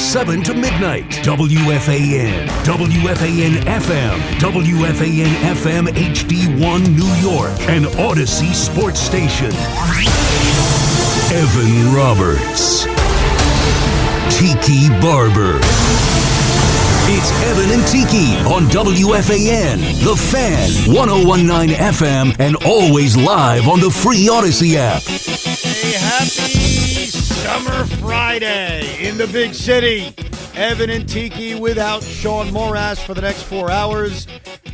7 to midnight. WFAN, WFAN FM, WFAN FM HD1 New York, and Odyssey Sports Station. Evan Roberts. Tiki Barber. It's Evan and Tiki on WFAN, The Fan, 101.9 FM, and always live on the free Odyssey app. Hey, happy Summer Friday in the big city. Evan and Tiki without Sean Morass for the next 4 hours.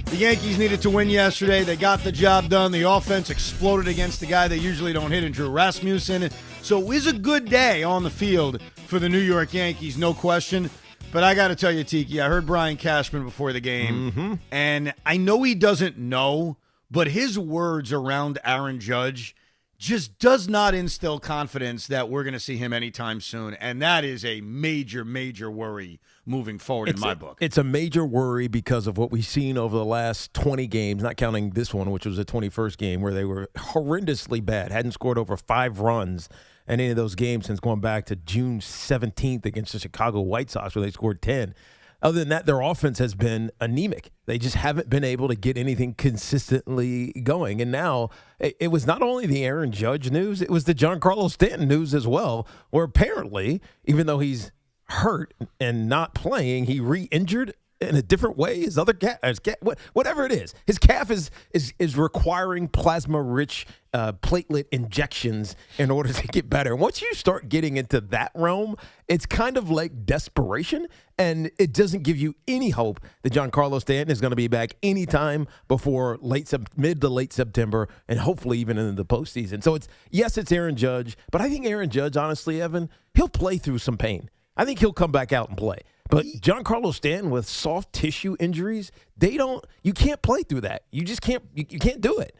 The Yankees needed to win yesterday. They got the job done. The offense exploded against the guy they usually don't hit in Drew Rasmussen. So it was a good day on the field for the New York Yankees, no question. But I got to tell you, Tiki, I heard Brian Cashman before the game, and I know he doesn't know, but his words around Aaron Judge just does not instill confidence that we're going to see him anytime soon, and that is a major, major worry moving forward in my book. It's a major worry because of what we've seen over the last 20 games, not counting this one, which was the 21st game, where they were horrendously bad, hadn't scored over 5 runs in any of those games since going back to June 17th against the Chicago White Sox, where they scored 10. Other than that, their offense has been anemic. They just haven't been able to get anything consistently going. And now it was not only the Aaron Judge news, it was the Giancarlo Stanton news as well, where apparently, even though he's hurt and not playing, he re-injured in a different way. His other calf, whatever it is, his calf is requiring plasma-rich platelet injections in order to get better. And once you start getting into that realm, it's kind of like desperation, and it doesn't give you any hope that Giancarlo Stanton is going to be back anytime before mid to late September, and hopefully even into the postseason. So it's Aaron Judge, but I think Aaron Judge, honestly, Evan, he'll play through some pain. I think he'll come back out and play. But Giancarlo Stanton with soft tissue injuries, you can't play through that. You just can't, you can't do it.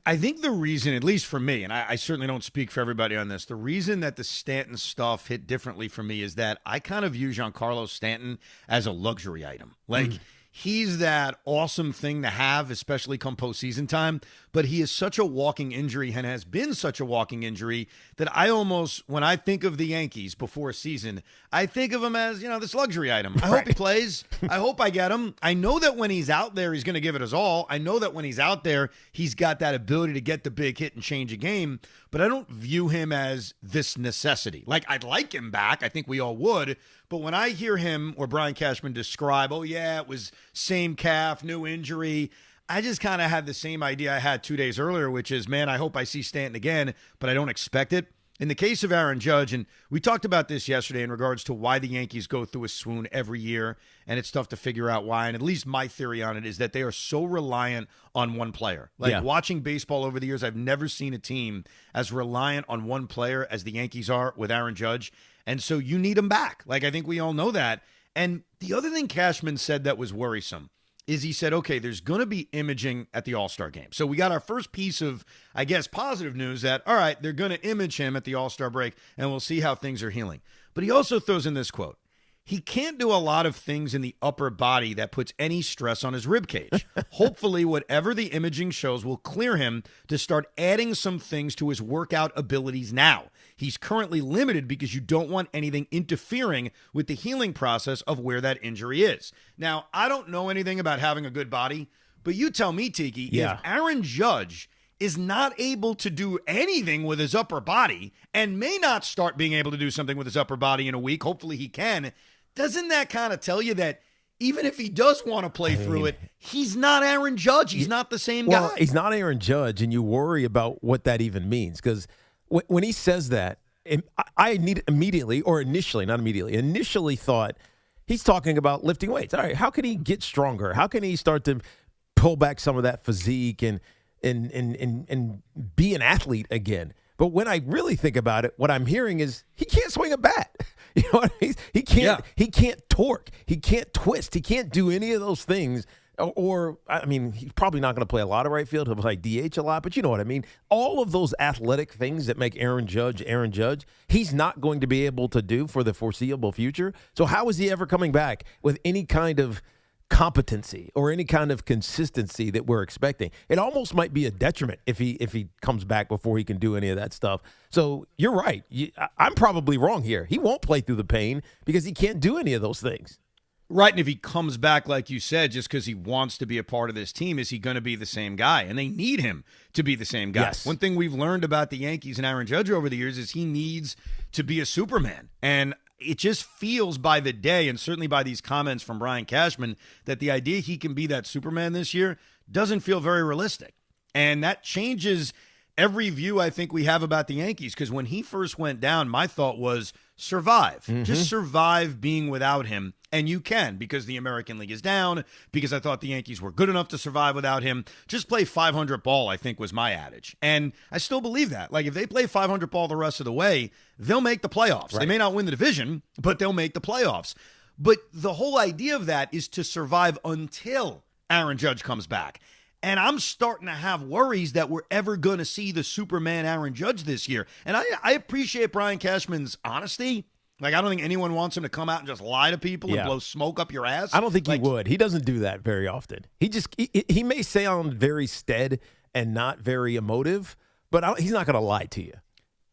I think the reason, at least for me, and I certainly don't speak for everybody on this, the reason that the Stanton stuff hit differently for me is that I kind of view Giancarlo Stanton as a luxury item. Like, he's that awesome thing to have, especially come postseason time, but he is such a walking injury and has been such a walking injury that I almost, when I think of the Yankees before a season, I think of him as, this luxury item. I hope he plays. I hope I get him. I know that when he's out there, he's going to give it his all. I know that when he's out there, he's got that ability to get the big hit and change a game, but I don't view him as this necessity. Like, I'd like him back. I think we all would. But when I hear him or Brian Cashman describe, oh, yeah, it was same calf, new injury, I just kind of had the same idea I had 2 days earlier, which is, man, I hope I see Stanton again, but I don't expect it. In the case of Aaron Judge, and we talked about this yesterday in regards to why the Yankees go through a swoon every year, and it's tough to figure out why. And at least my theory on it is that they are so reliant on one player. Watching baseball over the years, I've never seen a team as reliant on one player as the Yankees are with Aaron Judge. And so you need him back. Like, I think we all know that. And the other thing Cashman said that was worrisome is he said, okay, there's going to be imaging at the All-Star game. So we got our first piece of, I guess, positive news that, all right, they're going to image him at the All-Star break, and we'll see how things are healing. But he also throws in this quote. He can't do a lot of things in the upper body that puts any stress on his ribcage. Hopefully, whatever the imaging shows will clear him to start adding some things to his workout abilities now. He's currently limited because you don't want anything interfering with the healing process of where that injury is. Now, I don't know anything about having a good body, but you tell me, Tiki, if Aaron Judge is not able to do anything with his upper body and may not start being able to do something with his upper body in a week, hopefully he can, doesn't that kind of tell you that even if he does want to play through it, he's not Aaron Judge. He's not the same guy. He's not Aaron Judge, and you worry about what that even means. Because when he says that, I initially thought he's talking about lifting weights. All right, how can he get stronger? How can he start to pull back some of that physique and be an athlete again? But when I really think about it, what I'm hearing is he can't swing a bat. You know what I mean? He can't. He can't torque. He can't twist. He can't do any of those things. Or I mean, he's probably not going to play a lot of right field. He'll play DH a lot, but you know what I mean. All of those athletic things that make Aaron Judge, he's not going to be able to do for the foreseeable future. So how is he ever coming back with any kind of competency or any kind of consistency that we're expecting. It almost might be a detriment if he comes back before he can do any of that stuff. So you're right. I'm probably wrong here. He won't play through the pain because he can't do any of those things. Right, and if he comes back, like you said, just because he wants to be a part of this team, is he going to be the same guy? And they need him to be the same guy. Yes. One thing we've learned about the Yankees and Aaron Judge over the years is he needs to be a Superman. And it just feels by the day, and certainly by these comments from Brian Cashman, that the idea he can be that Superman this year doesn't feel very realistic. And that changes every view I think we have about the Yankees, because when he first went down, my thought was survive. Mm-hmm. Just survive being without him. And you can, because the American League is down, because I thought the Yankees were good enough to survive without him. Just play 500 ball, I think, was my adage. And I still believe that. Like, if they play 500 ball the rest of the way, they'll make the playoffs. Right. They may not win the division, but they'll make the playoffs. But the whole idea of that is to survive until Aaron Judge comes back. And I'm starting to have worries that we're ever going to see the Superman Aaron Judge this year. And I appreciate Brian Cashman's honesty. Like, I don't think anyone wants him to come out and just lie to people and blow smoke up your ass. I don't think he would. He doesn't do that very often. He may sound very stead and not very emotive, but he's not going to lie to you.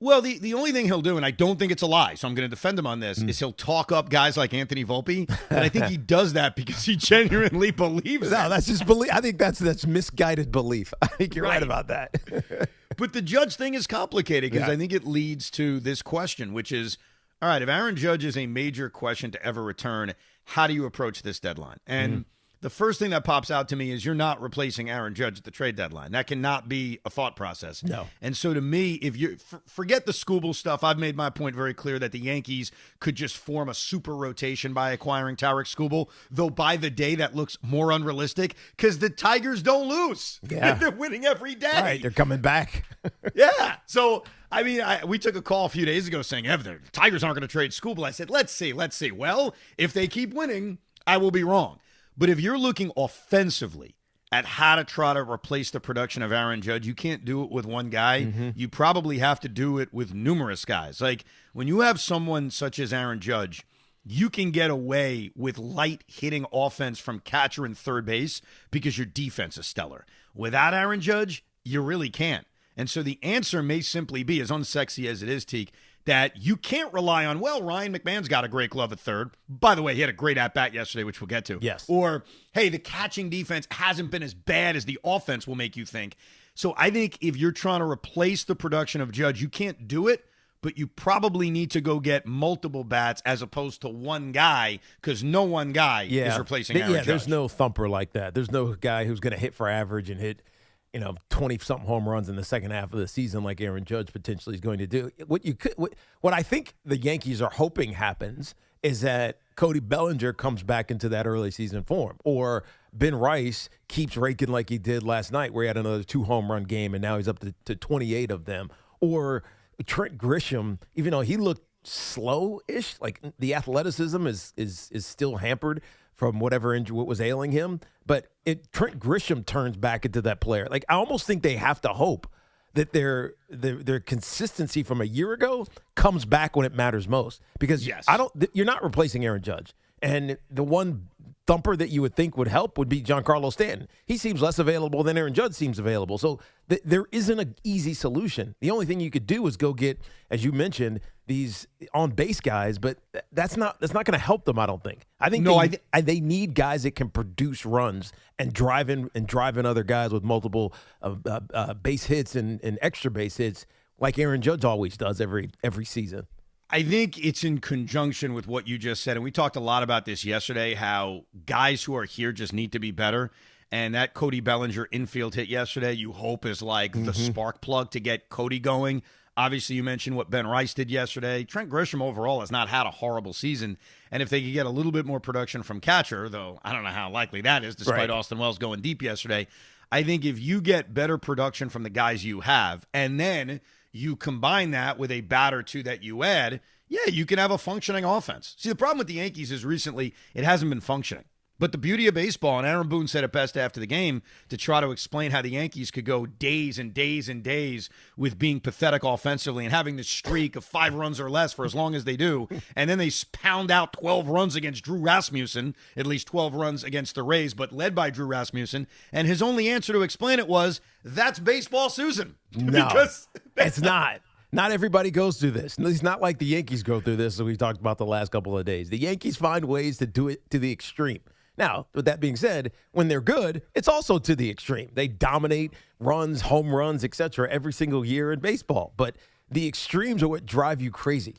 Well, the only thing he'll do, and I don't think it's a lie, so I'm going to defend him on this, is he'll talk up guys like Anthony Volpe, and I think he does that because he genuinely believes that. No, that's just belief. I think that's misguided belief. I think you're right about that. But the Judge thing is complicated because I think it leads to this question, which is, all right, if Aaron Judge is a major question to ever return, how do you approach this deadline? And the first thing that pops out to me is you're not replacing Aaron Judge at the trade deadline. That cannot be a thought process. No. And so to me, if you forget the Skubal stuff, I've made my point very clear that the Yankees could just form a super rotation by acquiring Tarek Skubal, though by the day that looks more unrealistic because the Tigers don't lose. Yeah. They're winning every day. Right, they're coming back. Yeah. So, I mean, we took a call a few days ago saying, the Tigers aren't going to trade Skubal. I said, let's see. Well, if they keep winning, I will be wrong. But if you're looking offensively at how to try to replace the production of Aaron Judge, you can't do it with one guy. Mm-hmm. You probably have to do it with numerous guys. Like, when you have someone such as Aaron Judge, you can get away with light hitting offense from catcher and third base because your defense is stellar. Without Aaron Judge, you really can't. And so the answer may simply be, as unsexy as it is, Tiki, that you can't rely on, Ryan McMahon's got a great glove at third. By the way, he had a great at-bat yesterday, which we'll get to. Yes. Or, hey, the catching defense hasn't been as bad as the offense will make you think. So I think if you're trying to replace the production of Judge, you can't do it, but you probably need to go get multiple bats as opposed to one guy, because no one guy is replacing Aaron Judge. There's no thumper like that. There's no guy who's going to hit for average and hit 20-something home runs in the second half of the season like Aaron Judge potentially is going to do. What I think the Yankees are hoping happens is that Cody Bellinger comes back into that early season form, or Ben Rice keeps raking like he did last night where he had another 2-home-run game and now he's up to 28 of them, or Trent Grisham, even though he looked slow-ish, like the athleticism is still hampered from whatever injury what was ailing him, but Trent Grisham turns back into that player. Like, I almost think they have to hope that their consistency from a year ago comes back when it matters most, because you're not replacing Aaron Judge, and the one thumper that you would think would help would be Giancarlo Stanton. He seems less available than Aaron Judge seems available, so there isn't an easy solution. The only thing you could do is go get, as you mentioned, these on-base guys, but that's not going to help them, I don't think. I think they need guys that can produce runs and drive in other guys with multiple base hits and extra base hits, like Aaron Judge always does every season. I think it's in conjunction with what you just said, and we talked a lot about this yesterday, how guys who are here just need to be better. And that Cody Bellinger infield hit yesterday, you hope is like the spark plug to get Cody going. Obviously, you mentioned what Ben Rice did yesterday. Trent Grisham overall has not had a horrible season. And if they could get a little bit more production from catcher, though I don't know how likely that is, despite Austin Wells going deep yesterday, I think if you get better production from the guys you have, and then you combine that with a bat or two that you add, you can have a functioning offense. See, the problem with the Yankees is recently it hasn't been functioning. But the beauty of baseball, and Aaron Boone said it best after the game to try to explain how the Yankees could go days and days and days with being pathetic offensively and having this streak of 5 runs or less for as long as they do. And then they pound out 12 runs against Drew Rasmussen, at least 12 runs against the Rays, but led by Drew Rasmussen. And his only answer to explain it was, that's baseball, Susan. No, it's not. Not everybody goes through this. It's not like the Yankees go through this, as we talked about the last couple of days. The Yankees find ways to do it to the extreme. Now, with that being said, when they're good, it's also to the extreme. They dominate runs, home runs, etc. every single year in baseball. But the extremes are what drive you crazy.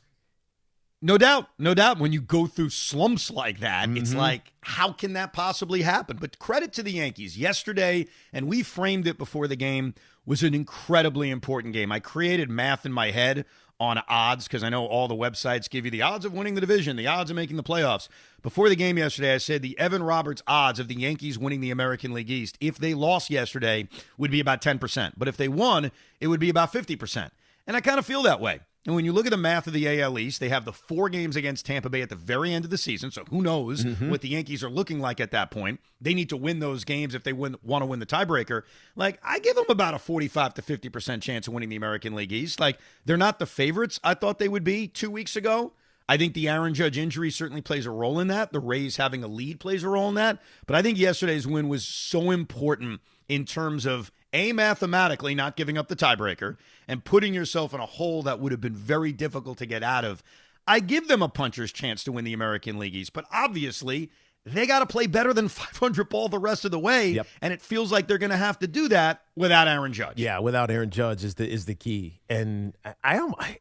No doubt. No doubt. When you go through slumps like that, it's like, how can that possibly happen? But credit to the Yankees. Yesterday, and we framed it before the game, was an incredibly important game. I created math in my head on odds because I know all the websites give you the odds of winning the division, the odds of making the playoffs. Before the game yesterday, I said the Evan Roberts odds of the Yankees winning the American League East, if they lost yesterday, would be about 10%. But if they won, it would be about 50%. And I kind of feel that way. And when you look at the math of the AL East, they have the 4 games against Tampa Bay at the very end of the season. So who knows what the Yankees are looking like at that point. They need to win those games if they want to win the tiebreaker. Like, I give them about a 45 to 50% chance of winning the American League East. Like, they're not the favorites I thought they would be 2 weeks ago. I think the Aaron Judge injury certainly plays a role in that. The Rays having a lead plays a role in that. But I think yesterday's win was so important in terms of, mathematically not giving up the tiebreaker and putting yourself in a hole that would have been very difficult to get out of. I give them a puncher's chance to win the American League East, but obviously they got to play better than 500 ball the rest of the way, and it feels like they're going to have to do that without Aaron Judge. Yeah, without Aaron Judge is the key. And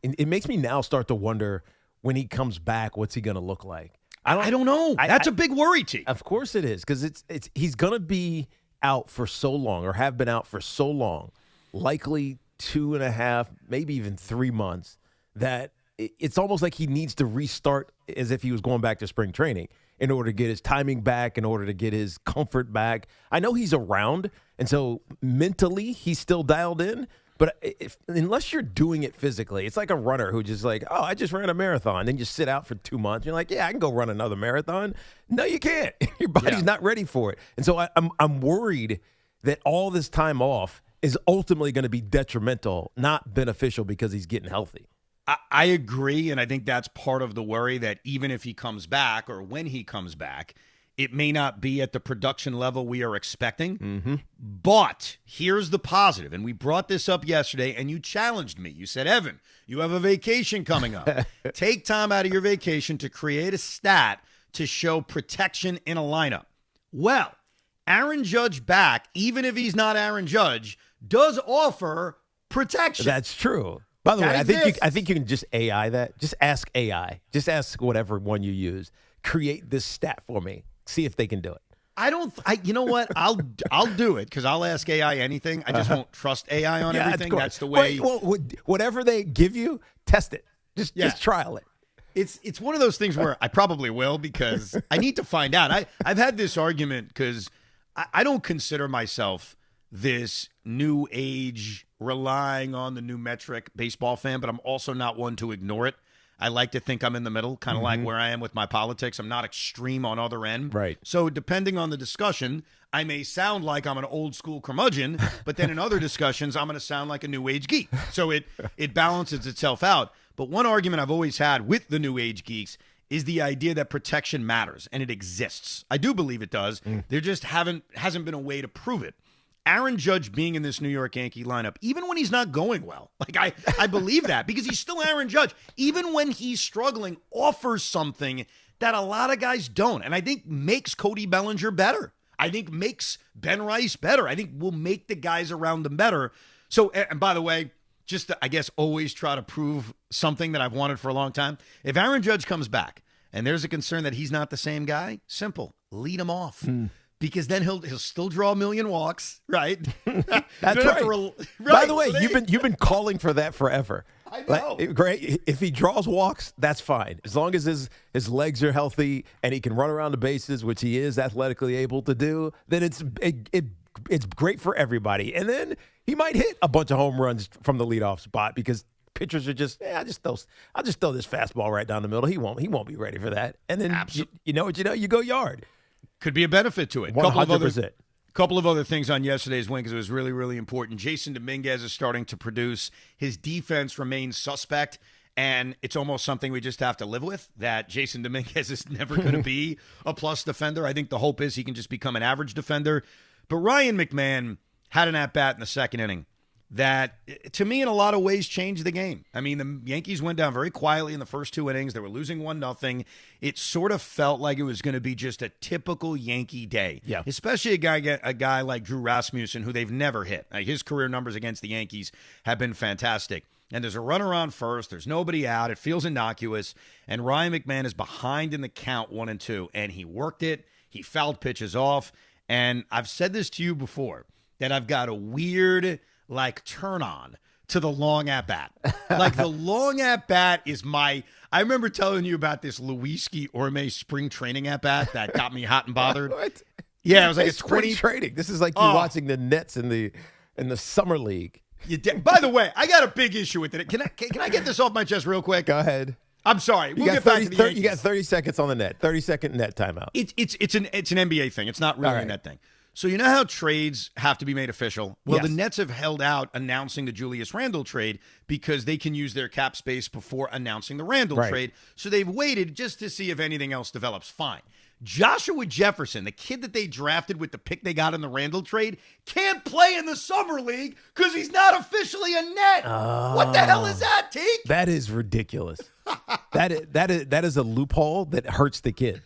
it makes me now start to wonder, when he comes back, what's he going to look like? I don't know. That's a big worry, T. Of course it is, because he's going to be out for so long, or have been out for so long, likely 2.5, maybe even 3 months, that it's almost like he needs to restart as if he was going back to spring training in order to get his timing back, in order to get his comfort back. I know he's around, and so mentally he's still dialed in, but unless you're doing it physically, it's like a runner who just like, oh, I just ran a marathon. Then you sit out for 2 months. You're like, yeah, I can go run another marathon. No, you can't. Your body's not ready for it. And so I'm worried that all this time off is ultimately going to be detrimental, not beneficial, because he's getting healthy. I agree, and I think that's part of the worry, that even if he comes back, or when he comes back, it may not be at the production level we are expecting. But here's the positive, and we brought this up yesterday, and you challenged me. You said, Evan, you have a vacation coming up. Take time out of your vacation to create a stat to show protection in a lineup. Well, Aaron Judge back, even if he's not Aaron Judge, does offer protection. That's true. By the way, I think you can just AI that. Just ask AI. Just ask whatever one you use. Create this stat for me. See if they can do it. You know what? I'll do it, because I'll ask AI anything. I just won't trust AI on everything. That's the way. Well, whatever they give you, test it. Just trial it. It's one of those things where I probably will, because I need to find out. I've had this argument because I don't consider myself this new age, relying on the new metric baseball fan, but I'm also not one to ignore it. I like to think I'm in the middle, kind of like where I am with my politics. I'm not extreme on other end. Right. So depending on the discussion, I may sound like I'm an old school curmudgeon, but then in other discussions, I'm going to sound like a new age geek. So it balances itself out. But one argument I've always had with the new age geeks is the idea that protection matters, and it exists. I do believe it does. There just hasn't been a way to prove it. Aaron Judge being in this New York Yankee lineup, even when he's not going well, like I believe that, because he's still Aaron Judge, even when he's struggling, offers something that a lot of guys don't. And I think makes Cody Bellinger better. I think makes Ben Rice better. I think will make the guys around them better. So, and by the way, just to, I guess, always try to prove something that I've wanted for a long time. If Aaron Judge comes back and there's a concern that he's not the same guy, simple, lead him off. Because then he'll still draw 1 million walks, right? That's right. Right. By the way, you've been calling for that forever. I know. Great. If he draws walks, that's fine. As long as his legs are healthy and he can run around the bases, which he is athletically able to do, then it's great for everybody. And then he might hit a bunch of home runs from the leadoff spot, because pitchers are just, I'll just throw this fastball right down the middle. He won't be ready for that. And then you know what you go yard. Could be a benefit to it. 100%. Couple of other things on yesterday's win because it was really, really important. Jason Dominguez is starting to produce. His defense remains suspect, and it's almost something we just have to live with, that Jason Dominguez is never going to be a plus defender. I think the hope is he can just become an average defender. But Ryan McMahon had an at-bat in the second inning that, to me, in a lot of ways, changed the game. I mean, the Yankees went down very quietly in the first 2 innings. They were losing 1-0. It sort of felt like it was going to be just a typical Yankee day. Yeah. Especially a guy like Drew Rasmussen, who they've never hit. Like, his career numbers against the Yankees have been fantastic. And there's a runner on first. There's nobody out. It feels innocuous. And Ryan McMahon is behind in the count 1-2. And he worked it. He fouled pitches off. And I've said this to you before, that I've got a weird turn on to the long at bat. Like, the long at bat is I remember telling you about this Luisky Orme spring training at bat that got me hot and bothered. What? Yeah, it was like it's spring training. This is like you watching the Nets in the summer league. By the way, I got a big issue with it. Can I get this off my chest real quick? Go ahead. I'm sorry. We'll get back to the Yankees. You got 30 seconds on the net. 30-second net timeout. It's an NBA thing. It's not really a net thing. So you know how trades have to be made official? Well, Yes. The Nets have held out announcing the Julius Randle trade because they can use their cap space before announcing the Randle trade. So they've waited just to see if anything else develops. Fine. Joshua Jefferson, the kid that they drafted with the pick they got in the Randle trade, can't play in the summer league because he's not officially a Net. What the hell is that, Tiki? That is ridiculous. that is a loophole that hurts the kid.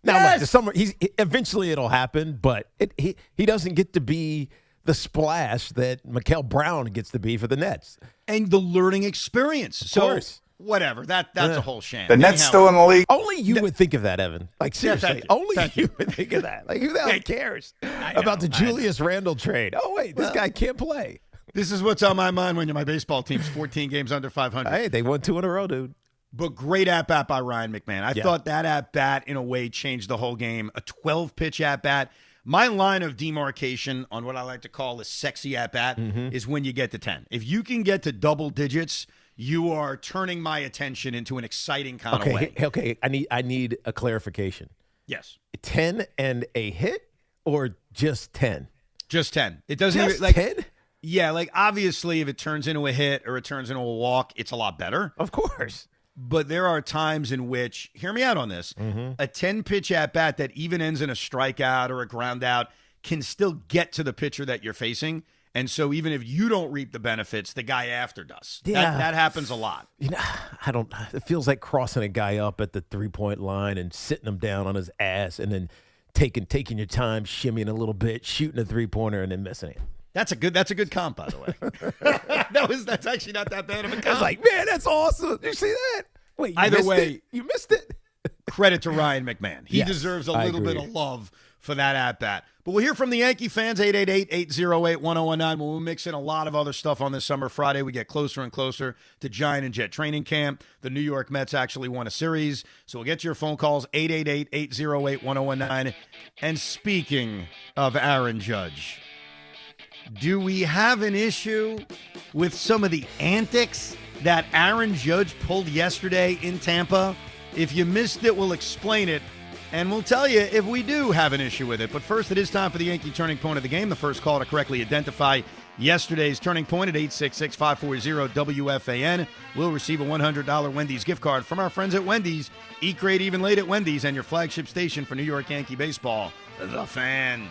Now, look, the summer, eventually it'll happen, but he doesn't get to be the splash that Mikael Brown gets to be for the Nets. And the learning experience. Of course. Whatever. That's a whole sham. The Nets still in the league. Only you would think of that, Evan. Like, seriously, only you would think of that. Like, who the hell cares about the Julius Randle trade? Oh, wait, this guy can't play. This is what's on my mind when my baseball team's 14 games under 500. Hey, they won 2 in a row, dude. But great at-bat by Ryan McMahon. I thought that at-bat, in a way, changed the whole game. A 12-pitch at-bat. My line of demarcation on what I like to call a sexy at-bat is when you get to 10. If you can get to double digits, you are turning my attention into an exciting kind of way. Okay, I need a clarification. Yes. 10 and a hit or just 10? Just 10. It doesn't Just even, 10? Yeah, obviously if it turns into a hit or it turns into a walk, it's a lot better. Of course. But there are times in which, hear me out on this, a 10-pitch at-bat that even ends in a strikeout or a ground out can still get to the pitcher that you're facing. And so even if you don't reap the benefits, the guy after does. Yeah. That happens a lot. You know, it feels like crossing a guy up at the 3-point line and sitting him down on his ass and then taking your time, shimmying a little bit, shooting a 3-pointer and then missing it. That's a good comp, by the way. That's actually not that bad of a comp. I was like, man, that's awesome. Did you see that? Wait, you missed it? Credit to Ryan McMahon. He deserves a little bit of love for that at-bat. But we'll hear from the Yankee fans, 888-808-1019. We'll mix in a lot of other stuff on this summer Friday. We get closer and closer to Giant and Jet training camp. The New York Mets actually won a series. So we'll get your phone calls, 888-808-1019. And speaking of Aaron Judge, do we have an issue with some of the antics that Aaron Judge pulled yesterday in Tampa? If you missed it, we'll explain it, and we'll tell you if we do have an issue with it. But first, it is time for the Yankee Turning Point of the game. The first call to correctly identify yesterday's Turning Point at 866-540-WFAN will receive a $100 Wendy's gift card from our friends at Wendy's. Eat great even late at Wendy's, and your flagship station for New York Yankee baseball, The Fan.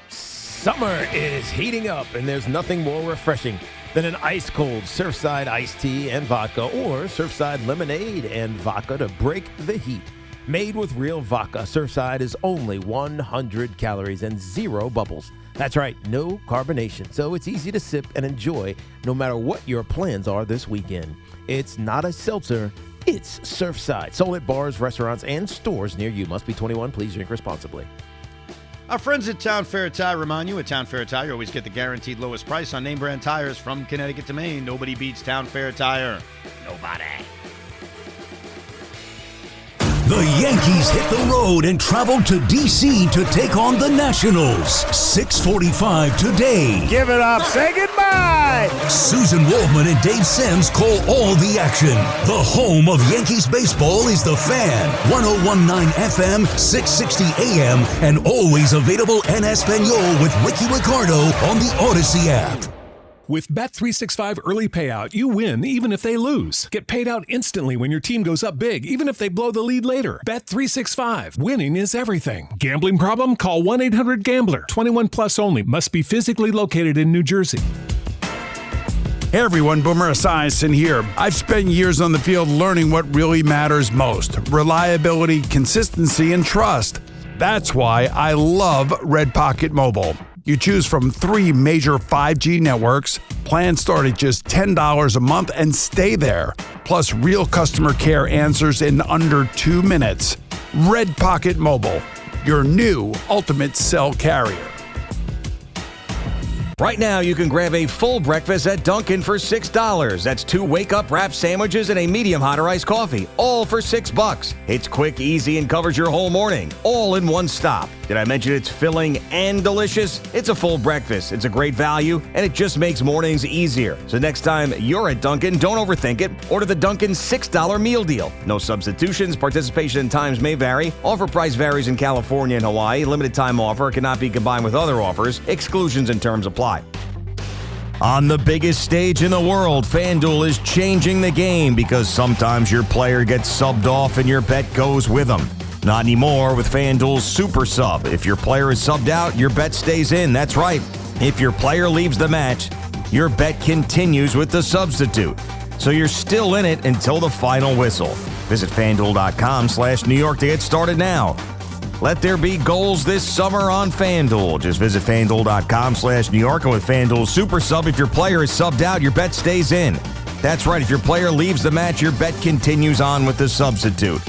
Summer is heating up, and there's nothing more refreshing than an ice-cold Surfside iced tea and vodka or Surfside lemonade and vodka to break the heat. Made with real vodka, Surfside is only 100 calories and 0 bubbles. That's right, no carbonation, so it's easy to sip and enjoy no matter what your plans are this weekend. It's not a seltzer, it's Surfside. Sold at bars, restaurants, and stores near you. Must be 21. Please drink responsibly. Our friends at Town Fair Tire remind you, at Town Fair Tire, you always get the guaranteed lowest price on name brand tires from Connecticut to Maine. Nobody beats Town Fair Tire. Nobody. The Yankees hit the road and traveled to D.C. to take on the Nationals. 6:45 today. Give it up. Say goodbye. Susan Waldman and Dave Sims call all the action. The home of Yankees baseball is The Fan. 101.9 FM, 660 AM, and always available en Espanol with Ricky Ricardo on the Odyssey app. With Bet365 Early Payout, you win even if they lose. Get paid out instantly when your team goes up big, even if they blow the lead later. Bet365. Winning is everything. Gambling problem? Call 1-800-GAMBLER. 21 plus only. Must be physically located in New Jersey. Hey everyone, Boomer Esiason here. I've spent years on the field learning what really matters most: reliability, consistency, and trust. That's why I love Red Pocket Mobile. You choose from 3 major 5G networks. Plans start at just $10 a month and stay there. Plus, real customer care answers in under 2 minutes. Red Pocket Mobile, your new ultimate cell carrier. Right now, you can grab a full breakfast at Dunkin' for $6. That's 2 wake-up wrap sandwiches and a medium hot or iced coffee, all for $6. It's quick, easy, and covers your whole morning, all in one stop. Did I mention it's filling and delicious? It's a full breakfast. It's a great value, and it just makes mornings easier. So next time you're at Dunkin', don't overthink it. Order the Dunkin' $6 meal deal. No substitutions. Participation in times may vary. Offer price varies in California and Hawaii. Limited time offer cannot be combined with other offers. Exclusions and terms apply. On the biggest stage in the world, FanDuel is changing the game because sometimes your player gets subbed off and your bet goes with them. Not anymore with FanDuel's Super Sub. If your player is subbed out, your bet stays in. That's right. If your player leaves the match, your bet continues with the substitute. So you're still in it until the final whistle. Visit FanDuel.com/New York to get started now. Let there be goals this summer on FanDuel. Just visit FanDuel.com/New York, and with FanDuel Super Sub, if your player is subbed out, your bet stays in. That's right. If your player leaves the match, your bet continues on with the substitute.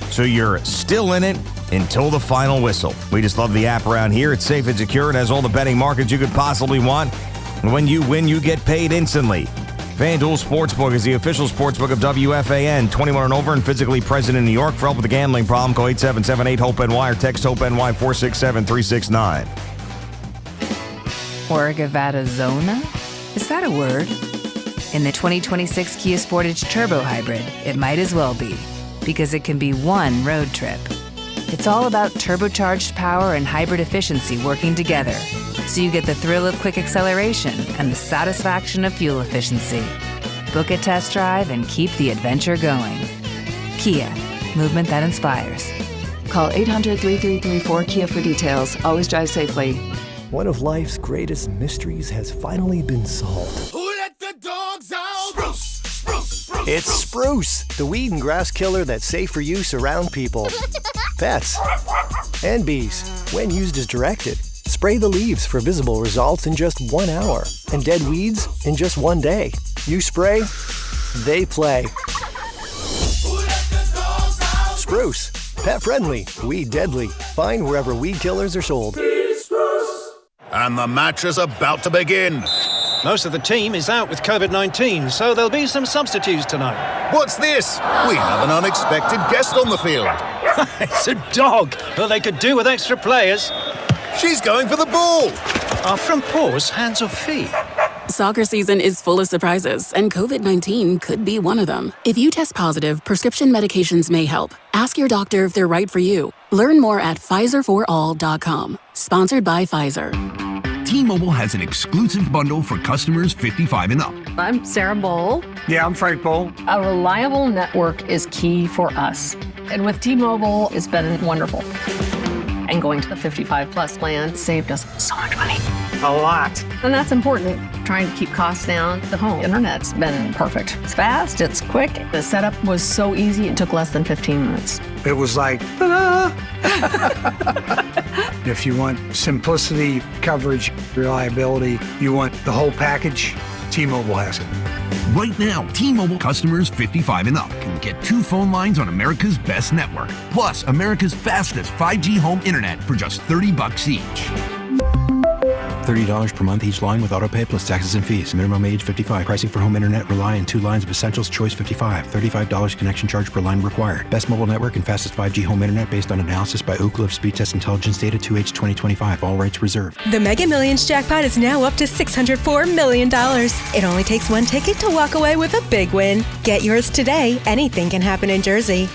So you're still in it until the final whistle. We just love the app around here. It's safe and secure. It has all the betting markets you could possibly want. And when you win, you get paid instantly. FanDuel Sportsbook is the official sportsbook of WFAN. 21 and over and physically present in New York. For help with a gambling problem, call 877-8-HOPE-NY or text HOPE-NY 467-369. Orgavattazona? Is that a word? In the 2026 Kia Sportage Turbo Hybrid, it might as well be, because it can be one road trip. It's all about turbocharged power and hybrid efficiency working together, so you get the thrill of quick acceleration and the satisfaction of fuel efficiency. Book a test drive and keep the adventure going. Kia, movement that inspires. Call 800-3334-KIA for details. Always drive safely. One of life's greatest mysteries has finally been solved. Who let the dogs out? Spruce, spruce, spruce. It's Spruce, the weed and grass killer that's safe for use around people, pets, and bees when used as directed. Spray the leaves for visible results in just 1 hour and dead weeds in just 1 day. You spray, they play. Spruce, pet friendly, weed deadly. Find wherever weed killers are sold. And the match is about to begin. Most of the team is out with COVID-19, so there'll be some substitutes tonight. What's this? We have an unexpected guest on the field. It's a dog. Well, they could do with extra players. She's going for the ball. Are front paws hands or feet? Soccer season is full of surprises, and COVID-19 could be one of them. If you test positive, prescription medications may help. Ask your doctor if they're right for you. Learn more at PfizerForAll.com. Sponsored by Pfizer. T-Mobile has an exclusive bundle for customers 55 and up. I'm Sarah Bowl. Yeah, I'm Frank Bowl. A reliable network is key for us. And with T-Mobile, it's been wonderful. And going to the 55 plus plan saved us so much money. A lot. And that's important. Trying to keep costs down. The home internet's been perfect. It's fast, it's quick. The setup was so easy, it took less than 15 minutes. It was like, ta-da! If you want simplicity, coverage, reliability, you want the whole package, T-Mobile has it. Right now, T-Mobile customers 55 and up can get 2 phone lines on America's best network, plus America's fastest 5G home internet for just $30 each. $30 per month each line with autopay plus taxes and fees. Minimum age 55. Pricing for home internet rely on 2 lines of Essentials Choice 55. $35 connection charge per line required. Best mobile network and fastest 5G home internet based on analysis by Ookla of Speed Test Intelligence data 2H 2025. All rights reserved. The Mega Millions jackpot is now up to $604 million. It only takes one ticket to walk away with a big win. Get yours today. Anything can happen in Jersey.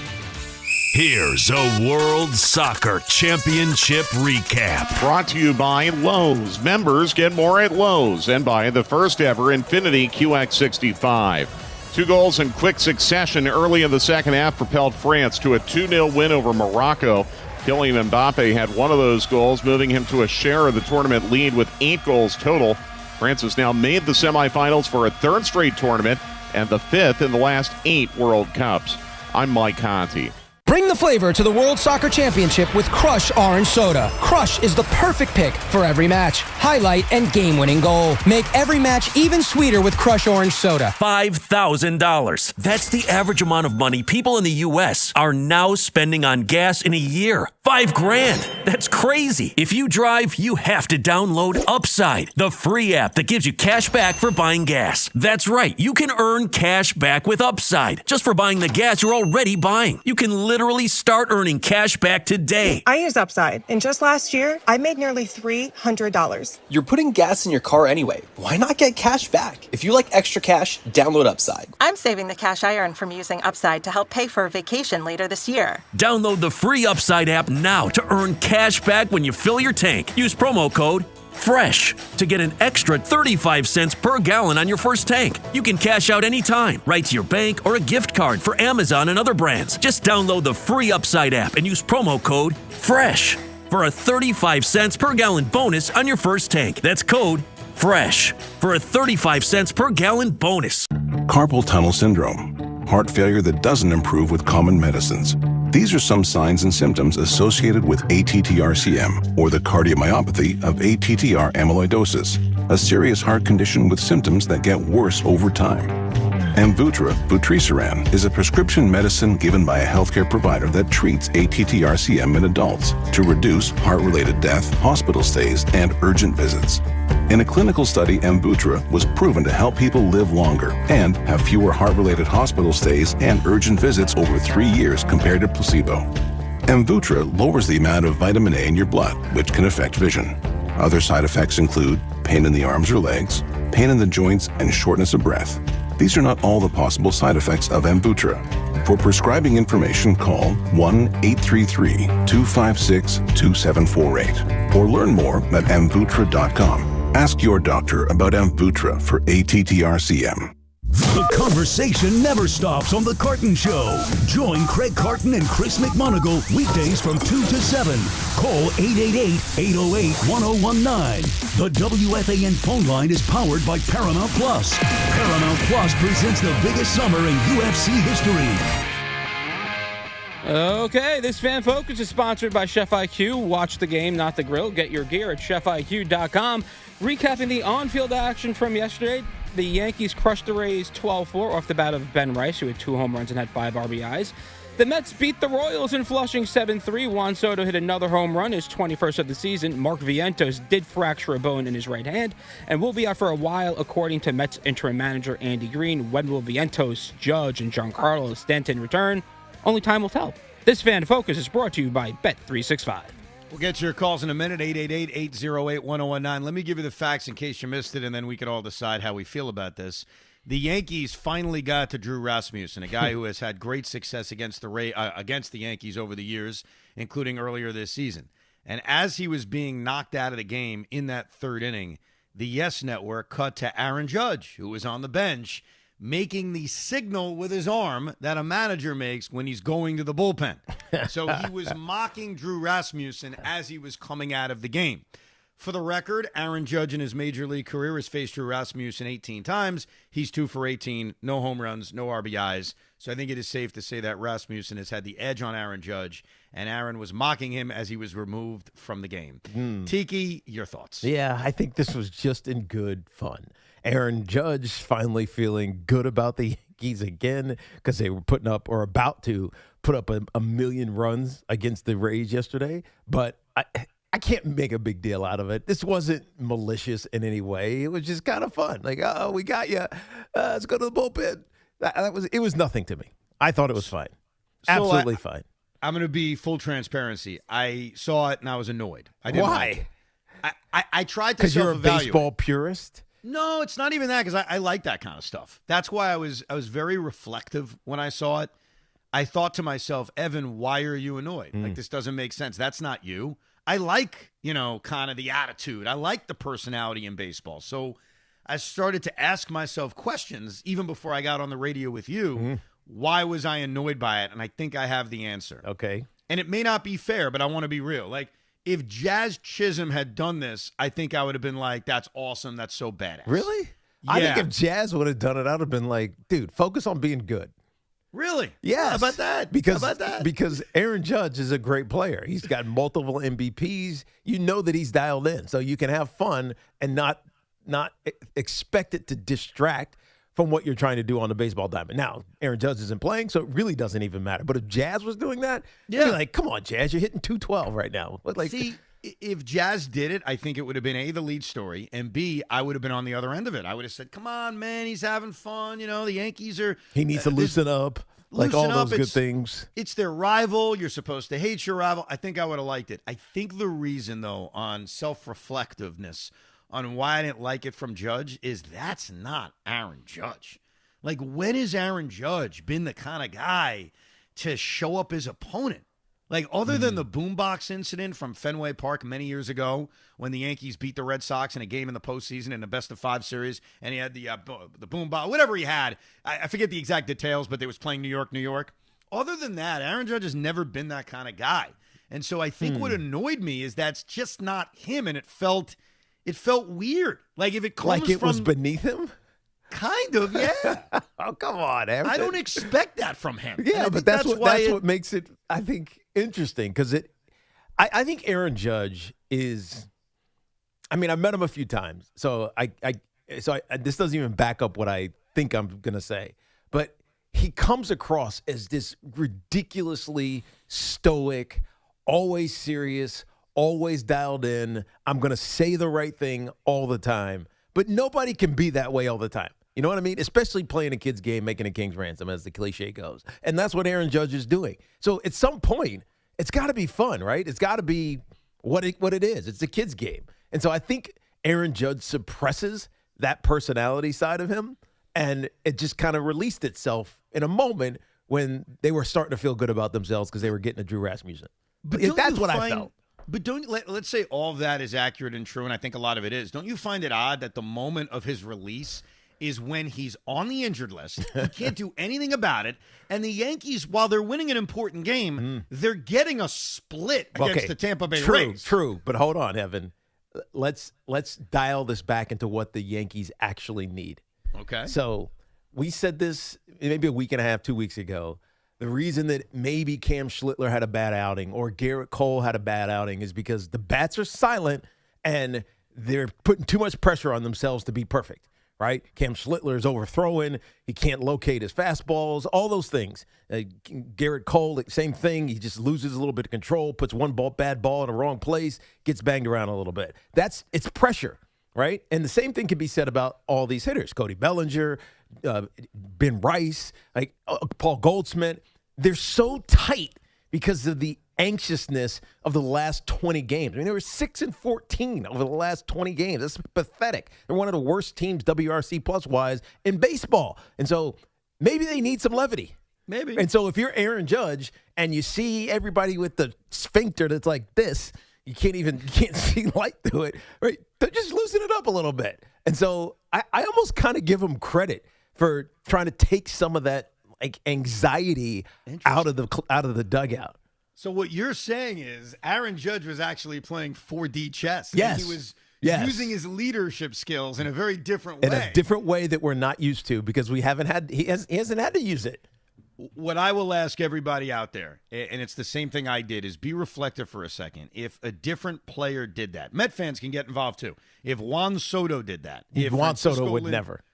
Here's a World Soccer Championship recap. Brought to you by Lowe's. Members get more at Lowe's, and by the first ever Infinity QX65. 2 goals in quick succession early in the second half propelled France to a 2-0 win over Morocco. Kylian Mbappe had one of those goals, moving him to a share of the tournament lead with 8 goals total. France has now made the semifinals for a 3rd straight tournament and the 5th in the last 8 World Cups. I'm Mike Conti. Bring the flavor to the World Soccer Championship with Crush Orange Soda. Crush is the perfect pick for every match, highlight, and game-winning goal. Make every match even sweeter with Crush Orange Soda. $5,000. That's the average amount of money people in the U.S. are now spending on gas in a year. $5,000. That's crazy. If you drive, you have to download Upside, the free app that gives you cash back for buying gas. That's right. You can earn cash back with Upside just for buying the gas you're already buying. You can literally start earning cash back today. I use Upside, and just last year, I made nearly $300. You're putting gas in your car anyway. Why not get cash back? If you like extra cash, download Upside. I'm saving the cash I earn from using Upside to help pay for a vacation later this year. Download the free Upside app now to earn cash back when you fill your tank. Use promo code FRESH to get an extra 35 cents per gallon on your first tank. You can cash out anytime, right to your bank or a gift card for Amazon and other brands. Just download the free Upside app and use promo code FRESH for a 35 cents per gallon bonus on your first tank. That's code FRESH for a 35 cents per gallon bonus. Carpal tunnel syndrome, heart failure that doesn't improve with common medicines. These are some signs and symptoms associated with ATTR-CM, or the cardiomyopathy of ATTR amyloidosis, a serious heart condition with symptoms that get worse over time. Amvuttra, vutrisiran, is a prescription medicine given by a healthcare provider that treats ATTR-CM in adults to reduce heart-related death, hospital stays, and urgent visits. In a clinical study, Amvuttra was proven to help people live longer and have fewer heart-related hospital stays and urgent visits over 3 years compared to placebo. Amvuttra lowers the amount of vitamin A in your blood, which can affect vision. Other side effects include pain in the arms or legs, pain in the joints, and shortness of breath. These are not all the possible side effects of Amvuttra. For prescribing information, call 1-833-256-2748 or learn more at amvuttra.com. Ask your doctor about Amvuttra for ATTR-CM. The conversation never stops on The Carton Show. Join Craig Carton and Chris McMonagle weekdays from 2 to 7. Call 888-808-1019. The WFAN phone line is powered by Paramount Plus. Paramount Plus presents the biggest summer in UFC history. Okay, this Fan Focus is sponsored by Chef IQ. Watch the game, not the grill. Get your gear at chefiq.com. Recapping the on-field action from yesterday, the Yankees crushed the Rays 12-4 off the bat of Ben Rice, who had 2 home runs and had 5 RBIs. The Mets beat the Royals in Flushing 7-3. Juan Soto hit another home run, his 21st of the season. Mark Vientos did fracture a bone in his right hand and will be out for a while, according to Mets interim manager Andy Green. When will Vientos, Judge, and Giancarlo Stanton return? Only time will tell. This Fan Focus is brought to you by Bet365. We'll get to your calls in a minute, 888-808-1019. Let me give you the facts in case you missed it, and then we can all decide how we feel about this. The Yankees finally got to Drew Rasmussen, a guy who has had great success against the Yankees over the years, including earlier this season. And as he was being knocked out of the game in that 3rd inning, the Yes Network cut to Aaron Judge, who was on the bench, making the signal with his arm that a manager makes when he's going to the bullpen. So he was mocking Drew Rasmussen as he was coming out of the game. For the record, Aaron Judge in his major league career has faced Drew Rasmussen 18 times. He's 2 for 18, no home runs, no RBIs. So I think it is safe to say that Rasmussen has had the edge on Aaron Judge, and Aaron was mocking him as he was removed from the game. Tiki, your thoughts? Yeah, I think this was just in good fun. Aaron Judge finally feeling good about the Yankees again because they were putting up or about to put up a million runs against the Rays yesterday. But I can't make a big deal out of it. This wasn't malicious in any way. It was just kind of fun. Like, oh, we got you. Let's go to the bullpen. It was nothing to me. I thought it was fine. Absolutely fine. I'm going to be full transparency. I saw it and I was annoyed. I didn't like it. I tried to self-evaluate. Because you're a baseball purist? No, it's not even that, because I like that kind of stuff. That's why I was very reflective when I saw it. I thought to myself, Evan, why are you annoyed? Like, this doesn't make sense. That's not you. I like, kind of the attitude. I like the personality in baseball. So I started to ask myself questions, even before I got on the radio with you. Why was I annoyed by it? And I think I have the answer. Okay. And it may not be fair, but I want to be real. Like, if Jazz Chisholm had done this, I think I would have been like, that's awesome. That's so badass. Really? Yeah. I think if Jazz would have done it, I would have been like, dude, focus on being good. Really? Yes. How about that? Because Aaron Judge is a great player. He's got multiple MVPs. You know that he's dialed in. So you can have fun and not expect it to distract from what you're trying to do on the baseball diamond. Now, Aaron Judge isn't playing, so it really doesn't even matter. But if Jazz was doing that, you'd be like, come on, Jazz, you're hitting 212 right now. See, if Jazz did it, I think it would have been A, the lead story, and B, I would have been on the other end of it. I would have said, come on, man, he's having fun. The Yankees are... He needs to loosen up, like all those good things. It's their rival. You're supposed to hate your rival. I think I would have liked it. I think the reason, though, on self-reflectiveness, on why I didn't like it from Judge, is that's not Aaron Judge. Like, when has Aaron Judge been the kind of guy to show up his opponent? Like, other than the boombox incident from Fenway Park many years ago when the Yankees beat the Red Sox in a game in the postseason in the best-of-5 series, and he had the boombox, whatever he had. I forget the exact details, but they was playing New York. Other than that, Aaron Judge has never been that kind of guy. And so I think what annoyed me is that's just not him, and it felt weird. Like, if it comes like it was beneath him? Kind of, yeah. Oh, come on, Aaron. I don't expect that from him. Yeah, but that's what makes it, I think, interesting. Because I think Aaron Judge is, I mean, I've met him a few times. So this doesn't even back up what I think I'm going to say. But he comes across as this ridiculously stoic, always serious, always dialed in. I'm going to say the right thing all the time. But nobody can be that way all the time. You know what I mean? Especially playing a kid's game, making a king's ransom, as the cliche goes. And that's what Aaron Judge is doing. So at some point, it's got to be fun, right? It's got to be what it is. It's a kid's game. And so I think Aaron Judge suppresses that personality side of him, and it just kind of released itself in a moment when they were starting to feel good about themselves because they were getting a Drew Rasmussen. But that's what I felt. But let's say all of that is accurate and true, and I think a lot of it is. Don't you find it odd that the moment of his release is when he's on the injured list, he can't do anything about it, and the Yankees, while they're winning an important game, they're getting a split against the Tampa Bay Rays. True, but hold on, Evan. Let's dial this back into what the Yankees actually need. Okay. So we said this maybe a week and a half, 2 weeks ago. The reason that maybe Cam Schlittler had a bad outing or Garrett Cole had a bad outing is because the bats are silent and they're putting too much pressure on themselves to be perfect, right? Cam Schlittler is overthrowing. He can't locate his fastballs, all those things. Garrett Cole, same thing. He just loses a little bit of control, puts one bad ball in the wrong place, gets banged around a little bit. It's pressure, right? And the same thing can be said about all these hitters. Cody Bellinger, Ben Rice, Paul Goldschmidt. They're so tight because of the anxiousness of the last 20 games. I mean, they were 6-14 over the last 20 games. That's pathetic. They're one of the worst teams WRC plus wise in baseball. And so maybe they need some levity. Maybe. And so if you're Aaron Judge and you see everybody with the sphincter that's like this, you can't see light through it, right? They're just loosen it up a little bit. And so I almost kind of give them credit for trying to take some of that anxiety out of the dugout. So what you're saying is Aaron Judge was actually playing 4D chess. Yes. And he was using his leadership skills in a very different way. In a different way that we're not used to because he hasn't had to use it. What I will ask everybody out there, and it's the same thing I did, is be reflective for a second. If a different player did that, Met fans can get involved too. If Juan Soto did that. Juan Soto would never.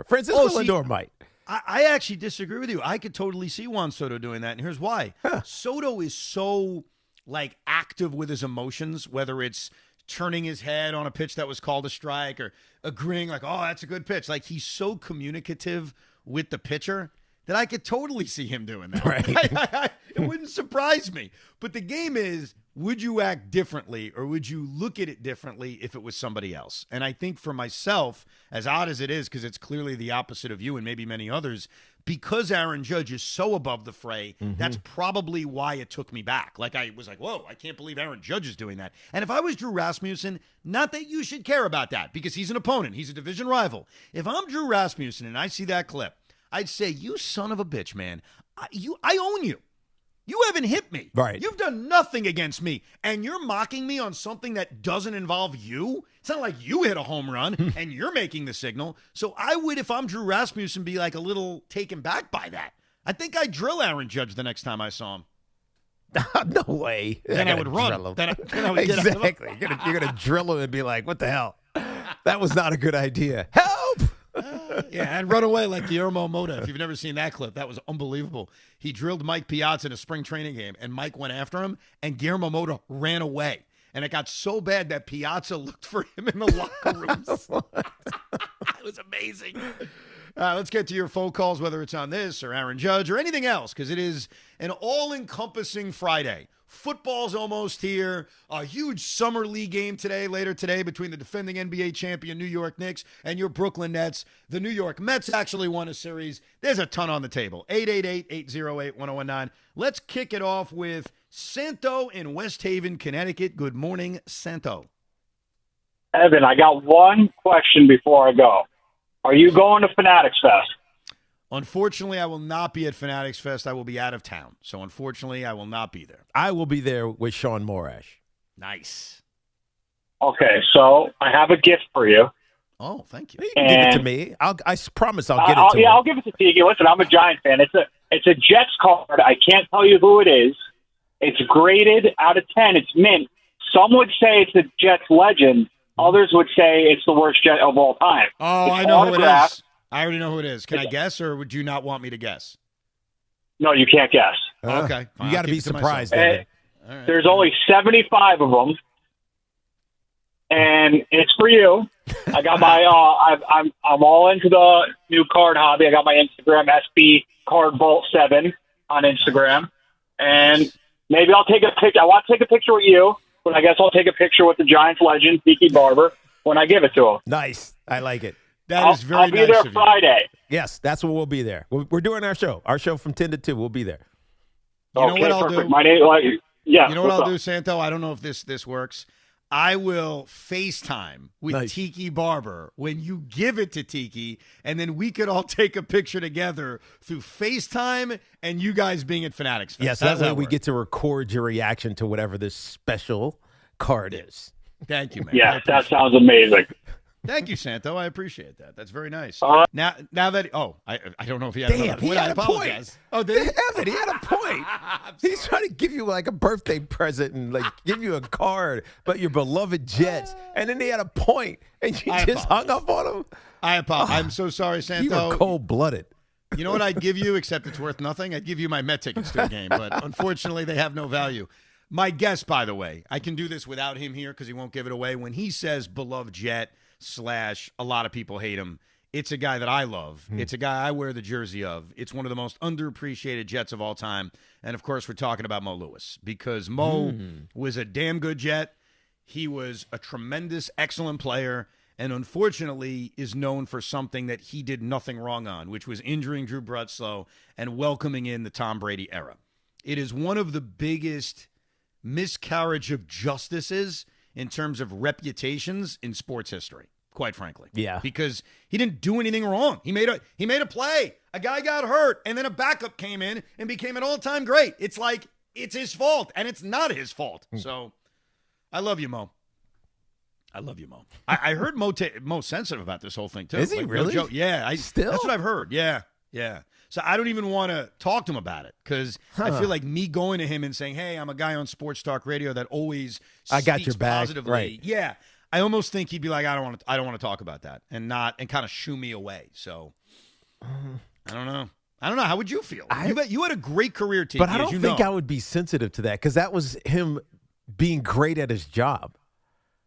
Francisco Lindor might. I actually disagree with you. I could totally see Juan Soto doing that, and here's why. Soto is so like active with his emotions, whether it's turning his head on a pitch that was called a strike or agreeing like, oh, that's a good pitch. Like, he's so communicative with the pitcher that I could totally see him doing that. Right. It wouldn't surprise me. But the game is, would you act differently or would you look at it differently if it was somebody else? And I think for myself, as odd as it is, because it's clearly the opposite of you and maybe many others, because Aaron Judge is so above the fray, that's probably why it took me back. Like, I was like, whoa, I can't believe Aaron Judge is doing that. And if I was Drew Rasmussen, not that you should care about that because he's an opponent. He's a division rival. If I'm Drew Rasmussen and I see that clip, I'd say, you son of a bitch, man. I own you. You haven't hit me. Right. You've done nothing against me. And you're mocking me on something that doesn't involve you. It's not like you hit a home run and you're making the signal. So I would, if I'm Drew Rasmussen, be like a little taken back by that. I think I'd drill Aaron Judge the next time I saw him. No way. Then I would run. Then I would get out of exactly. You're gonna drill him and be like, what the hell? That was not a good idea. Help! Yeah, and run away like Guillermo Mota. If you've never seen that clip, that was unbelievable. He drilled Mike Piazza in a spring training game, and Mike went after him, and Guillermo Mota ran away. And it got so bad that Piazza looked for him in the locker rooms. It was amazing. Let's get to your phone calls, whether it's on this or Aaron Judge or anything else, because it is an all-encompassing Friday. Football's almost here. A huge summer league game later today, between the defending NBA champion New York Knicks and your Brooklyn Nets. The New York Mets actually won a series. There's a ton on the table. 888-808-1019. Let's kick it off with Santo in West Haven, Connecticut. Good morning, Santo. Evan, I got one question before I go. Are you going to Fanatics Fest? Unfortunately, I will not be at Fanatics Fest. I will be out of town. So, unfortunately, I will not be there. I will be there with Sean Morash. Nice. Okay, so I have a gift for you. Oh, thank you. You can give it to me. I promise I'll get it to you. him. I'll give it to Tiki. Listen, I'm a Giant fan. It's a Jets card. I can't tell you who it is. It's graded out of 10. It's mint. Some would say it's a Jets legend. Others would say it's the worst Jet of all time. Oh, it's I know who it is. I already know who it is. Can I guess, or would you not want me to guess? No, you can't guess. Okay. You got to be surprised. Right. There's only 75 of them, and it's for you. I got my. I'm all into the new card hobby. I got my Instagram SB Card Vault 7 on Instagram, and maybe I'll take a picture. I want to take a picture with you, but I guess I'll take a picture with the Giants legend Tiki Barber when I give it to him. Nice. I like it. That is very nice. I'll be there Friday. Yes, that's when we'll be there. We're doing our show. Our show from 10 to 2. We'll be there. You know what I'll do? My name, yeah. You know what I'll do, Santo? I don't know if this works. I will FaceTime with Tiki Barber when you give it to Tiki, and then we could all take a picture together through FaceTime and you guys being at Fanatics Fest. Yes, that way we get to record your reaction to whatever this special card is. Thank you, man. Yes, that sounds amazing. Thank you, Santo. I appreciate that. That's very nice. Now that I don't know if he had another point. I apologize. Oh, did he? Evan, he had a point. He's trying to give you like a birthday present and like give you a card about your beloved Jets, and then he had a point, and you just hung up on him. I apologize. I'm so sorry, Santo. You were cold-blooded. You know what I'd give you, except it's worth nothing? I'd give you my Met tickets to a game, but unfortunately they have no value. My guess, by the way, I can do this without him here because he won't give it away. When he says beloved Jet / a lot of people hate him, it's a guy that I love. It's a guy I wear the jersey of. It's one of the most underappreciated Jets of all time. And, of course, we're talking about Mo Lewis because Mo was a damn good Jet. He was a tremendous, excellent player, and unfortunately is known for something that he did nothing wrong on, which was injuring Drew Bledsoe and welcoming in the Tom Brady era. It is one of the biggest miscarriage of justices in terms of reputations in sports history, quite frankly. Yeah. Because he didn't do anything wrong. He made a play. A guy got hurt, and then a backup came in and became an all-time great. It's like it's his fault, and it's not his fault. So I love you, Mo. I love you, Mo. I heard Mo's sensitive about this whole thing, too. Is he really? No, yeah. Still? That's what I've heard. Yeah. So I don't even want to talk to him about it because I feel like me going to him and saying, hey, I'm a guy on Sports Talk Radio that always got speaks your back. positively. Right. Yeah. I almost think he'd be like, I don't want to talk about that and kind of shoo me away. So I don't know. I don't know. How would you feel? You had a great career, Tiki, but I don't think I would be sensitive to that because that was him being great at his job.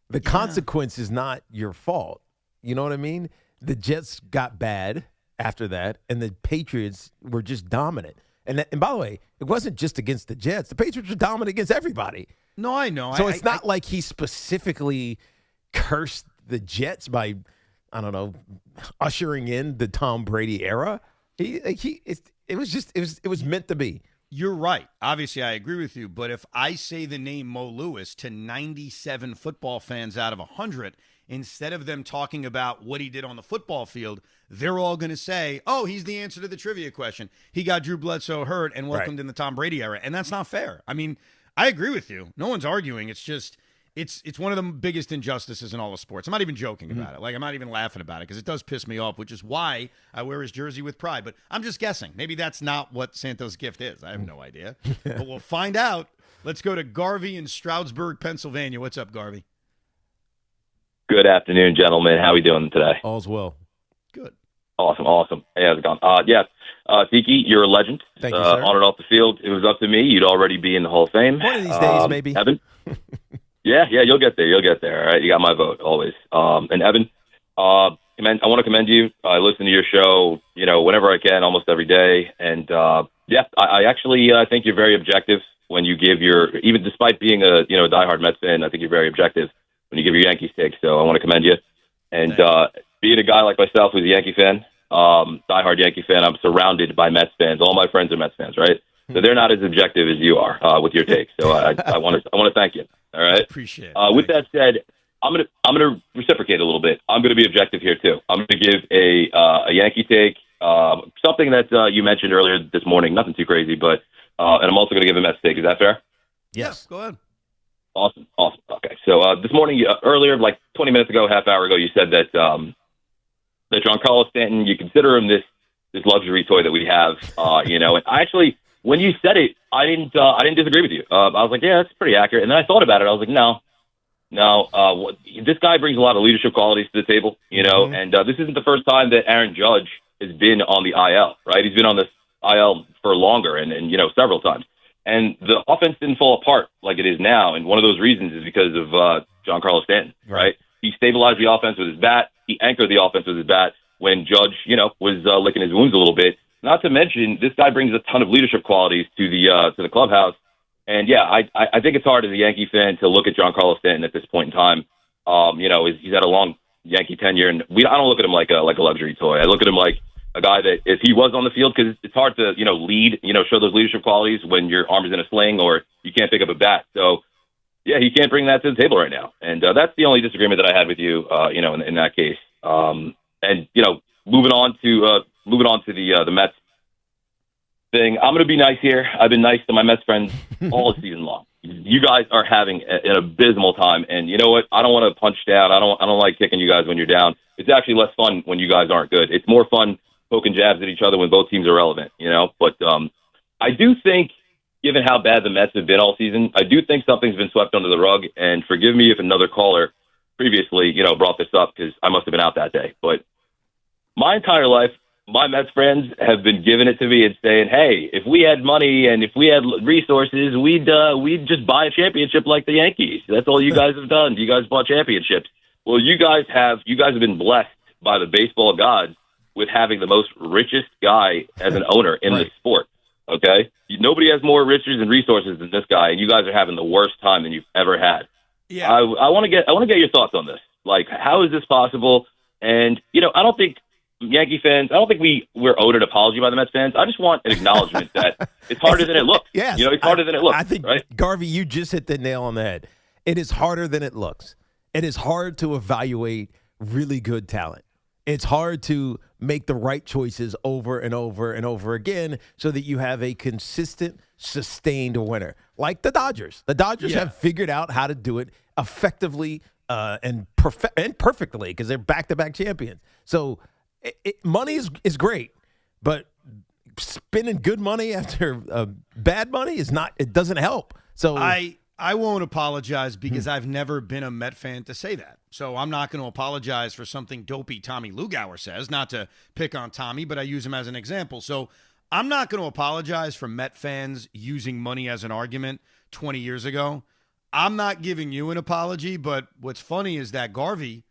The consequence is not your fault. You know what I mean? The Jets got bad after that, and the Patriots were just dominant. And by the way, it wasn't just against the Jets. The Patriots were dominant against everybody. No, I know. So it's not like he specifically cursed the Jets by, I don't know, ushering in the Tom Brady era. It was meant to be. You're right. Obviously, I agree with you. But if I say the name Mo Lewis to 97 football fans out of 100, instead of them talking about what he did on the football field, they're all going to say, oh, he's the answer to the trivia question. He got Drew Bledsoe hurt and welcomed in the Tom Brady era. And that's not fair. I mean, I agree with you. No one's arguing. It's just, it's one of the biggest injustices in all of sports. I'm not even joking about it. Like, I'm not even laughing about it because it does piss me off, which is why I wear his jersey with pride. But I'm just guessing. Maybe that's not what Santos' gift is. I have no idea. But we'll find out. Let's go to Garvey in Stroudsburg, Pennsylvania. What's up, Garvey? Good afternoon, gentlemen. How are we doing today? All's well. Good. Awesome. Hey, how's it going? Tiki, you're a legend. Thank you, sir. On and off the field, it was up to me. You'd already be in the Hall of Fame. One of these days, maybe. Evan? Yeah, you'll get there. All right, you got my vote, always. And Evan, I want to commend you. I listen to your show, whenever I can, almost every day. And, I actually think you're very objective when you give even despite being a diehard Mets fan, I think you're very objective when you give your Yankees take. So I want to commend you. And being a guy like myself who's a Yankee fan, diehard Yankee fan, I'm surrounded by Mets fans. All my friends are Mets fans, right? So they're not as objective as you are with your take. So I want to thank you. All right. Appreciate it. With that said, I'm gonna reciprocate a little bit. I'm gonna be objective here too. I'm gonna give a Yankee take, something that you mentioned earlier this morning. Nothing too crazy, but and I'm also gonna give a Mets take. Is that fair? Yes. Go ahead. Awesome. Okay. So this morning, earlier, like 20 minutes ago, half hour ago, you said that that Giancarlo Stanton, you consider him this luxury toy that we have, And I actually, when you said it, I didn't disagree with you. I was like, yeah, that's pretty accurate. And then I thought about it. I was like, no. This guy brings a lot of leadership qualities to the table, And this isn't the first time that Aaron Judge has been on the IL, right? He's been on this IL for longer, and several times. And the offense didn't fall apart like it is now. And one of those reasons is because of Giancarlo Stanton, right? He stabilized the offense with his bat. He anchored the offense with his bat when Judge, was licking his wounds a little bit. Not to mention, this guy brings a ton of leadership qualities to the clubhouse. And, I think it's hard as a Yankee fan to look at Giancarlo Stanton at this point in time. He's had a long Yankee tenure, and I don't look at him like a luxury toy. I look at him like a guy that if he was on the field, because it's hard to, lead, show those leadership qualities when your arm is in a sling or you can't pick up a bat. So, he can't bring that to the table right now. And that's the only disagreement that I had with you, in that case. Moving on to the Mets thing, I'm going to be nice here. I've been nice to my Mets friends all season long. You guys are having an abysmal time, and you know what? I don't want to punch down. I don't like kicking you guys when you're down. It's actually less fun when you guys aren't good. It's more fun poking jabs at each other when both teams are relevant, But I do think, given how bad the Mets have been all season, I do think something's been swept under the rug. And forgive me if another caller previously, brought this up because I must have been out that day. But my entire life, my Mets friends have been giving it to me and saying, hey, if we had money and if we had resources, we'd just buy a championship like the Yankees. That's all you guys have done. You guys bought championships. Well, you guys have been blessed by the baseball gods with having the most richest guy as an owner in the sport. Okay? Nobody has more riches and resources than this guy, and you guys are having the worst time than you've ever had. Yeah. I want to get your thoughts on this. Like, how is this possible? And, I don't think Yankee fans, I don't think we're owed an apology by the Mets fans. I just want an acknowledgement that it's harder than it looks. Yes. It's harder than it looks. I think, right? Garvey, you just hit the nail on the head. It is harder than it looks. It is hard to evaluate really good talent. It's hard to make the right choices over and over and over again so that you have a consistent, sustained winner. Like the Dodgers. The Dodgers have figured out how to do it effectively and perfectly because they're back-to-back champions. So money is great, but spending good money after bad money it doesn't help. So I won't apologize because I've never been a Met fan to say that. So I'm not going to apologize for something dopey Tommy Lugauer says, not to pick on Tommy, but I use him as an example. So I'm not going to apologize for Met fans using money as an argument 20 years ago. I'm not giving you an apology, but what's funny is that Garvey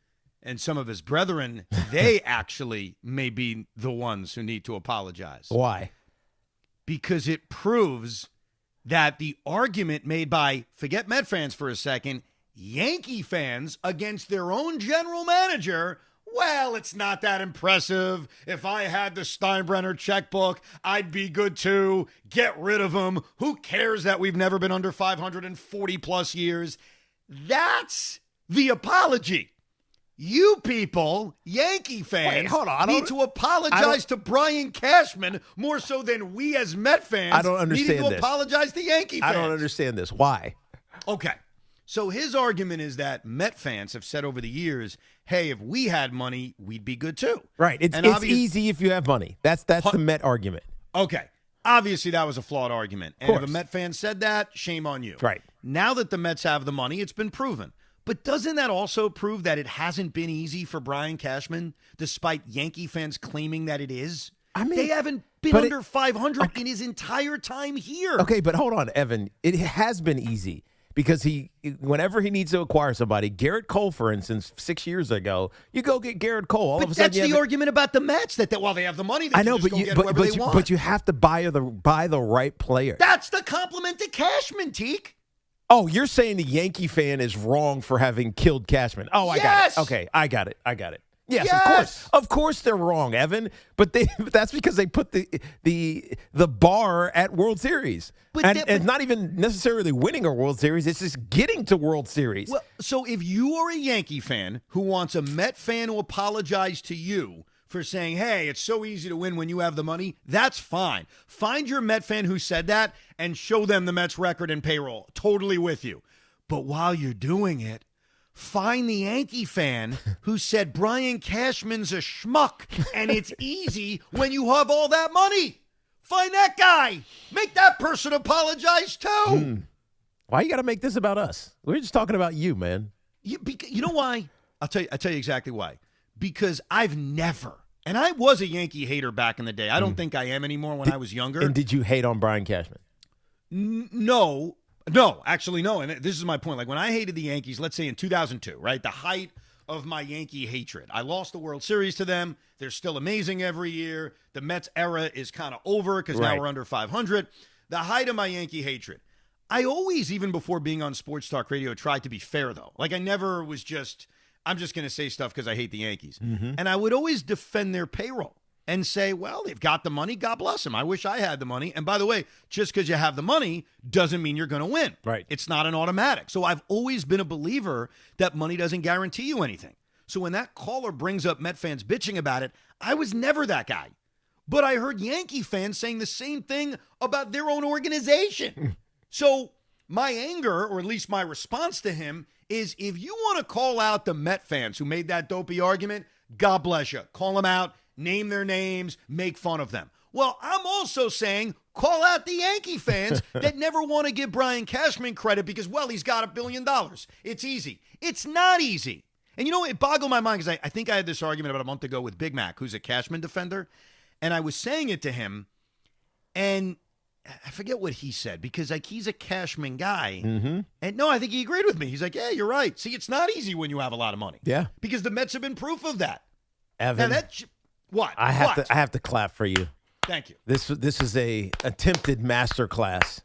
and some of his brethren, they actually may be the ones who need to apologize. Why? Because it proves that the argument made by, forget Met fans for a second, Yankee fans against their own general manager, well, it's not that impressive. If I had the Steinbrenner checkbook, I'd be good too. Get rid of him. Who cares that we've never been under 540 plus years? That's the apology. You people, Yankee fans, need to apologize to Brian Cashman more so than we as Met fans I don't understand need to apologize to Yankee fans. I don't understand this. Why? Okay. So his argument is that Met fans have said over the years, hey, if we had money, we'd be good too. Right. It's easy if you have money. That's the Met argument. Okay. Obviously, that was a flawed argument. And if a Met fan said that, shame on you. Right. Now that the Mets have the money, it's been proven. But doesn't that also prove that it hasn't been easy for Brian Cashman, despite Yankee fans claiming that it is? I mean, they haven't been under 500 in his entire time here. Okay, but hold on, Evan. It has been easy. Because whenever he needs to acquire somebody, Garrett Cole, for instance, 6 years ago, you go get Garrett Cole. All of a sudden, that's the argument about the Mets that while they have the money, they can just go get whoever they want. But you have to buy the right player. That's the compliment to Cashman, Teak. Oh, you're saying the Yankee fan is wrong for having killed Cashman. Oh, I got it. Okay, I got it. Yes, of course they're wrong, Evan. But that's because they put the bar at World Series, and it's not even necessarily winning a World Series. It's just getting to World Series. Well, so if you are a Yankee fan who wants a Met fan to apologize to you for saying, hey, it's so easy to win when you have the money, that's fine. Find your Met fan who said that and show them the Mets record and payroll. Totally with you. But while you're doing it, find the Yankee fan who said Brian Cashman's a schmuck and it's easy when you have all that money. Find that guy. Make that person apologize too. Why you got to make this about us? We're just talking about you, man. You know why? I'll tell you exactly why. Because I've never, and I was a Yankee hater back in the day. I don't think I am anymore when I was younger. And did you hate on Brian Cashman? No, actually no. And this is my point. Like when I hated the Yankees, let's say in 2002, right? The height of my Yankee hatred. I lost the World Series to them. They're still amazing every year. The Mets era is kind of over because now we're under 500. The height of my Yankee hatred. I always, even before being on Sports Talk Radio, tried to be fair though. Like I never was just, I'm just going to say stuff because I hate the Yankees. And I would always defend their payroll and say, well, they've got the money. God bless them. I wish I had the money. And by the way, just because you have the money doesn't mean you're going to win. Right. It's not an automatic. So I've always been a believer that money doesn't guarantee you anything. So when that caller brings up Met fans bitching about it, I was never that guy. But I heard Yankee fans saying the same thing about their own organization. So my anger, or at least my response to him, is if you want to call out the Met fans who made that dopey argument, God bless you. Call them out. Name their names, make fun of them. Well, I'm also saying call out the Yankee fans that never want to give Brian Cashman credit because, well, he's got $1 billion. It's easy. It's not easy. And you know, it boggled my mind because I think I had this argument about a month ago with Big Mac, who's a Cashman defender. And I was saying it to him, and I forget what he said because like he's a Cashman guy. And no, I think he agreed with me. He's like, yeah, you're right. See, it's not easy when you have a lot of money. Yeah. Because the Mets have been proof of that. Evan. Now what? I have to clap for you. Thank you. This is a attempted masterclass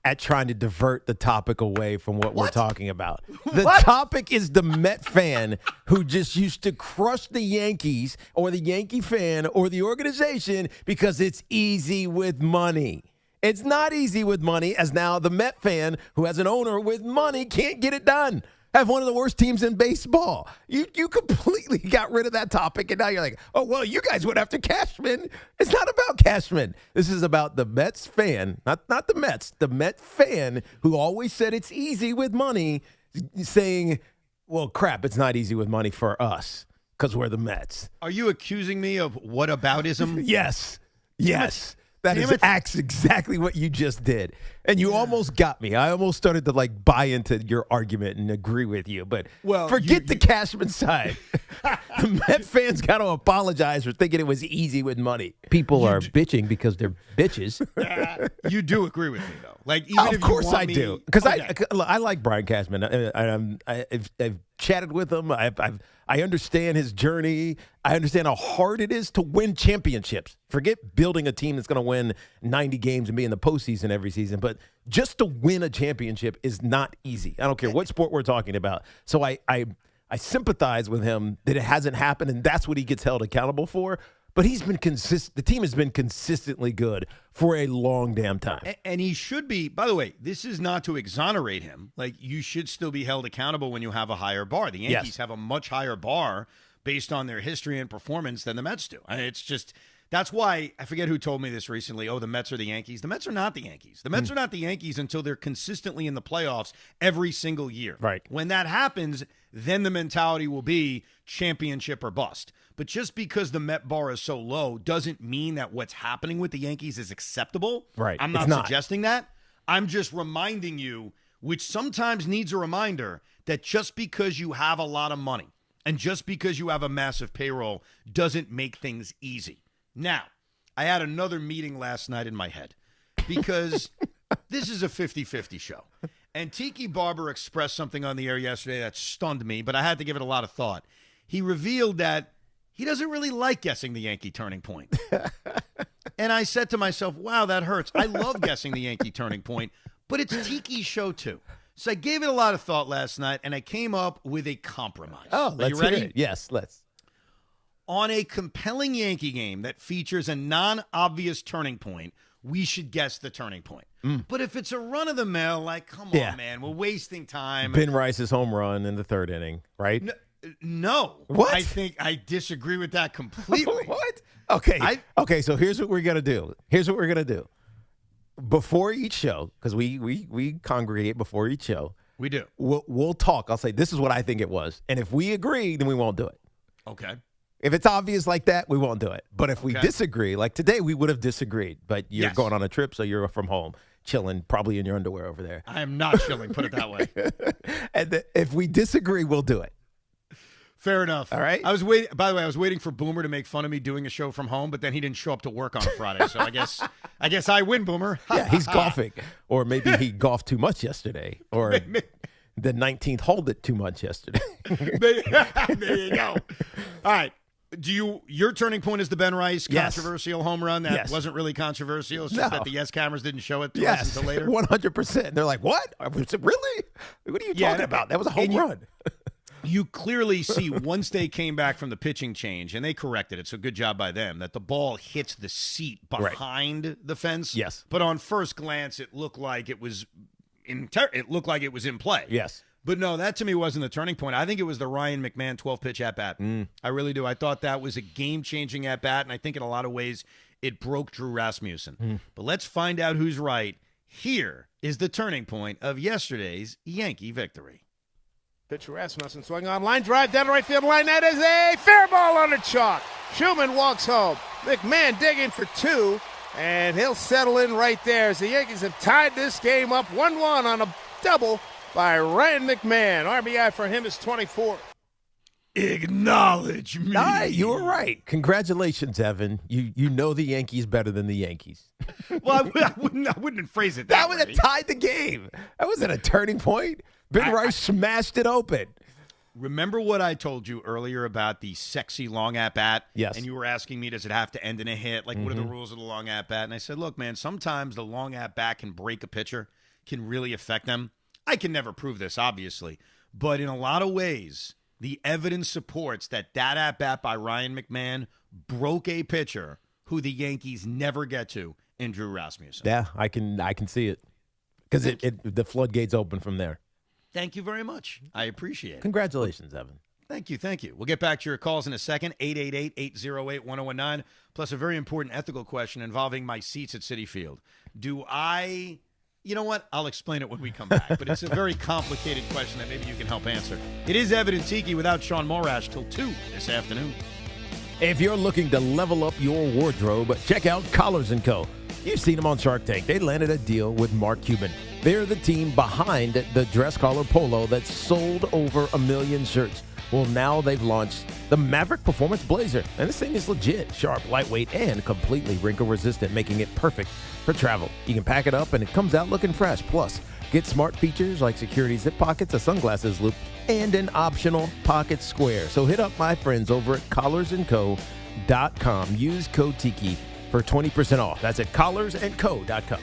at trying to divert the topic away from what we're talking about. The topic is the Met fan who just used to crush the Yankees or the Yankee fan or the organization because it's easy with money. It's not easy with money, as now the Met fan who has an owner with money can't get it done. Have one of the worst teams in baseball. You completely got rid of that topic, and now you're like, oh, well, you guys went after Cashman. It's not about Cashman. This is about the Mets fan, not the Mets, the Met fan who always said it's easy with money, saying, well, crap, it's not easy with money for us because we're the Mets. Are you accusing me of whataboutism? Yes. That is exactly what you just did. And you almost got me. I almost started to buy into your argument and agree with you. But forget the Cashman side. The Met fans got to apologize for thinking it was easy with money. People are bitching because they're bitches. You do agree with me, though. Even of if course you want I me, do. Because okay. I like Brian Cashman. I've chatted with him. I understand his journey. I understand how hard it is to win championships. Forget building a team that's going to win 90 games and be in the postseason every season. But just to win a championship is not easy. I don't care what sport we're talking about. So I sympathize with him that it hasn't happened, and that's what he gets held accountable for. But he's been consistent. The team has been consistently good for a long damn time. And he should be, by the way, this is not to exonerate him. You should still be held accountable when you have a higher bar. The Yankees have a much higher bar based on their history and performance than the Mets do. It's just, that's why, I forget who told me this recently, the Mets are the Yankees. The Mets are not the Yankees. The Mets are not the Yankees until they're consistently in the playoffs every single year. Right. When that happens, then the mentality will be championship or bust. But just because the Met bar is so low doesn't mean that what's happening with the Yankees is acceptable. Right. I'm not suggesting that. I'm just reminding you, which sometimes needs a reminder, that just because you have a lot of money and just because you have a massive payroll doesn't make things easy. Now, I had another meeting last night in my head because this is a 50-50 show. And Tiki Barber expressed something on the air yesterday that stunned me, but I had to give it a lot of thought. He revealed that he doesn't really like guessing the Yankee turning point. And I said to myself, wow, that hurts. I love guessing the Yankee turning point, but it's Tiki's show too. So I gave it a lot of thought last night, and I came up with a compromise. Oh, Are you ready? Hear it. Yes, let's. On a compelling Yankee game that features a non-obvious turning point, we should guess the turning point. But if it's a run-of-the-mill, come on, man, we're wasting time. Ben Rice's home run in the third inning, right? No. What? I think I disagree with that completely. What? Okay, so here's what we're going to do. Before each show, because we congregate before each show. We do. We'll talk. I'll say, this is what I think it was. And if we agree, then we won't do it. Okay. If it's obvious like that, we won't do it. But if we disagree, like today, we would have disagreed. But you're going on a trip, so you're from home, chilling, probably in your underwear over there. I am not chilling, put it that way. And if we disagree, we'll do it. Fair enough. All right. I was waiting. By the way, I was waiting for Boomer to make fun of me doing a show from home, but then he didn't show up to work on a Friday. So I guess I win, Boomer. Yeah, he's golfing, or maybe he golfed too much yesterday, or the 19th hold it too much yesterday. There you go. All right. Your turning point is the Ben Rice controversial home run that wasn't really controversial. It's just that the Yes cameras didn't show it to us until later. 100%. They're like, what? Really? What are you talking about? That was a home run. You clearly see once they came back from the pitching change, and they corrected it, so good job by them, that the ball hits the seat behind the fence. Yes. But on first glance, it looked like it was in play. Yes. But no, that to me wasn't the turning point. I think it was the Ryan McMahon 12-pitch at-bat. I really do. I thought that was a game-changing at-bat, and I think in a lot of ways it broke Drew Rasmussen. But let's find out who's right. Here is the turning point of yesterday's Yankee victory. Pitch Rasmussen swing on line drive down the right field line. That is a fair ball under chalk. Schumann walks home. McMahon digging for two, and he'll settle in right there as the Yankees have tied this game up 1-1 on a double by Ryan McMahon. RBI for him is 24. Acknowledge me. You were right. Congratulations, Evan. You know the Yankees better than the Yankees. Well, I wouldn't phrase it that way. That would have tied the game. That wasn't a turning point. Ben Rice smashed it open. Remember what I told you earlier about the sexy long at-bat? Yes. And you were asking me, does it have to end in a hit? What are the rules of the long at-bat? And I said, look, man, sometimes the long at-bat can break a pitcher, can really affect them. I can never prove this, obviously. But in a lot of ways, the evidence supports that at-bat by Ryan McMahon broke a pitcher who the Yankees never get to in Drew Rasmussen. Yeah, I can see it. Because the floodgates open from there. Thank you very much. I appreciate it. Congratulations, Evan. Thank you. We'll get back to your calls in a second, 888-808-1019, plus a very important ethical question involving my seats at Citi Field. You know what? I'll explain it when we come back, but it's a very complicated question that maybe you can help answer. It is Evan and Tiki without Sean Morash till 2 this afternoon. If you're looking to level up your wardrobe, check out Collars & Co. You've seen them on Shark Tank. They landed a deal with Mark Cuban. They're the team behind the dress collar polo that sold over 1 million shirts. Well, now they've launched the Maverick Performance Blazer. And this thing is legit, sharp, lightweight, and completely wrinkle-resistant, making it perfect for travel. You can pack it up, and it comes out looking fresh. Plus, get smart features like security zip pockets, a sunglasses loop, and an optional pocket square. So hit up my friends over at collarsandco.com. Use code Tiki for 20% off. That's at collarsandco.com.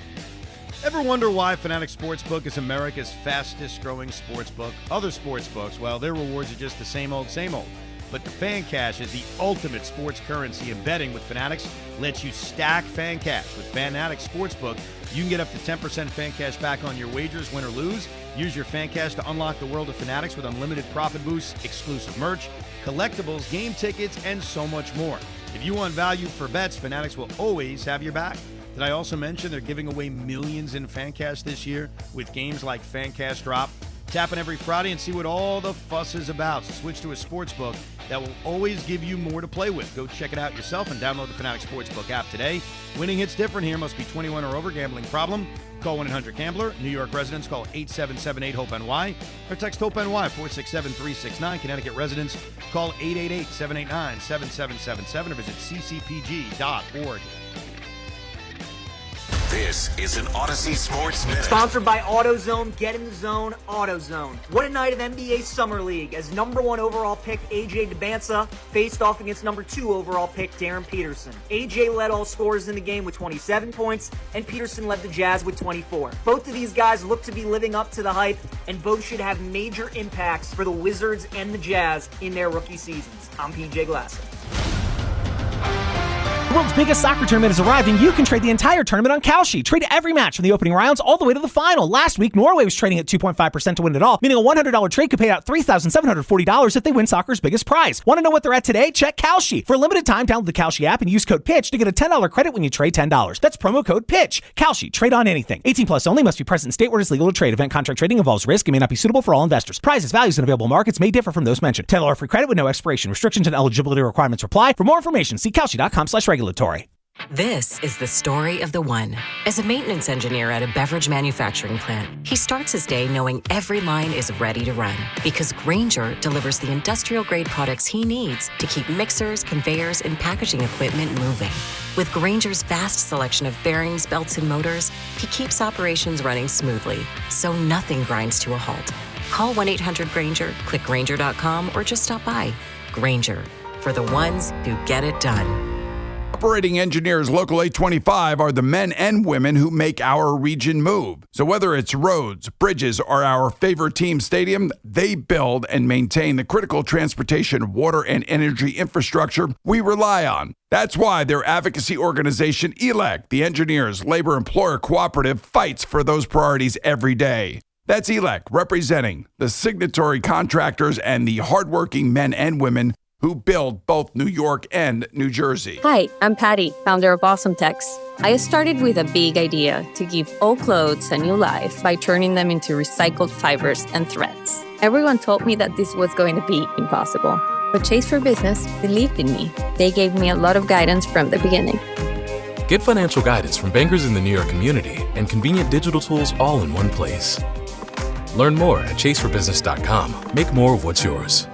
Ever wonder why Fanatics Sportsbook is America's fastest growing sportsbook? Other sportsbooks, well, their rewards are just the same old, same old. But the Fan Cash is the ultimate sports currency, and betting with Fanatics lets you stack Fan Cash. With Fanatics Sportsbook, you can get up to 10% Fan Cash back on your wagers, win or lose. Use your Fan Cash to unlock the world of Fanatics with unlimited profit boosts, exclusive merch, collectibles, game tickets, and so much more. If you want value for bets, Fanatics will always have your back. Did I also mention they're giving away millions in Fan Cash this year with games like Fan Cash Drop? Tap in every Friday and see what all the fuss is about. So switch to a sportsbook that will always give you more to play with. Go check it out yourself and download the Fanatics Sportsbook app today. Winning hits different here. Must be 21 or over. Gambling problem? Call 1-800-GAMBLER. New York residents call 877-8-HOPE-NY or text HOPE-NY 467-369. Connecticut residents call 888-789-7777 or visit ccpg.org. This is an Odyssey Sports Minute. Sponsored by AutoZone. Get in the zone, AutoZone. What a night of NBA Summer League as number 1 overall pick AJ DeBanza faced off against number 2 overall pick Darren Peterson. AJ led all scorers in the game with 27 points, and Peterson led the Jazz with 24. Both of these guys look to be living up to the hype, and both should have major impacts for the Wizards and the Jazz in their rookie seasons. I'm PJ Glasser. The world's biggest soccer tournament has arrived, and you can trade the entire tournament on Kalshi. Trade every match from the opening rounds all the way to the final. Last week, Norway was trading at 2.5% to win it all, meaning a $100 trade could pay out $3,740 if they win soccer's biggest prize. Want to know what they're at today? Check Kalshi. For a limited time, download the Kalshi app and use code PITCH to get a $10 credit when you trade $10. That's promo code PITCH. Kalshi. Trade on anything. 18 plus only. Must be present in state where it is legal to trade. Event contract trading involves risk and may not be suitable for all investors. Prizes, values, and available markets may differ from those mentioned. $10 free credit with no expiration. Restrictions and eligibility requirements apply. For more information, see Kalshi.com/regulatory. This is the story of the one. As a maintenance engineer at a beverage manufacturing plant, he starts his day knowing every line is ready to run because Grainger delivers the industrial-grade products he needs to keep mixers, conveyors, and packaging equipment moving. With Grainger's vast selection of bearings, belts, and motors, he keeps operations running smoothly, so nothing grinds to a halt. Call 1-800-GRAINGER, click Grainger.com, or just stop by. Grainger, for the ones who get it done. Operating engineers Local 825 are the men and women who make our region move. So whether it's roads, bridges, or our favorite team stadium, they build and maintain the critical transportation, water, and energy infrastructure we rely on. That's why their advocacy organization, ELEC, the Engineers Labor Employer Cooperative, fights for those priorities every day. That's ELEC, representing the signatory contractors and the hardworking men and women who build both New York and New Jersey. Hi, I'm Patty, founder of Awesome Tex. I started with a big idea to give old clothes a new life by turning them into recycled fibers and threads. Everyone told me that this was going to be impossible, but Chase for Business believed in me. They gave me a lot of guidance from the beginning. Get financial guidance from bankers in the New York community and convenient digital tools all in one place. Learn more at chaseforbusiness.com. Make more of what's yours.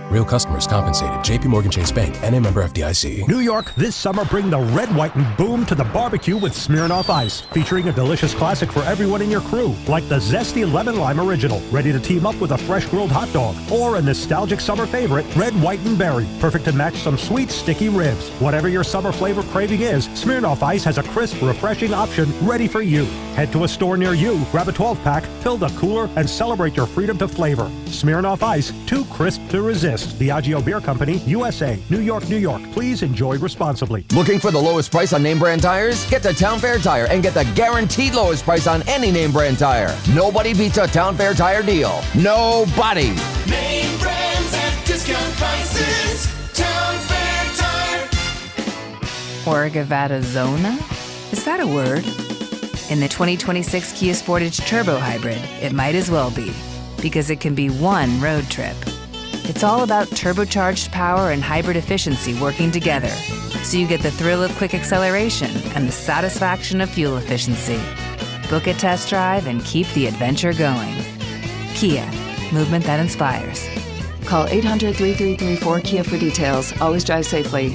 Real customers compensated. JP Morgan Chase Bank, N.A. member FDIC. New York, this summer bring the red, white, and boom to the barbecue with Smirnoff Ice, featuring a delicious classic for everyone in your crew, like the zesty lemon lime original, ready to team up with a fresh grilled hot dog, or a nostalgic summer favorite, red, white, and berry, perfect to match some sweet, sticky ribs. Whatever your summer flavor craving is, Smirnoff Ice has a crisp, refreshing option ready for you. Head to a store near you, grab a 12-pack, fill the cooler, and celebrate your freedom to flavor. Smirnoff Ice, too crisp to resist. Diageo Beer Company, USA, New York, New York. Please enjoy responsibly. Looking for the lowest price on name brand tires? Get to Town Fair Tire and get the guaranteed lowest price on any name brand tire. Nobody beats a Town Fair Tire deal. Nobody. Name brands at discount prices. Town Fair Tire. Orgavada Zona? Is that a word? In the 2026 Kia Sportage Turbo Hybrid, it might as well be, because it can be one road trip. It's all about turbocharged power and hybrid efficiency working together. so you get the thrill of quick acceleration and the satisfaction of fuel efficiency. Book a test drive and keep the adventure going. Kia, movement that inspires. Call 800-3334-KIA for details. Always drive safely.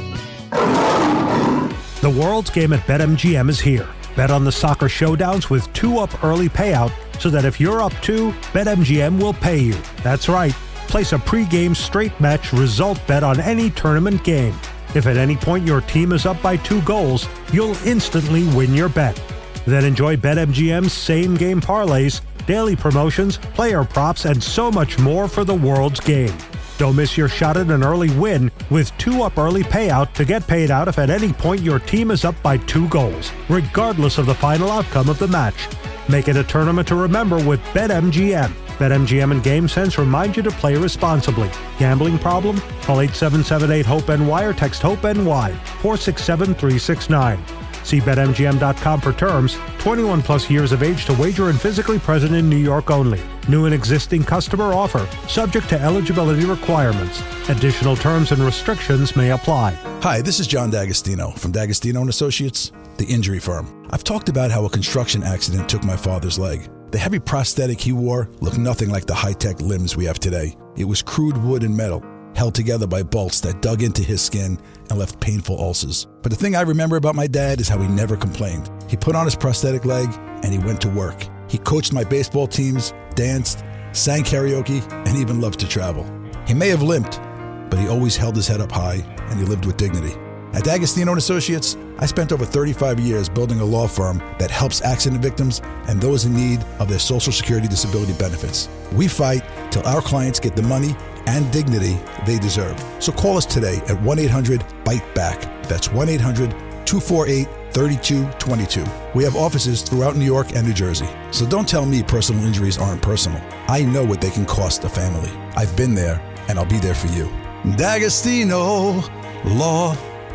The World's Game at BetMGM is here. Bet on the soccer showdowns with 2-up early payout so that if you're up 2, BetMGM will pay you. That's right. Place a pre-game straight match result bet on any tournament game. If at any point your team is up by 2 goals, you'll instantly win your bet. Then enjoy BetMGM's same-game parlays, daily promotions, player props, and so much more for the World's Game. Don't miss your shot at an early win with 2-up early payout to get paid out if at any point your team is up by 2 goals, regardless of the final outcome of the match. Make it a tournament to remember with BetMGM. BetMGM and GameSense remind you to play responsibly. Gambling problem? Call 877-8-HOPE-NY or text HOPE-NY 467-369. See BetMGM.com for terms. 21 plus years of age to wager and physically present in New York only. New and existing customer offer. Subject to eligibility requirements. Additional terms and restrictions may apply. Hi, this is John D'Agostino from D'Agostino & Associates, the injury firm. I've talked about how a construction accident took my father's leg. The heavy prosthetic he wore looked nothing like the high-tech limbs we have today. It was crude wood and metal, held together by bolts that dug into his skin and left painful ulcers. But the thing I remember about my dad is how he never complained. He put on his prosthetic leg and he went to work. He coached my baseball teams, danced, sang karaoke, and even loved to travel. He may have limped, but he always held his head up high and he lived with dignity. At D'Agostino & Associates, I spent over 35 years building a law firm that helps accident victims and those in need of their Social Security disability benefits. We fight till our clients get the money and dignity they deserve. So call us today at 1-800-BITE-BACK. That's 1-800-248-3222. We have offices throughout New York and New Jersey. So don't tell me personal injuries aren't personal. I know what they can cost a family. I've been there, and I'll be there for you. D'Agostino Law.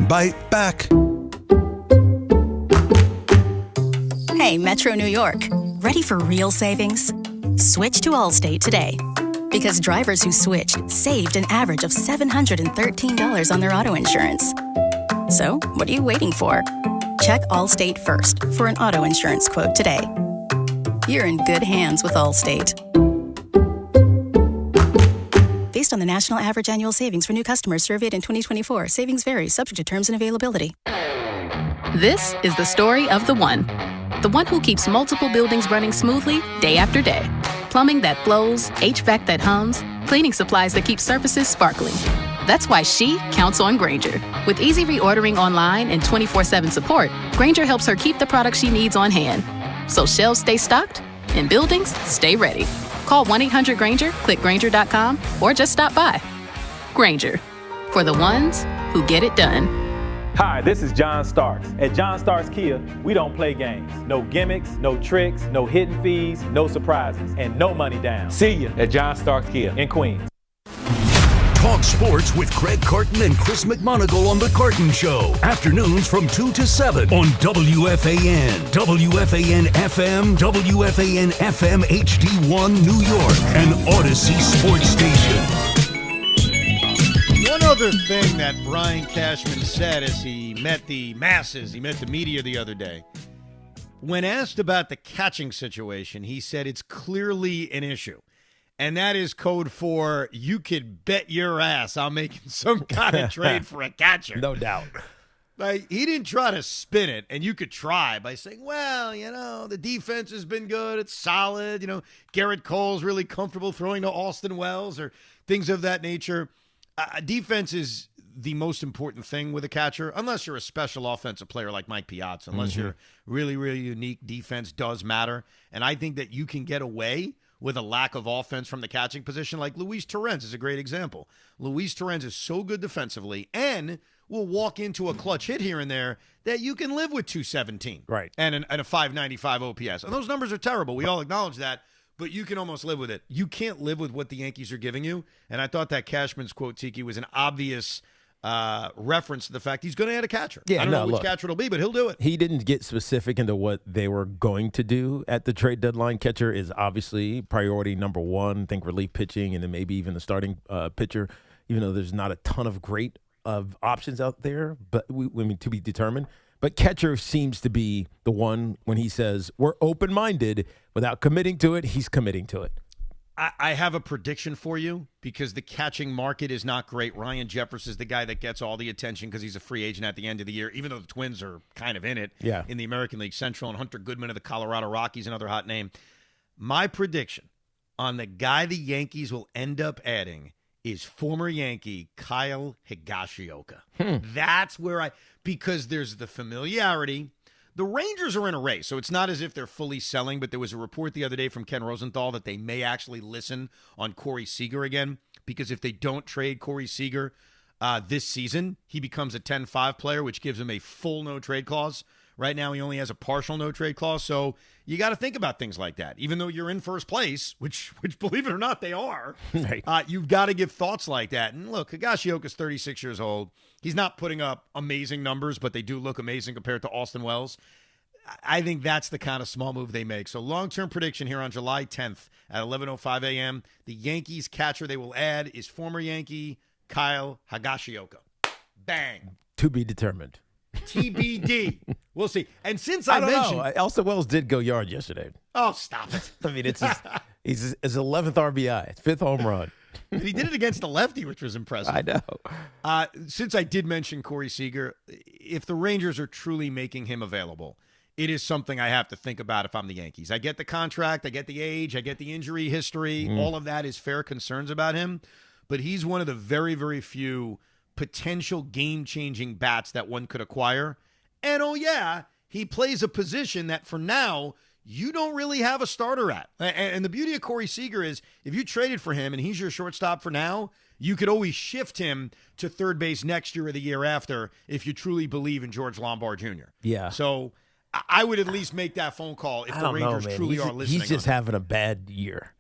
Bite back. Hey, Metro New York. Ready for real savings? Switch to Allstate today. Because drivers who switched saved an average of $713 on their auto insurance. So, what are you waiting for? Check Allstate first for an auto insurance quote today. You're in good hands with Allstate. Based on the national average annual savings for new customers surveyed in 2024, savings vary, subject to terms and availability. This is the story of the one who keeps multiple buildings running smoothly day after day. Plumbing that flows, HVAC that hums, cleaning supplies that keep surfaces sparkling. That's why she counts on Grainger. With easy reordering online and 24/7 support, Grainger helps her keep the products she needs on hand. So shelves stay stocked and buildings stay ready. Call 1-800-GRAINGER, click Grainger.com, or just stop by. Grainger, for the ones who get it done. Hi, this is John Starks. At John Starks Kia, we don't play games. No gimmicks, no tricks, no hidden fees, no surprises, and no money down. See you at John Starks Kia in Queens. Talk sports with Craig Carton and Chris McMonagle on The Carton Show. Afternoons from 2 to 7 on WFAN, WFAN FM, WFAN FM HD1 New York, and Odyssey Sports Station. One other thing that Brian Cashman said as he met the masses, he met the media the other day. When asked about the catching situation, he said it's clearly an issue. And that is code for you could bet your ass I'm making some kind of trade for a catcher. No doubt. Like, he didn't try to spin it, and you could try by saying, well, the defense has been good. It's solid. Garrett Cole's really comfortable throwing to Austin Wells or things of that nature. Defense is the most important thing with a catcher, unless you're a special offensive player like Mike Piazza, unless you're really, really unique. Defense does matter. And I think that you can get away with a lack of offense from the catching position, like Luis Torrens is a great example. Luis Torrens is so good defensively and will walk into a clutch hit here and there that you can live with 217 and a 595 OPS. And those numbers are terrible. We all acknowledge that, but you can almost live with it. You can't live with what the Yankees are giving you. And I thought that Cashman's quote, Tiki, was an obvious reference to the fact he's going to add a catcher. Yeah, I don't know which catcher it'll be, but he'll do it. He didn't get specific into what they were going to do at the trade deadline. Catcher is obviously priority number one. I think relief pitching and then maybe even the starting pitcher, even though there's not a ton of great of options out there, but to be determined. But catcher seems to be the one when he says we're open-minded without committing to it. He's committing to it. I have a prediction for you because the catching market is not great. Ryan Jeffers is the guy that gets all the attention because he's a free agent at the end of the year, even though the Twins are kind of in it in the American League Central, and Hunter Goodman of the Colorado Rockies, another hot name. My prediction on the guy the Yankees will end up adding is former Yankee Kyle Higashioka. That's where because there's the familiarity. The Rangers are in a race, so it's not as if they're fully selling, but there was a report the other day from Ken Rosenthal that they may actually listen on Corey Seager again, because if they don't trade Corey Seager this season, he becomes a 10-5 player, which gives him a full no-trade clause. Right now, he only has a partial no-trade clause, so you got to think about things like that. Even though you're in first place, which believe it or not, they are, you've got to give thoughts like that. And look, Higashioka's 36 years old. He's not putting up amazing numbers, but they do look amazing compared to Austin Wells. I think that's the kind of small move they make. So long-term prediction here on July 10th at 11:05 a.m., the Yankees catcher they will add is former Yankee Kyle Higashioka. Bang. To be determined. TBD. We'll see. And since I mentioned, know. Austin Wells did go yard yesterday. Oh, stop it. I mean, it's his 11th RBI, 5th home run. And he did it against the lefty, which was impressive. I know. Since I did mention Corey Seager, if the Rangers are truly making him available, it is something I have to think about if I'm the Yankees. I get the contract, I get the age, I get the injury history. All of that is fair concerns about him. But he's one of the very, very few potential game-changing bats that one could acquire. And, oh, yeah, he plays a position that for now you don't really have a starter at. And the beauty of Corey Seager is if you traded for him and he's your shortstop for now, you could always shift him to third base next year or the year after if you truly believe in George Lombard Jr. Yeah. So I would at least make that phone call if the Rangers truly are listening. He's just having a bad year.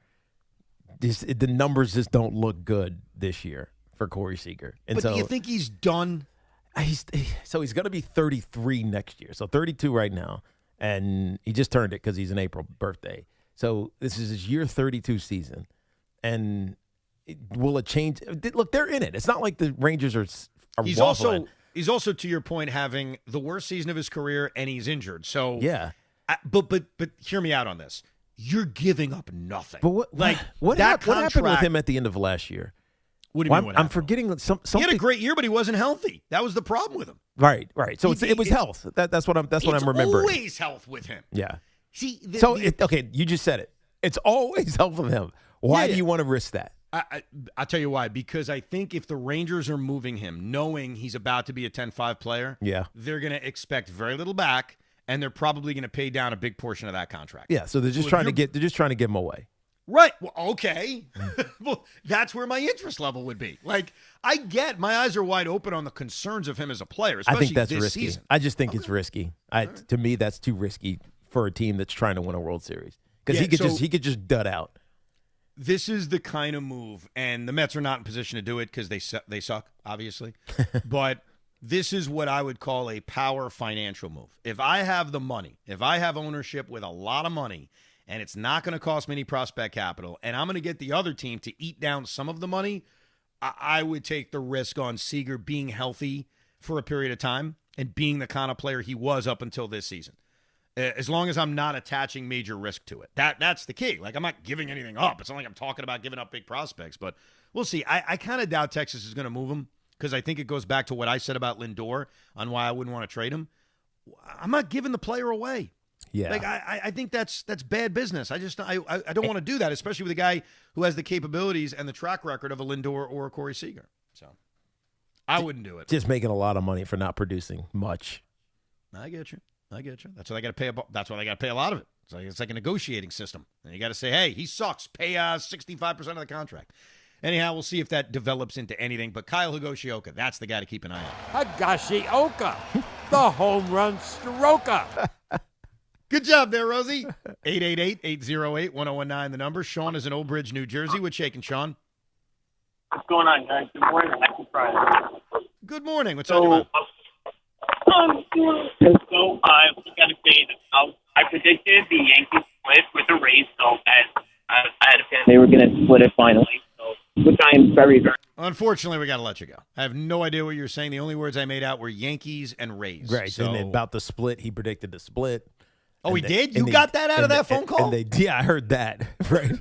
The numbers just don't look good this year for Corey Seager. And but do you think he's done? He's going to be 33 next year. So 32 right now. And he just turned it because he's an April birthday. So this is his year 32 season. And will it change? Look, they're in it. It's not like the Rangers are he's waffling. He's also, to your point, having the worst season of his career, and he's injured. So yeah. But hear me out on this. You're giving up nothing. But what happened with him at the end of last year? What do you mean? I'm forgetting something. He had a great year, but he wasn't healthy. That was the problem with him. Right. So it was health. That's what I'm remembering. It's always health with him. Yeah. See, okay, you just said it. It's always health with him. Why do you want to risk that? I'll tell you why. Because I think if the Rangers are moving him, knowing he's about to be a 10-5 player, they're going to expect very little back, and they're probably going to pay down a big portion of that contract. Yeah. So they're just trying to get him away. Right. Well, okay. Well, that's where my interest level would be. Like, I get my eyes are wide open on the concerns of him as a player, especially I think that's this risky. season. I just think it's risky. To me, that's too risky for a team that's trying to win a World Series because he could just dud out. This is the kind of move, and the Mets are not in position to do it because they suck, obviously. But this is what I would call a power financial move. If I have the money, if I have ownership with a lot of money, and it's not going to cost me any prospect capital, and I'm going to get the other team to eat down some of the money, I would take the risk on Seager being healthy for a period of time and being the kind of player he was up until this season. As long as I'm not attaching major risk to it. That's the key. Like, I'm not giving anything up. It's not like I'm talking about giving up big prospects, but we'll see. I kind of doubt Texas is going to move him because I think it goes back to what I said about Lindor on why I wouldn't want to trade him. I'm not giving the player away. Yeah, like I think that's bad business. I don't want to do that, especially with a guy who has the capabilities and the track record of a Lindor or a Corey Seager. So I wouldn't do it. Just making a lot of money for not producing much. I get you. That's why they got to pay. That's why they got to pay a lot of it. It's like a negotiating system. And you got to say, hey, he sucks. Pay 65% of the contract. Anyhow, we'll see if that develops into anything. But Kyle Higashioka, that's the guy to keep an eye on. Higashioka, the home run stroker. Good job there, Rosie. 888-808-1019, the number. Sean is in Old Bridge, New Jersey. What's shaking, Sean? What's going on, guys? Good morning. Happy Friday. Good morning. What's on your mind? So I got to say that I predicted the Yankees split with the Rays, so I had a feeling they were going to split it finally. So which I am very, very. Unfortunately, we got to let you go. I have no idea what you're saying. The only words I made out were Yankees and Rays. Right. So, And about the split, he predicted the split. oh, he did? You got that out of that phone call? Yeah, I heard that. Right.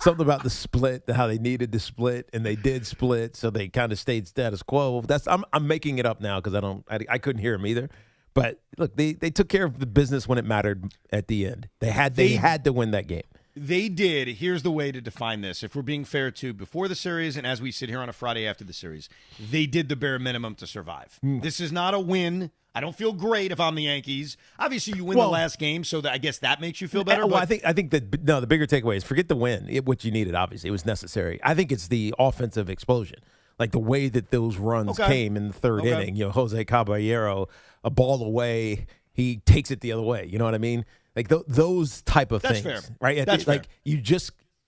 Something about the split, how they needed to split, and they did split, so they kind of stayed status quo. I'm making it up now because I couldn't hear him either. But look, they took care of the business when it mattered at the end. They had to win that game. They did. Here's the way to define this. If we're being fair to before the series and as we sit here on a Friday after the series, they did the bare minimum to survive. This is not a win. I don't feel great if I'm the Yankees. Obviously, you win the last game, so I guess that makes you feel better. Well, I think that the bigger takeaway is forget the win, which you needed. Obviously, it was necessary. I think it's the offensive explosion, like the way that those runs came in the third inning. You know, Jose Caballero, a ball away, he takes it the other way. You know what I mean? Like those type of things, fair. right? That's fair. Like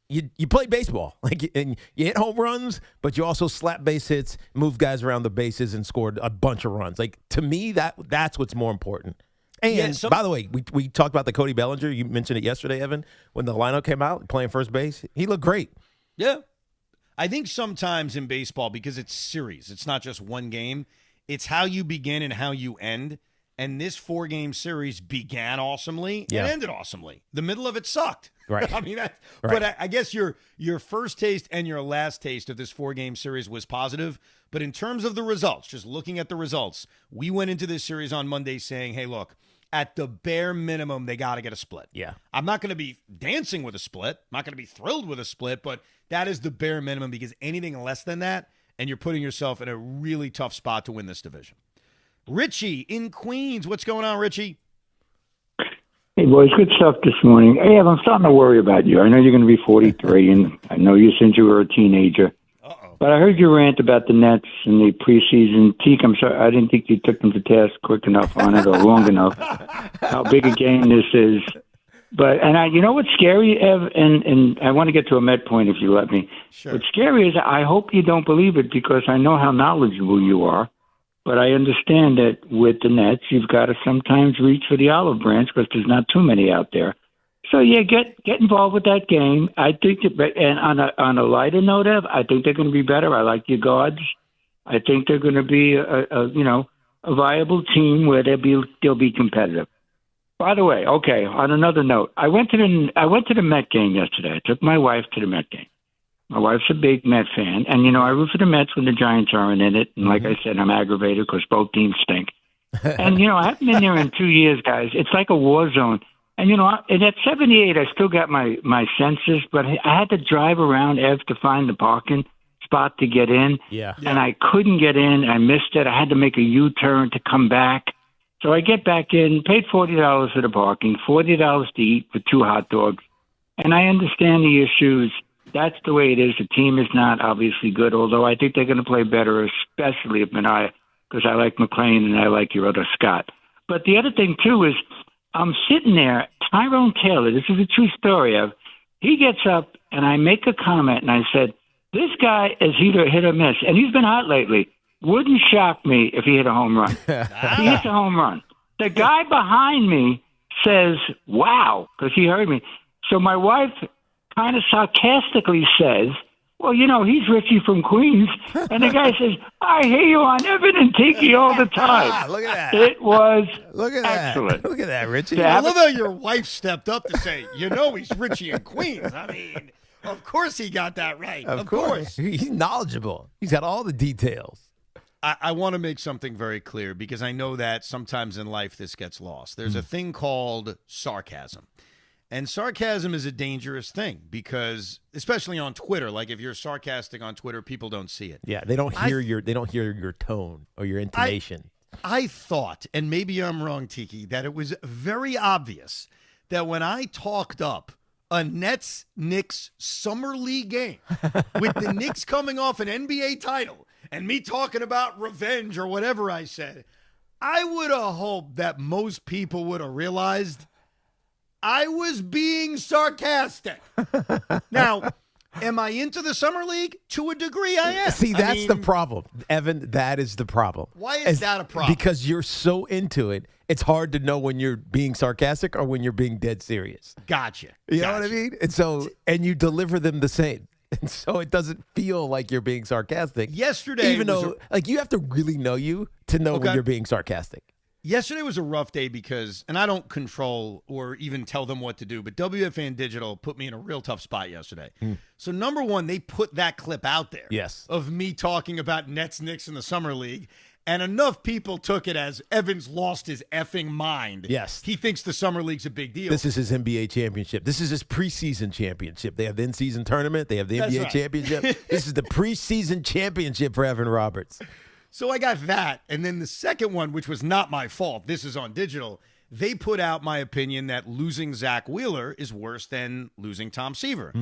you play baseball, and you hit home runs, but you also slap base hits, move guys around the bases, and scored a bunch of runs. Like to me, that's what's more important. And by the way, we talked about the Cody Bellinger. You mentioned it yesterday, Evan, when the lineup came out playing first base. He looked great. Yeah, I think sometimes in baseball, because it's series, it's not just one game. It's how you begin and how you end. And this 4-game series began awesomely and ended awesomely. The middle of it sucked. Right. I mean, but I guess your first taste and your last taste of this 4-game series was positive. But in terms of the results, just looking at the results, we went into this series on Monday saying, hey, look, at the bare minimum, they got to get a split. Yeah. I'm not going to be dancing with a split. I'm not going to be thrilled with a split, but that is the bare minimum because anything less than that, and you're putting yourself in a really tough spot to win this division. Richie in Queens. What's going on, Richie? Hey, boys, good stuff this morning. Hey, I'm starting to worry about you. I know you're going to be 43, and I know you since you were a teenager. But I heard your rant about the Nets and the preseason. Tiki, I'm sorry, I didn't think you took them to task quick enough on it or long enough. How big a game this is. But you know what's scary, Ev, and I want to get to a Met point if you let me. Sure. What's scary is I hope you don't believe it because I know how knowledgeable you are. But I understand that with the Nets, you've got to sometimes reach for the olive branch because there's not too many out there. So, yeah, get involved with that game. I think, and on a lighter note, Ev, I think they're going to be better. I like your guards. I think they're going to be a viable team where they'll be competitive. By the way, okay, on another note, I went to the Met game yesterday. I took my wife to the Met game. My wife's a big Met fan, and, I root for the Mets when the Giants aren't in it. And like I said, I'm aggravated because both teams stink. And, I haven't been there in 2 years, guys. It's like a war zone. And, and at 78, I still got my senses, but I had to drive around, Ev, to find the parking spot to get in. Yeah. And I couldn't get in. I missed it. I had to make a U-turn to come back. So I get back in, paid $40 for the parking, $40 to eat for 2 hot dogs. And I understand the issues. That's the way it is. The team is not obviously good, although I think they're going to play better, especially if because I like McClain and I like your other Scott. But the other thing, too, is I'm sitting there, Tyrone Taylor, this is a true story of, he gets up and I make a comment and I said, this guy is either hit or miss, and he's been hot lately. Wouldn't shock me if he hit a home run. He hits a home run. The guy behind me says, wow, because he heard me. So my wife kind of sarcastically says, well, he's Richie from Queens. And the guy says, I hear you on Evan and Tiki all the time. Look at that. It was excellent. Look at that, Richie. I love how your wife stepped up to say, he's Richie in Queens. I mean, of course he got that right. Of course. He's knowledgeable. He's got all the details. I want to make something very clear because I know that sometimes in life this gets lost. There's a thing called sarcasm. And sarcasm is a dangerous thing because, especially on Twitter, like if you're sarcastic on Twitter, people don't see it. Yeah, they don't hear your tone or your intonation. I thought, and maybe I'm wrong, Tiki, that it was very obvious that when I talked up a Nets-Knicks Summer League game with the Knicks coming off an NBA title and me talking about revenge or whatever I said, I would have hoped that most people would have realized I was being sarcastic. Now, am I into the Summer League? To a degree, I am. See, that's the problem. Evan, that is the problem. Why is that a problem? Because you're so into it, it's hard to know when you're being sarcastic or when you're being dead serious. Gotcha. You know what I mean? And you deliver them the same. And so it doesn't feel like you're being sarcastic. Yesterday, even though you have to really know you to know when you're being sarcastic. Yesterday was a rough day because, and I don't control or even tell them what to do, but WFAN Digital put me in a real tough spot yesterday. So number one, they put that clip out there. Yes. Of me talking about Nets-Knicks in the Summer League. And enough people took it as Evans lost his effing mind. Yes. He thinks the Summer League's a big deal. This is his NBA championship. This is his preseason championship. They have the in-season tournament. They have the NBA championship. This is the preseason championship for Evan Roberts. So I got that. And then the second one, which was not my fault, this is on digital, they put out my opinion that losing Zach Wheeler is worse than losing Tom Seaver.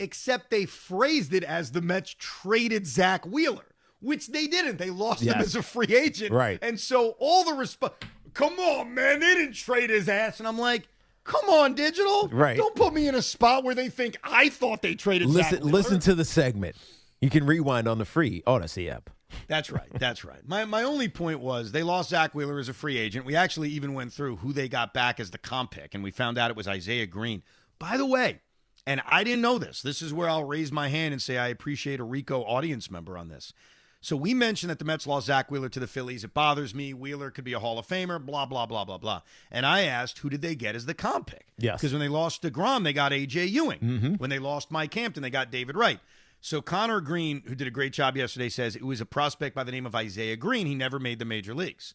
Except they phrased it as the Mets traded Zach Wheeler, which they didn't. They lost him as a free agent. Right. And so all the come on, man, they didn't trade his ass. And I'm like, come on, digital. Right. Don't put me in a spot where they think I thought they traded Zach Wheeler. Listen to the segment. You can rewind on the free Odyssey app. That's right. That's right. My only point was they lost Zach Wheeler as a free agent. We actually even went through who they got back as the comp pick, and we found out it was Isaiah Green. By the way, and I didn't know this. This is where I'll raise my hand and say I appreciate a Rico audience member on this. So we mentioned that the Mets lost Zach Wheeler to the Phillies. It bothers me. Wheeler could be a Hall of Famer, blah, blah, blah, blah, blah. And I asked, who did they get as the comp pick? Yes. Because when they lost DeGrom, they got A.J. Ewing. When they lost Mike Hampton, they got David Wright. So Connor Green, who did a great job yesterday, says it was a prospect by the name of Isaiah Green. He never made the major leagues.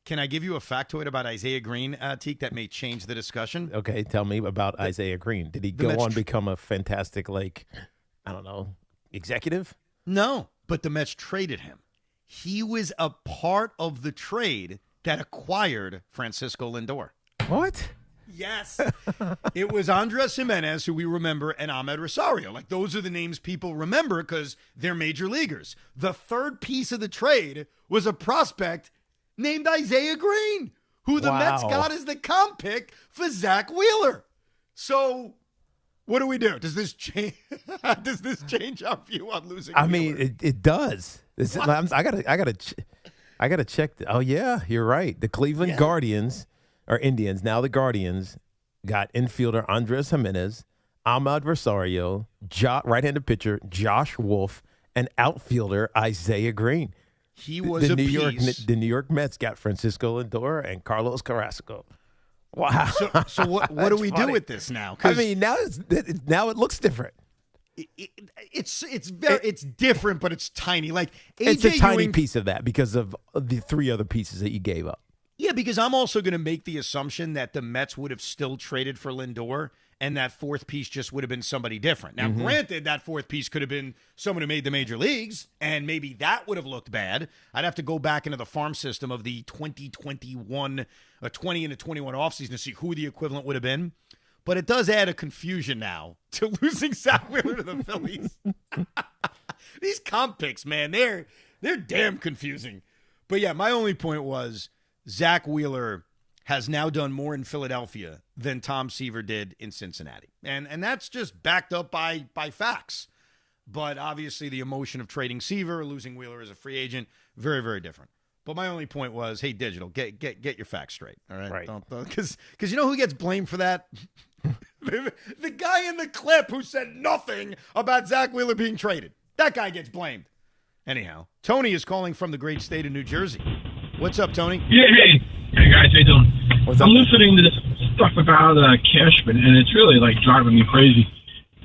Can I give you a factoid about Isaiah Green, Teak, that may change the discussion? Okay, tell me about Isaiah Green. Did he go on become a fantastic, executive? No, but the Mets traded him. He was a part of the trade that acquired Francisco Lindor. What? Yes. It was Andres Jimenez, who we remember, and Ahmed Rosario. Those are the names people remember because they're major leaguers. The third piece of the trade was a prospect named Isaiah Green, who the Mets got as the comp pick for Zach Wheeler. So what do we do? Does this change? Does this change our view on losing? I mean, it does. I gotta check. Oh yeah, you're right. The Cleveland Guardians. Or Indians, now the Guardians, got infielder Andres Jimenez, Ahmad Rosario, right-handed pitcher Josh Wolf, and outfielder Isaiah Green. He was a piece. The New York Mets got Francisco Lindor and Carlos Carrasco. Wow. So what do we do with this now? I mean, now it looks different. It's different, but it's tiny. It's a tiny piece of that because of the three other pieces that you gave up. Yeah, because I'm also going to make the assumption that the Mets would have still traded for Lindor, and that fourth piece just would have been somebody different. Now, granted, that fourth piece could have been someone who made the major leagues, and maybe that would have looked bad. I'd have to go back into the farm system of the 2021, 20 and 21 offseason to see who the equivalent would have been. But it does add a confusion now to losing Zach Wheeler to the Phillies. These comp picks, man, they're damn confusing. But yeah, my only point was Zach Wheeler has now done more in Philadelphia than Tom Seaver did in Cincinnati. And that's just backed up by facts. But obviously the emotion of trading Seaver, losing Wheeler as a free agent, very, very different. But my only point was, hey, Digital, get your facts straight, all right? Right. Because you know who gets blamed for that? The guy in the clip who said nothing about Zach Wheeler being traded. That guy gets blamed. Anyhow, Tony is calling from the great state of New Jersey. What's up, Tony? Yeah, hey guys, how you doing? I'm listening to this stuff about Cashman, and it's really driving me crazy.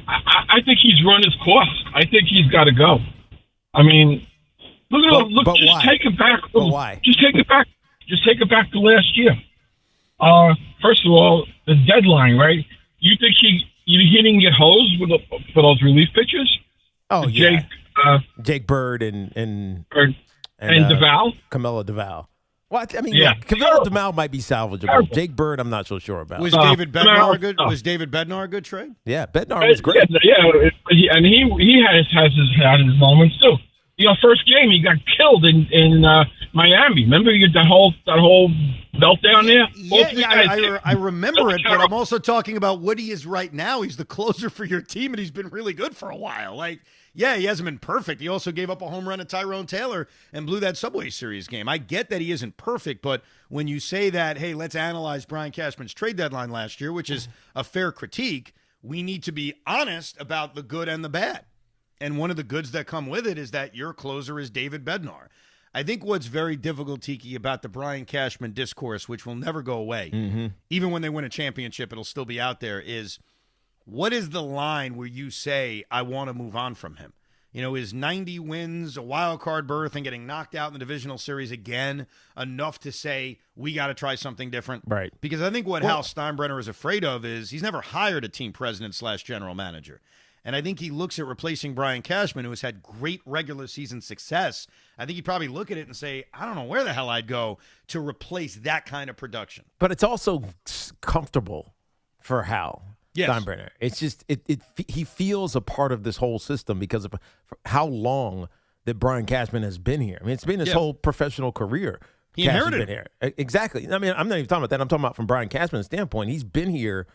I think he's run his course. I think he's got to go. I mean, take it back. But why? Just take it back. Just take it back to last year. First of all, the deadline, right? You think he didn't get hosed for those relief pitchers? Oh, yeah. Jake Bird and Duvall? Camilo Duvall. What? I mean, yeah. Camilo Duvall might be salvageable. Jake Bird, I'm not so sure about. Was David Bednar a good? Was David Bednar a good trade? Yeah, Bednar was great. Yeah, and he has his moments too. First game he got killed in Miami. Remember that whole meltdown there? Yeah, I remember it, but I'm also talking about what he is right now. He's the closer for your team, and he's been really good for a while. Yeah, he hasn't been perfect. He also gave up a home run to Tyrone Taylor and blew that Subway Series game. I get that he isn't perfect, but when you say that, hey, let's analyze Brian Cashman's trade deadline last year, which is a fair critique, we need to be honest about the good and the bad. And one of the goods that come with it is that your closer is David Bednar. I think what's very difficult, Tiki, about the Brian Cashman discourse, which will never go away, even when they win a championship, it'll still be out there, is what is the line where you say, I want to move on from him? You know, is 90 wins, a wild card berth, and getting knocked out in the divisional series again enough to say, we got to try something different? Right. Because I think what Hal Steinbrenner is afraid of is he's never hired a team president / general manager. And I think he looks at replacing Brian Cashman, who has had great regular season success. I think he'd probably look at it and say, I don't know where the hell I'd go to replace that kind of production. But it's also comfortable for Hal Steinbrenner. It's just he feels a part of this whole system because of how long that Brian Cashman has been here. I mean, it's been his whole professional career. He inherited been here. Exactly. I mean, I'm not even talking about that. I'm talking about from Brian Cashman's standpoint. He's been here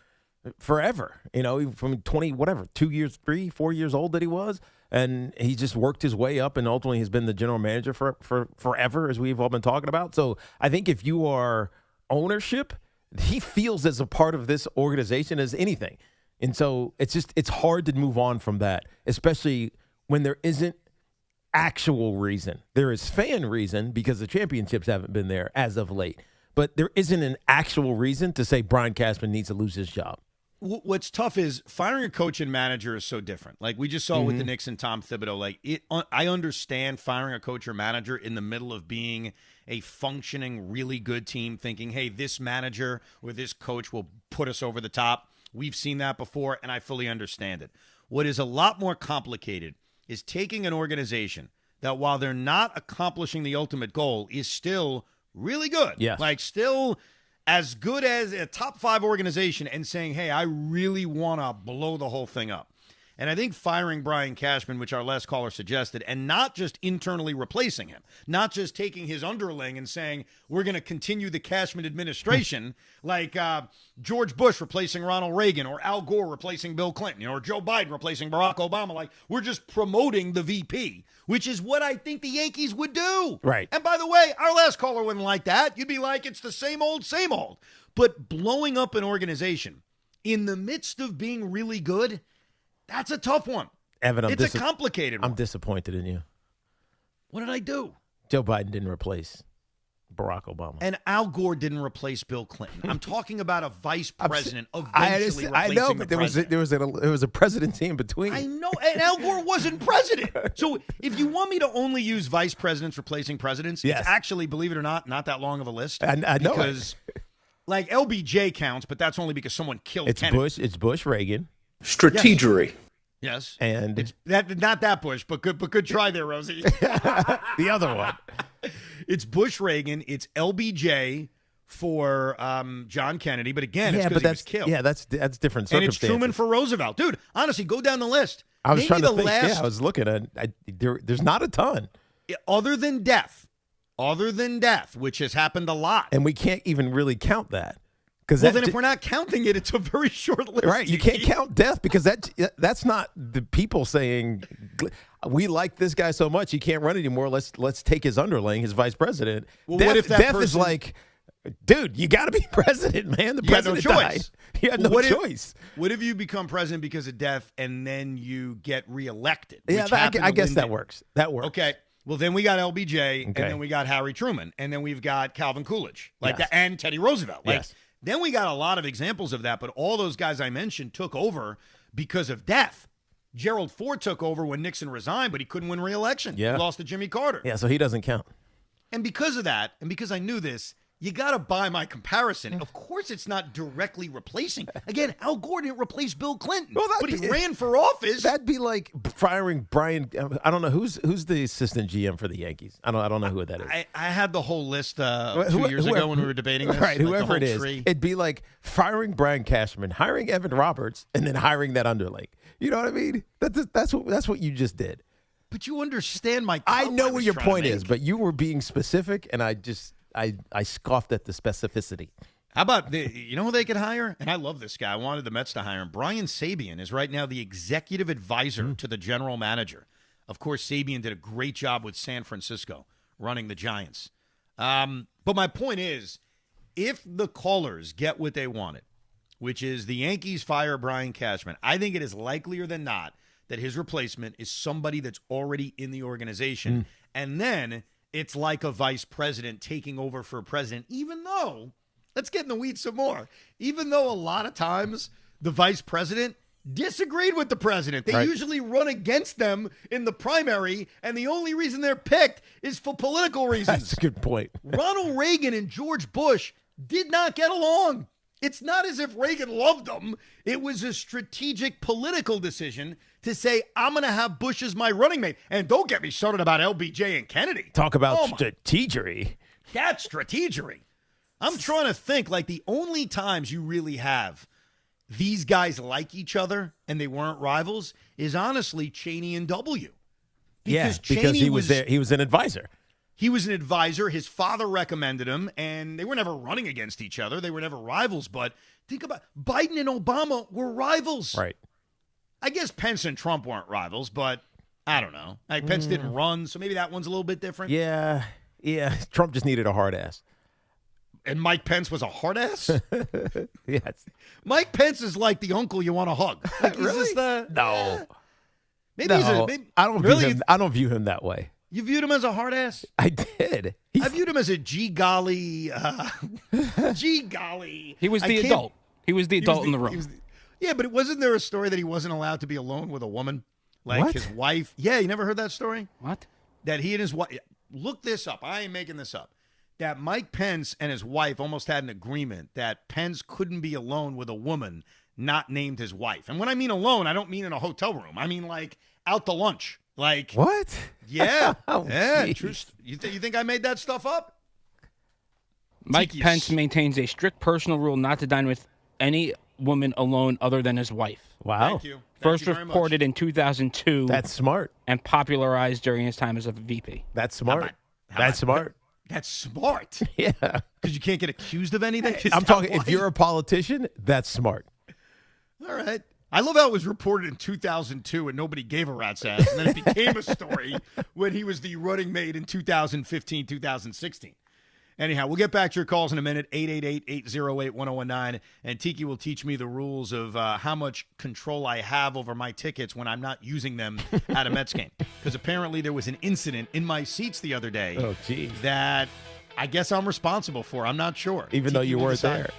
forever, you know, from 2 years, 4 years old that he was, and he just worked his way up and ultimately has been the general manager for forever, as we've all been talking about. So I think if you are ownership, he feels as a part of this organization as anything. And so it's hard to move on from that, especially when there isn't actual reason. There is fan reason because the championships haven't been there as of late, but there isn't an actual reason to say Brian Cashman needs to lose his job. What's tough is firing a coach and manager is so different. Like we just saw with the Knicks and Tom Thibodeau. Like I understand firing a coach or manager in the middle of being a functioning, really good team, thinking, hey, this manager or this coach will put us over the top. We've seen that before, and I fully understand it. What is a lot more complicated is taking an organization that, while they're not accomplishing the ultimate goal, is still really good. Yes. Like still as good as a top 5 organization, and saying, hey, I really want to blow the whole thing up. And I think firing Brian Cashman, which our last caller suggested, and not just internally replacing him, not just taking his underling and saying, we're going to continue the Cashman administration like George Bush replacing Ronald Reagan, or Al Gore replacing Bill Clinton, or Joe Biden replacing Barack Obama. Like, we're just promoting the VP, which is what I think the Yankees would do. Right. And by the way, our last caller wouldn't like that. You'd be like, it's the same old, same old. But blowing up an organization in the midst of being really good, that's a tough one. Evan, it's a complicated one. I'm disappointed in you. What did I do? Joe Biden didn't replace Barack Obama. And Al Gore didn't replace Bill Clinton. I'm talking about a vice president eventually replacing I know, but the president. there was a presidency in between. I know, and Al Gore wasn't president. So if you want me to only use vice presidents replacing presidents, it's actually, believe it or not that long of a list. I know because, like, LBJ counts, but that's only because someone killed Kennedy. It's Bush, Reagan. Strategery. Yes. And it's not that Bush, but good try there, Rosie. The other one. It's Bush, Reagan. It's LBJ for John Kennedy. But again, it's because he was killed. Yeah, that's different circumstances. And it's Truman for Roosevelt. Dude, honestly, go down the list. I was Maybe trying to think. last, I was looking at there's not a ton. Other than death, which has happened a lot. And we can't even really count that. Well, then if we're not counting it, it's a very short list. Right, you can't count death because that's not the people saying, we like this guy so much he can't run anymore. Let's take his underling, his vice president. Well, death, what if that death person, is like, dude, you got to be president, man. The president died. You had no choice. What if you become president because of death and then you get reelected? Yeah, I guess that works. That works. Okay. Well, then we got LBJ, and then we got Harry Truman, and then we've got Calvin Coolidge, and Teddy Roosevelt. Then we got a lot of examples of that, but all those guys I mentioned took over because of death. Gerald Ford took over when Nixon resigned, but he couldn't win re-election. Yeah. He lost to Jimmy Carter. Yeah, so he doesn't count. And because of that, and because I knew this, you got to buy my comparison. Of course, it's not directly replacing. Again, Al Gore didn't replace Bill Clinton, but he ran for office. That'd be like firing Brian. I don't know who's the assistant GM for the Yankees. I don't know who that is. I had the whole list 2 years ago when we were debating this. Right, whoever it is, tree. It'd be like firing Brian Cashman, hiring Evan Roberts, and then hiring that underling. You know what I mean? That's what you just did. But you understand my. I know what your point is, but you were being specific, and I scoffed at the specificity. How about you know who they could hire? And I love this guy. I wanted the Mets to hire him. Brian Sabean is right now the executive advisor to the general manager. Of course, Sabean did a great job with San Francisco running the Giants. But my point is, if the callers get what they wanted, which is the Yankees fire Brian Cashman, I think it is likelier than not that his replacement is somebody that's already in the organization. And then it's like a vice president taking over for a president, even though, let's get in the weeds some more, even though a lot of times the vice president disagreed with the president. They usually run against them in the primary, and the only reason they're picked is for political reasons. That's a good point. Ronald Reagan and George Bush did not get along. It's not as if Reagan loved them. It was a strategic political decision to say, I'm going to have Bush as my running mate. And don't get me started about LBJ and Kennedy. Talk about strategery. That's strategery. I'm trying to think, like, the only times you really have these guys like each other and they weren't rivals is honestly Cheney and W. Because he was there. He was an advisor. He was an advisor. His father recommended him, and they were never running against each other. They were never rivals. But think about Biden and Obama were rivals. Right. I guess Pence and Trump weren't rivals, but I don't know. Like, Pence didn't run, so maybe that one's a little bit different. Yeah. Trump just needed a hard ass. And Mike Pence was a hard ass? Yes. Mike Pence is like the uncle you want to hug. Like, he's just No. Maybe he's a... I don't view him that way. You viewed him as a hard ass? I did. I viewed him as a G-golly. G-golly. He was the adult. He was the adult in the room. Yeah, but wasn't there a story that he wasn't allowed to be alone with a woman? Like what? His wife. Yeah, you never heard that story? What? That he and his wife. Look this up. I ain't making this up. That Mike Pence and his wife almost had an agreement that Pence couldn't be alone with a woman not named his wife. And when I mean alone, I don't mean in a hotel room. I mean like out to lunch. Like what? Yeah. Oh, yeah. True. You think I made that stuff up? Mike Pence maintains a strict personal rule not to dine with any woman alone other than his wife. Wow. Thank you. First reported in 2002. That's smart. And popularized during his time as a VP. That's smart. That's smart. That's smart. Yeah. Because you can't get accused of anything? I'm talking, if you're a politician, that's smart. All right. I love how it was reported in 2002 and nobody gave a rat's ass. And then it became a story when he was the running mate in 2015, 2016. Anyhow, we'll get back to your calls in a minute, 888-808-1019. And Tiki will teach me the rules of how much control I have over my tickets when I'm not using them at a Mets game. Because apparently there was an incident in my seats the other day that I guess I'm responsible for. I'm not sure. Even though you weren't there.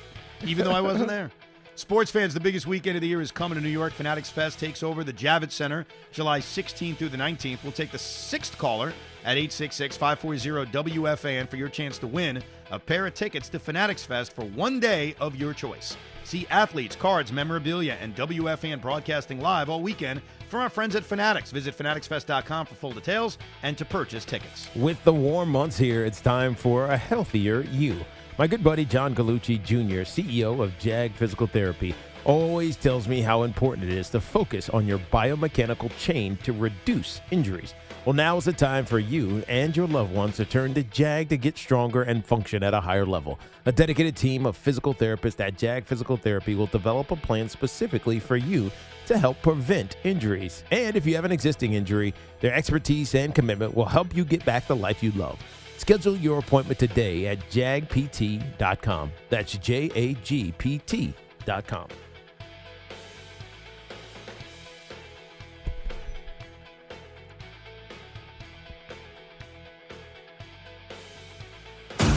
Even though I wasn't there. Sports fans, the biggest weekend of the year is coming to New York. Fanatics Fest takes over the Javits Center July 16th through the 19th. We'll take the sixth caller at 866-540-WFAN for your chance to win a pair of tickets to Fanatics Fest for one day of your choice. See athletes, cards, memorabilia, and WFAN broadcasting live all weekend from our friends at Fanatics. Visit fanaticsfest.com for full details and to purchase tickets. With the warm months here, it's time for a healthier you. My good buddy John Gallucci Jr., CEO of JAG Physical Therapy, always tells me how important it is to focus on your biomechanical chain to reduce injuries. Well, now is the time for you and your loved ones to turn to JAG to get stronger and function at a higher level. A dedicated team of physical therapists at JAG Physical Therapy will develop a plan specifically for you to help prevent injuries. And if you have an existing injury, their expertise and commitment will help you get back the life you love. Schedule your appointment today at jagpt.com. That's JAGPT.com.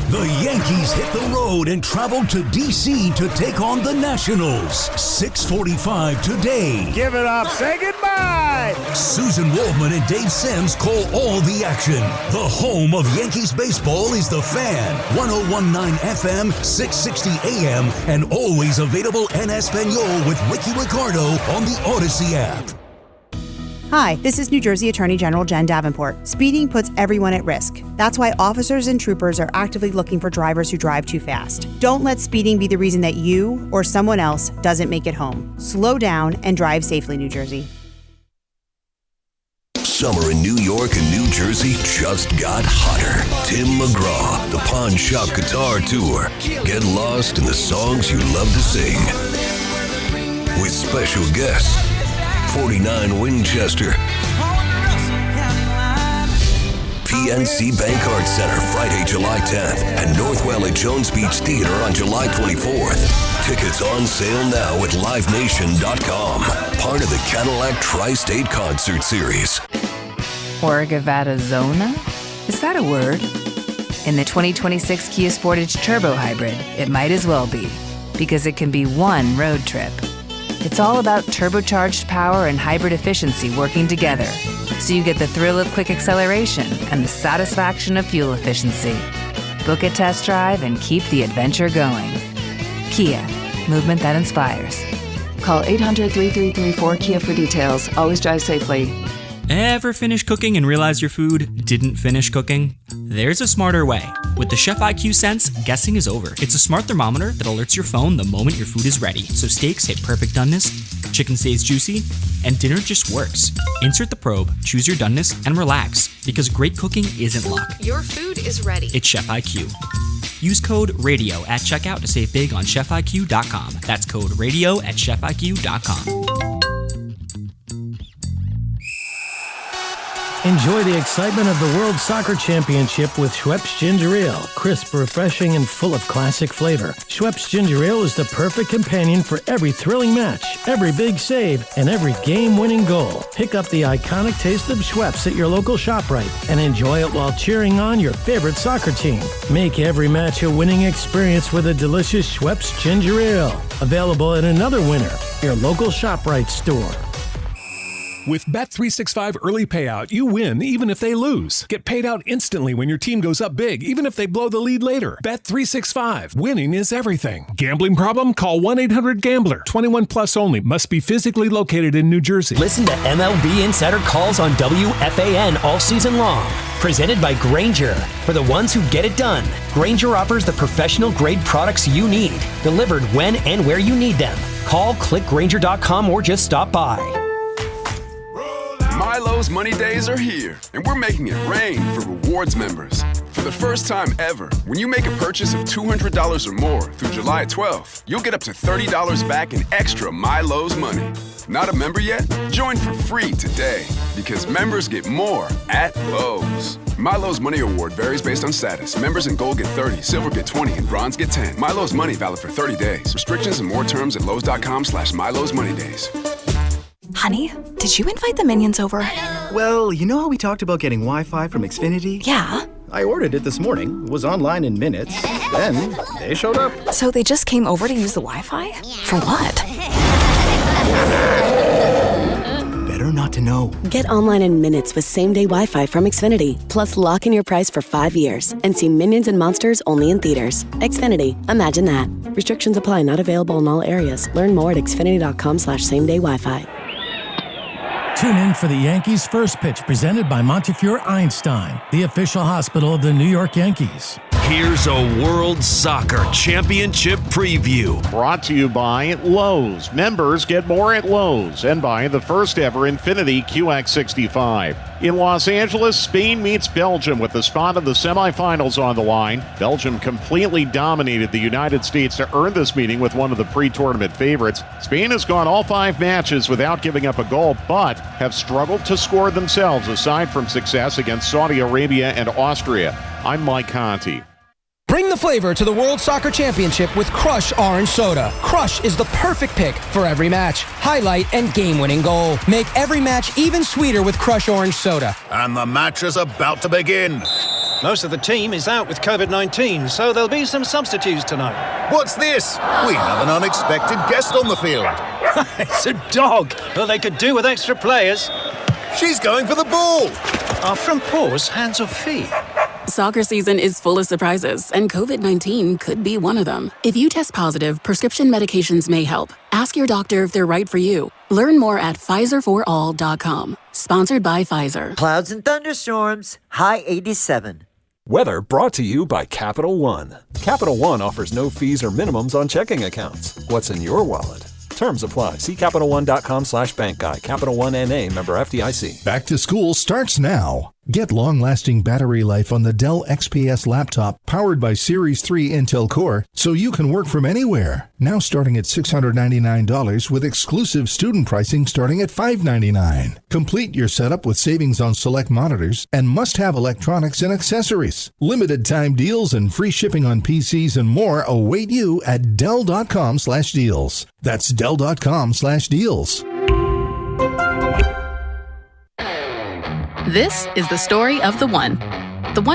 The Yankees hit the road and traveled to D.C. to take on the Nationals. 6:45 today. Give it up. Say goodbye. Susan Waldman and Dave Sims call all the action. The home of Yankees baseball is The Fan. 101.9 FM, 660 AM, and always available en Espanol with Ricky Ricardo on the Odyssey app. Hi, this is New Jersey Attorney General Jen Davenport. Speeding puts everyone at risk. That's why officers and troopers are actively looking for drivers who drive too fast. Don't let speeding be the reason that you or someone else doesn't make it home. Slow down and drive safely, New Jersey. Summer in New York and New Jersey just got hotter. Tim McGraw, the Pawn Shop Guitar Tour. Get lost in the songs you love to sing. With special guests, 49 Winchester, PNC Bank Arts Center Friday, July 10th, and Northwell at Jones Beach Theater on July 24th. Tickets on sale now at livenation.com. Part of the Cadillac Tri-State Concert Series. Orgavadazona? Is that a word? In the 2026 Kia Sportage Turbo Hybrid, it might as well be, because it can be one road trip. It's all about turbocharged power and hybrid efficiency working together, so you get the thrill of quick acceleration and the satisfaction of fuel efficiency. Book a test drive and keep the adventure going. Kia, movement that inspires. Call 800-3334-KIA for details. Always drive safely. Ever finish cooking and realize your food didn't finish cooking? There's a smarter way. With the Chef IQ Sense, guessing is over. It's a smart thermometer that alerts your phone the moment your food is ready. So steaks hit perfect doneness, chicken stays juicy, and dinner just works. Insert the probe, choose your doneness, and relax, because great cooking isn't luck. Your food is ready. It's Chef IQ. Use code RADIO at checkout to save big on chefiq.com. That's code RADIO at chefiq.com. Enjoy the excitement of the World Soccer Championship with Schweppes Ginger Ale. Crisp, refreshing, and full of classic flavor. Schweppes Ginger Ale is the perfect companion for every thrilling match, every big save, and every game-winning goal. Pick up the iconic taste of Schweppes at your local ShopRite and enjoy it while cheering on your favorite soccer team. Make every match a winning experience with a delicious Schweppes Ginger Ale. Available at another winner, your local ShopRite store. With Bet365 Early Payout, you win even if they lose. Get paid out instantly when your team goes up big, even if they blow the lead later. Bet365. Winning is everything. Gambling problem? Call 1-800-GAMBLER. 21 plus only. Must be physically located in New Jersey. Listen to MLB Insider Calls on WFAN all season long. Presented by Grainger. For the ones who get it done, Grainger offers the professional-grade products you need. Delivered when and where you need them. Call, click Grainger.com, or just stop by. Milo's Money Days are here, and we're making it rain for rewards members. For the first time ever, when you make a purchase of $200 or more through July 12th, you'll get up to $30 back in extra Milo's money. Not a member yet? Join for free today, because members get more at Lowe's. Milo's Money Award varies based on status. Members in Gold get 30, Silver get 20, and Bronze get 10. Milo's Money valid for 30 days. Restrictions and more terms at Lowe's.com/Milo's Money Days. Honey, did you invite the Minions over? Well, you know how we talked about getting Wi-Fi from Xfinity? Yeah. I ordered it this morning, was online in minutes, then they showed up. So they just came over to use the Wi-Fi? For what? Better not to know. Get online in minutes with same-day Wi-Fi from Xfinity. Plus, lock in your price for 5 years and see Minions and Monsters only in theaters. Xfinity. Imagine that. Restrictions apply. Not available in all areas. Learn more at xfinity.com/same-day Wi-Fi. Tune in for the Yankees' first pitch presented by Montefiore Einstein, the official hospital of the New York Yankees. Here's a World Soccer Championship preview. Brought to you by Lowe's. Members get more at Lowe's, and by the first ever Infiniti QX65. In Los Angeles, Spain meets Belgium with the spot of the semifinals on the line. Belgium completely dominated the United States to earn this meeting with one of the pre-tournament favorites. Spain has gone all 5 matches without giving up a goal, but have struggled to score themselves aside from success against Saudi Arabia and Austria. I'm Mike Conti. Bring the flavor to the World Soccer Championship with Crush Orange Soda. Crush is the perfect pick for every match, highlight, and game-winning goal. Make every match even sweeter with Crush Orange Soda. And the match is about to begin. Most of the team is out with COVID-19, so there'll be some substitutes tonight. What's this? We have an unexpected guest on the field. It's a dog. Well, they could do with extra players. She's going for the ball. Our front paws, hands or feet? Soccer season is full of surprises, and COVID-19 could be one of them. If you test positive, prescription medications may help. Ask your doctor if they're right for you. Learn more at PfizerForAll.com. Sponsored by Pfizer. Clouds and thunderstorms, high 87. Weather brought to you by Capital One. Capital One offers no fees or minimums on checking accounts. What's in your wallet? Terms apply. See CapitalOne.com/bank guide. Capital One NA, member FDIC. Back to school starts now. Get long-lasting battery life on the Dell XPS laptop powered by Series 3 Intel Core so you can work from anywhere. Now starting at $699 with exclusive student pricing starting at $599. Complete your setup with savings on select monitors and must-have electronics and accessories. Limited time deals and free shipping on PCs and more await you at Dell.com/deals. That's Dell.com/deals. This is the story of the one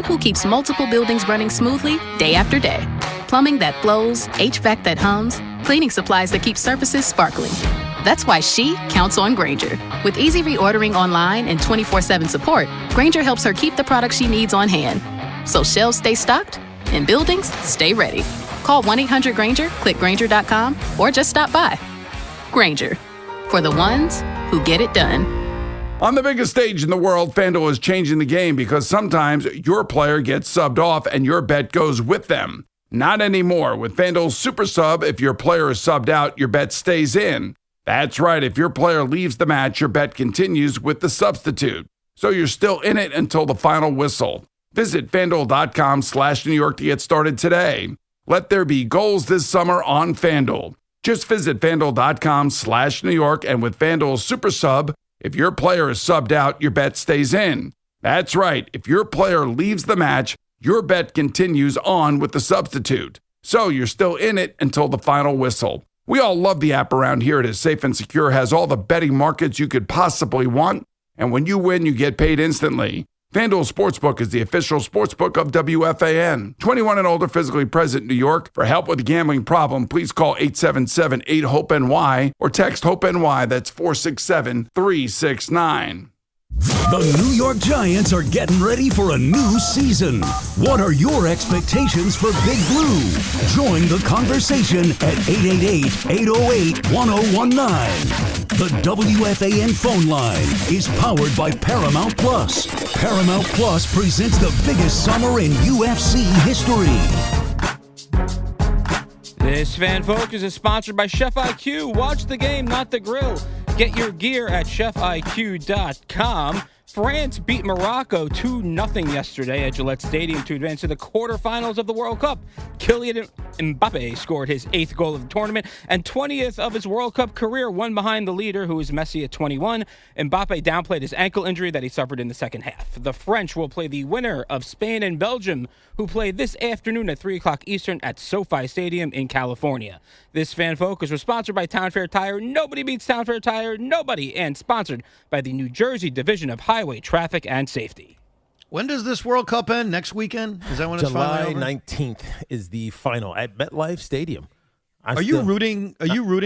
who keeps multiple buildings running smoothly day after day. Plumbing that flows, HVAC that hums, cleaning supplies that keep surfaces sparkling. That's why she counts on Grainger. With easy reordering online and 24/7 support, Grainger helps her keep the products she needs on hand. So shelves stay stocked and buildings stay ready. Call 1-800-GRAINGER, click Grainger.com, or just stop by. Grainger, for the ones who get it done. On the biggest stage in the world, FanDuel is changing the game because sometimes your player gets subbed off and your bet goes with them. Not anymore. With FanDuel's Super Sub, if your player is subbed out, your bet stays in. That's right. If your player leaves the match, your bet continues with the substitute. So you're still in it until the final whistle. Visit FanDuel.com/New York to get started today. Let there be goals this summer on FanDuel. Just visit FanDuel.com/New York, and with FanDuel's Super Sub, if your player is subbed out, your bet stays in. That's right. If your player leaves the match, your bet continues on with the substitute. So you're still in it until the final whistle. We all love the app around here. It is safe and secure, has all the betting markets you could possibly want, and when you win, you get paid instantly. FanDuel Sportsbook is the official sportsbook of WFAN. 21 and older, physically present in New York. For help with a gambling problem, please call 877-8-HOPE-NY or text HOPE-NY. That's 467-369. The New York Giants are getting ready for a new season. What are your expectations for Big Blue? Join the conversation at 888-808-1019. The WFAN phone line is powered by Paramount Plus. Paramount Plus presents the biggest summer in UFC history. This Fan Focus is sponsored by Chef IQ. Watch the game, not the grill. Get your gear at chefiq.com. France beat Morocco 2-0 yesterday at Gillette Stadium to advance to the quarterfinals of the World Cup. Kylian Mbappe scored his 8th goal of the tournament and 20th of his World Cup career, one behind the leader, who is Messi at 21. Mbappe downplayed his ankle injury that he suffered in the second half. The French will play the winner of Spain and Belgium, who play this afternoon at 3 o'clock Eastern at SoFi Stadium in California. This Fan Focus was sponsored by Town Fair Tire. Nobody beats Town Fair Tire, nobody, and sponsored by the New Jersey Division of Highway Traffic and Safety. When does this World Cup end? Next weekend? Is that when it's finally over? July 19th is the final at MetLife Stadium. Are you rooting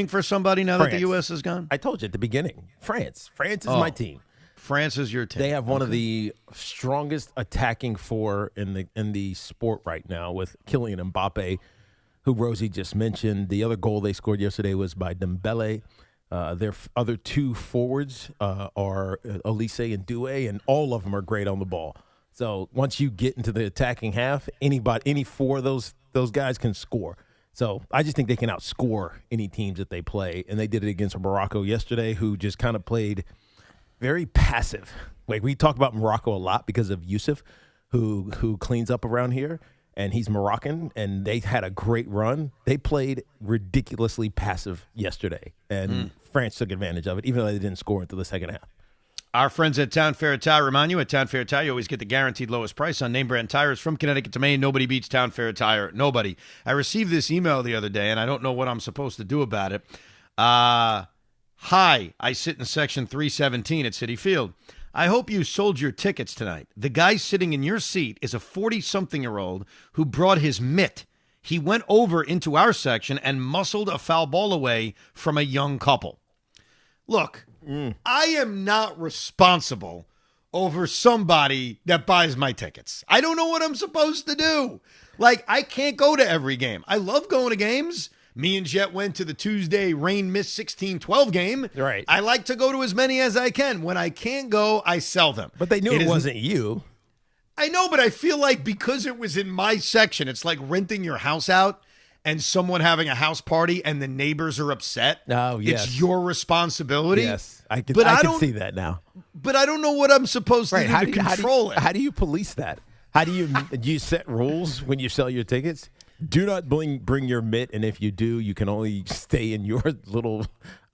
for somebody now France. that the U.S. is gone? I told you at the beginning. France. France is my team. France is your team. They have one of the strongest attacking four in the sport right now with Kylian Mbappe, who Rosie just mentioned. The other goal they scored yesterday was by Dembele. Their other two forwards are Elise and Doué, and all of them are great on the ball. So once you get into the attacking half, any four of those guys can score. So I just think they can outscore any teams that they play, and they did it against Morocco yesterday, who just kind of played very passive. Like, we talk about Morocco a lot because of Yusuf, who cleans up around here, and he's Moroccan, and they had a great run. They played ridiculously passive yesterday, and France took advantage of it, even though they didn't score until the second half. Our friends at Town Fair Tire remind you, at Town Fair Tire, you always get the guaranteed lowest price on name brand tires from Connecticut to Maine. Nobody beats Town Fair Tire. Nobody. I received this email the other day, and I don't know what I'm supposed to do about it. Hi, I sit in section 317 at Citi Field. I hope you sold your tickets tonight. The guy sitting in your seat is a 40-something-year-old who brought his mitt. He went over into our section and muscled a foul ball away from a young couple. Look, I am not responsible over somebody that buys my tickets. I don't know what I'm supposed to do. Like, I can't go to every game. I love going to games. Me and Jet went to the Tuesday rain-missed 16-12 game. Right. I like to go to as many as I can. When I can't go, I sell them. But they knew it wasn't you. I know, but I feel like because it was in my section, it's like renting your house out. and someone having a house party and the neighbors are upset, oh, yes. it's your responsibility. Yes, I can see that now. But I don't know what I'm supposed to do to control it. How do you police that? How do you set rules when you sell your tickets? Do not bring your mitt, and if you do, you can only stay in your little,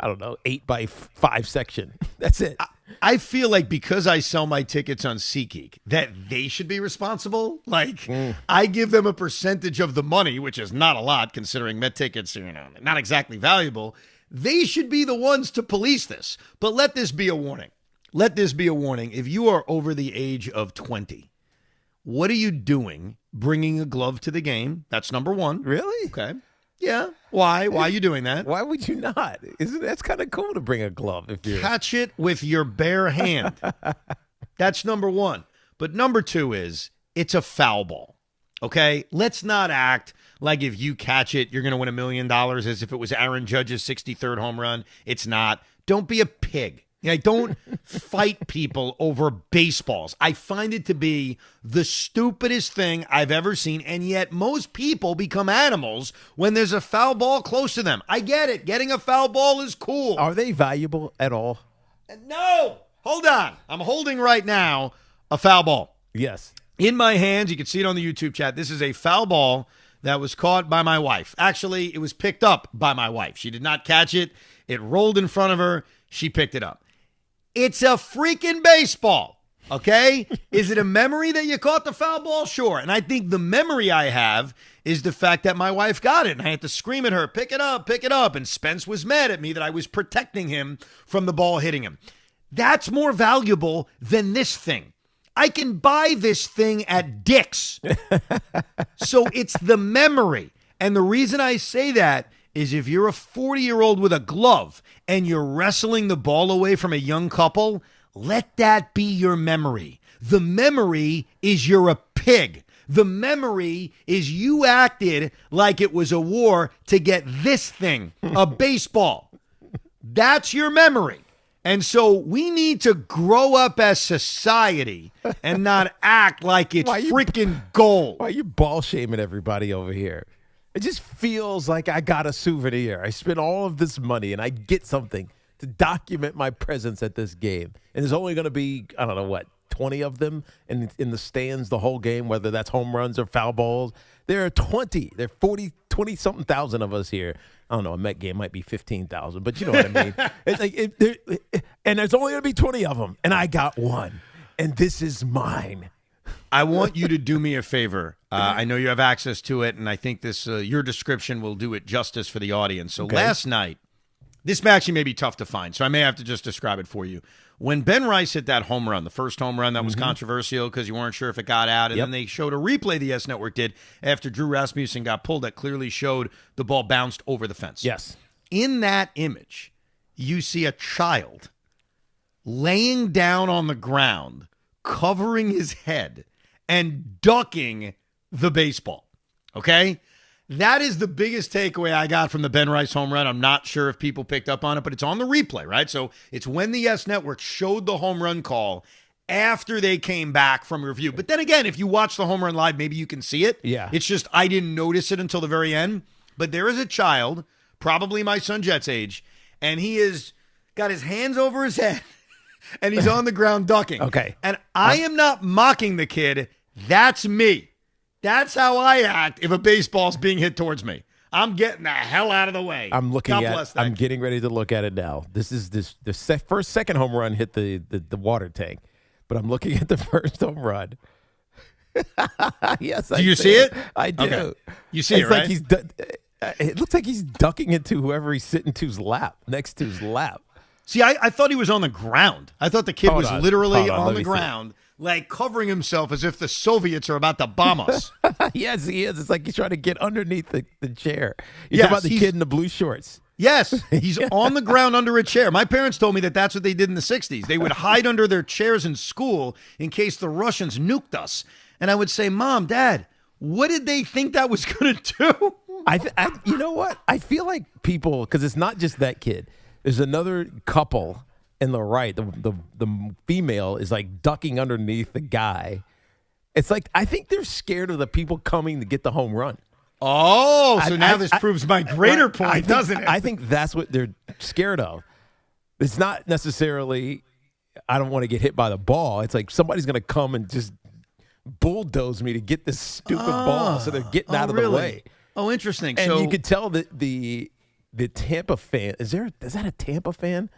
8x5 section. That's it. I feel like because I sell my tickets on SeatGeek, that they should be responsible. I give them a percentage of the money, which is not a lot considering Met tickets are not exactly valuable. They should be the ones to police this. But let this be a warning. Let this be a warning. If you are over the age of 20, what are you doing bringing a glove to the game? That's number one. Really? Okay. Yeah. Why? Why are you doing that? Why would you not? That's kind of cool to bring a glove if you catch it with your bare hand. That's number one. But number two is it's a foul ball. Okay? Let's not act like if you catch it, you're going to win $1 million as if it was Aaron Judge's 63rd home run. It's not. Don't be a pig. Don't fight people over baseballs. I find it to be the stupidest thing I've ever seen, and yet most people become animals when there's a foul ball close to them. I get it. Getting a foul ball is cool. Are they valuable at all? No. Hold on. I'm holding right now a foul ball. Yes. In my hands, you can see it on the YouTube chat. This is a foul ball that was caught by my wife. Actually, it was picked up by my wife. She did not catch it. It rolled in front of her. She picked it up. It's a freaking baseball, okay? Is it a memory that you caught the foul ball? Sure. And I think the memory I have is the fact that my wife got it, and I had to scream at her, pick it up, pick it up. And Spence was mad at me that I was protecting him from the ball hitting him. That's more valuable than this thing. I can buy this thing at Dick's. So it's the memory. And the reason I say that is if you're a 40-year-old with a glove and you're wrestling the ball away from a young couple, let that be your memory. The memory is you're a pig. The memory is you acted like it was a war to get this thing, a baseball. That's your memory. And so we need to grow up as society and not act like it's freaking gold. Why are you ball shaming everybody over here? It just feels like I got a souvenir. I spent all of this money and I get something to document my presence at this game. And there's only going to be, 20 of them in the stands the whole game, whether that's home runs or foul balls. There are 20. There are 20-something thousand of us here. I don't know, a Met game might be 15,000, but you know what I mean. It's like and there's only going to be 20 of them, and I got one. And this is mine. I want you to do me a favor. I know you have access to it, and I think this your description will do it justice for the audience. So last night, this actually may be tough to find, so I may have to just describe it for you. When Ben Rice hit that home run, the first home run that was controversial because you weren't sure if it got out, and then they showed a replay the Yes Network did after Drew Rasmussen got pulled that clearly showed the ball bounced over the fence. Yes. In that image, you see a child laying down on the ground, covering his head, and ducking the baseball, okay? That is the biggest takeaway I got from the Ben Rice home run. I'm not sure if people picked up on it, but it's on the replay, right? So it's when the Yes Network showed the home run call after they came back from review. But then again, if you watch the home run live, maybe you can see it. Yeah. It's just I didn't notice it until the very end. But there is a child, probably my son Jet's age, and he is got his hands over his head, and he's on the ground ducking. Okay. And I am not mocking the kid. That's me. That's how I act if a baseball's being hit towards me. I'm getting the hell out of the way. I'm getting ready to look at it now. This is the second home run hit the water tank, but I'm looking at the first home run. Yes, do you see it? I do. Okay. You see it, right? It looks like he's ducking into whoever he's sitting to's lap, next to his lap. See, I thought he was on the ground. I thought the kid was literally on the ground, like covering himself as if the Soviets are about to bomb us. Yes, he is. It's like he's trying to get underneath the chair. You're talking about the kid in the blue shorts. Yes, he's on the ground under a chair. My parents told me that that's what they did in the 60s. They would hide under their chairs in school in case the Russians nuked us. And I would say, Mom, Dad, what did they think that was going to do? You know what? I feel like people, because it's not just that kid. There's another couple in the right. The female is like ducking underneath the guy. It's like I think they're scared of the people coming to get the home run. Oh, so now this proves my greater point, doesn't it? I think that's what they're scared of. It's not necessarily, I don't want to get hit by the ball. It's like somebody's going to come and just bulldoze me to get this stupid ball, so they're getting out of the way. Oh, interesting. And so you could tell that the Tampa fan, is that a Tampa fan?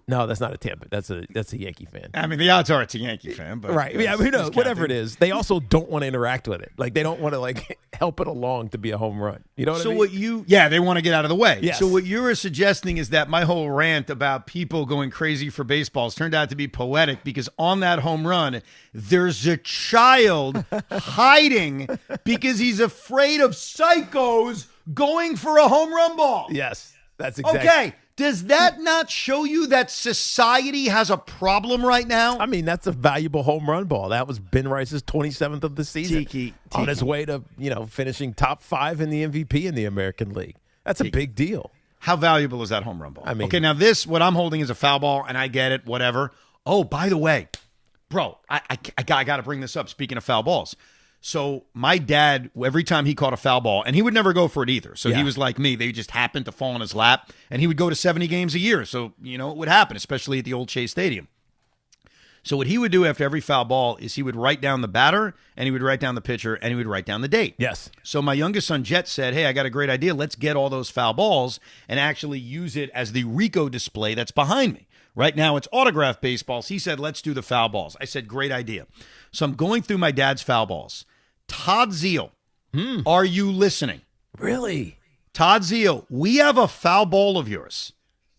No, that's not a Tampa. That's a Yankee fan. I mean, the odds are it's a Yankee fan, but right. Yeah, who knows? Whatever it is, they also don't want to interact with it. Like they don't want to help it along to be a home run. You know what I mean? They want to get out of the way. Yes. So what you were suggesting is that my whole rant about people going crazy for baseballs turned out to be poetic because on that home run, there's a child hiding because he's afraid of psychos going for a home run ball. Yes, that's exactly. Okay. Does that not show you that society has a problem right now? I mean, that's a valuable home run ball. That was Ben Rice's 27th of the season. Tiki. On his way to, finishing top 5 in the MVP in the American League. That's a big deal. How valuable is that home run ball? I mean, okay, now what I'm holding is a foul ball, and I get it, whatever. Oh, by the way, bro, I got to bring this up. Speaking of foul balls. So my dad, every time he caught a foul ball, and he would never go for it either. So he was like me. They just happened to fall in his lap, and he would go to 70 games a year. So, it would happen, especially at the old Chase Stadium. So what he would do after every foul ball is he would write down the batter, and he would write down the pitcher, and he would write down the date. Yes. So my youngest son, Jet, said, hey, I got a great idea. Let's get all those foul balls and actually use it as the Rico display that's behind me. Right now it's autographed baseballs. He said, let's do the foul balls. I said, great idea. So I'm going through my dad's foul balls. Todd Zeal, are you listening? Really? Todd Zeal, we have a foul ball of yours,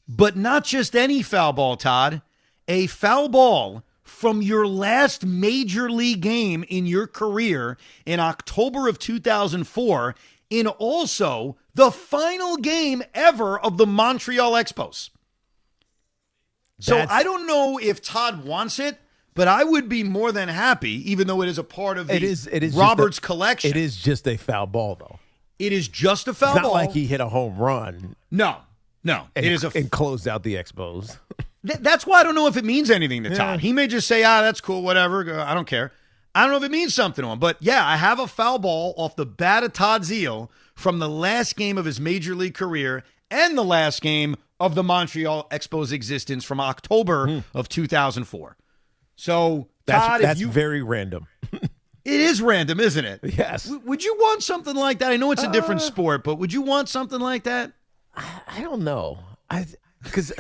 but not just any foul ball, Todd. A foul ball from your last major league game in your career in October of 2004, in also the final game ever of the Montreal Expos. So I don't know if Todd wants it, but I would be more than happy, even though it is a part of the Roberts collection. It is just a foul ball, though. It is just a foul ball. It's not like he hit a home run. No. And closed out the Expos. That's why I don't know if it means anything to Todd. He may just say, that's cool, whatever. I don't care. I don't know if it means something to him. But, I have a foul ball off the bat of Todd Zeal from the last game of his major league career and the last game of the Montreal Expos' existence from October of 2004. So, Todd, that's very random. It is random, isn't it? Yes. Would you want something like that? I know it's a different sport, but would you want something like that? I don't know. Because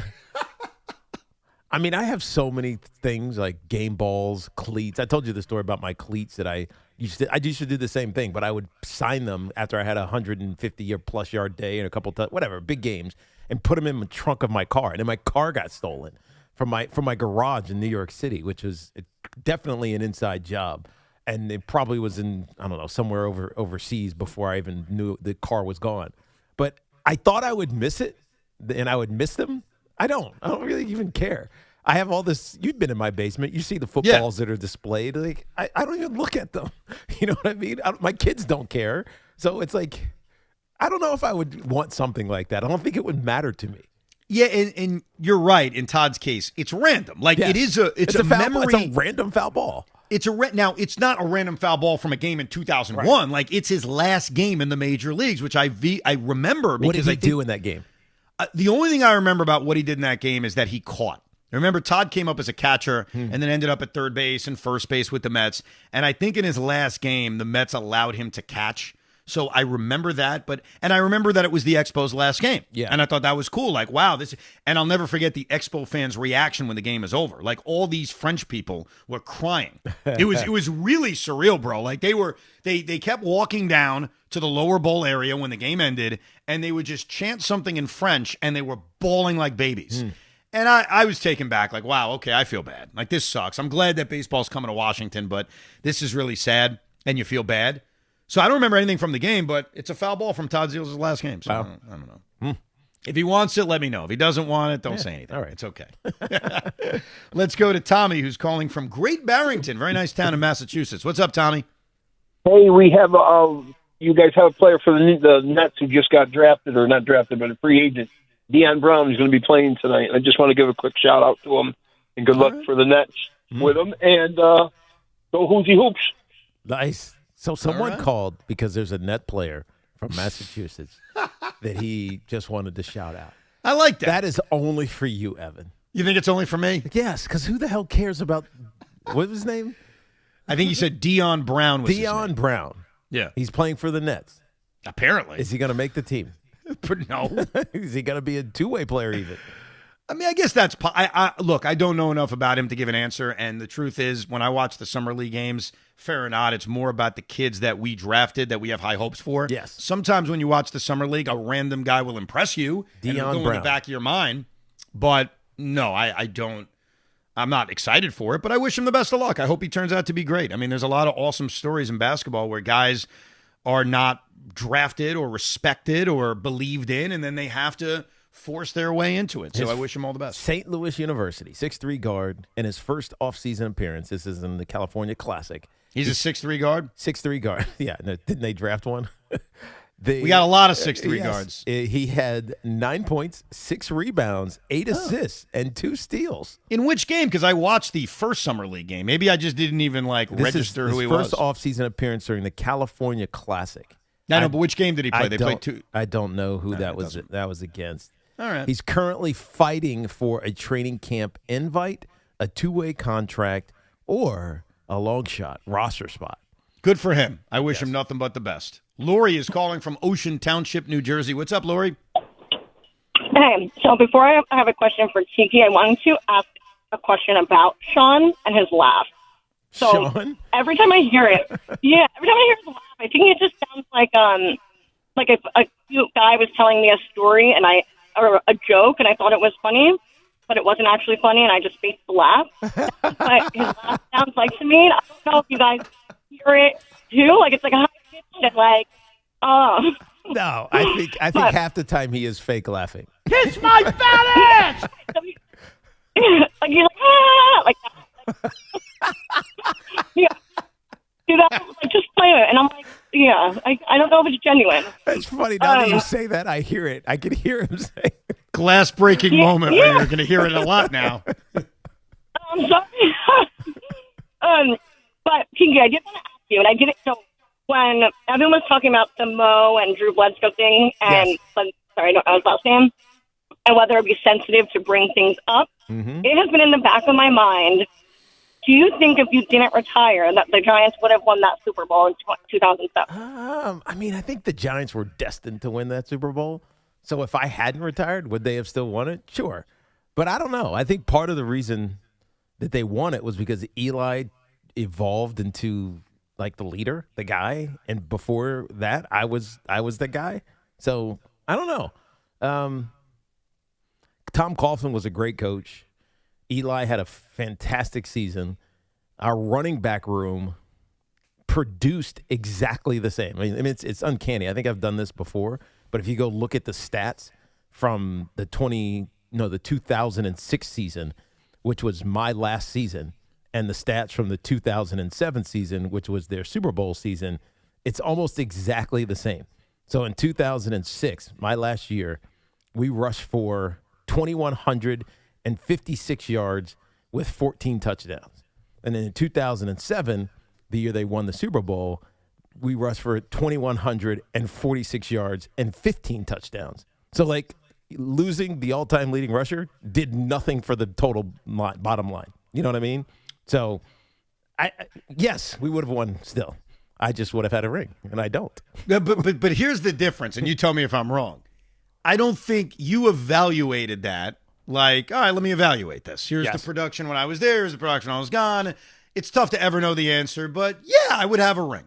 I have so many things like game balls, cleats. I told you the story about my cleats that I used to do the same thing, but I would sign them after I had a 150-plus yard day and a couple big games, and put them in the trunk of my car. And then my car got stolen from my garage in New York City, which was definitely an inside job. And it probably was in, I don't know, somewhere overseas before I even knew the car was gone. But I thought I would miss it, and I would miss them. I don't really even care. I have all this. You've been in my basement. You see the footballs that are displayed. Like I don't even look at them. You know what I mean? My kids don't care. So it's like, I don't know if I would want something like that. I don't think it would matter to me. Yeah, and you're right. In Todd's case, it's random. Like yes. It's a memory. It's a random foul ball. Now it's not a random foul ball from a game in 2001. Right. Like it's his last game in the major leagues, which I remember. What did he do in that game? The only thing I remember about what he did in that game is that he caught. Remember, Todd came up as a catcher and then ended up at third base and first base with the Mets. And I think in his last game, the Mets allowed him to catch. So I remember that, and I remember that it was the Expos' last game. Yeah. And I thought that was cool. Like, wow, and I'll never forget the Expo fans' reaction when the game is over. Like all these French people were crying. It was really surreal, bro. Like they kept walking down to the lower bowl area when the game ended, and they would just chant something in French, and they were bawling like babies. And I was taken back, like, wow, okay, I feel bad. Like, this sucks. I'm glad that baseball's coming to Washington, but this is really sad, and you feel bad. So I don't remember anything from the game, but it's a foul ball from Todd Zeal's last game. So wow. I don't know. If he wants it, let me know. If he doesn't want it, don't say anything. All right. It's okay. Let's go to Tommy, who's calling from Great Barrington, very nice town in Massachusetts. What's up, Tommy? Hey, we have you guys have a player for the Nets who just got drafted, or not drafted, but a free agent. Deion Brown is going to be playing tonight. I just want to give a quick shout out to him and good luck for the Nets with him. And go Hoosie Hoops. Nice. So someone called because there's a net player from Massachusetts that he just wanted to shout out. I like that. That is only for you, Evan. You think it's only for me? Yes, because who the hell cares about what was his name? I think he said Dion Brown was his Dion name. Brown. Yeah. He's playing for the Nets. Apparently. Is he going to make the team? No. Is he going to be a two-way player even? I mean, I guess that's look, I don't know enough about him to give an answer, and the truth is, when I watch the Summer League games, fair or not, it's more about the kids that we drafted that we have high hopes for. Yes. Sometimes when you watch the Summer League, a random guy will impress you, and it'll go in the back of your mind. But no, I don't. I'm not excited for it, but I wish him the best of luck. I hope he turns out to be great. I mean, there's a lot of awesome stories in basketball where guys are not drafted or respected or believed in, and then they have to force their way into it. So I wish him all the best. St. Louis University, 6'3" guard, in his first offseason appearance. This is in the California Classic. He's a 6'3" guard? 6'3" guard. Yeah. No, didn't they draft one? We got a lot of 6'3" guards. He had 9 points, 6 rebounds, 8 assists, and 2 steals. In which game? Because I watched the first Summer League game. Maybe I just didn't even register who he was. His first offseason appearance during the California Classic. I know, but which game did he play? They played two. I don't know who that was against. All right. He's currently fighting for a training camp invite, a 2-way contract, or a long shot roster spot. Good for him. I wish him nothing but the best. Lori is calling from Ocean Township, New Jersey. What's up, Lori? Hey, so before I have a question for Tiki, I wanted to ask a question about Sean and his laugh. So Sean? Every time I hear it, his laugh, I think it just sounds like if a cute guy was telling me a story or a joke, and I thought it was funny, but it wasn't actually funny, and I just faked the laugh. That's what his laugh sounds like to me. I don't know if you guys hear it too. Like it's like a high pitch and like, oh. No, I think half the time he is fake laughing. Kiss my fat ass! Like he's like, ah, like that. Yeah. Do that, like, just play it. And I'm like, yeah, I don't know if it's genuine. It's funny. Now that you say that, I hear it. I can hear him say it. Glass-breaking moment where you're going to hear it a lot now. I'm sorry. But, Tiki, I did want to ask you, and I did it, so when everyone was talking about the Mo and Drew Bledsoe thing, and, sorry, I don't know his last name, and whether it be sensitive to bring things up, it has been in the back of my mind. Do you think if you didn't retire that the Giants would have won that Super Bowl in 2007? I mean, I think the Giants were destined to win that Super Bowl. So if I hadn't retired, would they have still won it? Sure. But I don't know. I think part of the reason that they won it was because Eli evolved into like the leader, the guy. And before that, I was the guy. So I don't know. Tom Coughlin was a great coach. Eli had a fantastic season. Our running back room produced exactly the same. I mean, it's uncanny. I think I've done this before, but if you go look at the stats from the 2006 season, which was my last season, and the stats from the 2007 season, which was their Super Bowl season, it's almost exactly the same. So in 2006, my last year, we rushed for 2,156 yards with 14 touchdowns. And then in 2007, the year they won the Super Bowl, we rushed for 2,146 yards and 15 touchdowns. So, like, losing the all-time leading rusher did nothing for the total bottom line. You know what I mean? So, yes, we would have won still. I just would have had a ring, and I don't. But here's the difference, and you tell me if I'm wrong. I don't think you evaluated that like, all right, let me evaluate this. Here's the production when I was there. Here's the production when I was gone. It's tough to ever know the answer, but yeah, I would have a ring.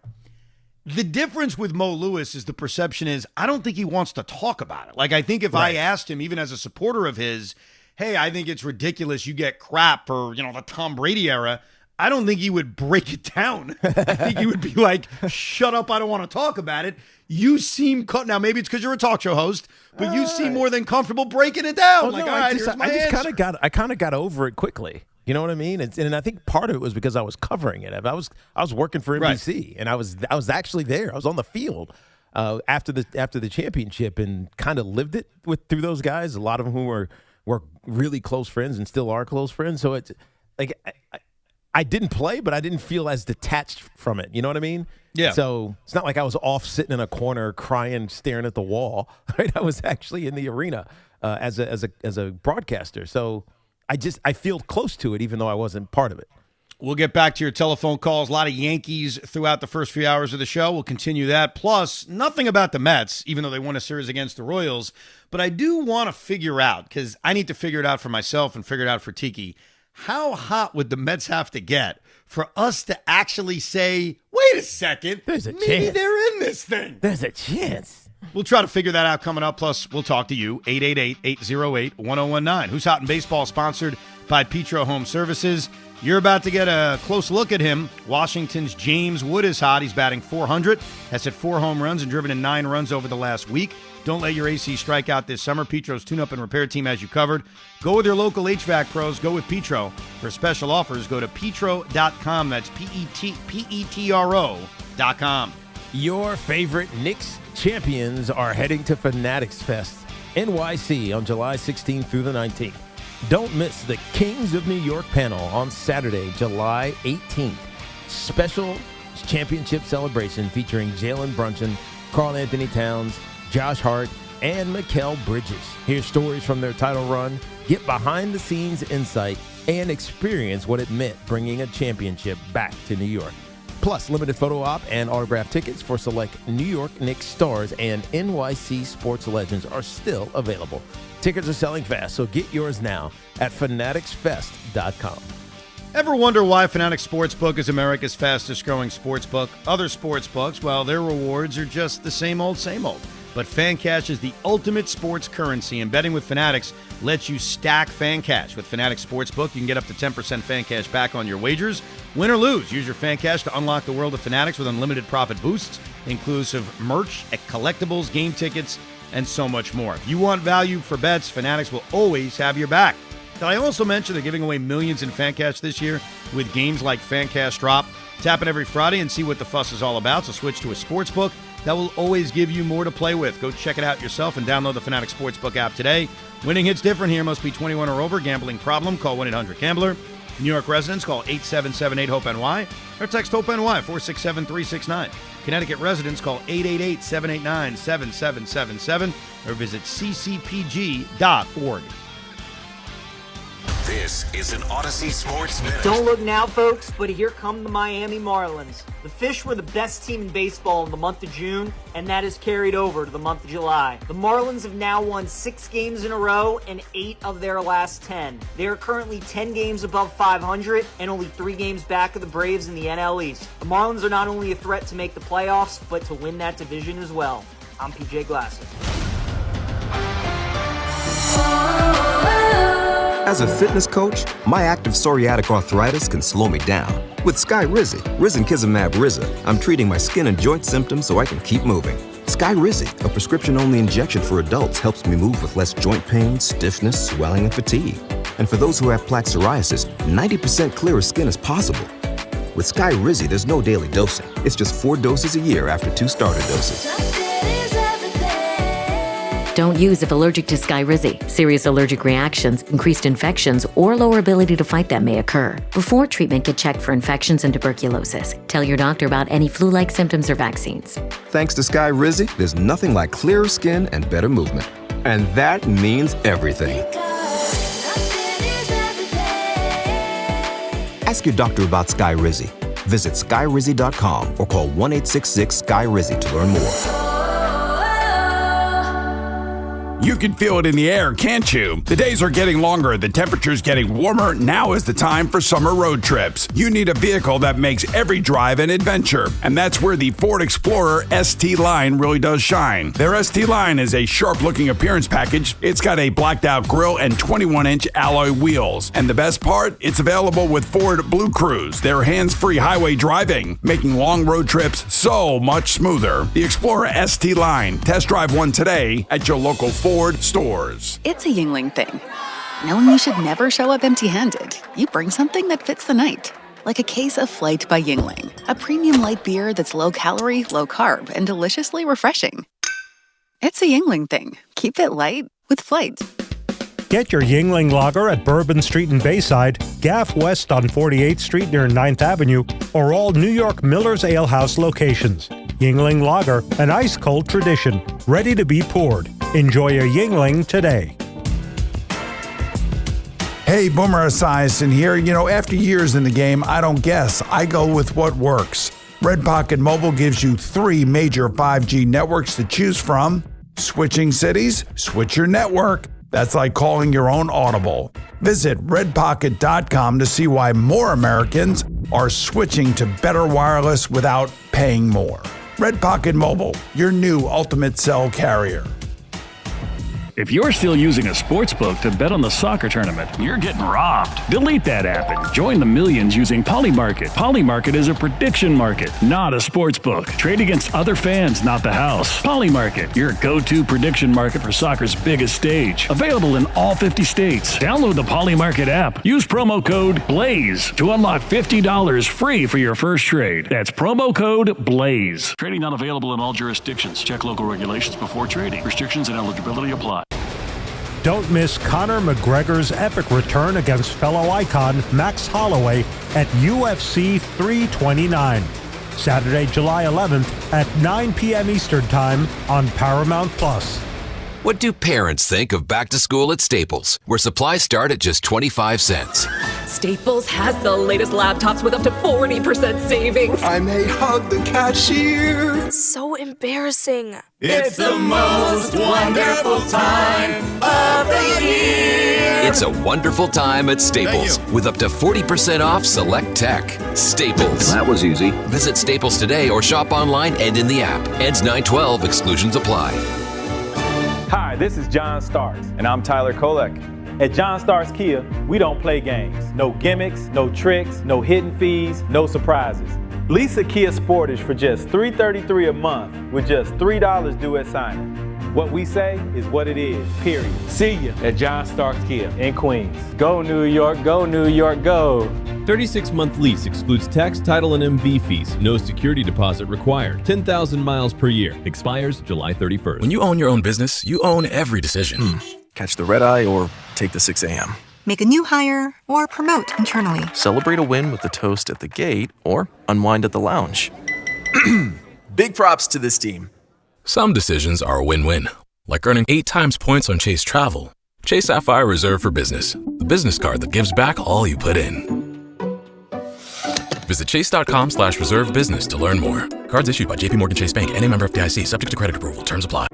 The difference with Mo Lewis is the perception is I don't think he wants to talk about it. Like, I think if I asked him, even as a supporter of his, hey, I think it's ridiculous you get crap for, the Tom Brady era, I don't think he would break it down. I think he would be like, shut up, I don't want to talk about it. You seem now maybe it's because you're a talk show host, but you seem more than comfortable breaking it down. Well, I kind of got over it quickly. You know what I mean? And I think part of it was because I was covering it. I was working for NBC, and I was actually there. I was on the field after the championship and kind of lived it through those guys. A lot of them who were really close friends and still are close friends. So it's like I didn't play, but I didn't feel as detached from it. You know what I mean? Yeah. So it's not like I was off sitting in a corner crying, staring at the wall. Right? I was actually in the arena as a broadcaster. So I feel close to it, even though I wasn't part of it. We'll get back to your telephone calls. A lot of Yankees throughout the first few hours of the show. We'll continue that. Plus, nothing about the Mets, even though they won a series against the Royals. But I do want to figure out, because I need to figure it out for myself and figure it out for Tiki, how hot would the Mets have to get for us to actually say, wait a second, there's a maybe chance. they're in this thing? There's a chance. We'll try to figure that out coming up. Plus, we'll talk to you, 888-808-1019. Who's Hot in Baseball, sponsored by Petro Home Services. You're about to get a close look at him. Washington's James Wood is hot. He's batting .400. Has hit 4 home runs and driven in 9 runs over the last week. Don't let your AC strike out this summer. Petro's tune-up and repair team has you covered. Go with your local HVAC pros. Go with Petro. For special offers, go to petro.com. That's Petro.com. Your favorite Knicks champions are heading to Fanatics Fest NYC on July 16th through the 19th. Don't miss the Kings of New York panel on Saturday, July 18th. Special championship celebration featuring Jalen Brunson, Karl-Anthony Towns, Josh Hart, and Mikal Bridges. Hear stories from their title run, get behind-the-scenes insight, and experience what it meant bringing a championship back to New York. Plus, limited photo op and autograph tickets for select New York Knicks stars and NYC sports legends are still available. Tickets are selling fast, so get yours now at fanaticsfest.com. Ever wonder why Fanatics Sportsbook is America's fastest-growing sportsbook? Other sportsbooks, well, their rewards are just the same old, same old. But Fan Cash is the ultimate sports currency, and betting with Fanatics lets you stack Fan Cash. With Fanatics Sportsbook, you can get up to 10% Fan Cash back on your wagers. Win or lose, use your Fan Cash to unlock the world of Fanatics with unlimited profit boosts, inclusive merch, collectibles, game tickets, and so much more. If you want value for bets, Fanatics will always have your back. Did I also mention they're giving away millions in Fan Cash this year with games like Fan Cash Drop? Tap it every Friday and see what the fuss is all about, so switch to a sports book that will always give you more to play with. Go check it out yourself and download the Fanatics Sportsbook app today. Winning hits different here. Must be 21 or over. Gambling problem? Call 1-800-GAMBLER. New York residents, call 877-8-HOPE-NY or text HOPE-NY 467-369. Connecticut residents, call 888-789-7777 or visit ccpg.org. This is an Odyssey Sports Minute. Don't look now, folks, but here come the Miami Marlins. The Fish were the best team in baseball in the month of June, and that is carried over to the month of July. The Marlins have now won 6 games in a row and 8 of their last 10. They are currently 10 games above 500 and only 3 games back of the Braves in the NL East. The Marlins are not only a threat to make the playoffs, but to win that division as well. I'm PJ Glasser. As a fitness coach, my active psoriatic arthritis can slow me down. With Skyrizi, risankizumab Riza, I'm treating my skin and joint symptoms so I can keep moving. Skyrizi, a prescription-only injection for adults, helps me move with less joint pain, stiffness, swelling, and fatigue. And for those who have plaque psoriasis, 90% clearer skin is possible. With Skyrizi, there's no daily dosing. It's just 4 doses a year after 2 starter doses. Don't use if allergic to Skyrizi. Serious allergic reactions, increased infections, or lower ability to fight them may occur. Before treatment, get checked for infections and tuberculosis. Tell your doctor about any flu-like symptoms or vaccines. Thanks to Skyrizi, there's nothing like clearer skin and better movement. And that means everything. Ask your doctor about Skyrizi. Visit Skyrizi.com or call 1-866-SKY-RIZI to learn more. You can feel it in the air, can't you? The days are getting longer, the temperature's getting warmer. Now is the time for summer road trips. You need a vehicle that makes every drive an adventure. And that's where the Ford Explorer ST line really does shine. Their ST line is a sharp-looking appearance package. It's got a blacked-out grille and 21-inch alloy wheels. And the best part? It's available with Ford Blue Cruise, their hands-free highway driving, making long road trips so much smoother. The Explorer ST line. Test drive one today at your local Ford stores. It's a Yingling thing. Knowing you should never show up empty-handed. You bring something that fits the night. Like a case of Flight by Yingling. A premium light beer that's low-calorie, low-carb, and deliciously refreshing. It's a Yingling thing. Keep it light with Flight. Get your Yingling Lager at Bourbon Street in Bayside, Gaff West on 48th Street near 9th Avenue, or all New York Miller's Ale House locations. Yingling Lager, an ice-cold tradition, ready to be poured. Enjoy a Yingling today. Hey, Boomer Esiason here. You know, after years in the game, I don't guess. I go with what works. Red Pocket Mobile gives you 3 major 5G networks to choose from. Switching cities? Switch your network. That's like calling your own Audible. Visit redpocket.com to see why more Americans are switching to better wireless without paying more. Red Pocket Mobile, your new ultimate cell carrier. If you're still using a sportsbook to bet on the soccer tournament, you're getting robbed. Delete that app and join the millions using Polymarket. Polymarket is a prediction market, not a sportsbook. Trade against other fans, not the house. Polymarket, your go-to prediction market for soccer's biggest stage. Available in all 50 states. Download the Polymarket app. Use promo code BLAZE to unlock $50 free for your first trade. That's promo code BLAZE. Trading not available in all jurisdictions. Check local regulations before trading. Restrictions and eligibility apply. Don't miss Conor McGregor's epic return against fellow icon Max Holloway at UFC 329. Saturday, July 11th at 9 p.m. Eastern Time on Paramount+. What do parents think of back to school at Staples, where supplies start at just 25 cents? Staples has the latest laptops with up to 40% savings. I may hug the cashier. So embarrassing. It's the most wonderful time of the year. It's a wonderful time at Staples with up to 40% off select tech. Staples. That was easy. Visit Staples today or shop online and in the app. Ends 9/12. Exclusions apply. Hi, this is John Starks, and I'm Tyler Kolek. At John Starks Kia, we don't play games. No gimmicks, no tricks, no hidden fees, no surprises. Lease a Kia Sportage for just $333 a month with just $3 due at signing. What we say is what it is, period. See you at John Starks Kia in Queens. Go New York, go New York, go. 36-month lease excludes tax, title, and MV fees. No security deposit required. 10,000 miles per year. Expires July 31st. When you own your own business, you own every decision. Catch the red eye or take the 6 a.m. Make a new hire or promote internally. Celebrate a win with the toast at the gate or unwind at the lounge. Big props to this team. Some decisions are a win-win, like earning 8 times points on Chase Travel. Chase Sapphire Reserve for Business, the business card that gives back all you put in. Visit chase.com/reserve business to learn more. Cards issued by JPMorgan Chase Bank and a member of FDIC, subject to credit approval. Terms apply.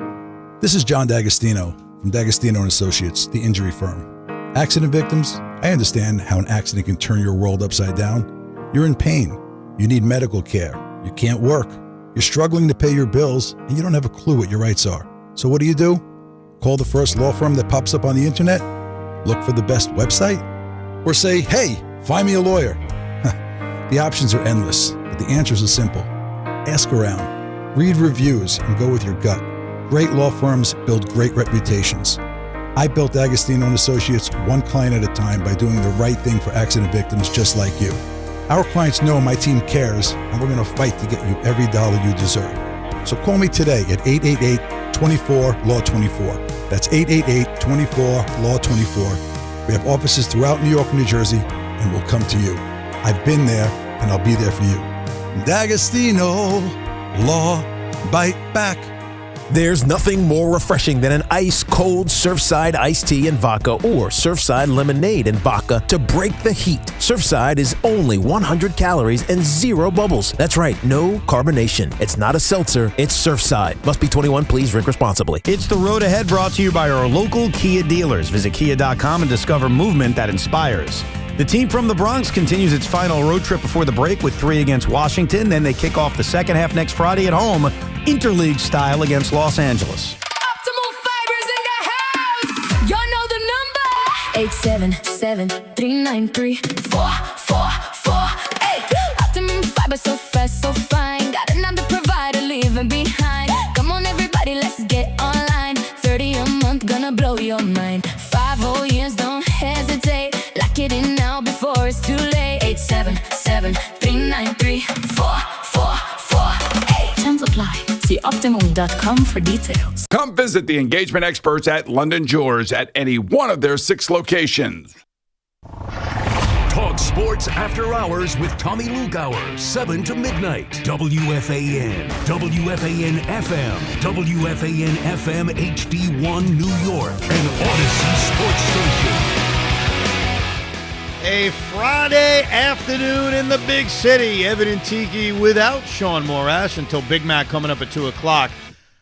This is John D'Agostino from D'Agostino & Associates, the injury firm. Accident victims, I understand how an accident can turn your world upside down. You're in pain. You need medical care. You can't work. You're struggling to pay your bills, and you don't have a clue what your rights are. So what do? Call the first law firm that pops up on the internet? Look for the best website? Or say, hey, find me a lawyer. The options are endless, but the answers are simple. Ask around, read reviews, and go with your gut. Great law firms build great reputations. I built D'Agostino & Associates one client at a time by doing the right thing for accident victims just like you. Our clients know my team cares, and we're going to fight to get you every dollar you deserve. So call me today at 888-24-LAW-24. That's 888-24-LAW-24. We have offices throughout New York and New Jersey, and we'll come to you. I've been there, and I'll be there for you. D'Agostino Law, bite back. There's nothing more refreshing than an ice-cold Surfside iced tea and vodka or Surfside lemonade and vodka to break the heat. Surfside is only 100 calories and 0 bubbles. That's right, no carbonation. It's not a seltzer, it's Surfside. Must be 21, please drink responsibly. It's the road ahead, brought to you by our local Kia dealers. Visit kia.com and discover movement that inspires. The team from the Bronx continues its final road trip before the break with 3 against Washington. Then they kick off the second half next Friday at home, interleague style against Los Angeles. Optimal Fibers in the house. Y'all know the number. 877-393-4448. Optimum Fibers, so fresh, so fine. Got another provider leaving behind. Come on, everybody, let's get online. $30 a month, gonna blow your mind. 5 whole years, don't hesitate. Lock it in now before it's too late. 877-393-4448. Terms apply. See Optimum.com for details. Come visit the engagement experts at London Jewelers at any one of their 6 locations. Talk sports after hours with Tommy Lugauer, 7 to midnight. WFAN, WFAN FM, WFAN FM HD1 New York, and Odyssey Sports Station. A Friday afternoon in the big city. Evan and Tiki without Sean Morash until Big Mac coming up at 2 o'clock.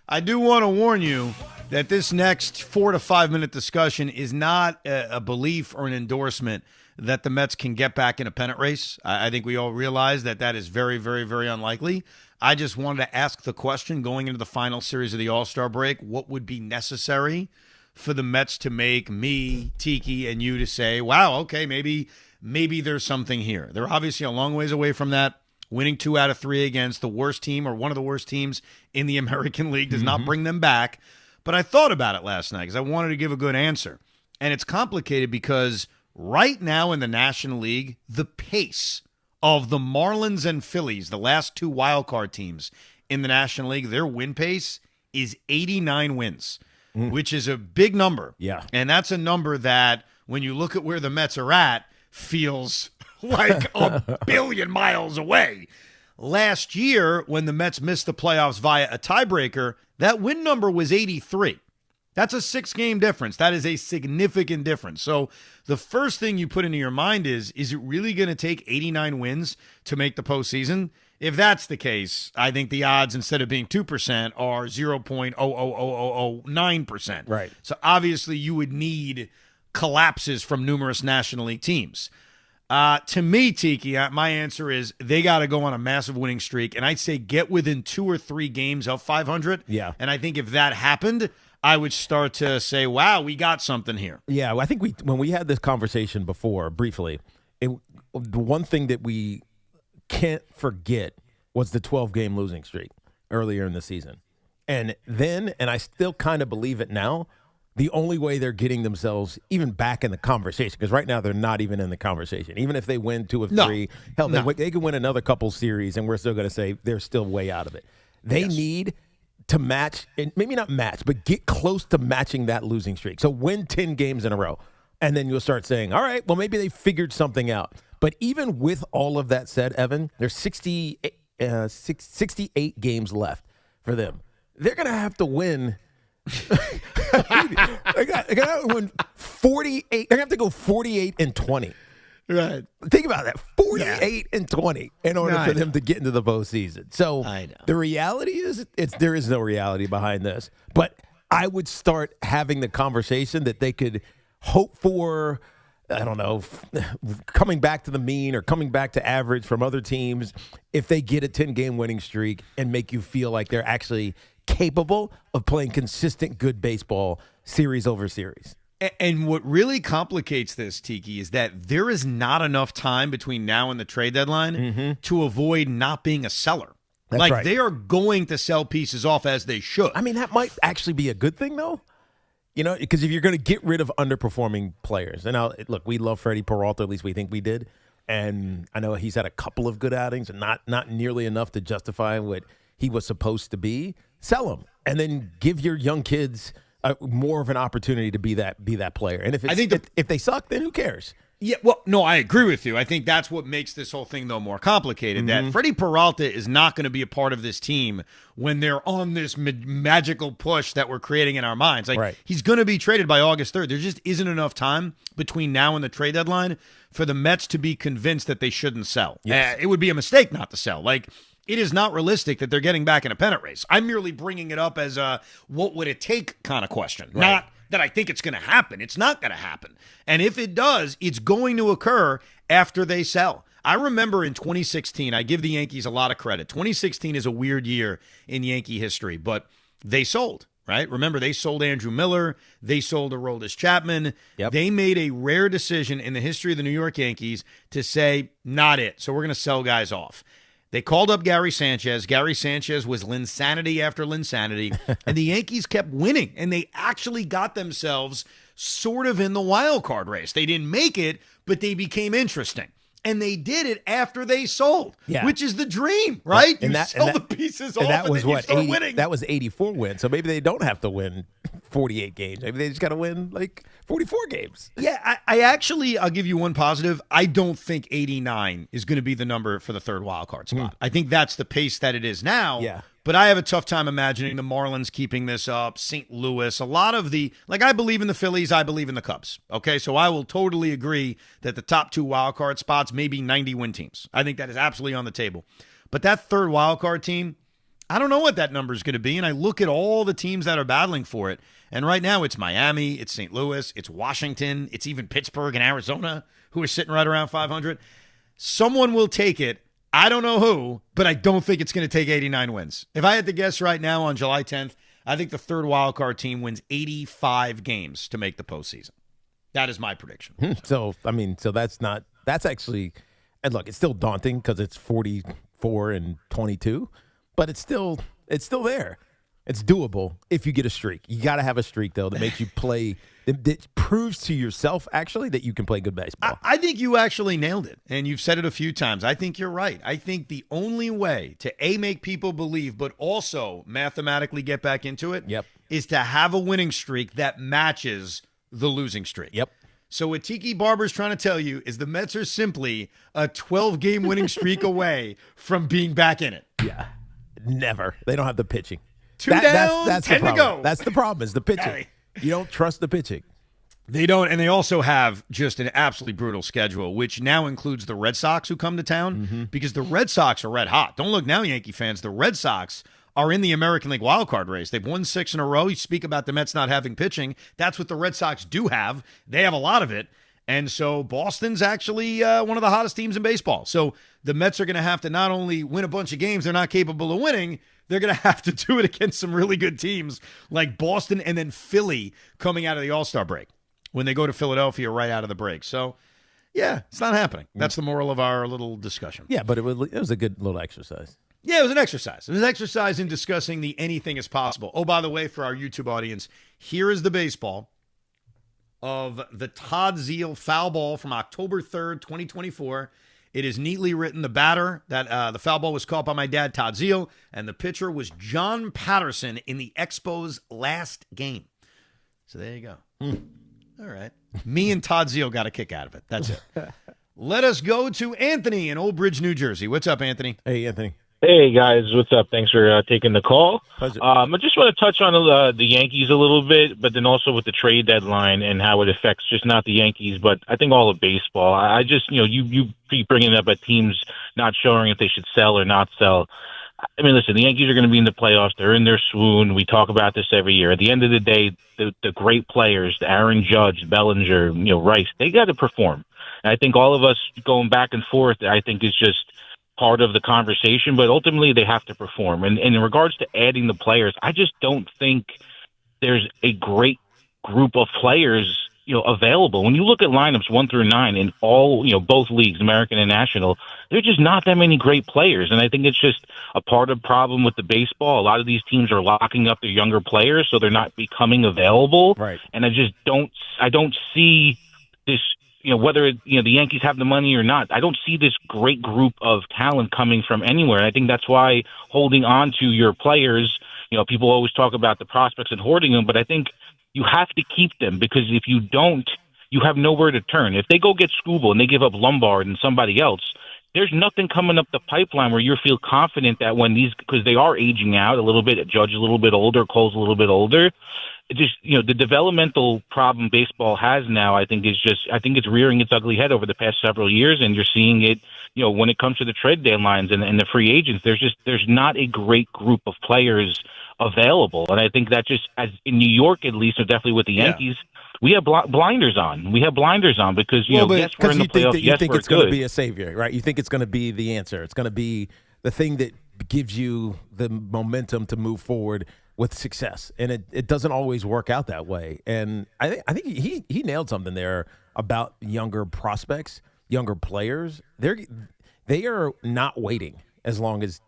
I do want to warn you that this next 4 to 5 minute discussion is not a belief or an endorsement that the Mets can get back in a pennant race. I think we all realize that that is very, very, very unlikely. I just wanted to ask the question going into the final series of the All-Star break, what would be necessary for the Mets to make me, Tiki, and you to say, wow, okay, maybe there's something here. They're obviously a long ways away from that. Winning 2 out of 3 against the worst team or one of the worst teams in the American League does not bring them back. But I thought about it last night because I wanted to give a good answer. And it's complicated because right now in the National League, the pace of the Marlins and Phillies, the last 2 wildcard teams in the National League, their win pace is 89 wins, which is a big number. Yeah. And that's a number that, when you look at where the Mets are at, feels like a billion miles away. Last year, when the Mets missed the playoffs via a tiebreaker, that win number was 83. That's a 6-game difference. That is a significant difference. So the first thing you put into your mind is it really going to take 89 wins to make the postseason? If that's the case, I think the odds, instead of being 2%, are 0.00009%. Right. So obviously you would need collapses from numerous National League teams. To me, Tiki, my answer is they got to go on a massive winning streak, and I'd say get within 2 or 3 games of 500. Yeah. And I think if that happened, I would start to say, wow, we got something here. Yeah, well, I think when we had this conversation before, briefly, the one thing that we can't forget was the 12-game losing streak earlier in the season. And then, and I still kind of believe it now, the only way they're getting themselves even back in the conversation, because right now they're not even in the conversation. Even if they win 2 of 3, they can win another couple series, and we're still going to say they're still way out of it. They need to match, and maybe not match, but get close to matching that losing streak. So win 10 games in a row, and then you'll start saying, all right, well, maybe they figured something out. But even with all of that said, Evan, there's 68 games left for them. They're going to have to win. They got to win 48. They're going to have to go 48 and 20. Right. Think about that. 48 and 20 in order for them to get into the postseason. So the reality is there is no reality behind this. But I would start having the conversation that they could hope for, I don't know, coming back to the mean or coming back to average from other teams if they get a 10-game winning streak and make you feel like they're actually capable of playing consistent good baseball series over series. And what really complicates this, Tiki, is that there is not enough time between now and the trade deadline to avoid not being a seller. That's right. They are going to sell pieces off as they should. I mean, that might actually be a good thing, though. You know, because if you're going to get rid of underperforming players, and look, we love Freddie Peralta, at least we think we did. And I know he's had a couple of good outings and not nearly enough to justify what he was supposed to be. Sell him, and then give your young kids more of an opportunity to be that player. And if they suck, then who cares? Yeah, well, no, I agree with you. I think that's what makes this whole thing, though, more complicated. That Freddie Peralta is not going to be a part of this team when they're on this magical push that we're creating in our minds. He's going to be traded by August 3rd. There just isn't enough time between now and the trade deadline for the Mets to be convinced that they shouldn't sell. Yes. It would be a mistake not to sell. It is not realistic that they're getting back in a pennant race. I'm merely bringing it up as a what would it take kind of question, not that I think it's going to happen. It's not going to happen. And if it does, it's going to occur after they sell. I remember in 2016, I give the Yankees a lot of credit. 2016 is a weird year in Yankee history, but they sold, right? Remember, they sold Andrew Miller. They sold Aroldis Chapman. Yep. They made a rare decision in the history of the New York Yankees to say, not it. So we're going to sell guys off. They called up Gary Sanchez. Gary Sanchez was Linsanity after Linsanity, and the Yankees kept winning, and they actually got themselves sort of in the wild card race. They didn't make it, but they became interesting. And they did it after they sold, Yeah. which is the dream, right? And you sell the pieces off that was and then what, you start 80 winning. That was 84 wins. So maybe they don't have to win 48 games. Maybe they just got to win like 44 games. Yeah, I actually, I'll give you one positive. I don't think 89 is going to be the number for the third wild card spot. I think that's the pace that it is now. Yeah. But I have a tough time imagining the Marlins keeping this up, St. Louis, a lot of I believe in the Phillies, I believe in the Cubs. Okay, so I will totally agree that the top 2 wild card spots may be 90-win teams. I think that is absolutely on the table. But that third wild card team, I don't know what that number is going to be, and I look at all the teams that are battling for it, and right now it's Miami, it's St. Louis, it's Washington, it's even Pittsburgh and Arizona, who are sitting right around 500. Someone will take it. I don't know who, but I don't think it's going to take 89 wins. If I had to guess right now on July 10th, I think the third wild card team wins 85 games to make the postseason. That is my prediction. So that's actually, and look, it's still daunting because it's 44 and 22, but it's still there. It's doable if you get a streak. You got to have a streak, though, that makes you play. That proves to yourself, actually, that you can play good baseball. I think you actually nailed it, and you've said it a few times. I think you're right. I think the only way to, make people believe, but also mathematically get back into it, is to have a winning streak that matches the losing streak. Yep. So what Tiki Barber's trying to tell you is the Mets are simply a 12-game winning streak away from being back in it. Yeah. Never. They don't have the pitching. 2 down, that's 10 the to problem. go. That's the problem, is the pitching. You don't trust the pitching. They don't, and they also have just an absolutely brutal schedule, which now includes the Red Sox who come to town, because the Red Sox are red hot. Don't look now, Yankee fans. The Red Sox are in the American League wildcard race. They've won 6 in a row. You speak about the Mets not having pitching. That's what the Red Sox do have. They have a lot of it. And so Boston's actually one of the hottest teams in baseball. So the Mets are going to have to not only win a bunch of games they're not capable of winning, they're going to have to do it against some really good teams like Boston and then Philly coming out of the All-Star break when they go to Philadelphia right out of the break. So, yeah, it's not happening. That's the moral of our little discussion. Yeah, but it was a good little exercise. Yeah, it was an exercise. It was an exercise in discussing the anything is possible. Oh, by the way, for our YouTube audience, here is the baseball of the Todd Zeile foul ball from October 3rd, 2024. It is neatly written. The batter, the foul ball was caught by my dad, Todd Zeile, and the pitcher was John Patterson in the Expos' last game. So there you go. All right. Me and Todd Zeile got a kick out of it. That's it. Let us go to Anthony in Old Bridge, New Jersey. What's up, Anthony? Hey, Anthony. Hey, guys. What's up? Thanks for taking the call. I just want to touch on the Yankees a little bit, but then also with the trade deadline and how it affects just not the Yankees, but I think all of baseball. I just, you keep bringing up at teams not showing if they should sell or not sell. I mean, listen, the Yankees are going to be in the playoffs. They're in their swoon. We talk about this every year. At the end of the day, the great players, the Aaron Judge, Bellinger, Rice, they got to perform. And I think all of us going back and forth, I think is just part of the conversation, but ultimately they have to perform. And in regards to adding the players, I just don't think there's a great group of players, available. When you look at lineups 1 through 9 in all, both leagues, American and National, there's just not that many great players. And I think it's just a part of the problem with the baseball. A lot of these teams are locking up their younger players, so they're not becoming available. Right. And I don't see this, whether the Yankees have the money or not, I don't see this great group of talent coming from anywhere. And I think that's why holding on to your players, people always talk about the prospects and hoarding them, but I think you have to keep them, because if you don't, you have nowhere to turn. If they go get Skubal and they give up Lombard and somebody else, there's nothing coming up the pipeline where you feel confident that when because they are aging out a little bit, Judge a little bit older, Cole's a little bit older. It just, the developmental problem baseball has now, I think it's rearing its ugly head over the past several years, and you're seeing it, when it comes to the trade deadlines and the free agents, there's not a great group of players available. And I think that just, as in New York at least, or definitely with the Yankees, we have blinders on. We have blinders on because, yes, we're in the playoffs, you think it's going to be a savior, right? You think it's going to be the answer. It's going to be the thing that gives you the momentum to move forward with success, and it doesn't always work out that way. And I think he nailed something there about younger prospects, younger players. They are not waiting as long as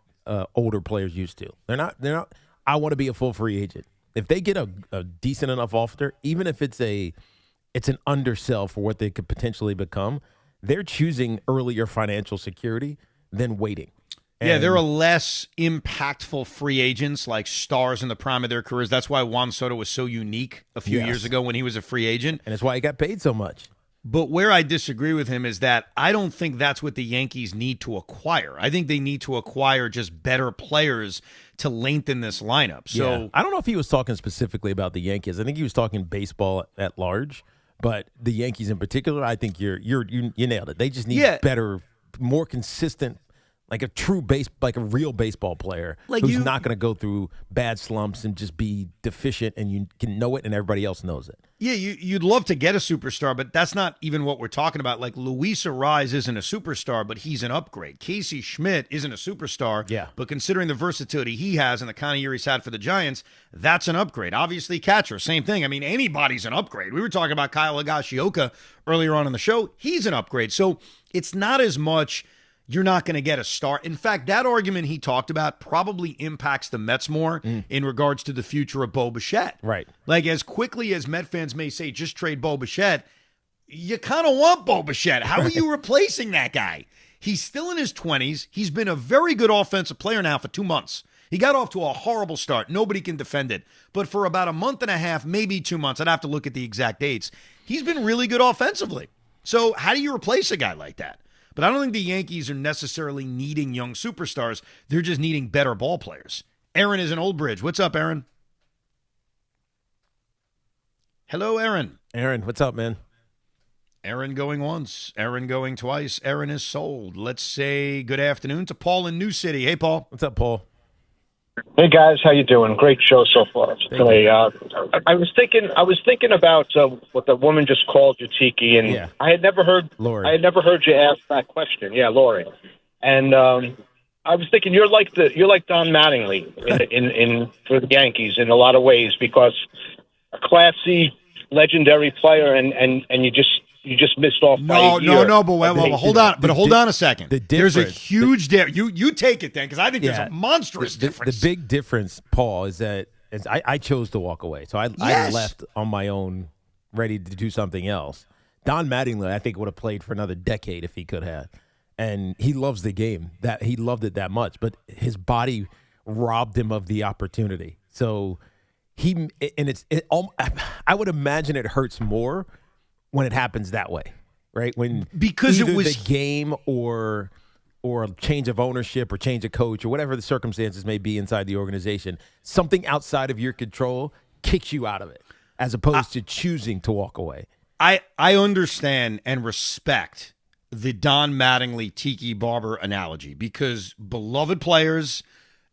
older players used to. They're not. I want to be a full free agent. If they get a decent enough offer, even if it's an undersell for what they could potentially become, they're choosing earlier financial security than waiting. Yeah, there are less impactful free agents like stars in the prime of their careers. That's why Juan Soto was so unique a few years ago when he was a free agent. And it's why he got paid so much. But where I disagree with him is that I don't think that's what the Yankees need to acquire. I think they need to acquire just better players to lengthen this lineup. So I don't know if he was talking specifically about the Yankees. I think he was talking baseball at large, but the Yankees in particular, I think you nailed it. They just need better, more consistent, like a real baseball player who's not going to go through bad slumps and just be deficient, and you can know it and everybody else knows it. Yeah, you'd love to get a superstar, but that's not even what we're talking about. Like Luis Arraez isn't a superstar, but he's an upgrade. Casey Schmidt isn't a superstar, but considering the versatility he has and the kind of year he's had for the Giants, that's an upgrade. Obviously, catcher, same thing. I mean, anybody's an upgrade. We were talking about Kyle Higashioka earlier on in the show. He's an upgrade. So it's not as much you're not going to get a star. In fact, that argument he talked about probably impacts the Mets more in regards to the future of Bo Bichette. Right. Like, as quickly as Met fans may say, just trade Bo Bichette, you kind of want Bo Bichette. How are you replacing that guy? He's still in his 20s. He's been a very good offensive player now for 2 months. He got off to a horrible start. Nobody can defend it. But for about a month and a half, maybe 2 months, I'd have to look at the exact dates, he's been really good offensively. So how do you replace a guy like that? But I don't think the Yankees are necessarily needing young superstars. They're just needing better ball players. Aaron is in Old Bridge. What's up, Aaron? Hello, Aaron. Aaron, what's up, man? Aaron going once. Aaron going twice. Aaron is sold. Let's say good afternoon to Paul in New City. Hey, Paul. What's up, Paul? Hey guys, how you doing? Great show so far today. I was thinking about what the woman just called you, Tiki, and I had never heard Lori. I had never heard you ask that question. Yeah, Lori. And I was thinking you're like Don Mattingly in for the Yankees in a lot of ways, because a classy, legendary player, and you just missed off. But hold on a second. There's a huge difference. You take it then, because I think there's a monstrous difference. The big difference, Paul, is that I chose to walk away. So I left on my own, ready to do something else. Don Mattingly, I think, would have played for another decade if he could have. And he loves the game. That he loved it that much, but his body robbed him of the opportunity. So I would imagine it hurts more when it happens that way, right? Because it was the game or a change of ownership or change of coach or whatever the circumstances may be inside the organization, something outside of your control kicks you out of it, as opposed to choosing to walk away. I understand and respect the Don Mattingly Tiki Barber analogy, because beloved players,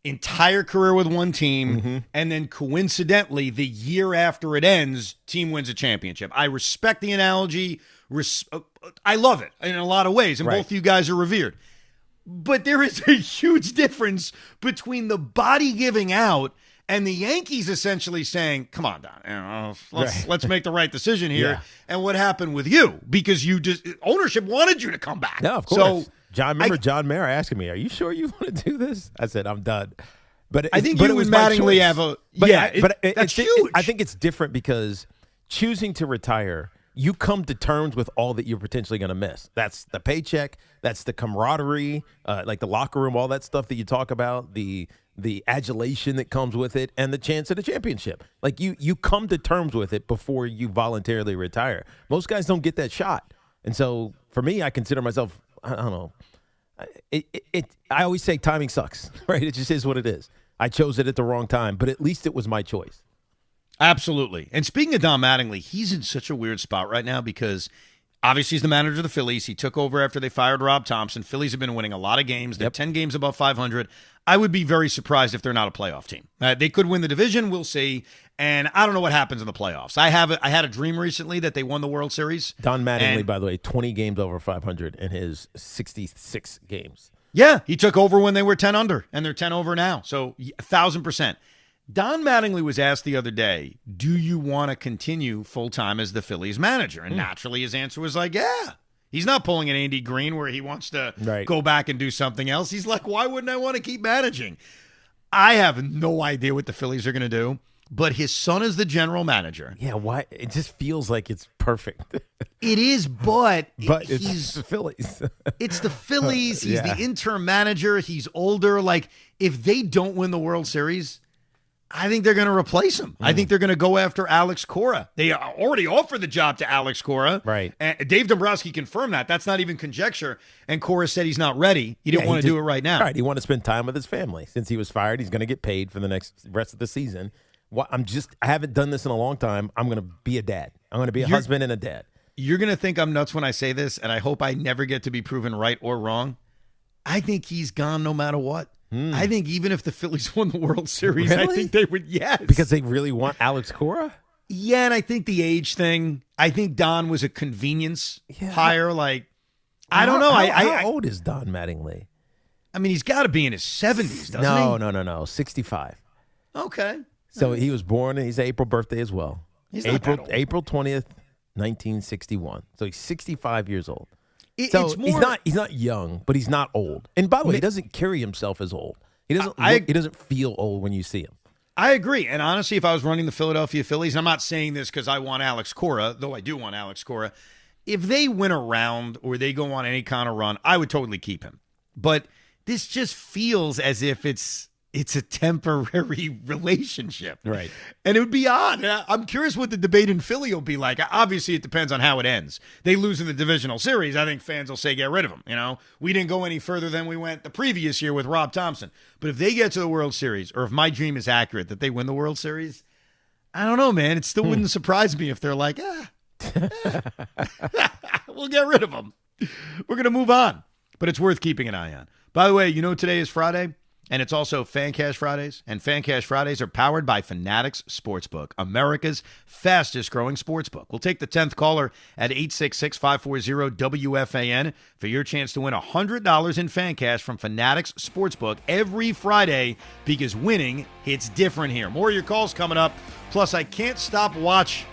entire career with one team, and then coincidentally, the year after it ends, team wins a championship. I respect the analogy. I love it in a lot of ways, and both you guys are revered. But there is a huge difference between the body giving out and the Yankees essentially saying, come on, Don, let's make the right decision here. Yeah. And what happened with you? Because ownership wanted you to come back. No, of course. So, John Mayer asking me, are you sure you want to do this? I said, I'm done. But I think you and Mattingly have a that's huge. I think it's different because choosing to retire, you come to terms with all that you're potentially going to miss. That's the paycheck, that's the camaraderie, like the locker room, all that stuff that you talk about, the adulation that comes with it, and the chance at a championship. Like you come to terms with it before you voluntarily retire. Most guys don't get that shot, and so for me, I consider myself, I don't know. I always say timing sucks, right? It just is what it is. I chose it at the wrong time, but at least it was my choice. Absolutely. And speaking of Don Mattingly, he's in such a weird spot right now because obviously he's the manager of the Phillies. He took over after they fired Rob Thompson. Phillies have been winning a lot of games. They're 10 games above 500. I would be very surprised if they're not a playoff team. They could win the division. We'll see. And I don't know what happens in the playoffs. I had a dream recently that they won the World Series. Don Mattingly, by the way, 20 games over 500 in his 66 games. Yeah, he took over when they were 10 under, and they're 10 over now. So 1,000%. Don Mattingly was asked the other day, do you want to continue full-time as the Phillies manager? And naturally his answer was like, yeah. He's not pulling an Andy Green where he wants to go back and do something else. He's like, why wouldn't I want to keep managing? I have no idea what the Phillies are going to do. but his son is the general manager. Yeah, why? It just feels like it's perfect. It is, but it's the Phillies. It's the Phillies. He's the interim manager. He's older. Like, if they don't win the World Series, I think they're going to replace him. I think they're going to go after Alex Cora. They already offered the job to Alex Cora. Right. And Dave Dombrowski confirmed that. That's not even conjecture. And Cora said he's not ready. He didn't want to do it right now. Right. He wanted to spend time with his family. Since he was fired, he's going to get paid for the rest of the season. I haven't done this in a long time. I'm going to be a dad. I'm going to be a husband and a dad. You're going to think I'm nuts when I say this, and I hope I never get to be proven right or wrong. I think he's gone no matter what. I think even if the Phillies won the World Series, Really? I think they would, yes. Because they really want Alex Cora? Yeah, and I think the age thing, I think Don was a convenience hire. Like, I don't know. How old is Don Mattingly? I mean, he's got to be in his 70s, doesn't he? No. 65. Okay. So he was born, he's an April birthday as well. He's not that old. April 20th, 1961. So he's 65 years old. It's more, he's not young, but he's not old. And by the way, he doesn't carry himself as old. He doesn't he doesn't feel old when you see him. I agree. And honestly, if I was running the Philadelphia Phillies, and I'm not saying this because I want Alex Cora, though I do want Alex Cora. If they win a round or they go on any kind of run, I would totally keep him. But this just feels as if it's a temporary relationship. Right. And it would be odd. I'm curious what the debate in Philly will be like. Obviously, it depends on how it ends. They lose in the divisional series, I think fans will say, get rid of him. You know, we didn't go any further than we went the previous year with Rob Thompson. But if they get to the World Series, or if my dream is accurate that they win the World Series, I don't know, man. It still wouldn't surprise me if they're like, we'll get rid of him. We're going to move on. But it's worth keeping an eye on. By the way, you know today is Friday? And it's also Fan Cash Fridays. And Fan Cash Fridays are powered by Fanatics Sportsbook, America's fastest-growing sportsbook. We'll take the 10th caller at 866-540-WFAN for your chance to win $100 in Fan Cash from Fanatics Sportsbook every Friday, because winning hits different here. More of your calls coming up. Plus, I can't stop watching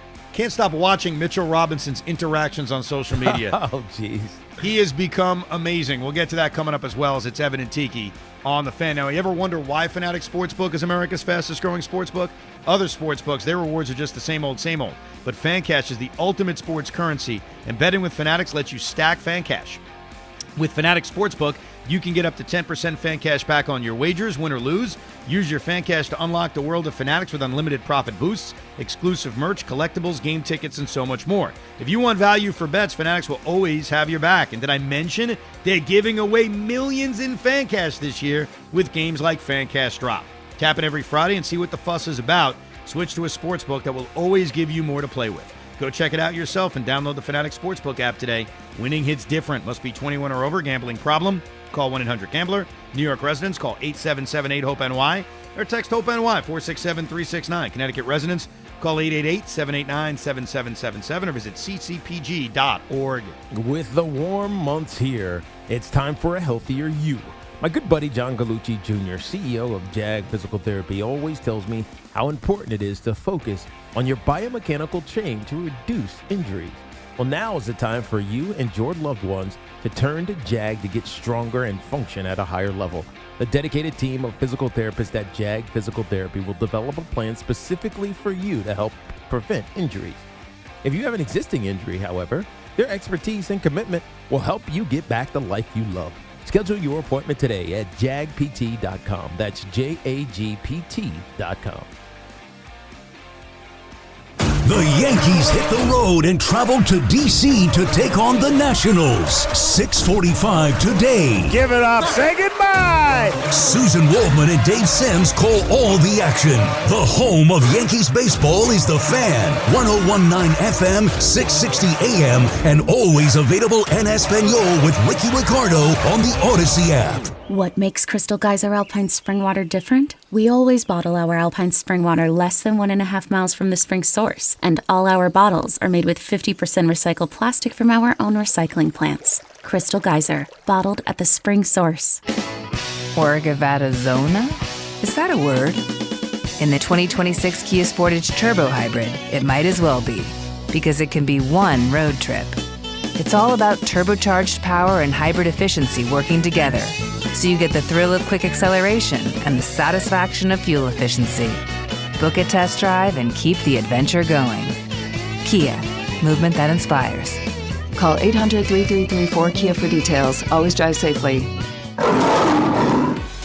Mitchell Robinson's interactions on social media. Oh, jeez. He has become amazing. We'll get to that coming up as well, as it's Evan and Tiki on the Fan. Now, you ever wonder why Fanatics Sportsbook is America's fastest-growing sportsbook? Other sportsbooks, their rewards are just the same old, same old. But Fan Cash is the ultimate sports currency, and betting with Fanatics lets you stack Fan Cash. With Fanatics Sportsbook, you can get up to 10% Fan Cash back on your wagers, win or lose. Use your Fan Cash to unlock the world of Fanatics with unlimited profit boosts, exclusive merch, collectibles, game tickets, and so much more. If you want value for bets, Fanatics will always have your back. And did I mention they're giving away millions in Fan Cash this year with games like Fan Cash Drop? Tap it every Friday and see what the fuss is about. Switch to a sportsbook that will always give you more to play with. Go check it out yourself and download the Fanatics Sportsbook app today. Winning hits different. Must be 21 or over. Gambling problem? Call 1-800-GAMBLER. New York residents, call 877-8-HOPE-NY or text HOPE-NY 467-369. Connecticut residents, call 888-789-7777 or visit ccpg.org. With the warm months here, it's time for a healthier you. My good buddy John Gallucci Jr., CEO of JAG Physical Therapy, always tells me how important it is to focus on your biomechanical chain to reduce injuries. Well, now is the time for you and your loved ones to turn to JAG to get stronger and function at a higher level. The dedicated team of physical therapists at JAG Physical Therapy will develop a plan specifically for you to help prevent injuries. If you have an existing injury, however, their expertise and commitment will help you get back the life you love. Schedule your appointment today at jagpt.com. That's JAGPT.com. The Yankees hit the road and traveled to D.C. to take on the Nationals. 6:45 today. Give it up. Say goodbye. Susan Waldman and Dave Sims call all the action. The home of Yankees baseball is The Fan. 101.9 FM, 660 AM, and always available en Espanol with Ricky Ricardo on the Odyssey app. What makes Crystal Geyser Alpine Spring Water different? We always bottle our Alpine Spring Water less than 1.5 miles from the spring source, and all our bottles are made with 50% recycled plastic from our own recycling plants. Crystal Geyser, bottled at the spring source. Orgavadazona? Is that a word? In the 2026 Kia Sportage Turbo Hybrid, it might as well be, because it can be one road trip. It's all about turbocharged power and hybrid efficiency working together, so you get the thrill of quick acceleration and the satisfaction of fuel efficiency. Book a test drive and keep the adventure going. Kia, movement that inspires. Call 800-3334-KIA for details. Always drive safely.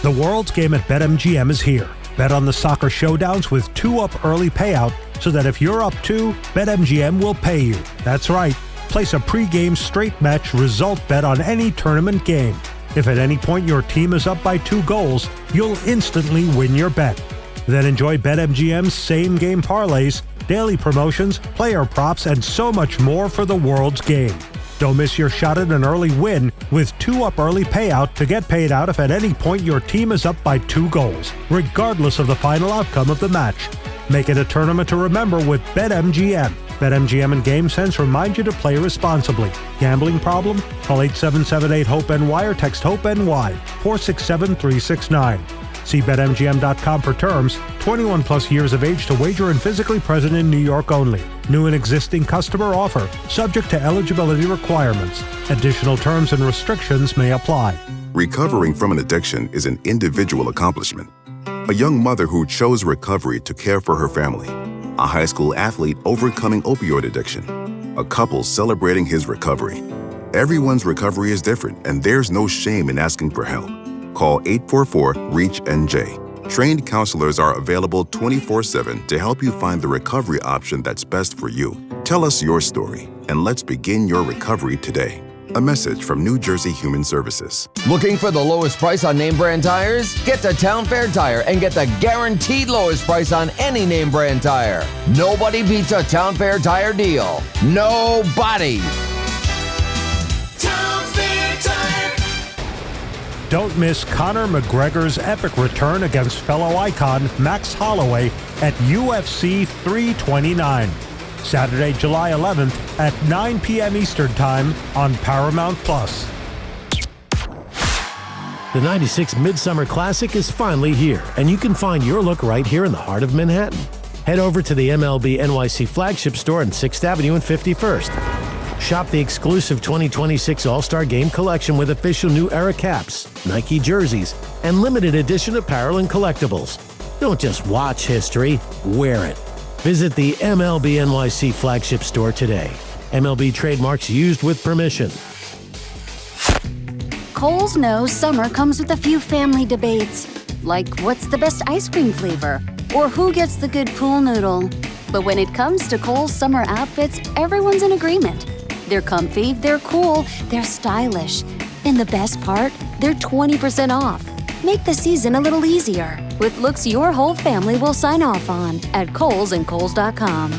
The World's Game at BetMGM is here. Bet on the soccer showdowns with 2-up early payout so that if you're up 2, BetMGM will pay you. That's right. Place a pre-game straight match result bet on any tournament game. If at any point your team is up by 2 goals, you'll instantly win your bet. Then enjoy BetMGM's same-game parlays, daily promotions, player props, and so much more for the World's Game. Don't miss your shot at an early win with 2-up early payout to get paid out if at any point your team is up by 2 goals, regardless of the final outcome of the match. Make it a tournament to remember with BetMGM. BetMGM and GameSense remind you to play responsibly. Gambling problem? Call 877-8-HOPE-NY or text HOPE-NY 467-369. See BetMGM.com for terms. 21 plus years of age to wager and physically present in New York only. New and existing customer offer. Subject to eligibility requirements. Additional terms and restrictions may apply. Recovering from an addiction is an individual accomplishment. A young mother who chose recovery to care for her family. A high school athlete overcoming opioid addiction. A couple celebrating his recovery. Everyone's recovery is different, and there's no shame in asking for help. Call 844-REACH-NJ. Trained counselors are available 24/7 to help you find the recovery option that's best for you. Tell us your story, and let's begin your recovery today. A message from New Jersey Human Services. Looking for the lowest price on name brand tires? Get to Town Fair Tire and get the guaranteed lowest price on any name brand tire. Nobody beats a Town Fair Tire deal. Nobody. Town Fair Tire. Don't miss Conor McGregor's epic return against fellow icon Max Holloway at UFC 329. Saturday, July 11th at 9 p.m. Eastern Time on Paramount+. The 96 Midsummer Classic is finally here, and you can find your look right here in the heart of Manhattan. Head over to the MLB NYC flagship store on 6th Avenue and 51st. Shop the exclusive 2026 All-Star Game collection with official New Era caps, Nike jerseys, and limited edition apparel and collectibles. Don't just watch history, wear it. Visit the MLB NYC flagship store today. MLB trademarks used with permission. Kohl's knows summer comes with a few family debates, like what's the best ice cream flavor, or who gets the good pool noodle. But when it comes to Kohl's summer outfits, everyone's in agreement. They're comfy, they're cool, they're stylish. And the best part, they're 20% off. Make the season a little easier with looks your whole family will sign off on at Kohl's and Kohl's.com.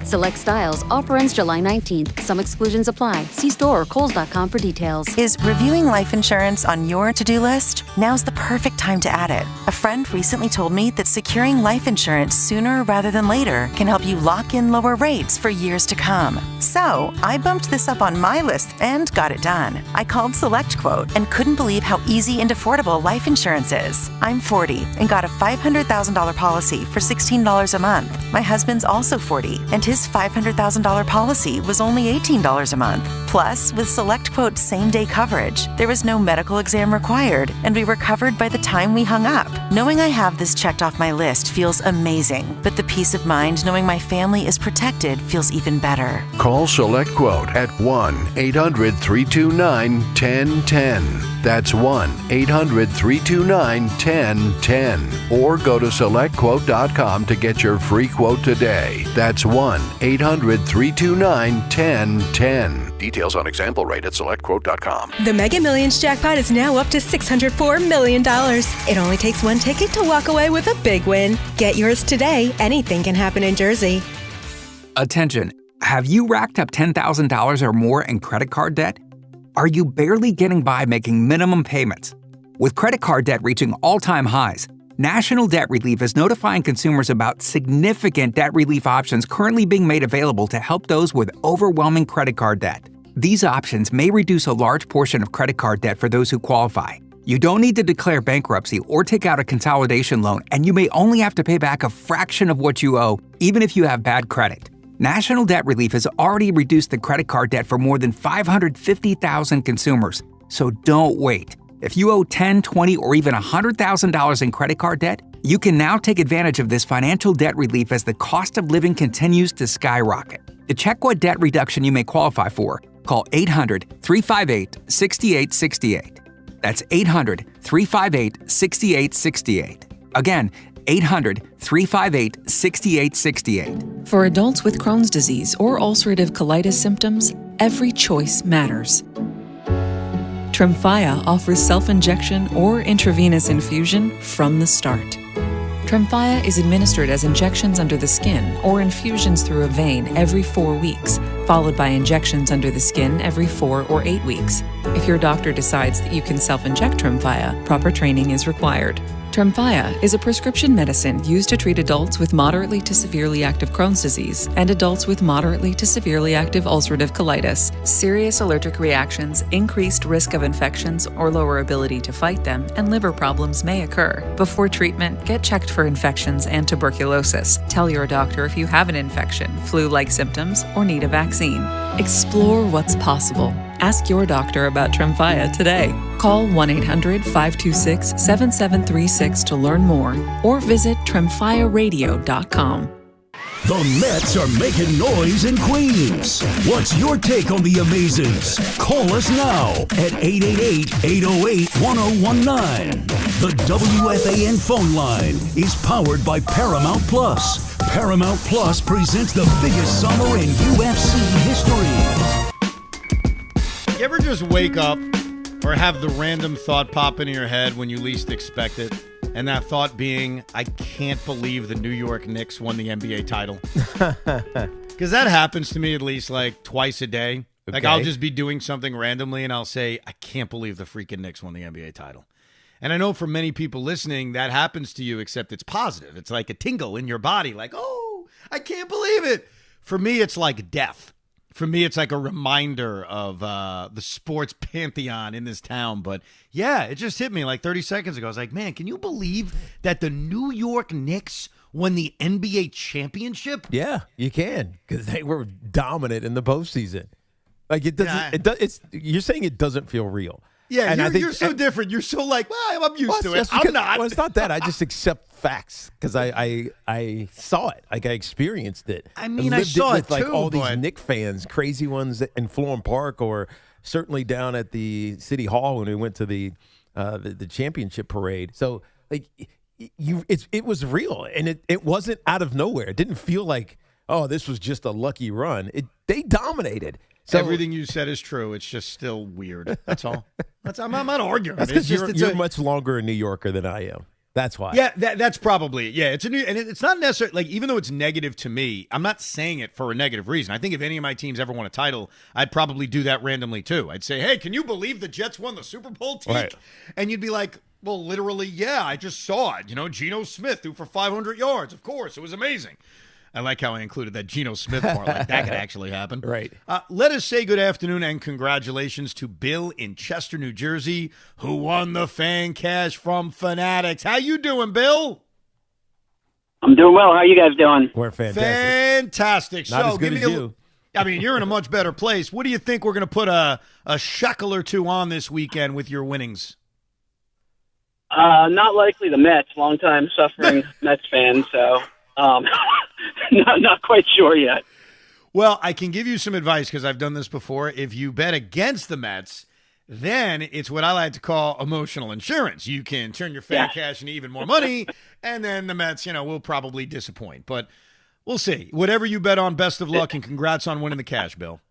Select styles. Offer ends July 19th. Some exclusions apply. See store or Kohl's.com for details. Is reviewing life insurance on your to-do list? Now's the perfect time to add it. A friend recently told me that securing life insurance sooner rather than later can help you lock in lower rates for years to come. So I bumped this up on my list and got it done. I called SelectQuote and couldn't believe how easy and affordable life insurance is. I'm 40 and got a $500,000 policy for $16 a month. My husband's also 40 and his $500,000 policy was only $18 a month. Plus, with SelectQuote's same-day coverage, there was no medical exam required, and we were covered by the time we hung up. Knowing I have this checked off my list feels amazing, but the peace of mind knowing my family is protected feels even better. Call SelectQuote at 1-800-329-1010. That's 1-800-329-1010. Or go to SelectQuote.com to get your free quote today. That's 1-800-329-1010. Details on example rate at SelectQuote.com. The Mega Millions jackpot is now up to $604 million. It only takes one ticket to walk away with a big win. Get yours today. Anything can happen in Jersey. Attention. Have you racked up $10,000 or more in credit card debt? Are you barely getting by making minimum payments? With credit card debt reaching all-time highs, National Debt Relief is notifying consumers about significant debt relief options currently being made available to help those with overwhelming credit card debt. These options may reduce a large portion of credit card debt for those who qualify. You don't need to declare bankruptcy or take out a consolidation loan, and you may only have to pay back a fraction of what you owe, even if you have bad credit. National Debt Relief has already reduced the credit card debt for more than 550,000 consumers, so don't wait. If you owe $10,000, $20,000, or even $100,000 in credit card debt, You can now take advantage of this financial debt relief as the cost of living continues to skyrocket. To check what debt reduction you may qualify for, call 800-358-6868. That's 800-358-6868. Again, 800-358-6868. For adults with Crohn's disease or ulcerative colitis symptoms, every choice matters. Tremfya offers self-injection or intravenous infusion from the start. Tremfya is administered as injections under the skin or infusions through a vein every 4 weeks, followed by injections under the skin every 4 or 8 weeks. If your doctor decides that you can self-inject Tremfya, proper training is required. Tremfya is a prescription medicine used to treat adults with moderately to severely active Crohn's disease and adults with moderately to severely active ulcerative colitis. Serious allergic reactions, increased risk of infections or lower ability to fight them, and liver problems may occur. Before treatment, get checked for infections and tuberculosis. Tell your doctor if you have an infection, flu-like symptoms, or need a vaccine. Explore what's possible. Ask your doctor about Tremfya today. Call 1-800-526-7736 to learn more or visit tremfyaradio.com. The Mets are making noise in Queens. What's your take on the Amazings? Call us now at 888-808-1019. The WFAN phone line is powered by Paramount Plus. Paramount Plus presents the biggest summer in UFC history. You ever just wake up or have the random thought pop into your head when you least expect it? And that thought being, I can't believe the New York Knicks won the NBA title. Because that happens to me at least like twice a day. Like I'll just be doing something randomly and I'll say, I can't believe the freaking Knicks won the NBA title. And I know for many people listening, that happens to you, except it's positive. It's like a tingle in your body, like, oh, I can't believe it. For me, it's like death. For me, it's like a reminder of the sports pantheon in this town. But yeah, it just hit me like 30 seconds ago. I was like, man, can you believe that the New York Knicks won the NBA championship? Yeah, you can, because they were dominant in the postseason. Like it doesn't. You're saying it doesn't feel real. Yeah, and you're so different. You're so like, well, I'm used to it. I'm not. Well, it's not that. I just accept facts because I saw it. Like I experienced it. I mean, I saw with it too. Like all these Knicks fans, crazy ones in Florham Park, or certainly down at the City Hall when we went to the championship parade. So like it was real, and it wasn't out of nowhere. It didn't feel like, oh, this was just a lucky run. They dominated. So, everything you said is true. It's just still weird. That's all. I'm not arguing. That's because you're much longer a New Yorker than I am. That's why. Yeah, that's probably it. Yeah, it's and it's not necessarily like, even though it's negative to me, I'm not saying it for a negative reason. I think if any of my teams ever won a title, I'd probably do that randomly too. I'd say, hey, can you believe the Jets won the Super Bowl, Tiki? Right. And you'd be like, well, literally, yeah, I just saw it. You know, Geno Smith threw for 500 yards. Of course, it was amazing. I like how I included that Geno Smith part. Like that could actually happen. Right. Let us say good afternoon and congratulations to Bill in Chester, New Jersey, who won the fan cash from Fanatics. How you doing, Bill? I'm doing well. How are you guys doing? We're fantastic. Fantastic. Not so, as good as you. I mean, you're in a much better place. What do you think we're going to put a shekel or two on this weekend with your winnings? Not likely the Mets. Long-time suffering Mets fan, so... not quite sure yet. Well, I can give you some advice because I've done this before. If you bet against the Mets, then it's what I like to call emotional insurance. You can turn your fan cash into even more money, and then the Mets, will probably disappoint. But we'll see. Whatever you bet on, best of luck, and congrats on winning the cash, Bill.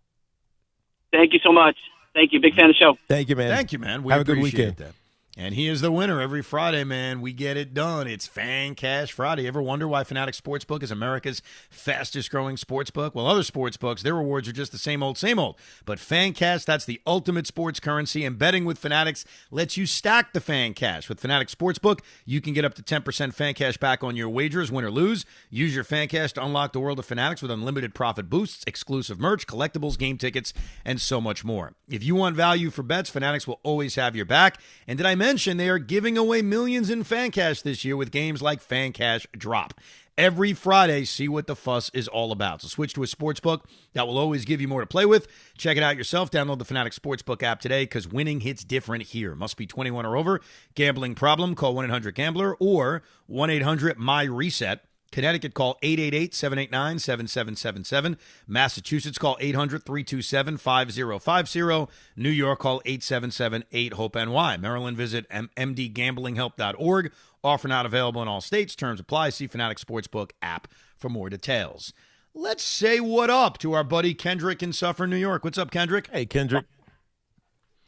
Thank you so much. Thank you. Big fan of the show. Thank you, man. Thank you, man. We Have a good appreciate weekend. that. And he is the winner every Friday, man. We get it done. It's Fan Cash Friday. Ever wonder why Fanatics Sportsbook is America's fastest-growing sportsbook? Well, other sportsbooks, their rewards are just the same old, same old. But Fan Cash, that's the ultimate sports currency, and betting with Fanatics lets you stack the Fan Cash. With Fanatics Sportsbook, you can get up to 10% Fan Cash back on your wagers, win or lose. Use your Fan Cash to unlock the world of Fanatics with unlimited profit boosts, exclusive merch, collectibles, game tickets, and so much more. If you want value for bets, Fanatics will always have your back. And did I mention they are giving away millions in Fan Cash this year with games like Fan Cash Drop? Every Friday, see what the fuss is all about. So switch to a sportsbook that will always give you more to play with. Check it out yourself. Download the Fanatics Sportsbook app today because winning hits different here. Must be 21 or over. Gambling problem? Call 1-800-GAMBLER or 1-800-MY-RESET. Connecticut, call 888-789-7777. Massachusetts, call 800-327-5050. New York, call 877-8-HOPE-NY. Maryland, visit mdgamblinghelp.org. Offer not available in all states. Terms apply. See Fanatics Sportsbook app for more details. Let's say what up to our buddy Kendrick in Suffern, New York. What's up, Kendrick? Hey, Kendrick.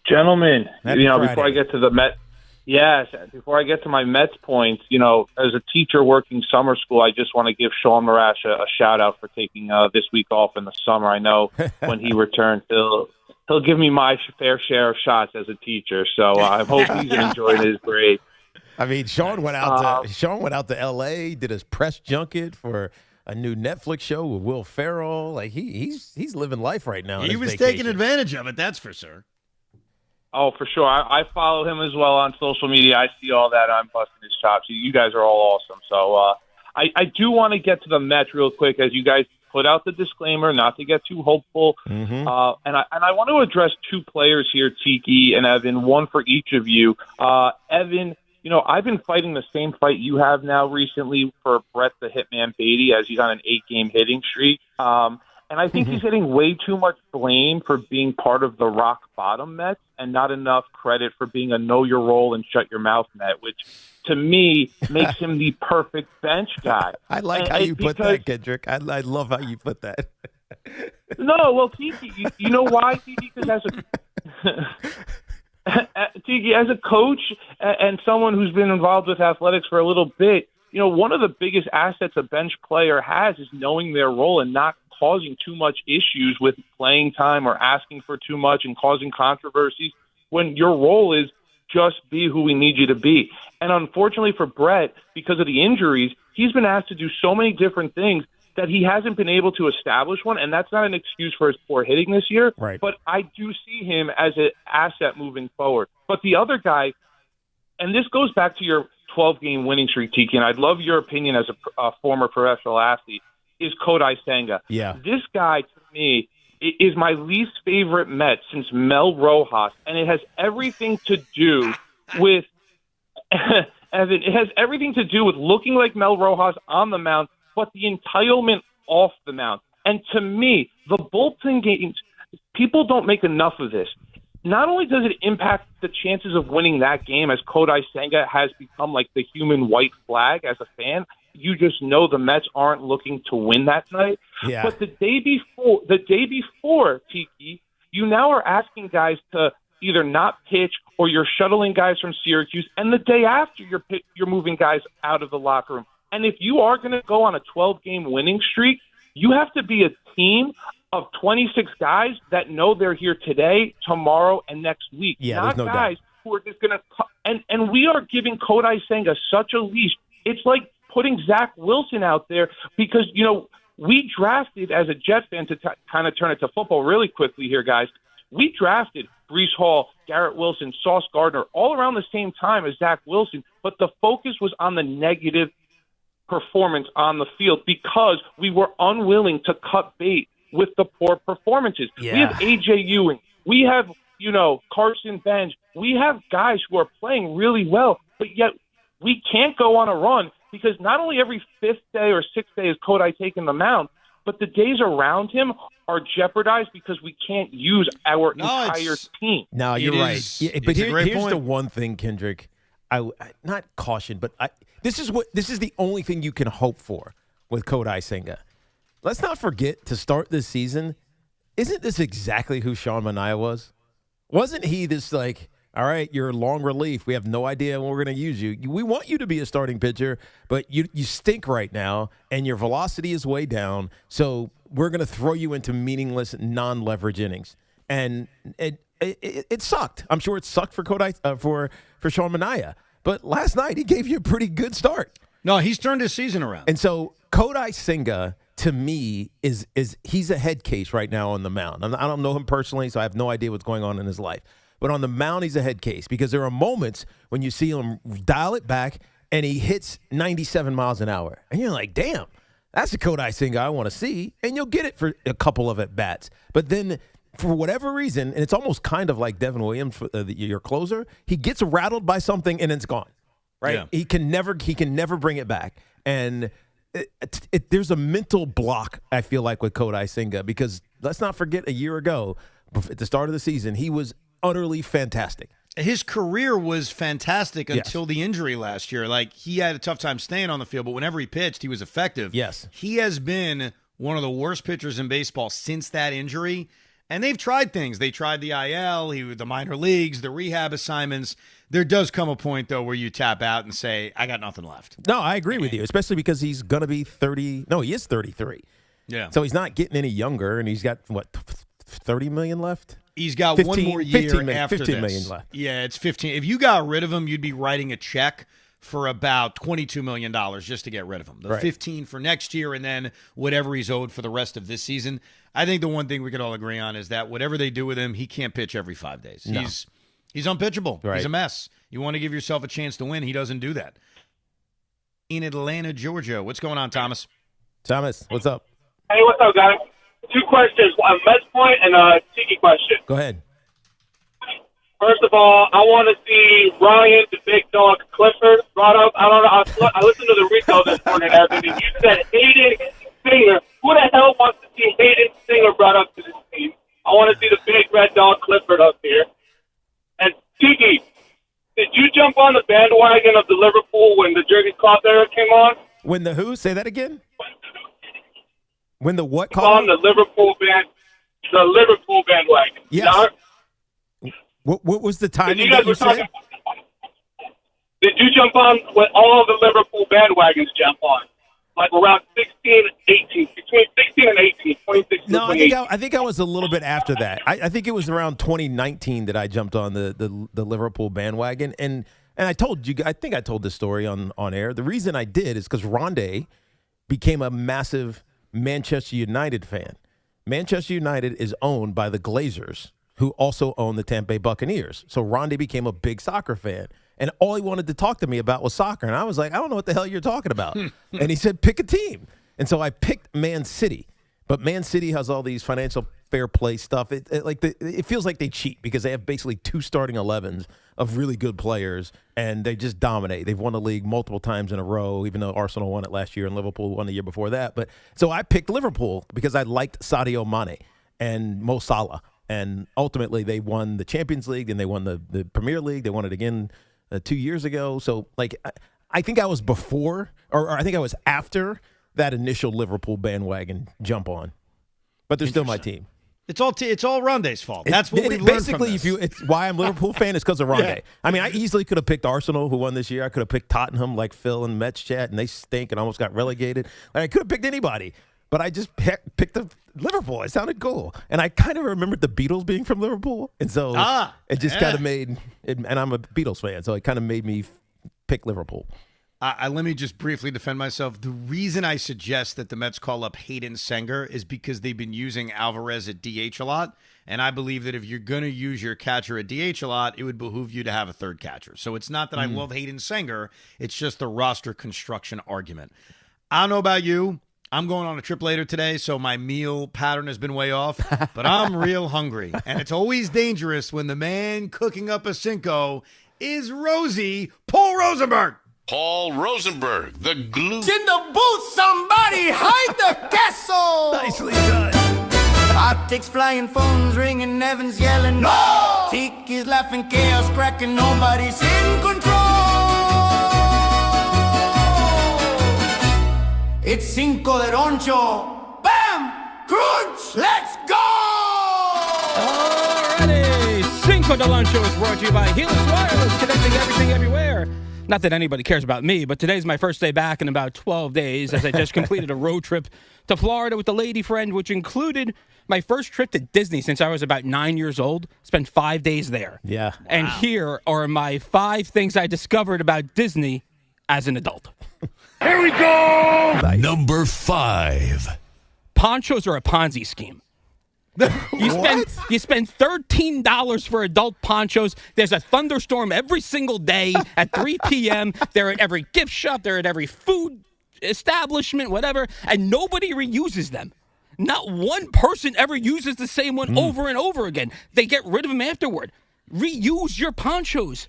Gentlemen, Happy Friday. before I get to the Met, before I get to my Mets points, as a teacher working summer school, I just want to give Sean Marash a shout out for taking this week off in the summer. I know when he returns, he'll give me my fair share of shots as a teacher. So I hope he's enjoying his break. I mean, Sean went out to L.A., did his press junket for a new Netflix show with Will Ferrell. Like he's living life right now. He was taking advantage of it, that's for sure. Oh, for sure. I follow him as well on social media. I see all that. I'm busting his chops. You guys are all awesome. So I do want to get to the Mets real quick, as you guys put out the disclaimer, not to get too hopeful. And I want to address two players here, Tiki and Evan, one for each of you. Evan, I've been fighting the same fight you have now recently for Brett the Hitman Beatty, as he's on an 8-game hitting streak. And I think he's getting way too much blame for being part of the rock bottom Mets and not enough credit for being a know your role and shut your mouth Met, which to me makes him the perfect bench guy. I like how you put that, Kendrick. I love how you put that. No, well, Tiki, you know why, Tiki? Because Tiki, as a coach and someone who's been involved with athletics for a little bit, one of the biggest assets a bench player has is knowing their role and not causing too much issues with playing time or asking for too much and causing controversies when your role is just be who we need you to be. And unfortunately for Brett, because of the injuries, he's been asked to do so many different things that he hasn't been able to establish one, and that's not an excuse for his poor hitting this year. Right. But I do see him as an asset moving forward. But the other guy, and this goes back to your 12-game winning streak, Tiki, and I'd love your opinion as a former professional athlete, is Kodai Senga. Yeah. This guy, to me, is my least favorite Met since Mel Rojas, and it has everything to do with Evan. It has everything to do with looking like Mel Rojas on the mound, but the entitlement off the mound. And to me, the bullpen games, people don't make enough of this. Not only does it impact the chances of winning that game, as Kodai Senga has become like the human white flag as a fan, you just know the Mets aren't looking to win that night. Yeah. But the day before, Tiki, you now are asking guys to either not pitch or you're shuttling guys from Syracuse, and the day after you're moving guys out of the locker room. And if you are going to go on a 12-game winning streak, you have to be a team of 26 guys that know they're here today, tomorrow, and next week. Yeah, not there's no guys doubt. who are just going to and we are giving Kodai Senga such a leash. It's like putting Zach Wilson out there because, we drafted, as a Jet fan, to kind of turn it to football really quickly here, guys, we drafted Breece Hall, Garrett Wilson, Sauce Gardner, all around the same time as Zach Wilson, but the focus was on the negative performance on the field because we were unwilling to cut bait with the poor performances. Yeah. We have A.J. Ewing. We have, Carson Bench. We have guys who are playing really well, but yet we can't go on a run because not only every fifth day or sixth day is Kodai taking the mound, but the days around him are jeopardized because we can't use our entire team. No, you're right. Yeah, but here's the one thing, Kendrick. I not caution, but this is the only thing you can hope for with Kodai Senga. Let's not forget to start this season. Isn't this exactly who Sean Manaea was? Wasn't he this like, all right, you're long relief. We have no idea when we're going to use you. We want you to be a starting pitcher, but you stink right now, and your velocity is way down. So we're going to throw you into meaningless, non-leverage innings. And it sucked. I'm sure it sucked for Kodai for Sean Manaea. But last night he gave you a pretty good start. No, he's turned his season around. And so Kodai Senga, to me, is he's a head case right now on the mound. I don't know him personally, so I have no idea what's going on in his life. But on the mound, he's a head case because there are moments when you see him dial it back and he hits 97 miles an hour. And you're like, damn, that's the Kodai Senga I want to see. And you'll get it for a couple of at-bats. But then for whatever reason, and it's almost kind of like Devin Williams, your closer, he gets rattled by something and it's gone, right? Yeah. He can never bring it back. And there's a mental block, I feel like, with Kodai Senga, because let's not forget a year ago, at the start of the season, he was utterly fantastic. His career was fantastic until the injury last year. Like, he had a tough time staying on the field, but whenever he pitched, he was effective. Yes. He has been one of the worst pitchers in baseball since that injury, and they've tried things. They tried the IL, the minor leagues, the rehab assignments. There does come a point, though, where you tap out and say, I got nothing left. No, I agree with you, especially because he's going to be 30. No, he is 33. Yeah. So he's not getting any younger, and he's got, what, 30 million left? He's got 15, one more year 15 after 15 this. million left. Yeah, it's 15. If you got rid of him, you'd be writing a check for about $22 million just to get rid of him. The Right. 15 for next year, and then whatever he's owed for the rest of this season. I think the one thing we could all agree on is that whatever they do with him, he can't pitch every 5 days. No. He's unpitchable. Right. He's a mess. You want to give yourself a chance to win. He doesn't do that. In Atlanta, Georgia, what's going on, Thomas? Thomas, what's up? Hey, what's up, guys? 2 questions, a Mets point and a Tiki question. Go ahead. First of all, I want to see Ryan, the big dog Clifford, brought up. I don't know. I listened to the Rico this morning, Evan, and you said Hayden Singer. Who the hell wants to see Hayden Singer brought up to this team? I want to see the big red dog Clifford up here. And Tiki, did you jump on the bandwagon of the Liverpool when the Jurgen Klopp era came on? When the who? Say that again? When the what? On the Liverpool bandwagon. Yes. Now, What was the timing you guys that you were talking, said? did you jump on when all the Liverpool bandwagons jump on? Like around 16 and 18, between 16 and 18, 2016 No, and 2018. I think I was a little bit after that. I think it was around 2019 that I jumped on the Liverpool bandwagon, and I told you, I think I told this story on air. The reason I did is because Rondé became a massive Manchester United fan. Manchester United is owned by the Glazers, who also own the Tampa Bay Buccaneers. So Rondé became a big soccer fan. And all he wanted to talk to me about was soccer. And I was like, I don't know what the hell you're talking about. And he said, pick a team. And so I picked Man City. But Man City has all these financial fair play stuff. It feels like they cheat because they have basically 2 starting 11s of really good players, and they just dominate. They've won the league multiple times in a row, even though Arsenal won it last year and Liverpool won the year before that. But so I picked Liverpool because I liked Sadio Mane and Mo Salah. And ultimately, they won the Champions League, and they won the Premier League. They won it again 2 years ago. So, I think I was before, or I think I was after that initial Liverpool bandwagon jump on. But they're still my team. It's all Rondé's fault. That's what we've learned from this. It's why I'm a Liverpool fan is because of Rondé. Yeah. I mean, I easily could have picked Arsenal, who won this year. I could have picked Tottenham, like Phil and Mets chat, and they stink and almost got relegated. I could have picked anybody. But I just picked the Liverpool. It sounded cool. And I kind of remembered the Beatles being from Liverpool. And so it just kind of made it, and I'm a Beatles fan, so it kind of made me pick Liverpool. Let me just briefly defend myself. The reason I suggest that the Mets call up Hayden Singer is because they've been using Alvarez at DH a lot. And I believe that if you're going to use your catcher at DH a lot, it would behoove you to have a third catcher. So it's not that I love Hayden Singer. It's just the roster construction argument. I don't know about you. I'm going on a trip later today, so my meal pattern has been way off, but I'm real hungry. And it's always dangerous when the man cooking up a Cinco is Rosie Paul Rosenberg. Paul Rosenberg, the glue. In the booth, somebody hide the castle. Nicely done. Optics flying, phones ringing, Evans yelling. No! Tiki's laughing, chaos cracking, nobody's in control. It's Cinco de Roncho. Bam! Crunch! Let's go! Alrighty! Cinco de Luncho is brought to you by Helix Wireless, connecting everything everywhere. Not that anybody cares about me, but today's my first day back in about 12 days as I just completed a road trip to Florida with a lady friend, which included my first trip to Disney since I was about 9 years old. Spent 5 days there. Yeah. And here are my 5 things I discovered about Disney as an adult. Here we go! Number 5. Ponchos are a Ponzi scheme. You spend $13 for adult ponchos. There's a thunderstorm every single day at 3 p.m. They're at every gift shop. They're at every food establishment, whatever, and nobody reuses them. Not one person ever uses the same one over and over again. They get rid of them afterward. Reuse your ponchos.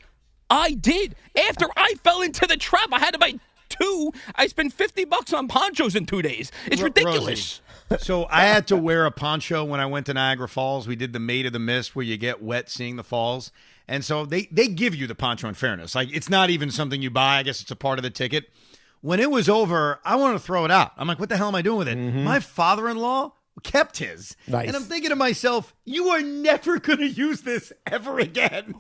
I did. After I fell into the trap, I had to buy 2. I spent $50 on ponchos in 2 days. It's ridiculous. Rosie, so I had to wear a poncho when I went to Niagara Falls. We did the Maid of the Mist where you get wet seeing the falls. And so they give you the poncho in fairness. Like, it's not even something you buy. I guess it's a part of the ticket. When it was over, I wanted to throw it out. I'm like, what the hell am I doing with it? My father-in-law kept his. Nice. And I'm thinking to myself, you are never going to use this ever again.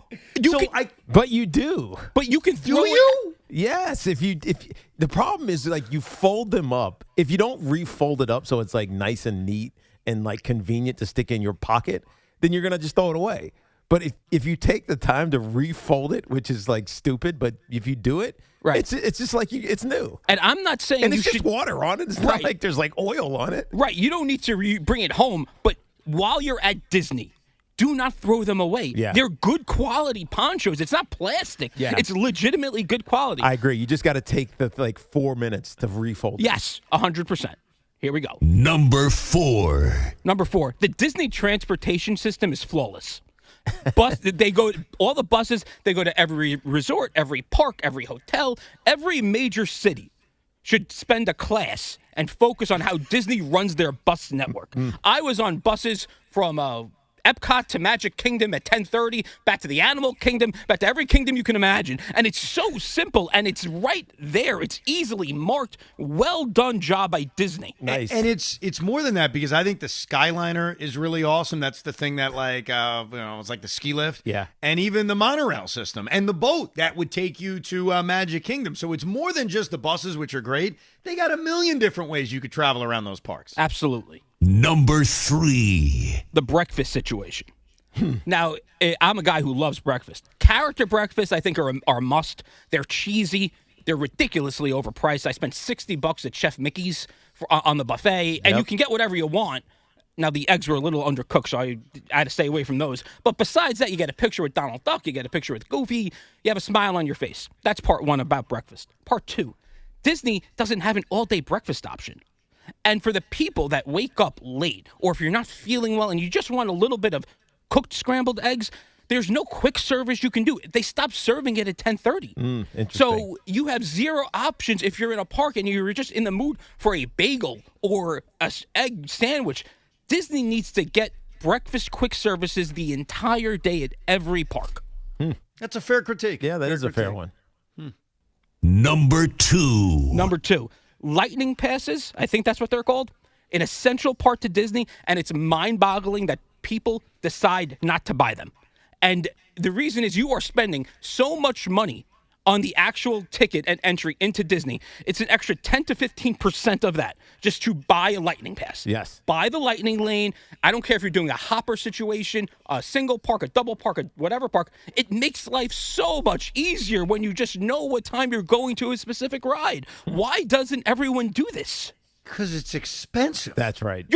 But you do. But you can throw you? Yes. If the problem is, like, you fold them up. If you don't refold it up so it's like nice and neat and like convenient to stick in your pocket, then you're going to just throw it away. But if you take the time to refold it, which is like stupid, but if you do it, right, it's just like it's new. And I'm not saying and you it's just should, water on it. It's not like there's like oil on it. Right. You don't need to bring it home. But while you're at Disney, do not throw them away. Yeah. They're good quality ponchos. It's not plastic. Yeah. It's legitimately good quality. I agree. You just got to take the 4 minutes to refold. Yes, 100%. Here we go. Number 4. Number 4. The Disney transportation system is flawless. All the buses, they go to every resort, every park, every hotel, every major city should spend a class and focus on how Disney runs their bus network. I was on buses from Epcot to Magic Kingdom at 10:30, back to the Animal Kingdom, back to every kingdom you can imagine. And it's so simple, and it's right there. It's easily marked. Well done job by Disney. Nice. And it's more than that, because I think the Skyliner is really awesome. That's the thing that, like, it's like the ski lift. Yeah. And even the monorail system and the boat that would take you to Magic Kingdom. So it's more than just the buses, which are great. They got a million different ways you could travel around those parks. Absolutely. Number 3. The breakfast situation. Now, I'm a guy who loves breakfast. Character breakfasts, I think, are a must. They're cheesy. They're ridiculously overpriced. I spent $60 at Chef Mickey's on the buffet, and you can get whatever you want. Now, the eggs were a little undercooked, so I had to stay away from those. But besides that, you get a picture with Donald Duck. You get a picture with Goofy. You have a smile on your face. That's part 1 about breakfast. Part 2, Disney doesn't have an all-day breakfast option. And for the people that wake up late, or if you're not feeling well and you just want a little bit of cooked scrambled eggs, there's no quick service you can do. They stopped serving it at 10:30. Interesting. So you have 0 options if you're in a park and you're just in the mood for a bagel or an egg sandwich. Disney needs to get breakfast quick services the entire day at every park. That's a fair critique. Yeah, that is a fair one. Number 2. Number 2. Lightning passes, I think that's what they're called, an essential part to Disney, and it's mind-boggling that people decide not to buy them. And the reason is you are spending so much money on the actual ticket and entry into Disney. It's an extra 10 to 15% of that just to buy a Lightning Pass. Yes. Buy the Lightning Lane. I don't care if you're doing a hopper situation, a single park, a double park, a whatever park. It makes life so much easier when you just know what time you're going to a specific ride. Why doesn't everyone do this? Because it's expensive. That's right.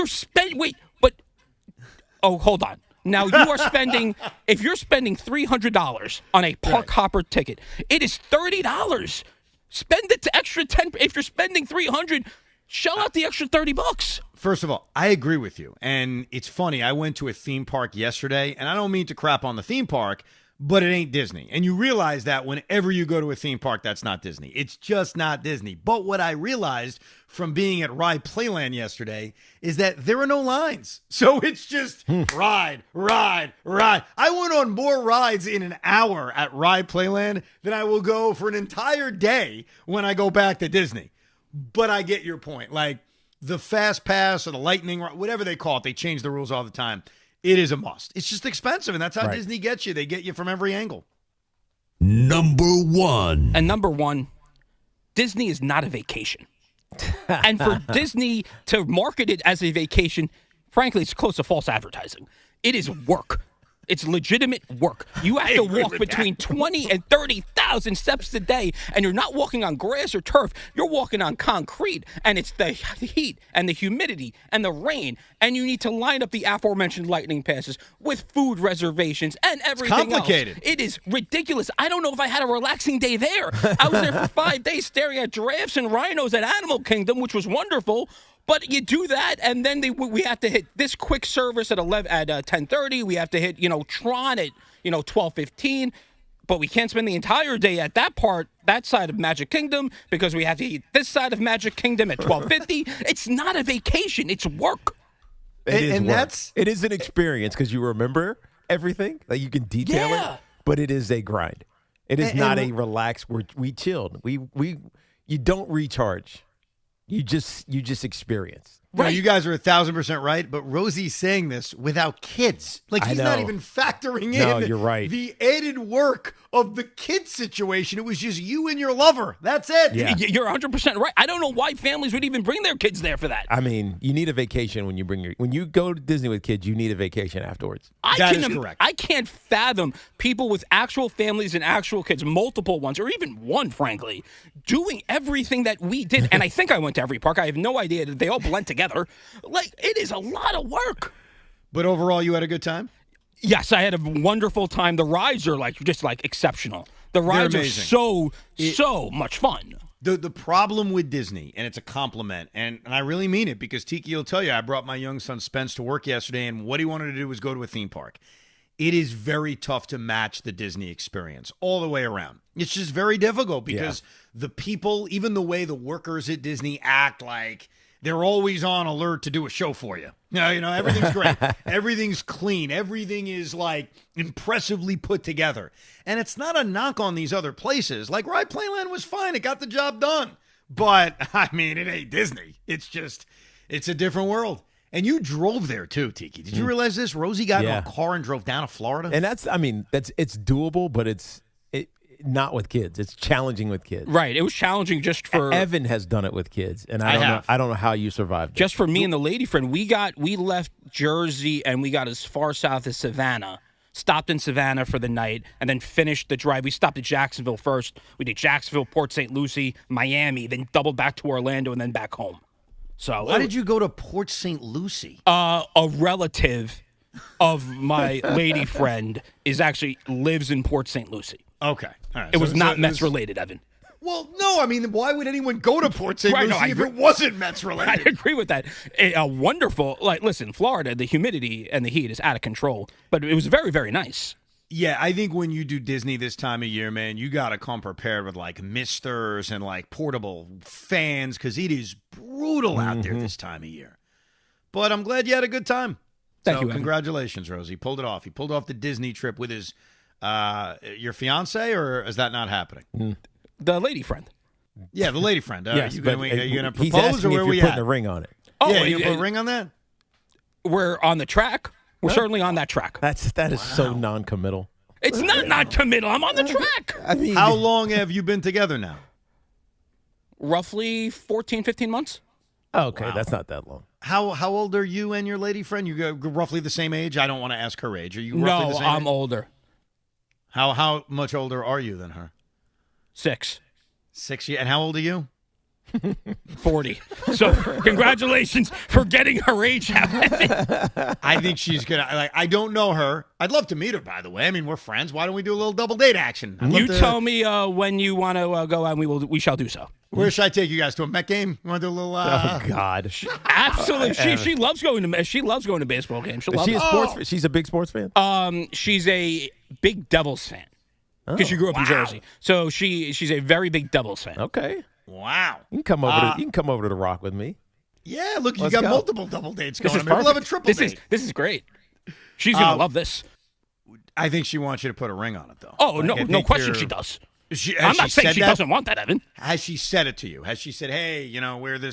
Hold on. Now, you are spending, if you're spending $300 on a park hopper ticket, it is $30. Spend it to extra 10. If you're spending $300, shell out the extra $30. First of all, I agree with you. And it's funny. I went to a theme park yesterday, and I don't mean to crap on the theme park, but it ain't Disney. And you realize that whenever you go to a theme park, that's not Disney. It's just not Disney. But what I realized from being at Ride Playland yesterday is that there are no lines. So it's just ride, ride, ride. I went on more rides in an hour at Ride Playland than I will go for an entire day when I go back to Disney. But I get your point. Like the Fast Pass or the Lightning, whatever they call it, they change the rules all the time. It is a must. It's just expensive, and that's how Disney gets you. They get you from every angle. Number 1. And number 1, Disney is not a vacation. And for Disney to market it as a vacation, frankly, it's close to false advertising. It is work. It's legitimate work. You have to walk between 20 and 30,000 steps a day, and you're not walking on grass or turf. You're walking on concrete, and it's the heat and the humidity and the rain, and you need to line up the aforementioned lightning passes with food reservations and everything else. It's complicated. It is ridiculous. I don't know if I had a relaxing day there. I was there for 5 days staring at giraffes and rhinos at Animal Kingdom, which was wonderful. But you do that, and then we have to hit this quick service at 10:30. We have to hit Tron at 12:15. But we can't spend the entire day at that side of Magic Kingdom because we have to hit this side of Magic Kingdom at 12:50. It's not a vacation; it's work. It is an experience because you remember everything that you can detail it, but it is a grind. It is not a relax. We chilled. You don't recharge. You just experience. Right. No, you guys are 1,000% right, but Rosie's saying this without kids. Like, he's not even factoring in you're right. the added work of the kid situation. It was just you and your lover. That's it. Yeah. You're 100% right. I don't know why families would even bring their kids there for that. I mean, you need a vacation when you go to Disney with kids, you need a vacation afterwards. That is correct. I can't fathom people with actual families and actual kids, multiple ones, or even one, frankly, doing everything that we did. And I think I went to every park. I have no idea that they all blend together. Like, it is a lot of work. But overall, you had a good time? Yes, I had a wonderful time. The rides are just exceptional. The rides are so much fun. The problem with Disney, and it's a compliment, and I really mean it because Tiki will tell you, I brought my young son Spence to work yesterday, and what he wanted to do was go to a theme park. It is very tough to match the Disney experience all the way around. It's just very difficult because the people, even the way the workers at Disney act, like they're always on alert to do a show for you. Everything's great. Everything's clean. Everything is impressively put together. And it's not a knock on these other places. Like Ride Playland was fine. It got the job done. But, I mean, it ain't Disney. It's a different world. And you drove there too, Tiki. Did you realize this? Rosie got in a car and drove down to Florida. And it's doable, but it's not with kids. It's challenging with kids. Right. It was challenging just for Evan has done it with kids, and I don't know how you survived. Just for me and the lady friend, we left Jersey and we got as far south as Savannah. Stopped in Savannah for the night and then finished the drive. We stopped at Jacksonville first. We did Jacksonville, Port St. Lucie, Miami, then doubled back to Orlando and then back home. So why did you go to Port St. Lucie? A relative of my lady friend lives in Port St. Lucie. Okay. All right. It was not Mets related, Evan. Well, no. I mean, why would anyone go to Port St. Lucie if it wasn't Mets related? I agree with that. A wonderful, listen, Florida, the humidity and the heat is out of control, but it was very, very nice. Yeah, I think when you do Disney this time of year, man, you got to come prepared with misters and portable fans because it is brutal out there this time of year. But I'm glad you had a good time. Thank you, congratulations, Rosie. Pulled it off. He pulled off the Disney trip with his your fiance, or is that not happening? The lady friend. Yeah, the lady friend. Yes, are you going to he's propose, or where if we you're at? putting a ring on it. Oh, yeah, you put a ring on that? We're on the track. We're certainly on that track. That is so non-committal. It's not non-committal. I'm on the track. I mean, how long have you been together now? Roughly 14, 15 months. Okay, that's not that long. How old are you and your lady friend? You go roughly the same age? I don't want to ask her age. Are you roughly the same age? I'm older. How much older are you than her? 6. 6 years. And how old are you? 40. So congratulations for getting her age out. I think she's gonna I don't know her. I'd love to meet her, by the way. I mean, we're friends. Why don't we do a little double date action? You tell me when you want to go out, and we shall do so. Where should I take you guys to? A Met game? You want to do a little? Oh God! Absolutely. She loves going to baseball games. She's a big sports fan. She's a big Devils fan because she grew up in Jersey. So she's a very big Devils fan. Okay. Wow. You can come over to the Rock with me. Yeah, look, you got multiple double dates going. We'll have a triple date. This is great. She's gonna love this. I think she wants you to put a ring on it, though. Oh, no question she does. I'm not saying she doesn't want that, Evan. Has she said it to you? Has she said, "Hey,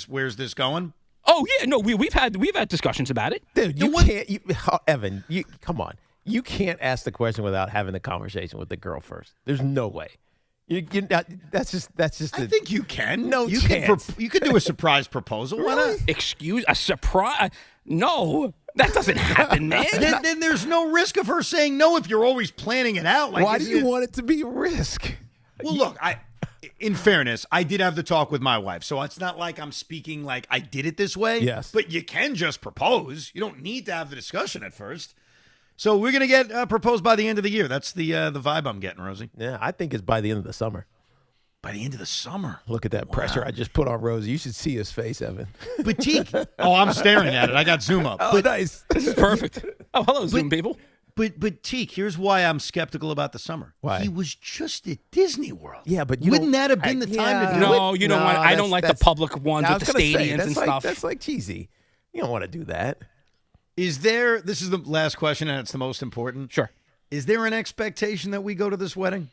where's this going?" Oh yeah, no, we've had discussions about it. Dude, Evan, come on. You can't ask the question without having the conversation with the girl first. There's no way. That's just. I think you can. No, you can do a surprise proposal. Why not? A surprise? No, That doesn't happen, man. Then there's no risk of her saying no if you're always planning it out. Why do you want it to be a risk? Well, look, in fairness, I did have the talk with my wife, so it's not like I'm speaking like I did it this way. Yes. But you can just propose. You don't need to have the discussion at first. So we're going to get proposed by the end of the year. That's the vibe I'm getting, Rosie. Yeah, I think it's by the end of the summer. By the end of the summer. Look at that pressure I just put on Rosie. You should see his face, Evan. But Tiki. Oh, I'm staring at it. I got Zoom up. Oh, nice. This is perfect. Oh, hello, Zoom people. But Tiki, here's why I'm skeptical about the summer. Why? He was just at Disney World. Yeah, but wouldn't that have been the time to do it? No, you don't want. I don't like the public ones with the stadiums and stuff. That's like cheesy. You don't want to do that. This is the last question, and it's the most important. Sure. Is there an expectation that we go to this wedding?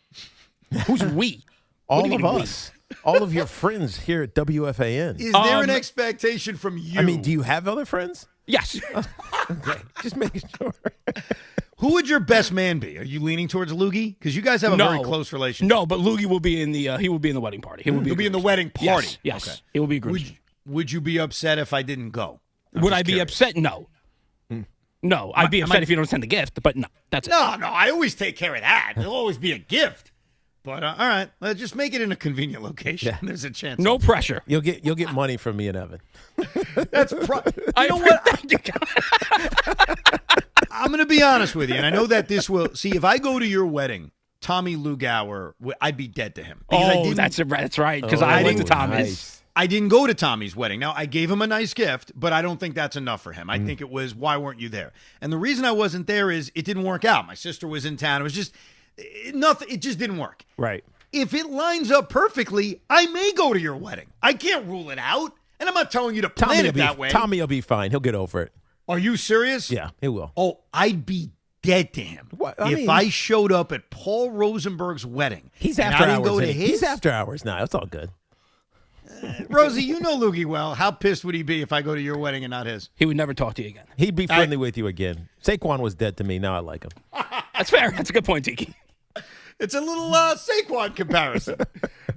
Who's we? All of us. All of your friends here at WFAN. Is there an expectation from you? I mean, do you have other friends? Yes. Okay, just making sure. Who would your best man be? Are you leaning towards Loogie? Because you guys have a very close relationship. No, but Loogie will be in the wedding party. He'll be in the wedding party. Yes. Okay. He will be a groom. Would you be upset if I didn't go? Would I be upset? No. No, I'd be upset if you don't send a gift, but no, that's it. No, I always take care of that. There'll always be a gift. But all right, just make it in a convenient location. Yeah. There's a chance. No pressure. You'll get money from me and Evan. That's you know what? I'm going to be honest with you, and I know that this will see if I go to your wedding, Tommy Lugauer, I'd be dead to him. That's right. Because I went to Tommy's. Nice. I didn't go to Tommy's wedding. Now, I gave him a nice gift, but I don't think that's enough for him. I think it was, why weren't you there? And the reason I wasn't there is it didn't work out. My sister was in town. It was just nothing. It just didn't work. Right. If it lines up perfectly, I may go to your wedding. I can't rule it out. And I'm not telling you to plan it that way. Tommy will be fine. He'll get over it. Are you serious? Yeah, he will. Oh, I'd be dead to him. If I showed up at Paul Rosenberg's wedding. He's after hours. He's after hours now. It's all good. Rosie, you know Loogie well. How pissed would he be if I go to your wedding and not his? He would never talk to you again. He'd be friendly with you again. Saquon was dead to me. Now I like him. That's fair. That's a good point, Tiki. It's a little Saquon comparison.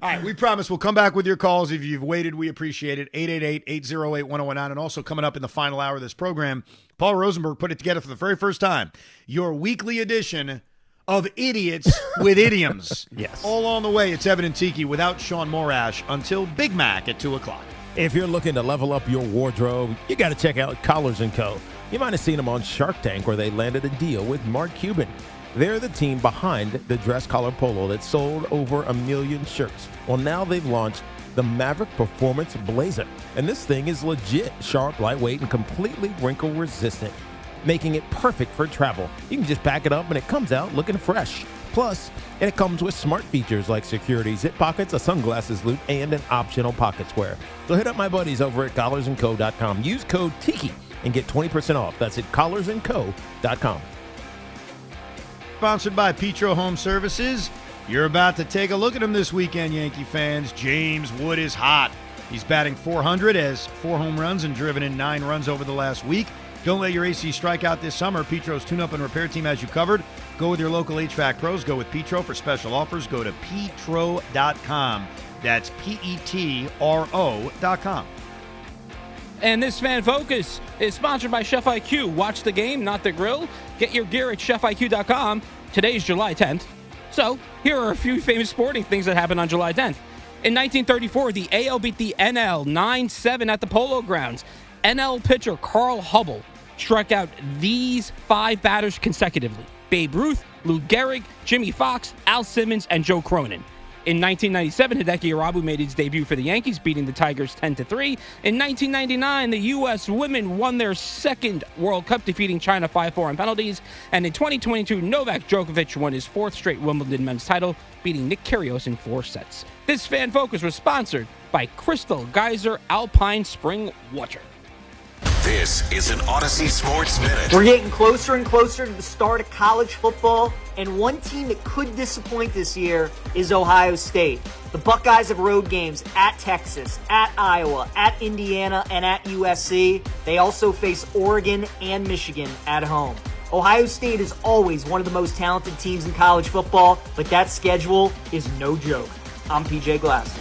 All right, we promise we'll come back with your calls. If you've waited, we appreciate it. 888-808-1019. And also coming up in the final hour of this program, Paul Rosenberg put it together for the very first time. Your weekly edition of Idiots with Idioms. Yes. All on the way. It's Evan and Tiki without Sean Morash until Big Mac at 2 o'clock. If you're looking to level up your wardrobe, you got to check out Collars & Co. You might have seen them on Shark Tank where they landed a deal with Mark Cuban. They're the team behind the dress collar polo that sold over 1 million shirts. Well, now they've launched the Maverick Performance Blazer. And this thing is legit, sharp, lightweight, and completely wrinkle resistant, making it perfect for travel. You can just pack it up and it comes out looking fresh. Plus, it comes with smart features like security zip pockets, a sunglasses loop, and an optional pocket square. So hit up my buddies over at collarsandco.com. Use code TIKI and get 20% off. That's at collarsandco.com. Sponsored by Petro Home Services. You're about to take a look at him this weekend, Yankee fans. James Wood is hot. He's batting .400, has 4 home runs and driven in 9 runs over the last week. Don't let your AC strike out this summer. Petro's tune-up and repair team has you covered. Go with your local HVAC pros. Go with Petro for special offers. Go to petro.com. That's petro.com. And this Fan Focus is sponsored by Chef IQ. Watch the game, not the grill. Get your gear at chefiq.com. Today's July 10th. So, here are a few famous sporting things that happened on July 10th. In 1934, the AL beat the NL 9-7 at the Polo Grounds. NL pitcher Carl Hubbell struck out these 5 batters consecutively: Babe Ruth, Lou Gehrig, Jimmy Fox, Al Simmons, and Joe Cronin. In 1997, Hideki Irabu made his debut for the Yankees, beating the Tigers 10-3. In 1999, the U.S. women won their 2nd World Cup, defeating China 5-4 on penalties. And in 2022, Novak Djokovic won his 4th straight Wimbledon men's title, beating Nick Kyrgios in 4 sets. This Fan Focus was sponsored by Crystal Geyser Alpine Spring Water. This is an Odyssey Sports Minute. We're getting closer and closer to the start of college football, and one team that could disappoint this year is Ohio State. The Buckeyes have road games at Texas, at Iowa, at Indiana, and at USC. They also face Oregon and Michigan at home. Ohio State is always one of the most talented teams in college football, but that schedule is no joke. I'm PJ Glass.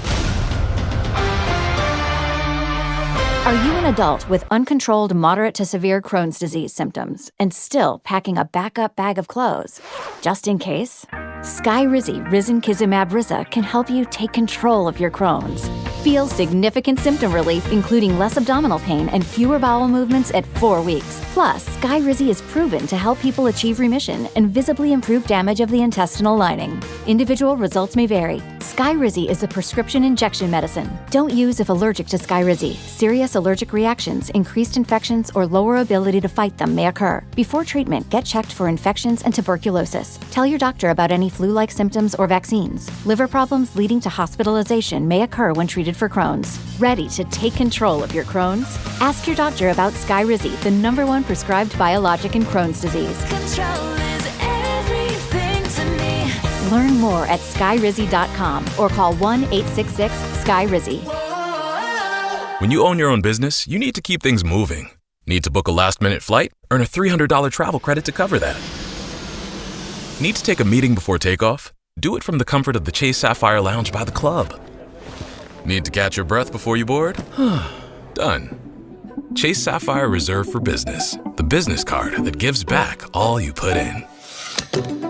Are you an adult with uncontrolled moderate to severe Crohn's disease symptoms and still packing a backup bag of clothes? Just in case? Skyrizi Risankizumab Riza can help you take control of your Crohn's. Feel significant symptom relief, including less abdominal pain and fewer bowel movements at 4 weeks. Plus, Skyrizi is proven to help people achieve remission and visibly improve damage of the intestinal lining. Individual results may vary. Skyrizi is a prescription injection medicine. Don't use if allergic to Skyrizi. Serious allergic reactions, increased infections, or lower ability to fight them may occur. Before treatment, get checked for infections and tuberculosis. Tell your doctor about any flu-like symptoms or vaccines. Liver problems leading to hospitalization may occur when treated for Crohn's. Ready to take control of your Crohn's? Ask your doctor about Skyrizi, the #1 prescribed biologic in Crohn's disease. Control is everything to me. Learn more at skyrizi.com or call 1-866-SKY-RIZI. When you own your own business, you need to keep things moving. Need to book a last-minute flight? Earn a $300 travel credit to cover that. Need to take a meeting before takeoff? Do it from the comfort of the Chase Sapphire Lounge by the club. Need to catch your breath before you board? Done. Chase Sapphire Reserve for Business, the business card that gives back all you put in.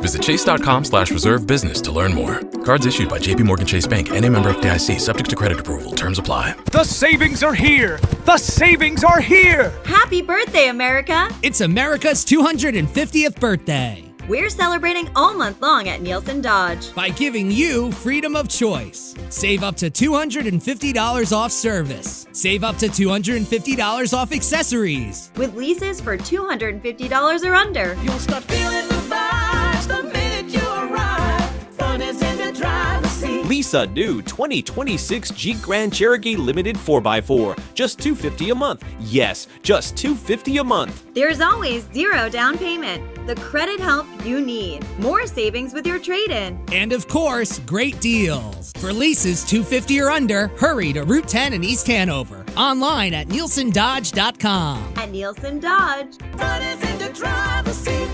Visit chase.com/reserve business to learn more. Cards issued by JPMorgan Chase Bank, N.A. member FDIC, subject to credit approval. Terms apply. The savings are here! The savings are here! Happy birthday, America! It's America's 250th birthday. We're celebrating all month long at Nielsen Dodge by giving you freedom of choice. Save up to $250 off service. Save up to $250 off accessories. with leases for $250 or under. You'll start feeling the vibes the minute you arrive. Fun is in the driver's seat. Lisa new 2026 Jeep Grand Cherokee Limited 4x4. Just $250 a month. Yes, just $250 a month. There's always zero down payment. The credit help you need. More savings with your trade-in. And of course, great deals. For leases $250 or under, hurry to Route 10 in East Hanover. Online at nielsendodge.com. At Nielsen Dodge. Fun is in the driver's seat.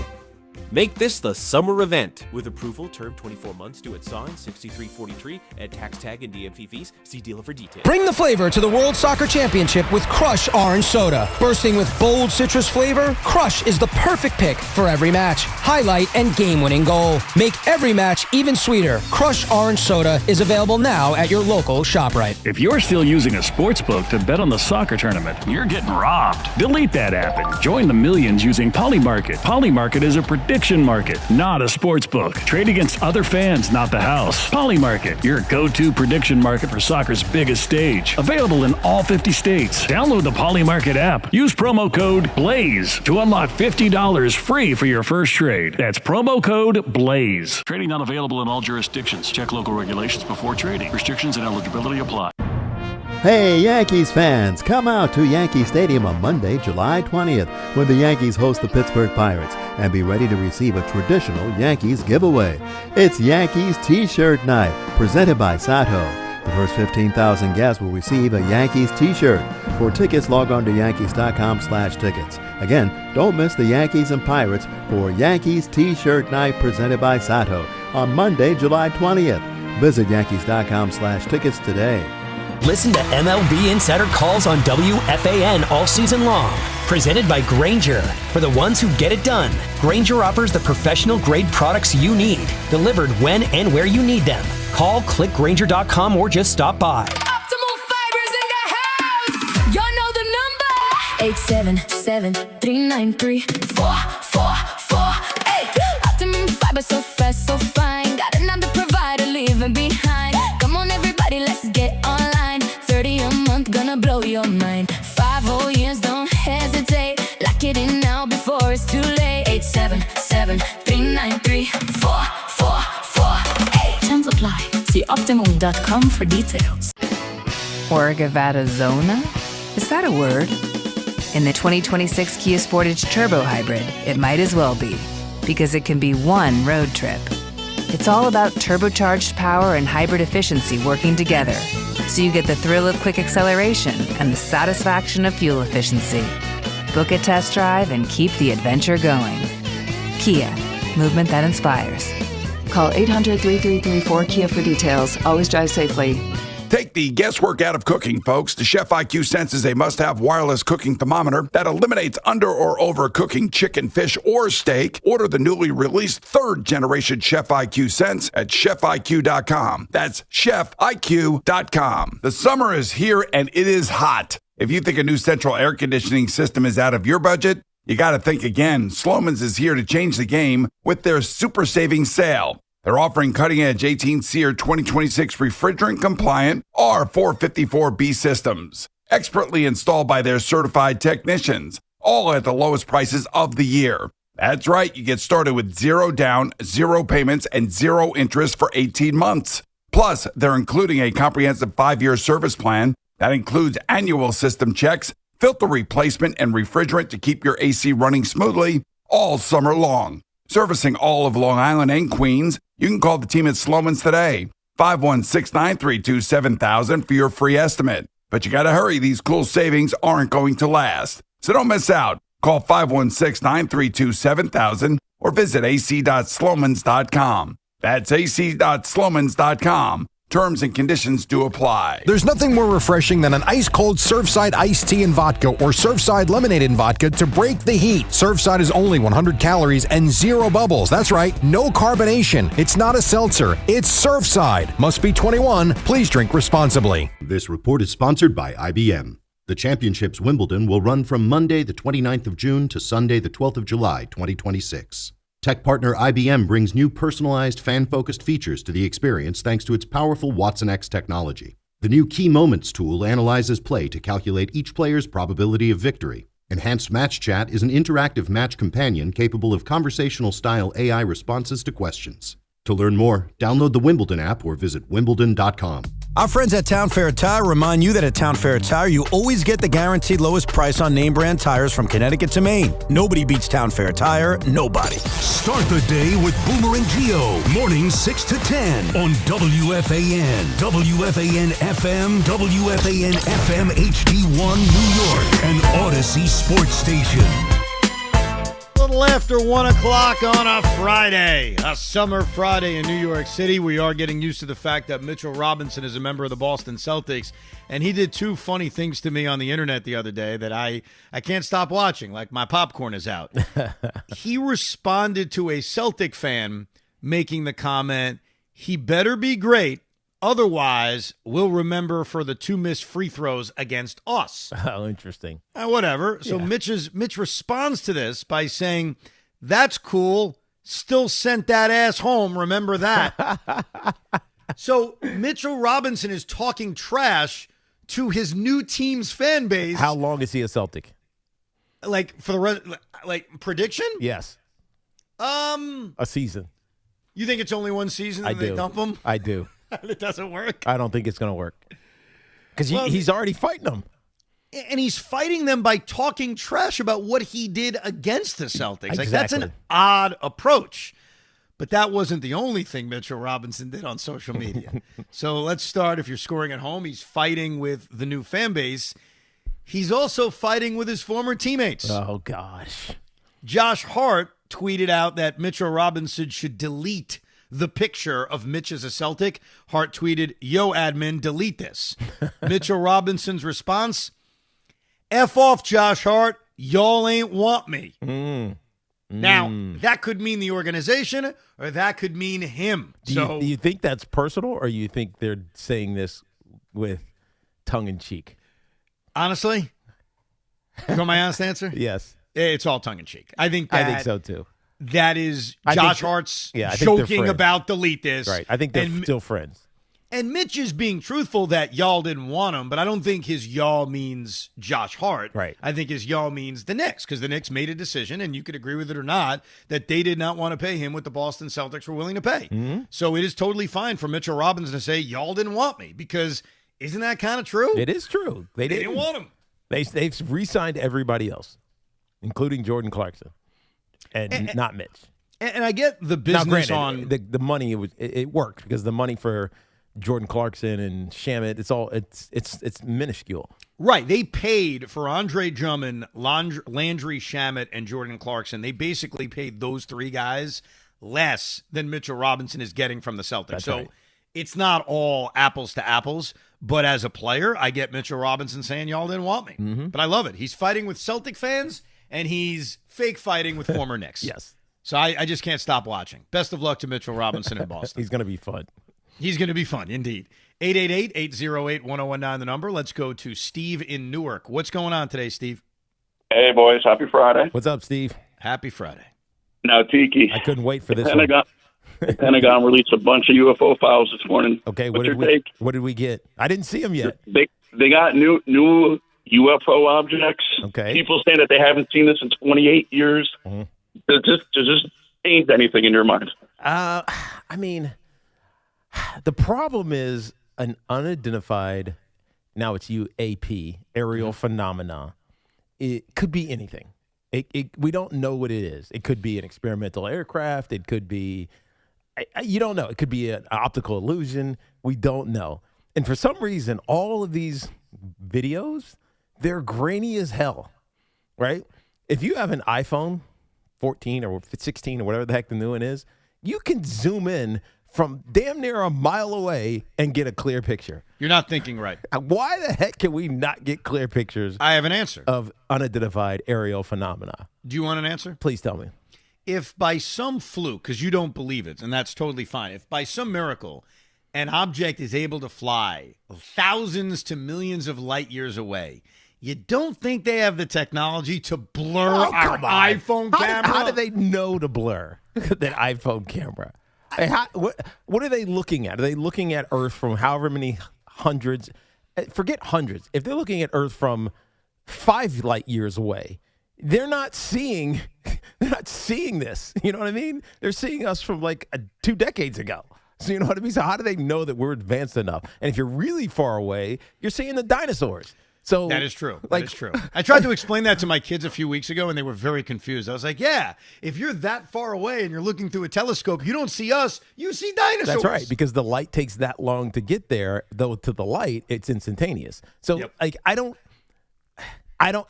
Make this the summer event. With approval, term 24 months, due at sign 6343 at tax tag and DMV fees. See dealer for details. Bring the flavor to the World Soccer Championship with Crush Orange Soda. Bursting with bold citrus flavor, Crush is the perfect pick for every match, highlight, and game-winning goal. Make every match even sweeter. Crush Orange Soda is available now at your local ShopRite. If you're still using a sports book to bet on the soccer tournament, you're getting robbed. Delete that app and join the millions using Polymarket. Polymarket is a prediction market, not a sports book. Trade against other fans, not the house. Polymarket, your go-to prediction market for soccer's biggest stage. Available in all 50 states. Download the Polymarket app. Use promo code BLAZE to unlock $50 free for your first trade. That's promo code BLAZE. Trading not available in all jurisdictions. Check local regulations before trading. Restrictions and eligibility apply. Hey, Yankees fans, come out to Yankee Stadium on Monday, July 20th, when the Yankees host the Pittsburgh Pirates, and be ready to receive a traditional Yankees giveaway. It's Yankees T-shirt night, presented by Sato. The first 15,000 guests will receive a Yankees T-shirt. For tickets, log on to yankees.com/tickets. Again, don't miss the Yankees and Pirates for Yankees T-shirt night presented by Sato on Monday, July 20th. Visit yankees.com/tickets today. Listen to MLB Insider Calls on WFAN all season long. Presented by Grainger. For the ones who get it done, Grainger offers the professional-grade products you need, delivered when and where you need them. Call, click Grainger.com, or just stop by. Optimal Fibers in the house. Y'all know the number. 877-393-4448. Optimum Fiber, so fast, so fine. Got another provider leaving behind. Come on, everybody, let's get online. $30 a month, gonna blow your mind. 5 whole years, don't hesitate. Lock it in now before it's too late. 877-393-4448. Terms apply. See optimum.com for details. Orgavattazona? Is that a word? In the 2026 Kia Sportage Turbo Hybrid, it might as well be, because it can be one road trip. It's all about turbocharged power and hybrid efficiency working together, so you get the thrill of quick acceleration and the satisfaction of fuel efficiency. Book a test drive and keep the adventure going. Kia, movement that inspires. Call 800-333-4KIA for details. Always drive safely. Take the guesswork out of cooking, folks. The Chef IQ Sense is a must-have wireless cooking thermometer that eliminates under or over cooking chicken, fish, or steak. Order the newly released third-generation Chef IQ Sense at chefiq.com. That's chefiq.com. The summer is here, and it is hot. If you think a new central air conditioning system is out of your budget, you got to think again. Sloman's is here to change the game with their super savings sale. They're offering cutting-edge 18-SEER 2026 refrigerant-compliant R454B systems, expertly installed by their certified technicians, all at the lowest prices of the year. That's right, you get started with 0 down, 0 payments, and 0 interest for 18 months. Plus, they're including a comprehensive 5-year service plan that includes annual system checks, filter replacement, and refrigerant to keep your AC running smoothly all summer long. Servicing all of Long Island and Queens, you can call the team at Sloman's today, 516-932-7000 for your free estimate. But you got to hurry, these cool savings aren't going to last. So don't miss out. Call 516-932-7000 or visit ac.slomans.com. That's ac.slomans.com. Terms and conditions do apply. There's nothing more refreshing than an ice-cold Surfside iced tea and vodka or Surfside lemonade and vodka to break the heat. Surfside is only 100 calories and 0 bubbles. That's right, no carbonation. It's not a seltzer. It's Surfside. Must be 21. Please drink responsibly. This report is sponsored by IBM. The Championships Wimbledon will run from Monday the 29th of June to Sunday the 12th of July, 2026. Tech partner IBM brings new personalized, fan-focused features to the experience thanks to its powerful Watson X technology. The new Key Moments tool analyzes play to calculate each player's probability of victory. Enhanced Match Chat is an interactive match companion capable of conversational-style AI responses to questions. To learn more, download the Wimbledon app or visit wimbledon.com. Our friends at Town Fair Tire remind you that at Town Fair Tire, you always get the guaranteed lowest price on name brand tires from Connecticut to Maine. Nobody beats Town Fair Tire. Nobody. Start the day with Boomer and Geo. Mornings 6 to 10 on WFAN, WFAN FM, WFAN FM HD1 New York, and Odyssey Sports Station. A little after 1 o'clock on a Friday, a summer Friday in New York City. We are getting used to the fact that Mitchell Robinson is a member of the Boston Celtics, and he did 2 funny things to me on the internet the other day that I can't stop watching, like my popcorn is out. He responded to a Celtic fan making the comment, "He better be great, otherwise we'll remember for the 2 missed free throws against us." Oh, interesting. Whatever. So Yeah. Mitch responds to this by saying, "That's cool. Still sent that ass home. Remember that." So Mitchell Robinson is talking trash to his new team's fan base. How long is he a Celtic? Like for the rest, like prediction? Yes. A season. You think it's only 1 season I and they do. dump him? I do. It doesn't work. I don't think it's going to work. Because Well, he's already fighting them. And he's fighting them by talking trash about what he did against the Celtics. Like, that's an Exactly. odd approach. But that wasn't the only thing Mitchell Robinson did on social media. So let's start. If you're scoring at home, he's fighting with the new fan base. He's also fighting with his former teammates. Oh, gosh. Josh Hart tweeted out that Mitchell Robinson should delete the picture of Mitch as a Celtic. Hart tweeted, "Yo, admin, delete this." Mitchell Robinson's response, "F off, Josh Hart. Y'all ain't want me." Now, that could mean the organization or that could mean him. Do you think that's personal, or you think they're saying this with tongue in cheek? Honestly, you want my honest answer? Yes. It's all tongue in cheek. I think so too. That is I Josh think- Hart's yeah, I think they're joking friends. about delete this. Right. I think they're And- still friends. And Mitch is being truthful that y'all didn't want him, but I don't think his y'all means Josh Hart. Right. I think his y'all means the Knicks, because the Knicks made a decision, and you could agree with it or not, that they did not want to pay him what the Boston Celtics were willing to pay. Mm-hmm. So it is totally fine for Mitchell Robinson to say, y'all didn't want me, because isn't that kind of true? It is true. They didn't want him. They've re-signed everybody else, including Jordan Clarkson, and not Mitch. And I get the Now, business granted, on the money. It worked because the money for Jordan Clarkson and Shamet, it's minuscule. Right. They paid for Andre Drummond, Landry Shamet, and Jordan Clarkson. They basically paid those 3 guys less than Mitchell Robinson is getting from the Celtics. That's so right. it's not all apples to apples. But as a player, I get Mitchell Robinson saying y'all didn't want me. Mm-hmm. But I love it. He's fighting with Celtic fans, and he's fake fighting with former Knicks. Yes. So I just can't stop watching. Best of luck to Mitchell Robinson in Boston. He's going to be fun. He's going to be fun, indeed. 888-808-1019, the number. Let's go to Steve in Newark. What's going on today, Steve? Hey, boys. Happy Friday. What's up, Steve? Happy Friday. Now, Tiki. I couldn't wait for this The Pentagon released a bunch of UFO files this morning. Okay, what did we get? I didn't see them yet. They got new UFO objects. Okay. People saying that they haven't seen this in 28 years. Mm-hmm. Does this change anything in your mind? I mean, the problem is an unidentified, now it's UAP, aerial phenomena. It could be anything. We don't know what it is. It could be an experimental aircraft. It could be, you don't know. It could be an optical illusion. We don't know. And for some reason, all of these videos, they're grainy as hell, right? If you have an iPhone 14 or 16 or whatever the heck the new one is, you can zoom in from damn near a mile away and get a clear picture. You're not thinking right. Why the heck can we not get clear pictures? I have an answer. Of unidentified aerial phenomena. Do you want an answer? Please tell me. If by some fluke, because you don't believe it, and that's totally fine, if by some miracle an object is able to fly thousands to millions of light years away, you don't think they have the technology to blur our iPhone camera? How do they know to blur that iPhone camera? What are they looking at? Are they looking at Earth from however many hundreds? Forget hundreds. If they're looking at Earth from 5 light years away, they're not seeing this. You know what I mean? They're seeing us from like 2 decades ago. So you know what I mean? So how do they know that we're advanced enough? And if you're really far away, you're seeing the dinosaurs. So that is true. That is true. I tried to explain that to my kids a few weeks ago, and they were very confused. I was like, yeah, if you're that far away and you're looking through a telescope, you don't see us, you see dinosaurs. That's right, because the light takes that long to get there, though to the light, it's instantaneous. So like I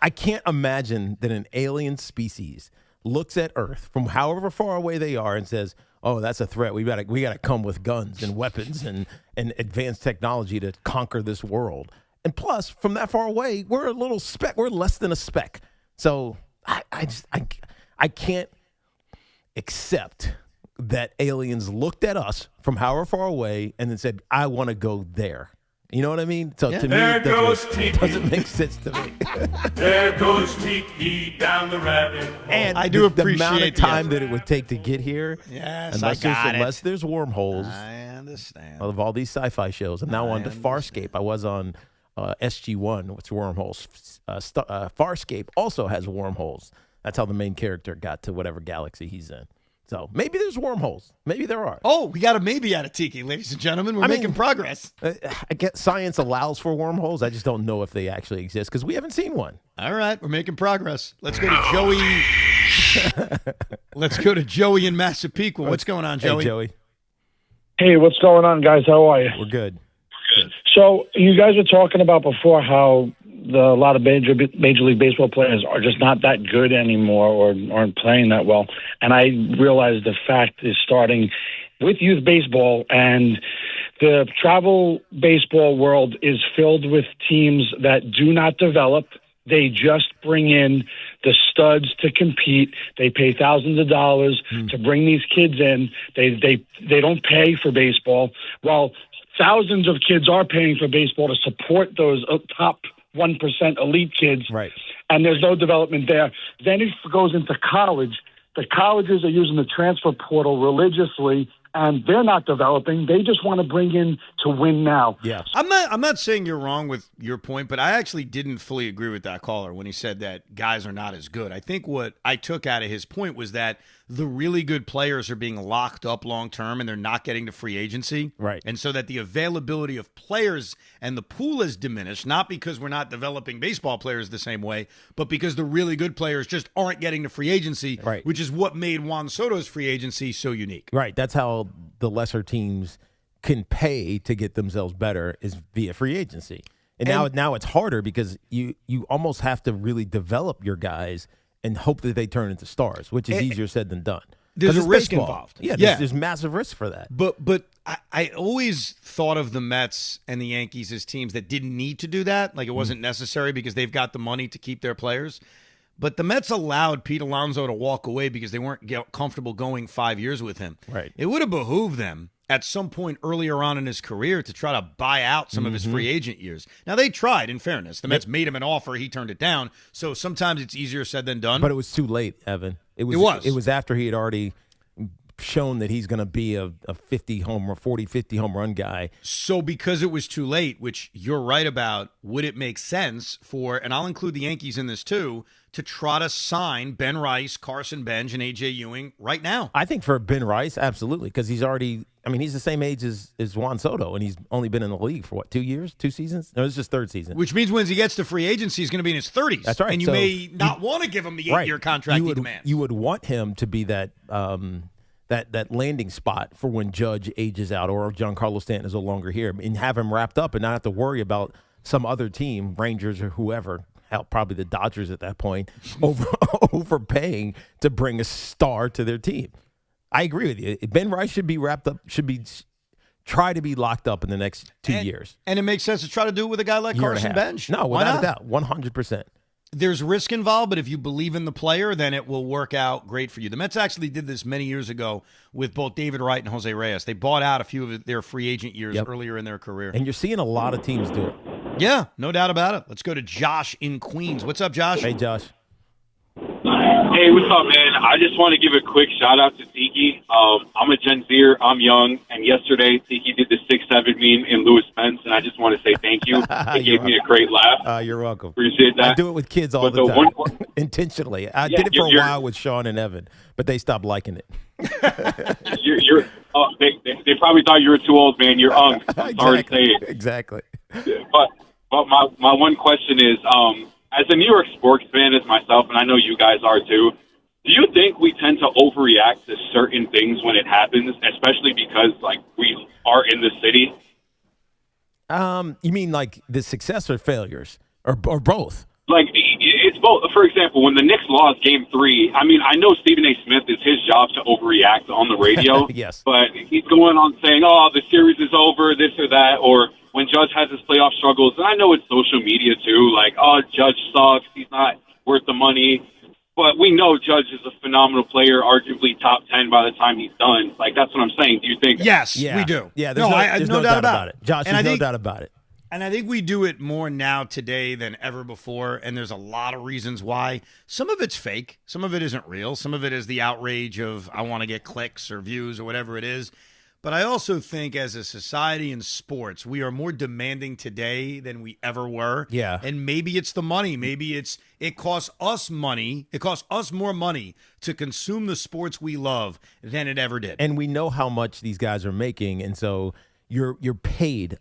can't imagine that an alien species looks at Earth from however far away they are and says, oh, that's a threat. We gotta come with guns and weapons and advanced technology to conquer this world. And plus, from that far away, we're a little speck. We're less than a speck. So I can't accept that aliens looked at us from however far away and then said, I want to go there. You know what I mean? So to me, it doesn't make sense to me. There goes Tiki down the rabbit. And I do appreciate the amount of time that it would take to get here. Yes, unless there's wormholes. I understand. Of all these sci-fi shows. I'm now on to Farscape. I was on SG1, which wormholes. Farscape also has wormholes. That's how the main character got to whatever galaxy he's in. So maybe there's wormholes. Maybe there are. Oh, we got a maybe out of Tiki, ladies and gentlemen. We're making progress. I get science allows for wormholes. I just don't know if they actually exist because we haven't seen one. All right, we're making progress. Let's go to Joey. Let's go to Joey in Massapequa. What's going on, Joey? Hey, Joey. Hey, what's going on, guys? How are you? We're good. So you guys were talking about before how a lot of Major League Baseball players are just not that good anymore or aren't playing that well. And I realized the fact is starting with youth baseball, and the travel baseball world is filled with teams that do not develop. They just bring in the studs to compete. They pay thousands of dollars to bring these kids in. They don't pay for baseball. Well, thousands of kids are paying for baseball to support those top 1% elite kids, right? And there's no development there. Then it goes into college. The colleges are using the transfer portal religiously, and they're not developing. They just want to bring in to win now. Yeah, I'm not saying you're wrong with your point, but I actually didn't fully agree with that caller when he said that guys are not as good. I think what I took out of his point was that the really good players are being locked up long term and they're not getting to free agency. Right. And so that the availability of players and the pool has diminished, not because we're not developing baseball players the same way, but because the really good players just aren't getting to free agency, right, which is what made Juan Soto's free agency so unique. Right. That's how the lesser teams can pay to get themselves better is via free agency. And now it's harder because you almost have to really develop your guys and hope that they turn into stars, which is easier said than done. There's a it's risk baseball. involved. Yeah, there's massive risk for that. But I always thought of the Mets and the Yankees as teams that didn't need to do that. Like it wasn't necessary because they've got the money to keep their players. But the Mets allowed Pete Alonso to walk away because they weren't comfortable going 5 years with him. Right. It would have behooved them at some point earlier on in his career to try to buy out some of his free agent years. Now, they tried, in fairness. The Mets made him an offer. He turned it down. So sometimes it's easier said than done. But it was too late, Evan. It was after he had already shown that he's going to be a 40, 50 home run guy. So because it was too late, which you're right about, would it make sense for, and I'll include the Yankees in this too, to try to sign Ben Rice, Carson Bench, and A.J. Ewing right now? I think for Ben Rice, absolutely, because he's the same age as Juan Soto, and he's only been in the league for, 2 years, 2 seasons? No, this is his third season. Which means when he gets to free agency, he's going to be in his 30s. That's right. And you may not want to give him the 8-year contract he demands. You would want him to be that that landing spot for when Judge ages out or Giancarlo Stanton is no longer here, and have him wrapped up and not have to worry about some other team, Rangers or whoever, probably the Dodgers at that point, overpaying to bring a star to their team. I agree with you. Ben Rice should be wrapped up, try to be locked up in the next 2 years. And it makes sense to try to do it with a guy like Carson Bench. No, without a doubt, 100%. There's risk involved, but if you believe in the player, then it will work out great for you. The Mets actually did this many years ago with both David Wright and Jose Reyes. They bought out a few of their free agent years earlier in their career. And you're seeing a lot of teams do it. Yeah, no doubt about it. Let's go to Josh in Queens. What's up, Josh? Hey, Josh. Hey, what's up, man? I just want to give a quick shout-out to Tiki. I'm a Gen Zer. I'm young. And yesterday, Tiki did the 6'7" meme in Louis Pence, and I just want to say thank you. It gave me a great laugh. You're welcome. Appreciate that. I do it with kids all the time, intentionally. I did it for a while with Sean and Evan, but they stopped liking it. They probably thought you were too old, man. You're I'm sorry to say it. Exactly. But my one question is, as a New York sports fan as myself, and I know you guys are too, do you think we tend to overreact to certain things when it happens, especially because we are in the city? You mean like the success or failures, or both? It's both. For example, when the Knicks lost Game 3, I know Stephen A. Smith is his job to overreact on the radio. Yes. But he's going on saying, "Oh, the series is over," this or that, or when Judge has his playoff struggles, and I know it's social media too, "Oh, Judge sucks. He's not worth the money." But we know Judge is a phenomenal player, arguably top 10 by the time he's done. That's what I'm saying. Do you think? Yes, we do. Yeah, there's no doubt about it. Josh, there's no doubt about it. And I think we do it more now today than ever before, and there's a lot of reasons why. Some of it's fake. Some of it isn't real. Some of it is the outrage of I want to get clicks or views or whatever it is. But I also think as a society in sports, we are more demanding today than we ever were. Yeah. And maybe it's the money. Maybe it costs us money. It costs us more money to consume the sports we love than it ever did. And we know how much these guys are making, and so you're paid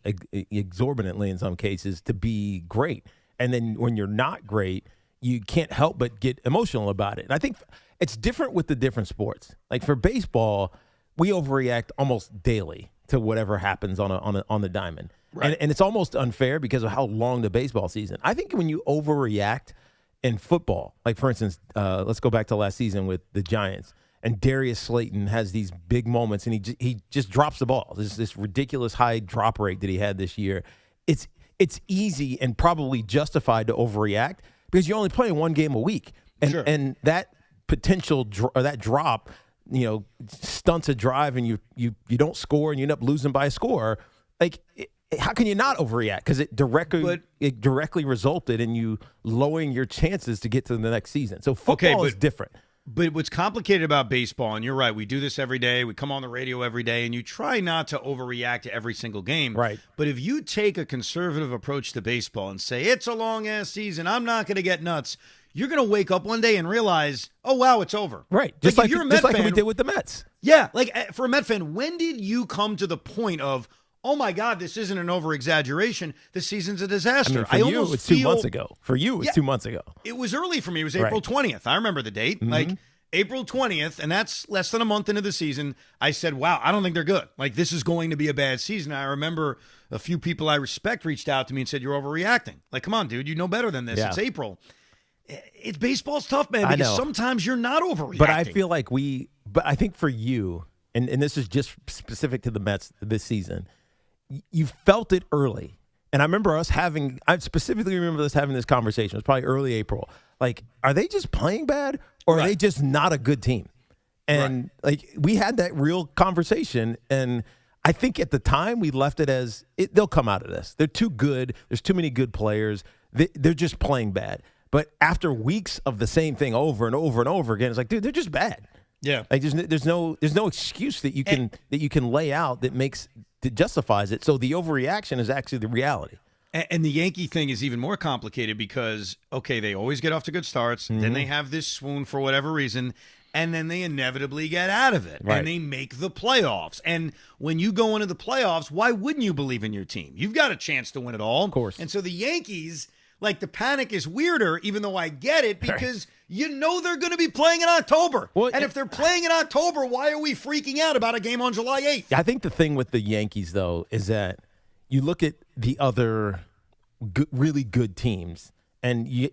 exorbitantly in some cases to be great. And then when you're not great, you can't help but get emotional about it. And I think it's different with the different sports. Like for baseball, we overreact almost daily to whatever happens on the diamond. Right. And it's almost unfair because of how long the baseball season. I think when you overreact in football, like for instance, let's go back to last season with the Giants, and Darius Slayton has these big moments, and he just drops the ball. There's this ridiculous high drop rate that he had this year. It's easy and probably justified to overreact because you're only playing one game a week, and that potential that drop, stunts a drive, and you don't score, and you end up losing by a score. How can you not overreact? Because it directly resulted in you lowering your chances to get to the next season. So football is different. But what's complicated about baseball, and you're right, we do this every day. We come on the radio every day, and you try not to overreact to every single game. Right. But if you take a conservative approach to baseball and say, it's a long-ass season, I'm not going to get nuts, you're going to wake up one day and realize, oh, wow, it's over. Right. Just like you're a Met fan, we did with the Mets. Yeah. For a Met fan, when did you come to the point of, oh, my God, this isn't an over-exaggeration. The season's a disaster. For you, it's 2 months ago. For you, it's 2 months ago. It was early for me. It was April 20th. I remember the date. Mm-hmm. April 20th, and that's less than a month into the season, I said, wow, I don't think they're good. This is going to be a bad season. I remember a few people I respect reached out to me and said, you're overreacting. Come on, dude, you know better than this. Yeah. It's April. Baseball's tough, man, because sometimes you're not overreacting. But I feel like we But I think for you, and this is just specific to the Mets this season, you felt it early. And I remember I specifically remember us having this conversation. It was probably early April. Like, are they just playing bad or are they just not a good team? And like, we had that real conversation. And I think at the time we left it as they'll come out of this. They're too good. There's too many good players. They're just playing bad. But after weeks of the same thing over and over and over again, it's like, dude, they're just bad. Yeah. Like there's no excuse that you can lay out that justifies it. So the overreaction is actually the reality. And the Yankee thing is even more complicated because, okay, they always get off to good starts. Then they have this swoon for whatever reason, and then they inevitably get out of it. Right. And they make the playoffs. And when you go into the playoffs, why wouldn't you believe in your team? You've got a chance to win it all. Of course. And so the Yankees, like, the panic is weirder, even though I get it, because you know they're going to be playing in October. Well, and if they're playing in October, why are we freaking out about a game on July 8th? I think the thing with the Yankees, though, is that you look at the other really good teams, and you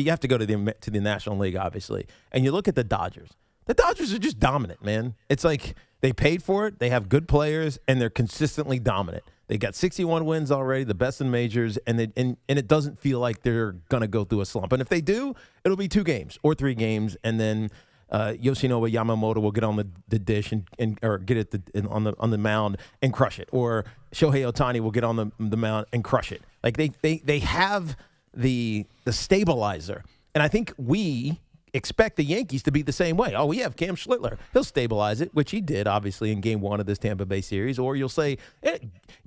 have to go to the National League, obviously, and you look at the Dodgers. The Dodgers are just dominant, man. It's like they paid for it, they have good players, and they're consistently dominant. They got 61 wins already, the best in majors, and it doesn't feel like they're going to go through a slump. And if they do, it'll be 2 games or 3 games, and then Yoshinobu Yamamoto will get on the dish or get it on the mound and crush it, or Shohei Ohtani will get on the mound and crush it. Like they have the stabilizer, and I think we expect the Yankees to be the same way. Oh, we have Cam Schlittler. He'll stabilize it, which he did, obviously, in Game 1 of this Tampa Bay series. Or you'll say,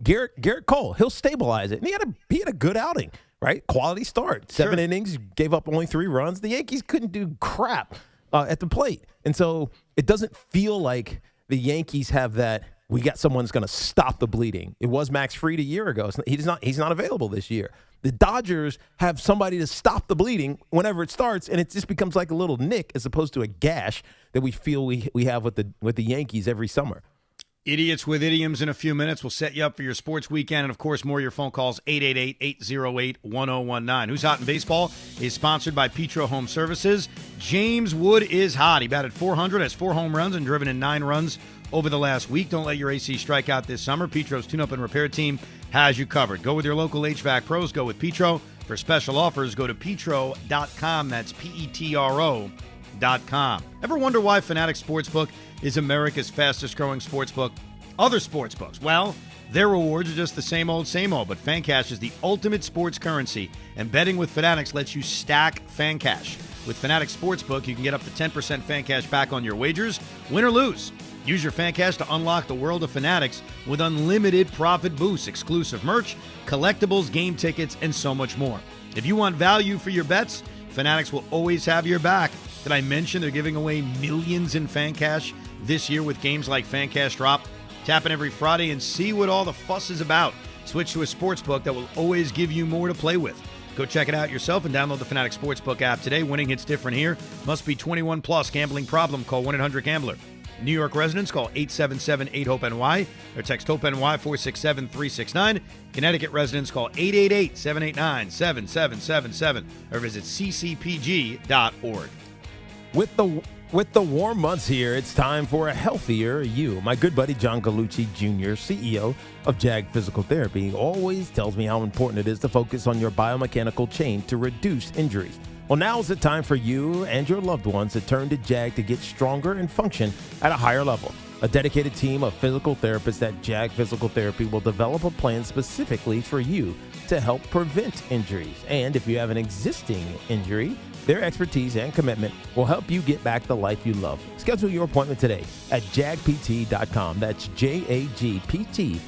Garrett Cole, he'll stabilize it. And he had a good outing, right? Quality start. 7 innings, gave up only 3 runs. The Yankees couldn't do crap at the plate. And so it doesn't feel like the Yankees have that, we got someone that's going to stop the bleeding. It was Max Fried a year ago. He's not available this year. The Dodgers have somebody to stop the bleeding whenever it starts, and it just becomes like a little nick as opposed to a gash that we feel we have with the Yankees every summer. Idiots with Idioms in a few minutes. We'll set you up for your sports weekend. And, of course, more of your phone calls, 888-808-1019. Who's Hot in Baseball is sponsored by Petro Home Services. James Wood is hot. He batted .400, has 4 home runs, and driven in 9 runs over the last week. Don't let your AC strike out this summer. Petro's tune-up and repair team has you covered. Go with your local HVAC pros. Go with Petro. For special offers, go to petro.com. That's Petro.com. Ever wonder why Fanatics Sportsbook is America's fastest-growing sportsbook? Other sportsbooks, well, their rewards are just the same old, but FanCash is the ultimate sports currency, and betting with Fanatics lets you stack FanCash. With Fanatics Sportsbook, you can get up to 10% FanCash back on your wagers, win or lose. Use your FanCash to unlock the world of Fanatics with unlimited profit boosts, exclusive merch, collectibles, game tickets, and so much more. If you want value for your bets, Fanatics will always have your back. Did I mention they're giving away millions in FanCash this year with games like FanCash Drop? Tap in every Friday and see what all the fuss is about. Switch to a sportsbook that will always give you more to play with. Go check it out yourself and download the Fanatics Sportsbook app today. Winning hits different here. Must be 21 plus. Gambling problem? Call 1-800-GAMBLER. New York residents call 877-8-HOPE-NY or text HOPE-NY 467-369. Connecticut residents call 888-789-7777 or visit ccpg.org. With the warm months here, it's time for a healthier you. My good buddy John Gallucci Jr., CEO of JAG Physical Therapy, always tells me how important it is to focus on your biomechanical chain to reduce injuries. Well, now is the time for you and your loved ones to turn to JAG to get stronger and function at a higher level. A dedicated team of physical therapists at JAG Physical Therapy will develop a plan specifically for you to help prevent injuries. And if you have an existing injury, their expertise and commitment will help you get back the life you love. Schedule your appointment today at jagpt.com. That's JAGPT.com.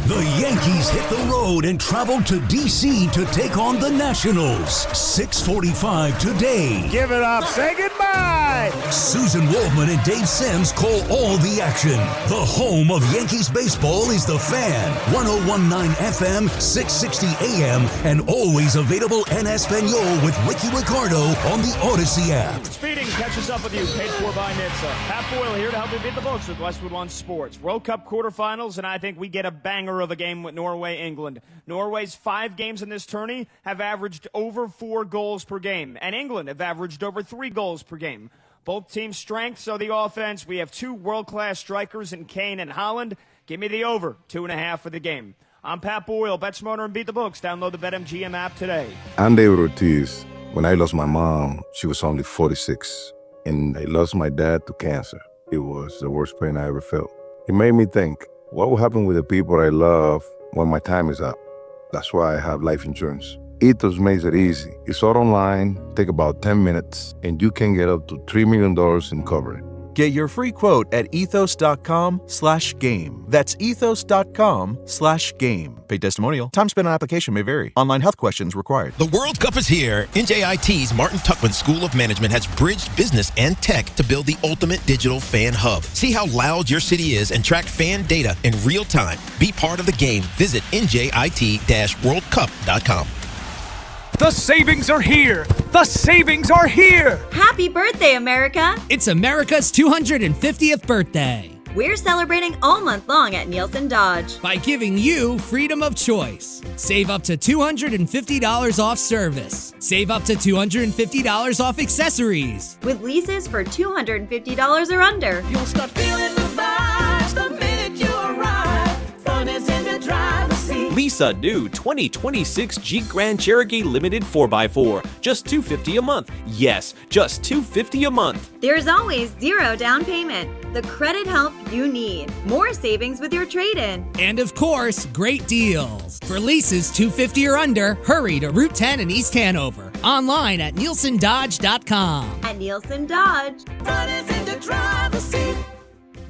The Yankees hit the road and traveled to D.C. to take on the Nationals. 6:45 today. Give it up. Say goodbye. Susan Wolfman and Dave Sims call all the action. The home of Yankees baseball is The Fan. 101.9 FM, 660 AM, and always available en Espanol with Ricky Ricardo on the Odyssey app. Speeding catches up with you. Paid for by NHTSA. Pat Boyle here to help you beat the books with Westwood One Sports. World Cup quarterfinals, and I think we get a banger of a game with Norway, England. Norway's 5 games in this tourney have averaged over 4 goals per game, and England have averaged over 3 goals per game. Both teams' strengths are the offense. We have two world-class strikers in Kane and Holland. Give me the over, 2.5 for the game. I'm Pat Boyle. Bet smarter and beat the books. Download the BetMGM app today. I'm David Ortiz. When I lost my mom, she was only 46. And I lost my dad to cancer. It was the worst pain I ever felt. It made me think, what will happen with the people I love when my time is up? That's why I have life insurance. Ethos makes it easy. It's all online, take about 10 minutes, and you can get up to $3 million in coverage. Get your free quote at ethos.com/game. That's ethos.com/game. Paid testimonial. Time spent on application may vary. Online health questions required. The World Cup is here. NJIT's Martin Tuckman School of Management has bridged business and tech to build the ultimate digital fan hub. See how loud your city is and track fan data in real time. Be part of the game. Visit njit-worldcup.com. The savings are here! The savings are here! Happy birthday, America! It's America's 250th birthday. We're celebrating all month long at Nielsen Dodge by giving you freedom of choice. Save up to $250 off service. Save up to $250 off accessories. with leases for $250 or under. You'll start feeling the vibes the minute you arrive. Fun is in the driver's seat. Lease a new 2026 Jeep Grand Cherokee Limited 4x4. Just $250 a month. Yes, just $250 a month. There's always zero down payment. The credit help you need. More savings with your trade-in. And of course, great deals. For leases $250 or under, hurry to Route 10 in East Hanover. Online at nielsendodge.com. At Nielsen Dodge. Fun is in the driver's seat.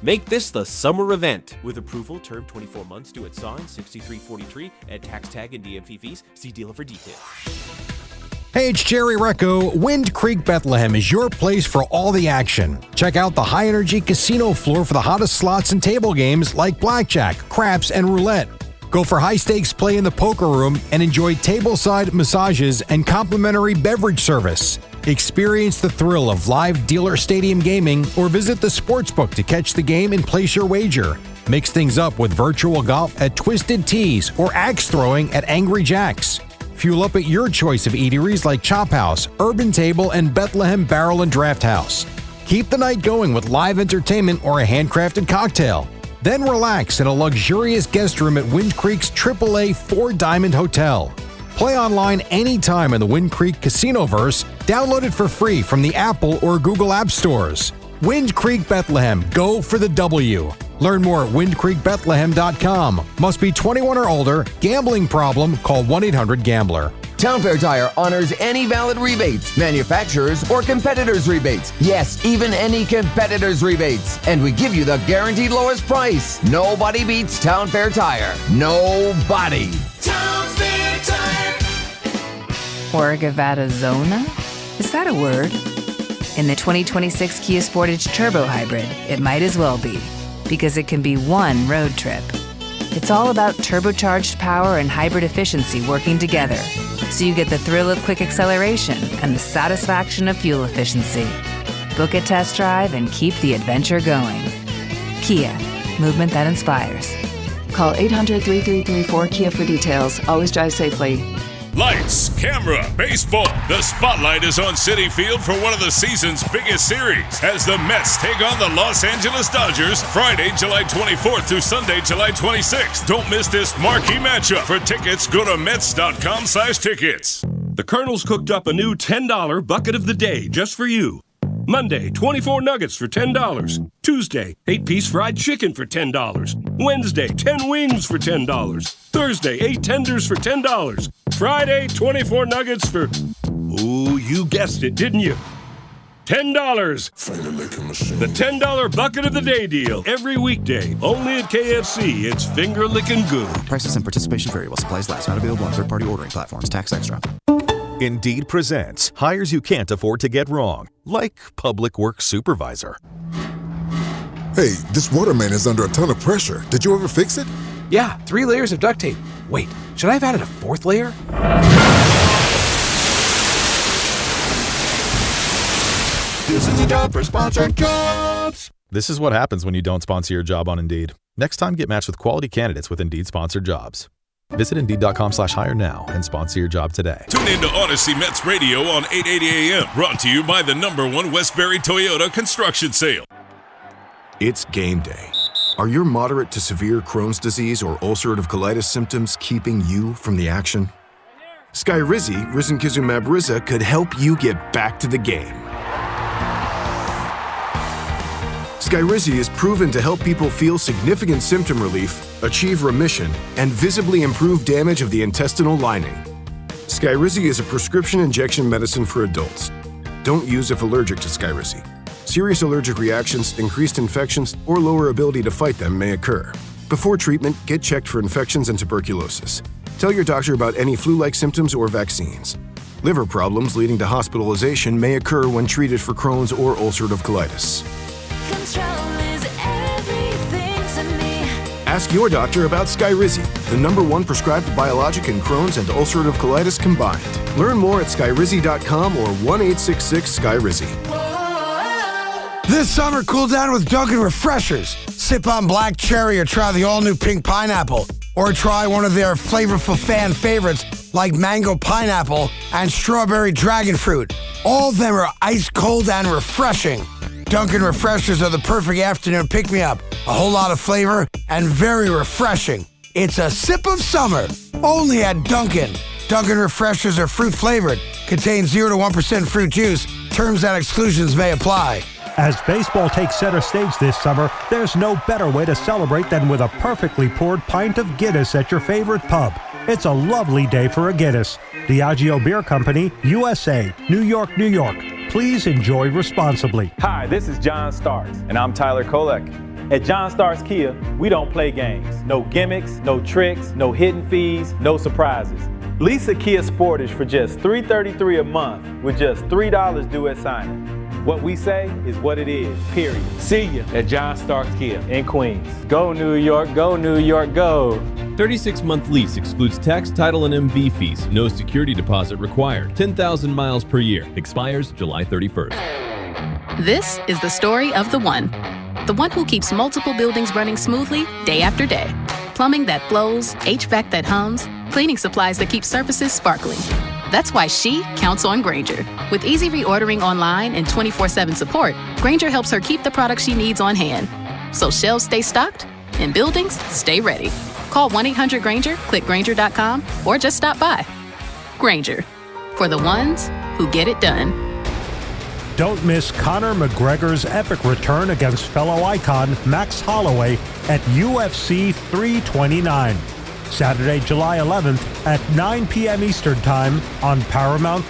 Make this the summer event. With approval, term 24 months due at sign, 6343 at tax tag and DMV fees. See dealer for details. Hey, it's Jerry Recco. Wind Creek Bethlehem is your place for all the action. Check out the high-energy casino floor for the hottest slots and table games like blackjack, craps, and roulette. Go for high-stakes play in the poker room and enjoy tableside massages and complimentary beverage service. Experience the thrill of live dealer stadium gaming or visit the sportsbook to catch the game and place your wager. Mix things up with virtual golf at Twisted Tees or axe throwing at Angry Jacks. Fuel up at your choice of eateries like Chop House, Urban Table, and Bethlehem Barrel and Draft House. Keep the night going with live entertainment or a handcrafted cocktail. Then relax in a luxurious guest room at Wind Creek's AAA 4-Diamond Hotel. Play online anytime in the Wind Creek Casinoverse. Download it for free from the Apple or Google App Stores. Wind Creek Bethlehem. Go for the W. Learn more at windcreekbethlehem.com. Must be 21 or older. Gambling problem? Call 1-800-GAMBLER. Town Fair Tire honors any valid rebates, manufacturers or competitors' rebates. Yes, even any competitors' rebates. And we give you the guaranteed lowest price. Nobody beats Town Fair Tire. Nobody. Town Fair Tire. Orgavattazona? Is that a word? In the 2026 Kia Sportage Turbo Hybrid, it might as well be, because it can be one road trip. It's all about turbocharged power and hybrid efficiency working together, so you get the thrill of quick acceleration and the satisfaction of fuel efficiency. Book a test drive and keep the adventure going. Kia, movement that inspires. Call 800-3334-KIA for details. Always drive safely. Lights, camera, baseball. The spotlight is on Citi Field for one of the season's biggest series as the Mets take on the Los Angeles Dodgers Friday, July 24th through Sunday, July 26th. Don't miss this marquee matchup. For tickets, go to Mets.com/tickets. The Colonel's cooked up a new $10 bucket of the day just for you. Monday, 24 nuggets for $10. Tuesday, 8-piece fried chicken for $10. Wednesday, 10 wings for $10. Thursday, 8 tenders for $10. Friday, 24 nuggets for, ooh, you guessed it, didn't you? $10. The $10 bucket of the day deal. Every weekday, only at KFC. It's finger-licking good. Prices and participation vary while supplies last. Not available on third-party ordering platforms. Tax extra. Indeed presents hires you can't afford to get wrong, like public works supervisor. Hey, this water main is under a ton of pressure. Did you ever fix it? Yeah, 3 layers of duct tape. Wait, should I have added a 4th layer? This is a job for sponsored jobs. This is what happens when you don't sponsor your job on Indeed. Next time, get matched with quality candidates with Indeed sponsored jobs. Visit Indeed.com/hire now and sponsor your job today. Tune in to Odyssey Mets Radio on 880 AM. Brought to you by the #1 Westbury Toyota Construction Sale. It's game day. Are your moderate to severe Crohn's disease or ulcerative colitis symptoms keeping you from the action? Skyrizi, risankizumab Riza, could help you get back to the game. Skyrizi is proven to help people feel significant symptom relief, achieve remission, and visibly improve damage of the intestinal lining. Skyrizi is a prescription injection medicine for adults. Don't use if allergic to Skyrizi. Serious allergic reactions, increased infections, or lower ability to fight them may occur. Before treatment, get checked for infections and tuberculosis. Tell your doctor about any flu-like symptoms or vaccines. Liver problems leading to hospitalization may occur when treated for Crohn's or ulcerative colitis. Ask your doctor about Skyrizi, the #1 prescribed biologic in Crohn's and ulcerative colitis combined. Learn more at skyrizi.com or 1-866-SKYRIZI. This summer, cool down with Dunkin' Refreshers. Sip on black cherry or try the all-new pink pineapple. Or try one of their flavorful fan favorites like mango pineapple and strawberry dragon fruit. All of them are ice cold and refreshing. Dunkin' Refreshers are the perfect afternoon pick-me-up. A whole lot of flavor and very refreshing. It's a sip of summer, only at Dunkin'. Dunkin' Refreshers are fruit-flavored, contain 0 to 1% fruit juice. Terms and exclusions may apply. As baseball takes center stage this summer, there's no better way to celebrate than with a perfectly poured pint of Guinness at your favorite pub. It's a lovely day for a Guinness. Diageo Beer Company, USA, New York, New York. Please enjoy responsibly. Hi, this is John Starks, and I'm Tyler Kolek. At John Starks Kia, we don't play games. No gimmicks, no tricks, no hidden fees, no surprises. Lease a Kia Sportage for just $333 a month with just $3 due at signing. What we say is what it is, period. See you at John Starks Kia in Queens. Go New York, go New York, go. 36-month lease excludes tax, title, and MV fees. No security deposit required. 10,000 miles per year. Expires July 31st. This is the story of the one. The one who keeps multiple buildings running smoothly day after day. Plumbing that flows, HVAC that hums, cleaning supplies that keep surfaces sparkling. That's why she counts on Grainger. With easy reordering online and 24/7 support, Grainger helps her keep the products she needs on hand. So shelves stay stocked and buildings stay ready. Call 1-800-GRAINGER, click Grainger.com, or just stop by. Grainger, for the ones who get it done. Don't miss Conor McGregor's epic return against fellow icon Max Holloway at UFC 329. Saturday, July 11th at 9 p.m. Eastern Time on Paramount+.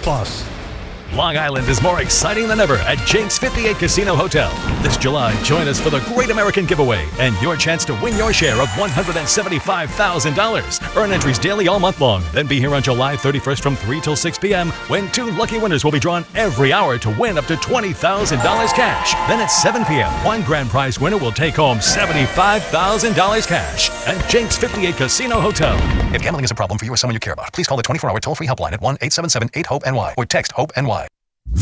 Long Island is more exciting than ever at Jake's 58 Casino Hotel. This July, join us for the Great American Giveaway and your chance to win your share of $175,000. Earn entries daily all month long. Then be here on July 31st from 3 till 6 p.m. when 2 lucky winners will be drawn every hour to win up to $20,000 cash. Then at 7 p.m., one grand prize winner will take home $75,000 cash at Jake's 58 Casino Hotel. If gambling is a problem for you or someone you care about, please call the 24-hour toll-free helpline at 1-877-8-HOPE-NY or text HOPE-NY.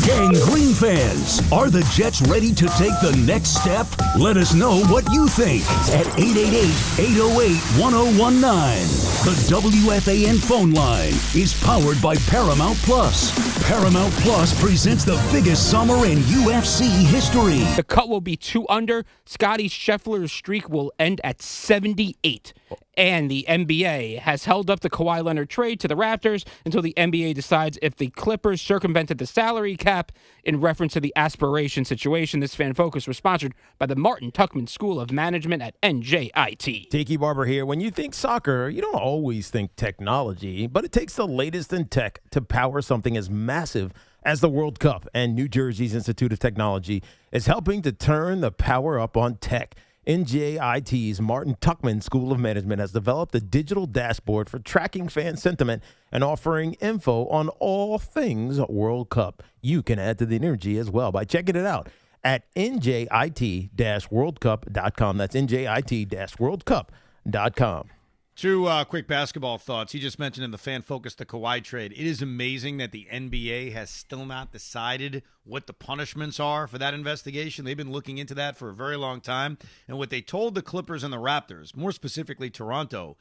Gang Green fans, are the Jets ready to take the next step? Let us know what you think at 888-808-1019. The WFAN phone line is powered by Paramount Plus. Paramount Plus presents the biggest summer in UFC history. The cut will be 2 under. Scotty Scheffler's streak will end at 78. And the NBA has held up the Kawhi Leonard trade to the Raptors until the NBA decides if the Clippers circumvented the salary cap in reference to the aspiration situation. This Fan Focus was sponsored by the Martin Tuckman School of Management at NJIT. Tiki Barber here. When you think soccer, you don't always think technology, but it takes the latest in tech to power something as massive as the World Cup. And New Jersey's Institute of Technology is helping to turn the power up on tech. NJIT's Martin Tuckman School of Management has developed a digital dashboard for tracking fan sentiment and offering info on all things World Cup. You can add to the energy as well by checking it out at njit-worldcup.com. That's njit-worldcup.com. 2 quick basketball thoughts. He just mentioned in the Fan Focus the Kawhi trade. It is amazing that the NBA has still not decided what the punishments are for that investigation. They've been looking into that for a very long time. And what they told the Clippers and the Raptors, more specifically Toronto,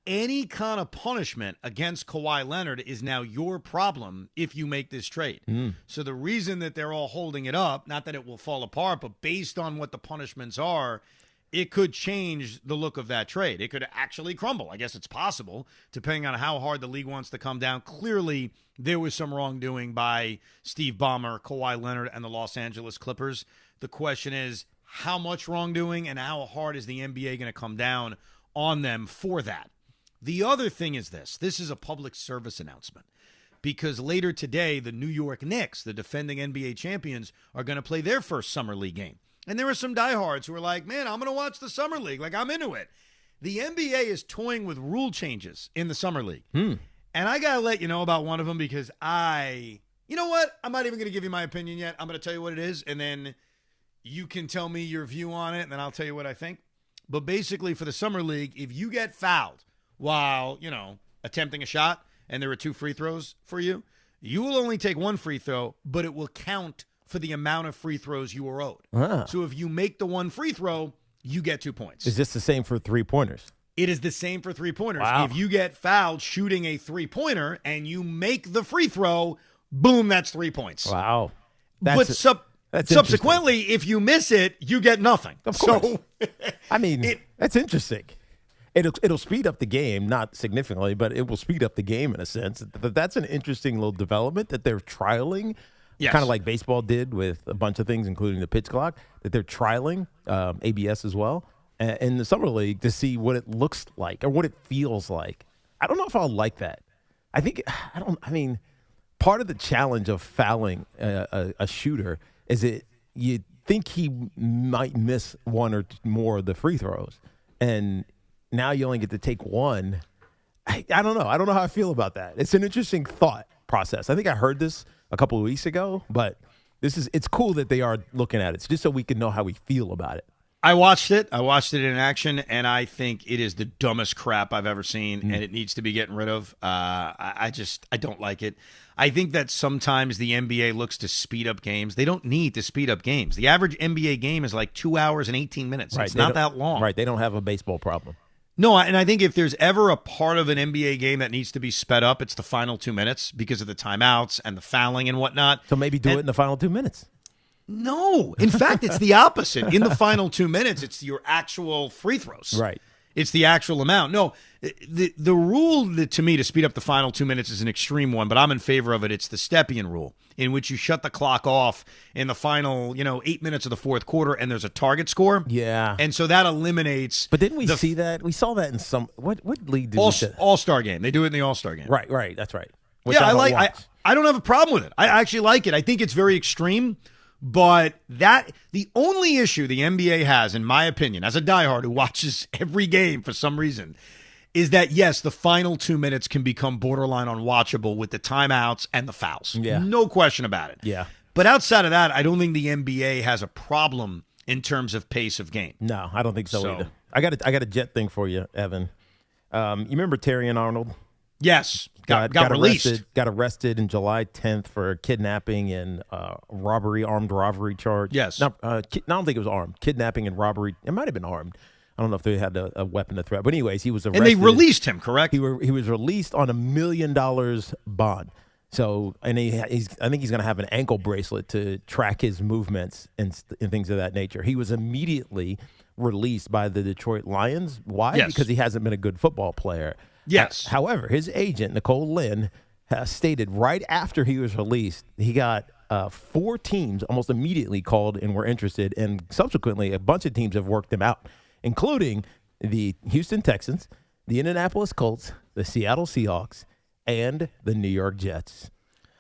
any kind of punishment against Kawhi Leonard is now your problem if you make this trade. So the reason that they're all holding it up, not that it will fall apart, but based on what the punishments are, it could change the look of that trade. It could actually crumble. I guess it's possible, depending on how hard the league wants to come down. Clearly, there was some wrongdoing by Steve Ballmer, Kawhi Leonard, and the Los Angeles Clippers. The question is, how much wrongdoing and how hard is the NBA going to come down on them for that? The other thing is this. This is a public service announcement because later today, the New York Knicks, the defending NBA champions, are going to play their first Summer League game. And there are some diehards who are like, man, I'm going to watch the Summer League. Like, I'm into it. The NBA is toying with rule changes in the Summer League. And I got to let you know about one of them because you know what? I'm not even going to give you my opinion yet. I'm going to tell you what it is, and then you can tell me your view on it, and then I'll tell you what I think. But basically, for the Summer League, if you get fouled while, attempting a shot and there are 2 free throws for you, you will only take 1 free throw, but it will count for the amount of free throws you are owed. So if you make the 1 free throw, you get 2 points. Is this the same for 3-pointers? It is the same for 3-pointers. Wow. If you get fouled shooting a 3-pointer and you make the free throw, boom, that's 3 points. Wow. That's subsequently, if you miss it, you get nothing. Of course. That's interesting. It'll speed up the game, not significantly, but it will speed up the game in a sense. That's an interesting little development that they're trialing. Yes. Kind of like baseball did with a bunch of things, including the pitch clock, that they're trialing, ABS as well, in the Summer League to see what it looks like or what it feels like. I don't know if I'll like that. Part of the challenge of fouling a shooter is that you think he might miss 1 or more of the free throws, and now you only get to take 1. I don't know. I don't know how I feel about that. It's an interesting thought process. I think I heard this a couple of weeks ago, but it's cool that they are looking at it. It's just so we can know how we feel about it. I watched it in action, and I think it is the dumbest crap I've ever seen, and it needs to be getting rid of. I don't like it. I think that sometimes the NBA looks to speed up games. They don't need to speed up games. The average NBA game is like 2 hours and 18 minutes. Right. It's not that long. Right. They don't have a baseball problem. No, and I think if there's ever a part of an NBA game that needs to be sped up, it's the final 2 minutes because of the timeouts and the fouling and whatnot. So maybe do it in the final 2 minutes. No. In fact, it's the opposite. In the final 2 minutes, it's your actual free throws. Right. It's the actual amount. No, the rule that, to me, to speed up the final 2 minutes is an extreme one, but I'm in favor of it. It's the Stepien rule, in which you shut the clock off in the final, 8 minutes of the fourth quarter, and there's a target score. Yeah. And so that eliminates. But didn't we see that? We saw that in some what league did we see? All-Star game. They do it in the All-Star game. Right. That's right. Which Yeah, I don't have a problem with it. I actually like it. I think it's very extreme. But the only issue the NBA has, in my opinion, as a diehard who watches every game for some reason, is that, yes, the final 2 minutes can become borderline unwatchable with the timeouts and the fouls. Yeah. No question about it. Yeah. But outside of that, I don't think the NBA has a problem in terms of pace of game. No, I don't think so either. I got a jet thing for you, Evan. You remember Terry and Arnold? Yes. Got released. Got arrested in July 10th for kidnapping and armed robbery charge. Yes. No, I don't think it was armed. Kidnapping and robbery. It might have been armed. I don't know if they had a weapon to threat. But anyways, he was arrested. And they released him, correct? He was released on $1 million bond. So, and I think he's going to have an ankle bracelet to track his movements and things of that nature. He was immediately released by the Detroit Lions. Why? Yes. Because he hasn't been a good football player. Yes. However, his agent, Nicole Lynn, has stated right after he was released, he got 4 teams almost immediately called and were interested, and subsequently a bunch of teams have worked him out, including the Houston Texans, the Indianapolis Colts, the Seattle Seahawks, and the New York Jets.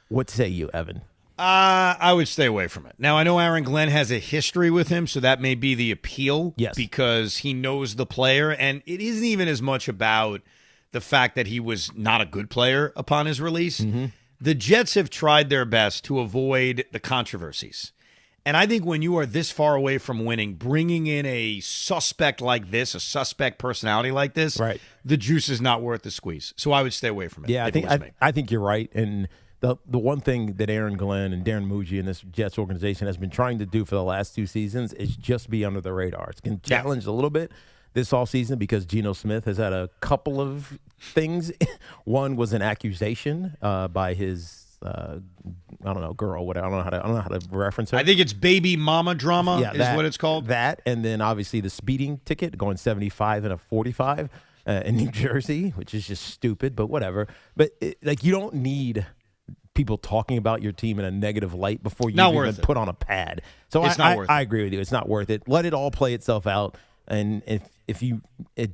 What say you, Evan? I would stay away from it. Now, I know Aaron Glenn has a history with him, so that may be the appeal. Yes. Because he knows the player, and it isn't even as much about the fact that he was not a good player upon his release. Mm-hmm. The Jets have tried their best to avoid the controversies. And I think when you are this far away from winning, bringing in a suspect like this, a suspect personality like this, right, the juice is not worth the squeeze. So I would stay away from it. Yeah, I think you're right. And the one thing that Aaron Glenn and Darren Muji and this Jets organization has been trying to do for the last 2 seasons is just be under the radar. It's been challenged a little bit. this offseason because Geno Smith has had a couple of things. One was an accusation by his girl. What I don't know how to reference her. I think it's baby mama drama is what it's called. That, and then obviously the speeding ticket going 75 and a 45 in New Jersey, which is just stupid, but whatever. But you don't need people talking about your team in a negative light before you even put on a pad. So I agree with you. It's not worth it. Let it all play itself out. And if you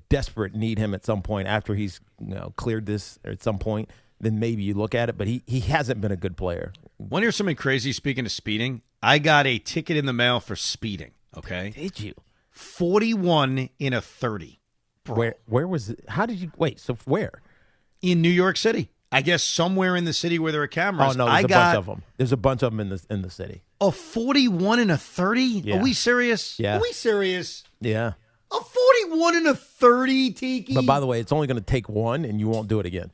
desperate need him at some point after he's cleared this or at some point, then maybe you look at it. But he hasn't been a good player. Want to hear something crazy? Speaking of speeding, I got a ticket in the mail for speeding. Okay, did you? 41 in a 30. Bro. Where was it? How did you wait? So where? In New York City. I guess somewhere in the city where there are cameras. Oh no, there's a bunch of them. There's a bunch of them in the city. A 41 and a 30? Yeah. Are we serious? Yeah. Are we serious? Yeah. A 41 and a 30, Tiki? But by the way, it's only going to take one, and you won't do it again.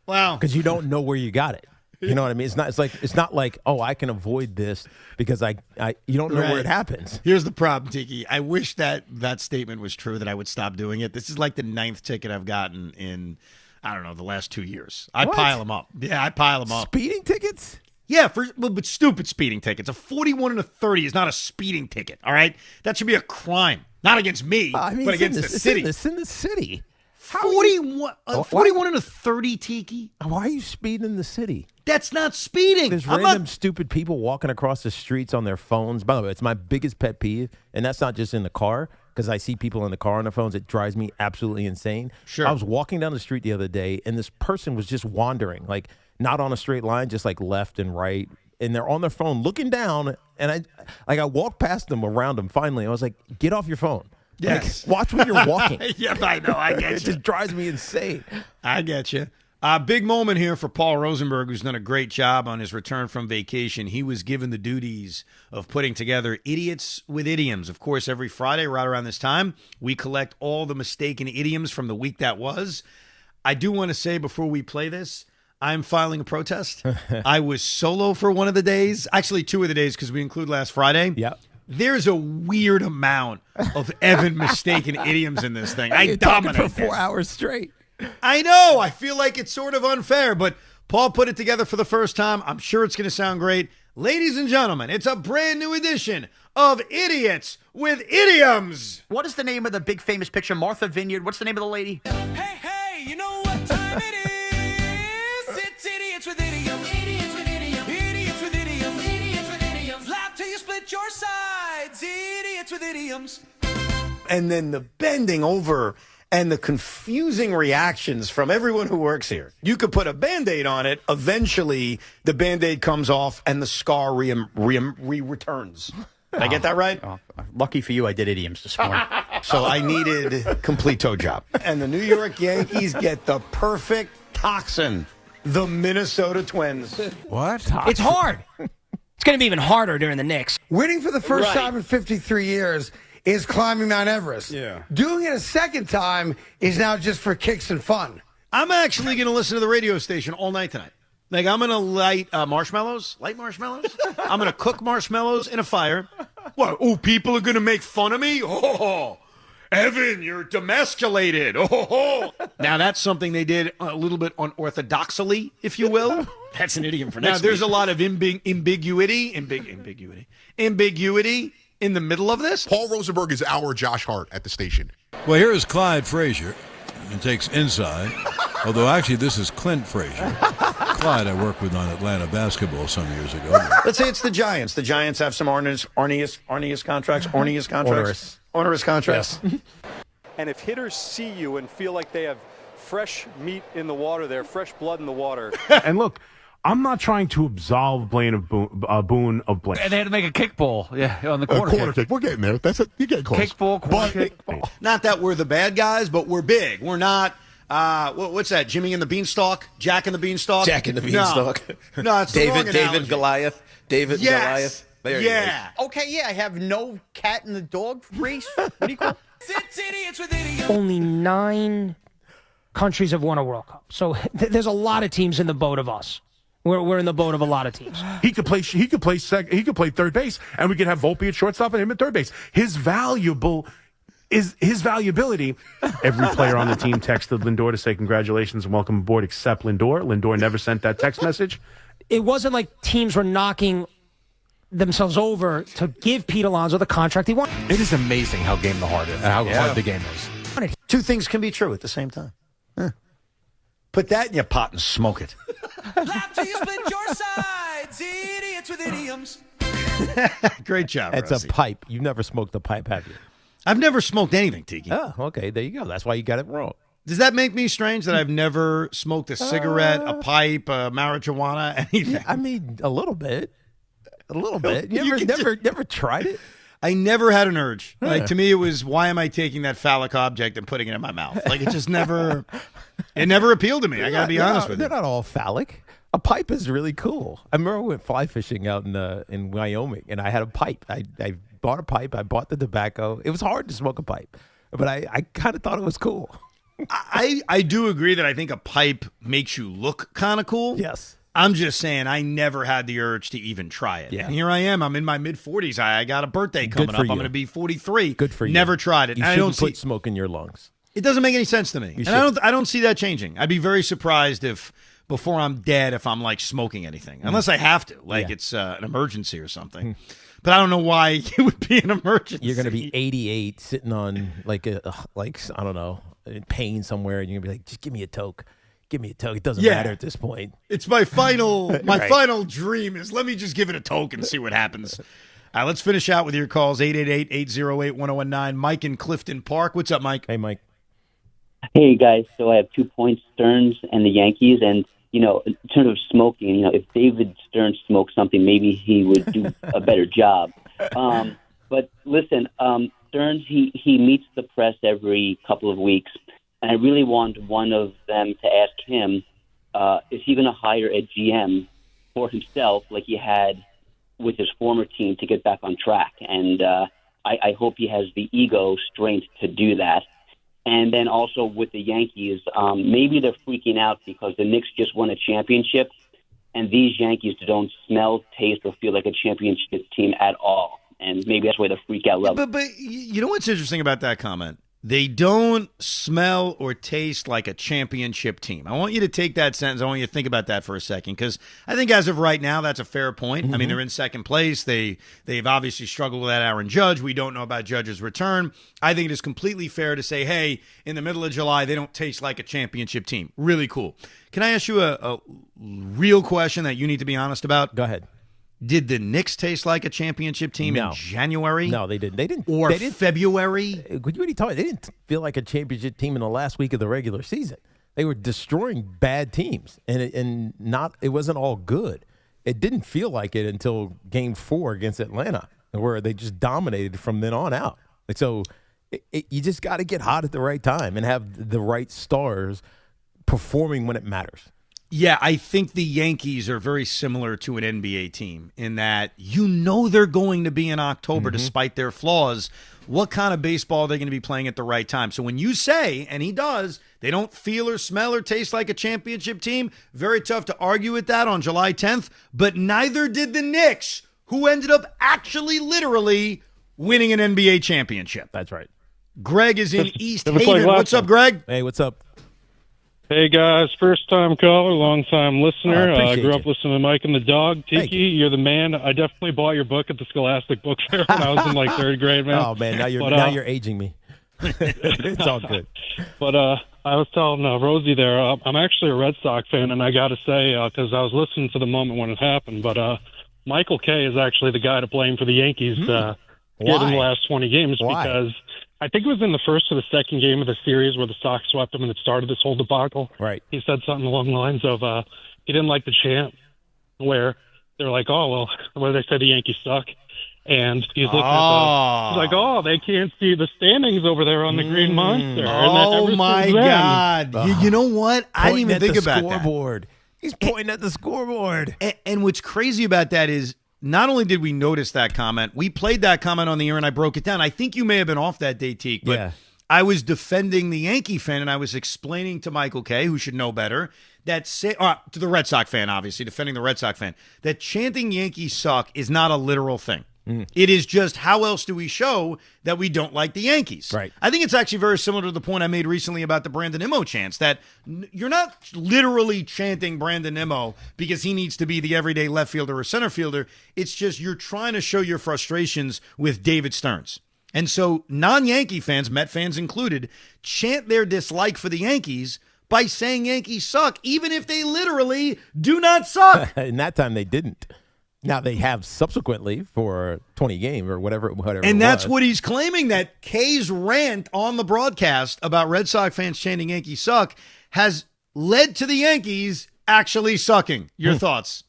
Wow. Because you don't know where you got it. You know what I mean? It's not like oh, I can avoid this because you don't know where it happens. Here's the problem, Tiki. I wish that statement was true, that I would stop doing it. This is like the 9th ticket I've gotten in, I don't know, the last 2 years. I pile them up. Yeah, I pile them up. Speeding tickets? Yeah, but stupid speeding tickets. A 41 and a 30 is not a speeding ticket, all right? That should be a crime. Not against me, but against the city. It's in the city. 41 and a 30, Tiki? Why are you speeding in the city? That's not speeding. There's random stupid people walking across the streets on their phones. By the way, it's my biggest pet peeve, and that's not just in the car, because I see people in the car on their phones. It drives me absolutely insane. Sure. I was walking down the street the other day, and this person was just wandering, like not on a straight line, just like left and right, and they're on their phone looking down, and I walked past them, around them finally. I was like, get off your phone. Yes. Like, watch when you're walking. Yep, I know. I get you. It just drives me insane. I get you. Big moment here for Paul Rosenberg, who's done a great job on his return from vacation. He was given the duties of putting together Idiots with Idioms. Of course, every Friday, right around this time, we collect all the mistaken idioms from the week that was. I do want to say before we play this, I'm filing a protest. I was solo for one of the days. Actually, 2 of the days, because we include last Friday. Yep. There's a weird amount of Evan mistaken idioms in this thing. I dominate for 4 hours straight. I know. I feel like it's sort of unfair, but Paul put it together for the first time. I'm sure it's going to sound great. Ladies and gentlemen, it's a brand new edition of Idiots with Idioms. What is the name of the big famous picture? Martha Vineyard. What's the name of the lady? Hey, you know what time it is? It's Idiots with Idioms. Idiots with Idioms. Idiots with Idioms. Idiots with Idioms. Laugh till you split your sides. Idiots with Idioms. And then the bending over and the confusing reactions from everyone who works here. You could put a Band-Aid on it. Eventually, the Band-Aid comes off and the scar returns. Did I get that right? Lucky for you, I did idioms this morning. So I needed complete toe job. And the New York Yankees get the perfect toxin. The Minnesota Twins. What? It's hard. It's going to be even harder during the Knicks. Winning for the first time in 53 years is climbing Mount Everest. Yeah. Doing it a second time is now just for kicks and fun. I'm actually going to listen to the radio station all night tonight. Like, I'm going to light marshmallows. Light marshmallows? I'm going to cook marshmallows in a fire. What? Oh, people are going to make fun of me? Oh, Evan, you're demasculated. Oh. Now, that's something they did a little bit unorthodoxly, if you will. That's an idiom for next Now, there's week. a lot of ambiguity in the middle of this. Paul Rosenberg is our Josh Hart at the station. Well, here is Clyde Frazier. And takes inside. Although, actually, this is Clint Frazier. Clyde, I worked with on Atlanta basketball some years ago. Let's say it's the Giants. The Giants have some onerous contracts. Onerous contracts. Yes. And if hitters see you and feel like they have fresh meat in the water there, fresh blood in the water. And look, I'm not trying to absolve Boone of blame. And they had to make a kickball, on the corner kick. We're getting there. You're getting close. Kickball, corner kick. Not that we're the bad guys, but we're big. We're not. What's that? Jimmy and the Beanstalk? Jack and the Beanstalk? Jack and the Beanstalk. No, it's the wrong analogy. David Goliath. David Goliath. There you go. Okay, I have no cat in the dog race. What do you call it? It's Idiots with Idioms. Only 9 countries have won a World Cup. So there's a lot of teams in the boat of us. We're in the boat of a lot of teams. He could play third base, and we could have Volpe at shortstop and him at third base. His valuable is his valuability. Every player on the team texted Lindor to say congratulations and welcome aboard except Lindor. Lindor never sent that text message. It wasn't like teams were knocking themselves over to give Pete Alonso the contract he wanted. It is amazing how hard the game is. Two things can be true at the same time. Huh. Put that in your pot and smoke it. Laugh till you split your sides. Idiots with idioms. Great job, It's Rosie. a pipe. You've never smoked a pipe, have you? I've never smoked anything, Tiki. Oh, okay. There you go. That's why you got it wrong. Does that make me strange that I've never smoked a cigarette, a pipe, marijuana, anything? Yeah, I mean, a little bit. A little bit. You never tried it? I never had an urge. Like, to me, it was, why am I taking that phallic object and putting it in my mouth? Like, it just never, it never appealed to me. I got to be honest with you. They're not all phallic. A pipe is really cool. I remember we went fly fishing out in Wyoming, and I had a pipe. I bought a pipe. I bought the tobacco. It was hard to smoke a pipe, but I kind of thought it was cool. I do agree that I think a pipe makes you look kind of cool. Yes. I'm just saying I never had the urge to even try it. Yeah. And here I am. I'm in my mid-40s. I got a birthday coming up. I'm going to be 43. Good for you. Never tried it. You And I shouldn't don't put smoke in your lungs. It doesn't make any sense to me. And I don't see that changing. I'd be very surprised if before I'm dead if I'm like smoking anything. Unless I have to. Like it's an emergency or something. But I don't know why it would be an emergency. You're going to be 88 sitting on like I don't know, in pain somewhere, and you're going to be like, just give me a toke. Give me a toke. It doesn't matter at this point. It's my final Right. final dream is let me just give it a toke and see what happens. Let's finish out with your calls, 888-808-1019. Mike in Clifton Park. What's up, Mike? Hey, Mike. Hey, guys. So I have 2 points, Stearns and the Yankees. And, in terms of smoking, if David Stearns smoked something, maybe he would do a better job. But listen, Stearns, he meets the press every couple of weeks. And I really want one of them to ask him, is he going to hire a GM for himself like he had with his former team to get back on track? And I hope he has the ego strength to do that. And then also with the Yankees, maybe they're freaking out because the Knicks just won a championship, and these Yankees don't smell, taste, or feel like a championship team at all. And maybe that's why the freak out level. But you know what's interesting about that comment? They don't smell or taste like a championship team. I want you to take that sentence. I want you to think about that for a second, because I think as of right now, that's a fair point. I mean, they're in second place. They've obviously struggled with that Aaron Judge. We don't know about Judge's return. I think it is completely fair to say, hey, in the middle of July, they don't taste like a championship team. Really cool. Can I ask you a real question that you need to be honest about? Go ahead. Did the Knicks taste like a championship team in January? No, they didn't. They didn't. February? What are you talking? They didn't feel like a championship team in the last week of the regular season. They were destroying bad teams, and it wasn't all good. It didn't feel like it until Game 4 against Atlanta, where they just dominated from then on out. Like, so you just got to get hot at the right time and have the right stars performing when it matters. Yeah, I think the Yankees are very similar to an NBA team in that they're going to be in October despite their flaws. What kind of baseball are they going to be playing at the right time? So when you say, and he does, they don't feel or smell or taste like a championship team, very tough to argue with that on July 10th, but neither did the Knicks, who ended up actually literally winning an NBA championship. That's right. Greg is in East Haven. What's up, Greg? Hey, what's up? Hey, guys. First-time caller, long-time listener. I grew up listening to Mike and the Dog. Tiki, you're the man. I definitely bought your book at the Scholastic Book Fair when I was in, third grade, man. Oh, man, now you're aging me. It's all good. But I was telling Rosie there, I'm actually a Red Sox fan, and I got to say, because I was listening to the moment when it happened, but Michael Kay is actually the guy to blame for the Yankees getting the last 20 games because I think it was in the first or the second game of the series where the Sox swept them and it started this whole debacle. Right. He said something along the lines of he didn't like the chant where they're like, oh, well, where they said the Yankees suck. And he's looking at he's like, oh, they can't see the standings over there on the Green Monster. Oh, my God. You know what? I didn't even think about that. Scoreboard. He's pointing at the scoreboard. And what's crazy about that is not only did we notice that comment, we played that comment on the air and I broke it down. I think you may have been off that day, Teak, but I was defending the Yankee fan and I was explaining to Michael Kay, who should know better, to the Red Sox fan, obviously, defending the Red Sox fan, that chanting Yankees suck is not a literal thing. It is just how else do we show that we don't like the Yankees? Right. I think it's actually very similar to the point I made recently about the Brandon Nimmo chants, that you're not literally chanting Brandon Nimmo because he needs to be the everyday left fielder or center fielder. It's just you're trying to show your frustrations with David Stearns. And so non-Yankee fans, Met fans included, chant their dislike for the Yankees by saying Yankees suck, even if they literally do not suck. And that time they didn't. Now they have subsequently for 20 game or whatever. And that's what he's claiming, that K's rant on the broadcast about Red Sox fans chanting Yankees suck has led to the Yankees actually sucking. Your thoughts?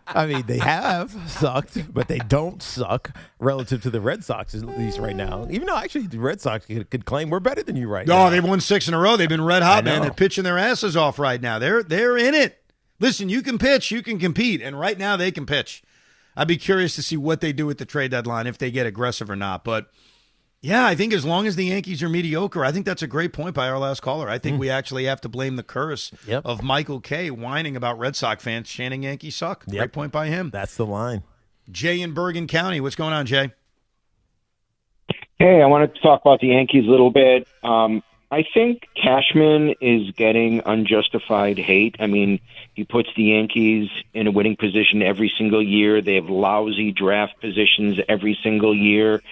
I mean, they have sucked, but they don't suck relative to the Red Sox, at least right now. Even though actually the Red Sox could claim we're better than you right now. Oh, they've won 6 in a row. They've been red hot, man. They're pitching their asses off right now. They're in it. Listen, you can pitch, you can compete, and right now they can pitch. I'd be curious to see what they do at the trade deadline, if they get aggressive or not. But, yeah, I think as long as the Yankees are mediocre, I think that's a great point by our last caller. I think we actually have to blame the curse of Michael K. whining about Red Sox fans chanting Yankees suck. Great point by him. That's the line. Jay in Bergen County. What's going on, Jay? Hey, I wanted to talk about the Yankees a little bit. I think Cashman is getting unjustified hate. I mean, he puts the Yankees in a winning position every single year. They have lousy draft positions every single year,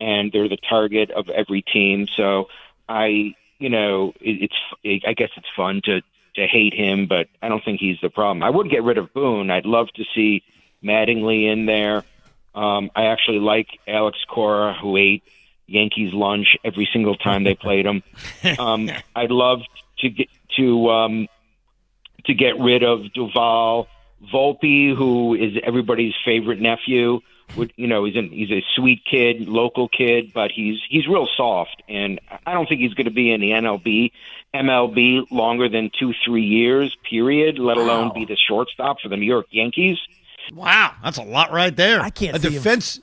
and they're the target of every team. So I guess it's fun to hate him, but I don't think he's the problem. I would get rid of Boone. I'd love to see Mattingly in there. I actually like Alex Cora, who ate Yankees lunch every single time they played them. I'd love to get rid of Duvall. Volpe, who is everybody's favorite nephew, he's a sweet kid, local kid, but he's real soft, and I don't think he's going to be in the MLB longer than 2-3 years, period, let alone be the shortstop for the New York Yankees. Wow, that's a lot right there. I can't a see defense.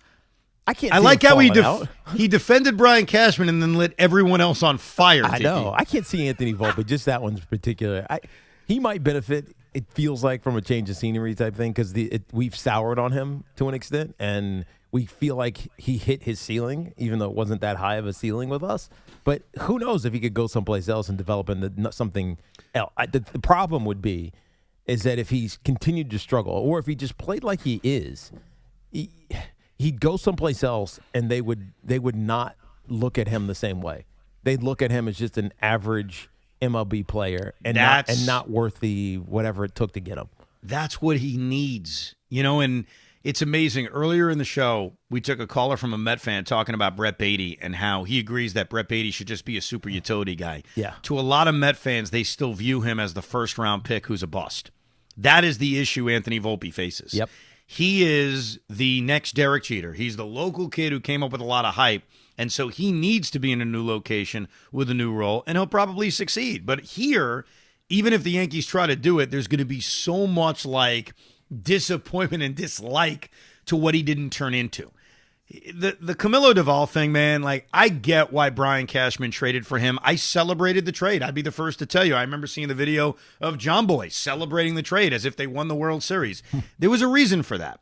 I can't. I like how he defended Brian Cashman and then lit everyone else on fire. I know. I can't see Anthony Volpe, just that one's particular. He might benefit. It feels like from a change of scenery type thing because we've soured on him to an extent, and we feel like he hit his ceiling, even though it wasn't that high of a ceiling with us. But who knows if he could go someplace else and develop into something else. The problem would be is that if he's continued to struggle, or if he just played like he is. He'd go someplace else, and they would not look at him the same way. They'd look at him as just an average MLB player and not worth the whatever it took to get him. That's what he needs, and it's amazing. Earlier in the show, we took a caller from a Met fan talking about Brett Beatty and how he agrees that Brett Beatty should just be a super utility guy. Yeah. To a lot of Met fans, they still view him as the first-round pick who's a bust. That is the issue Anthony Volpe faces. Yep. He is the next Derek Jeter. He's the local kid who came up with a lot of hype, and so he needs to be in a new location with a new role, and he'll probably succeed. But here, even if the Yankees try to do it, there's going to be so much disappointment and dislike to what he didn't turn into. The Camilo Duvall thing, man, I get why Brian Cashman traded for him. I celebrated the trade. I'd be the first to tell you. I remember seeing the video of John Boy celebrating the trade as if they won the World Series. There was a reason for that.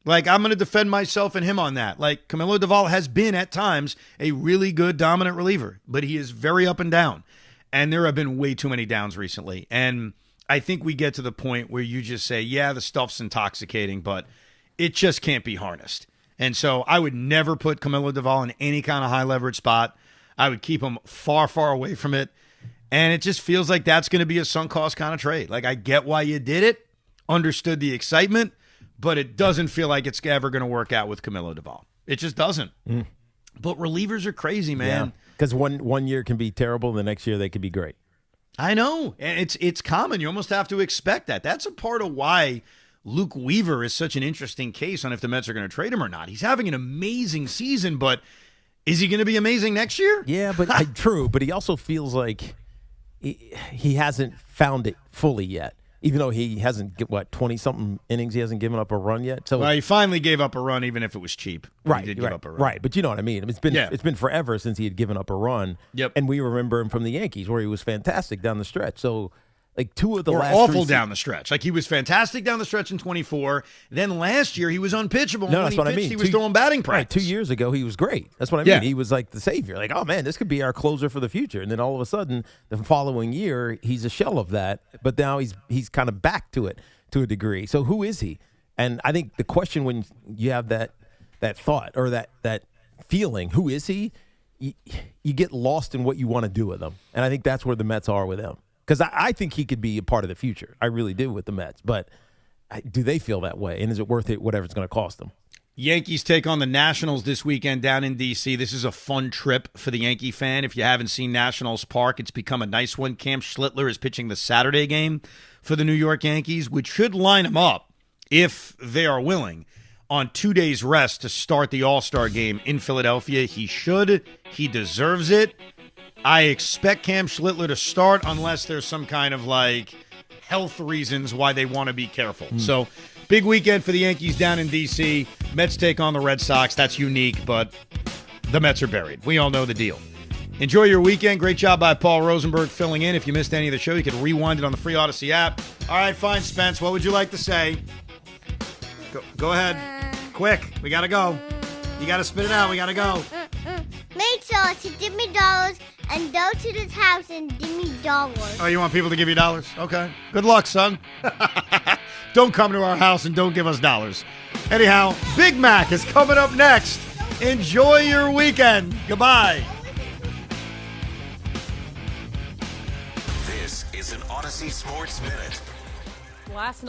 I'm going to defend myself and him on that. Camilo Duvall has been, at times, a really good dominant reliever, but he is very up and down. And there have been way too many downs recently. And I think we get to the point where you just say, yeah, the stuff's intoxicating, but it just can't be harnessed. And so I would never put Camilo Duvall in any kind of high leverage spot. I would keep him far, far away from it. And it just feels like that's going to be a sunk cost kind of trade. I get why you did it, understood the excitement, but it doesn't feel like it's ever going to work out with Camilo Duvall. It just doesn't. But relievers are crazy, man. Because one year can be terrible, and the next year they could be great. I know. And it's common. You almost have to expect that. That's a part of why Luke Weaver is such an interesting case on if the Mets are going to trade him or not. He's having an amazing season, but is he going to be amazing next year? Yeah, but true. But he also feels like he hasn't found it fully yet, even though he hasn't 20-something innings. He hasn't given up a run yet. So he finally gave up a run, even if it was cheap. Right, he did give up a run. Right. But you know what I mean. It's been forever since he had given up a run. Yep. And we remember him from the Yankees, where he was fantastic down the stretch. So Like two of the or last awful 3 down the stretch. Like he was fantastic down the stretch in 24. Then last year he was unpitchable. No, when that's he what I pitched, mean. He was throwing batting practice. Right, 2 years ago, he was great. That's what I mean. Yeah. He was like the savior. Like, oh, man, this could be our closer for the future. And then all of a sudden, the following year, he's a shell of that. But now he's kind of back to it to a degree. So who is he? And I think the question when you have that thought or that feeling, who is he? You get lost in what you want to do with him. And I think that's where the Mets are with him. Because I think he could be a part of the future. I really do with the Mets. But do they feel that way? And is it worth it, whatever it's going to cost them? Yankees take on the Nationals this weekend down in D.C. This is a fun trip for the Yankee fan. If you haven't seen Nationals Park, it's become a nice one. Cam Schlittler is pitching the Saturday game for the New York Yankees, which should line him up, if they are willing, on 2 days rest to start the All-Star game in Philadelphia. He should. He deserves it. I expect Cam Schlittler to start unless there's some kind of health reasons why they want to be careful. So big weekend for the Yankees down in D.C. Mets take on the Red Sox. That's unique, but the Mets are buried. We all know the deal. Enjoy your weekend. Great job by Paul Rosenberg filling in. If you missed any of the show, you can rewind it on the free Odyssey app. All right, fine, Spence. What would you like to say? Go ahead. Quick. We got to go. You got to spit it out. We got to go. Make sure to give me dollars and go to this house and give me dollars. Oh, you want people to give you dollars? Okay. Good luck, son. Don't come to our house and don't give us dollars. Anyhow, Big Mac is coming up next. Enjoy your weekend. Goodbye. This is an Odyssey Sports Minute. Last night.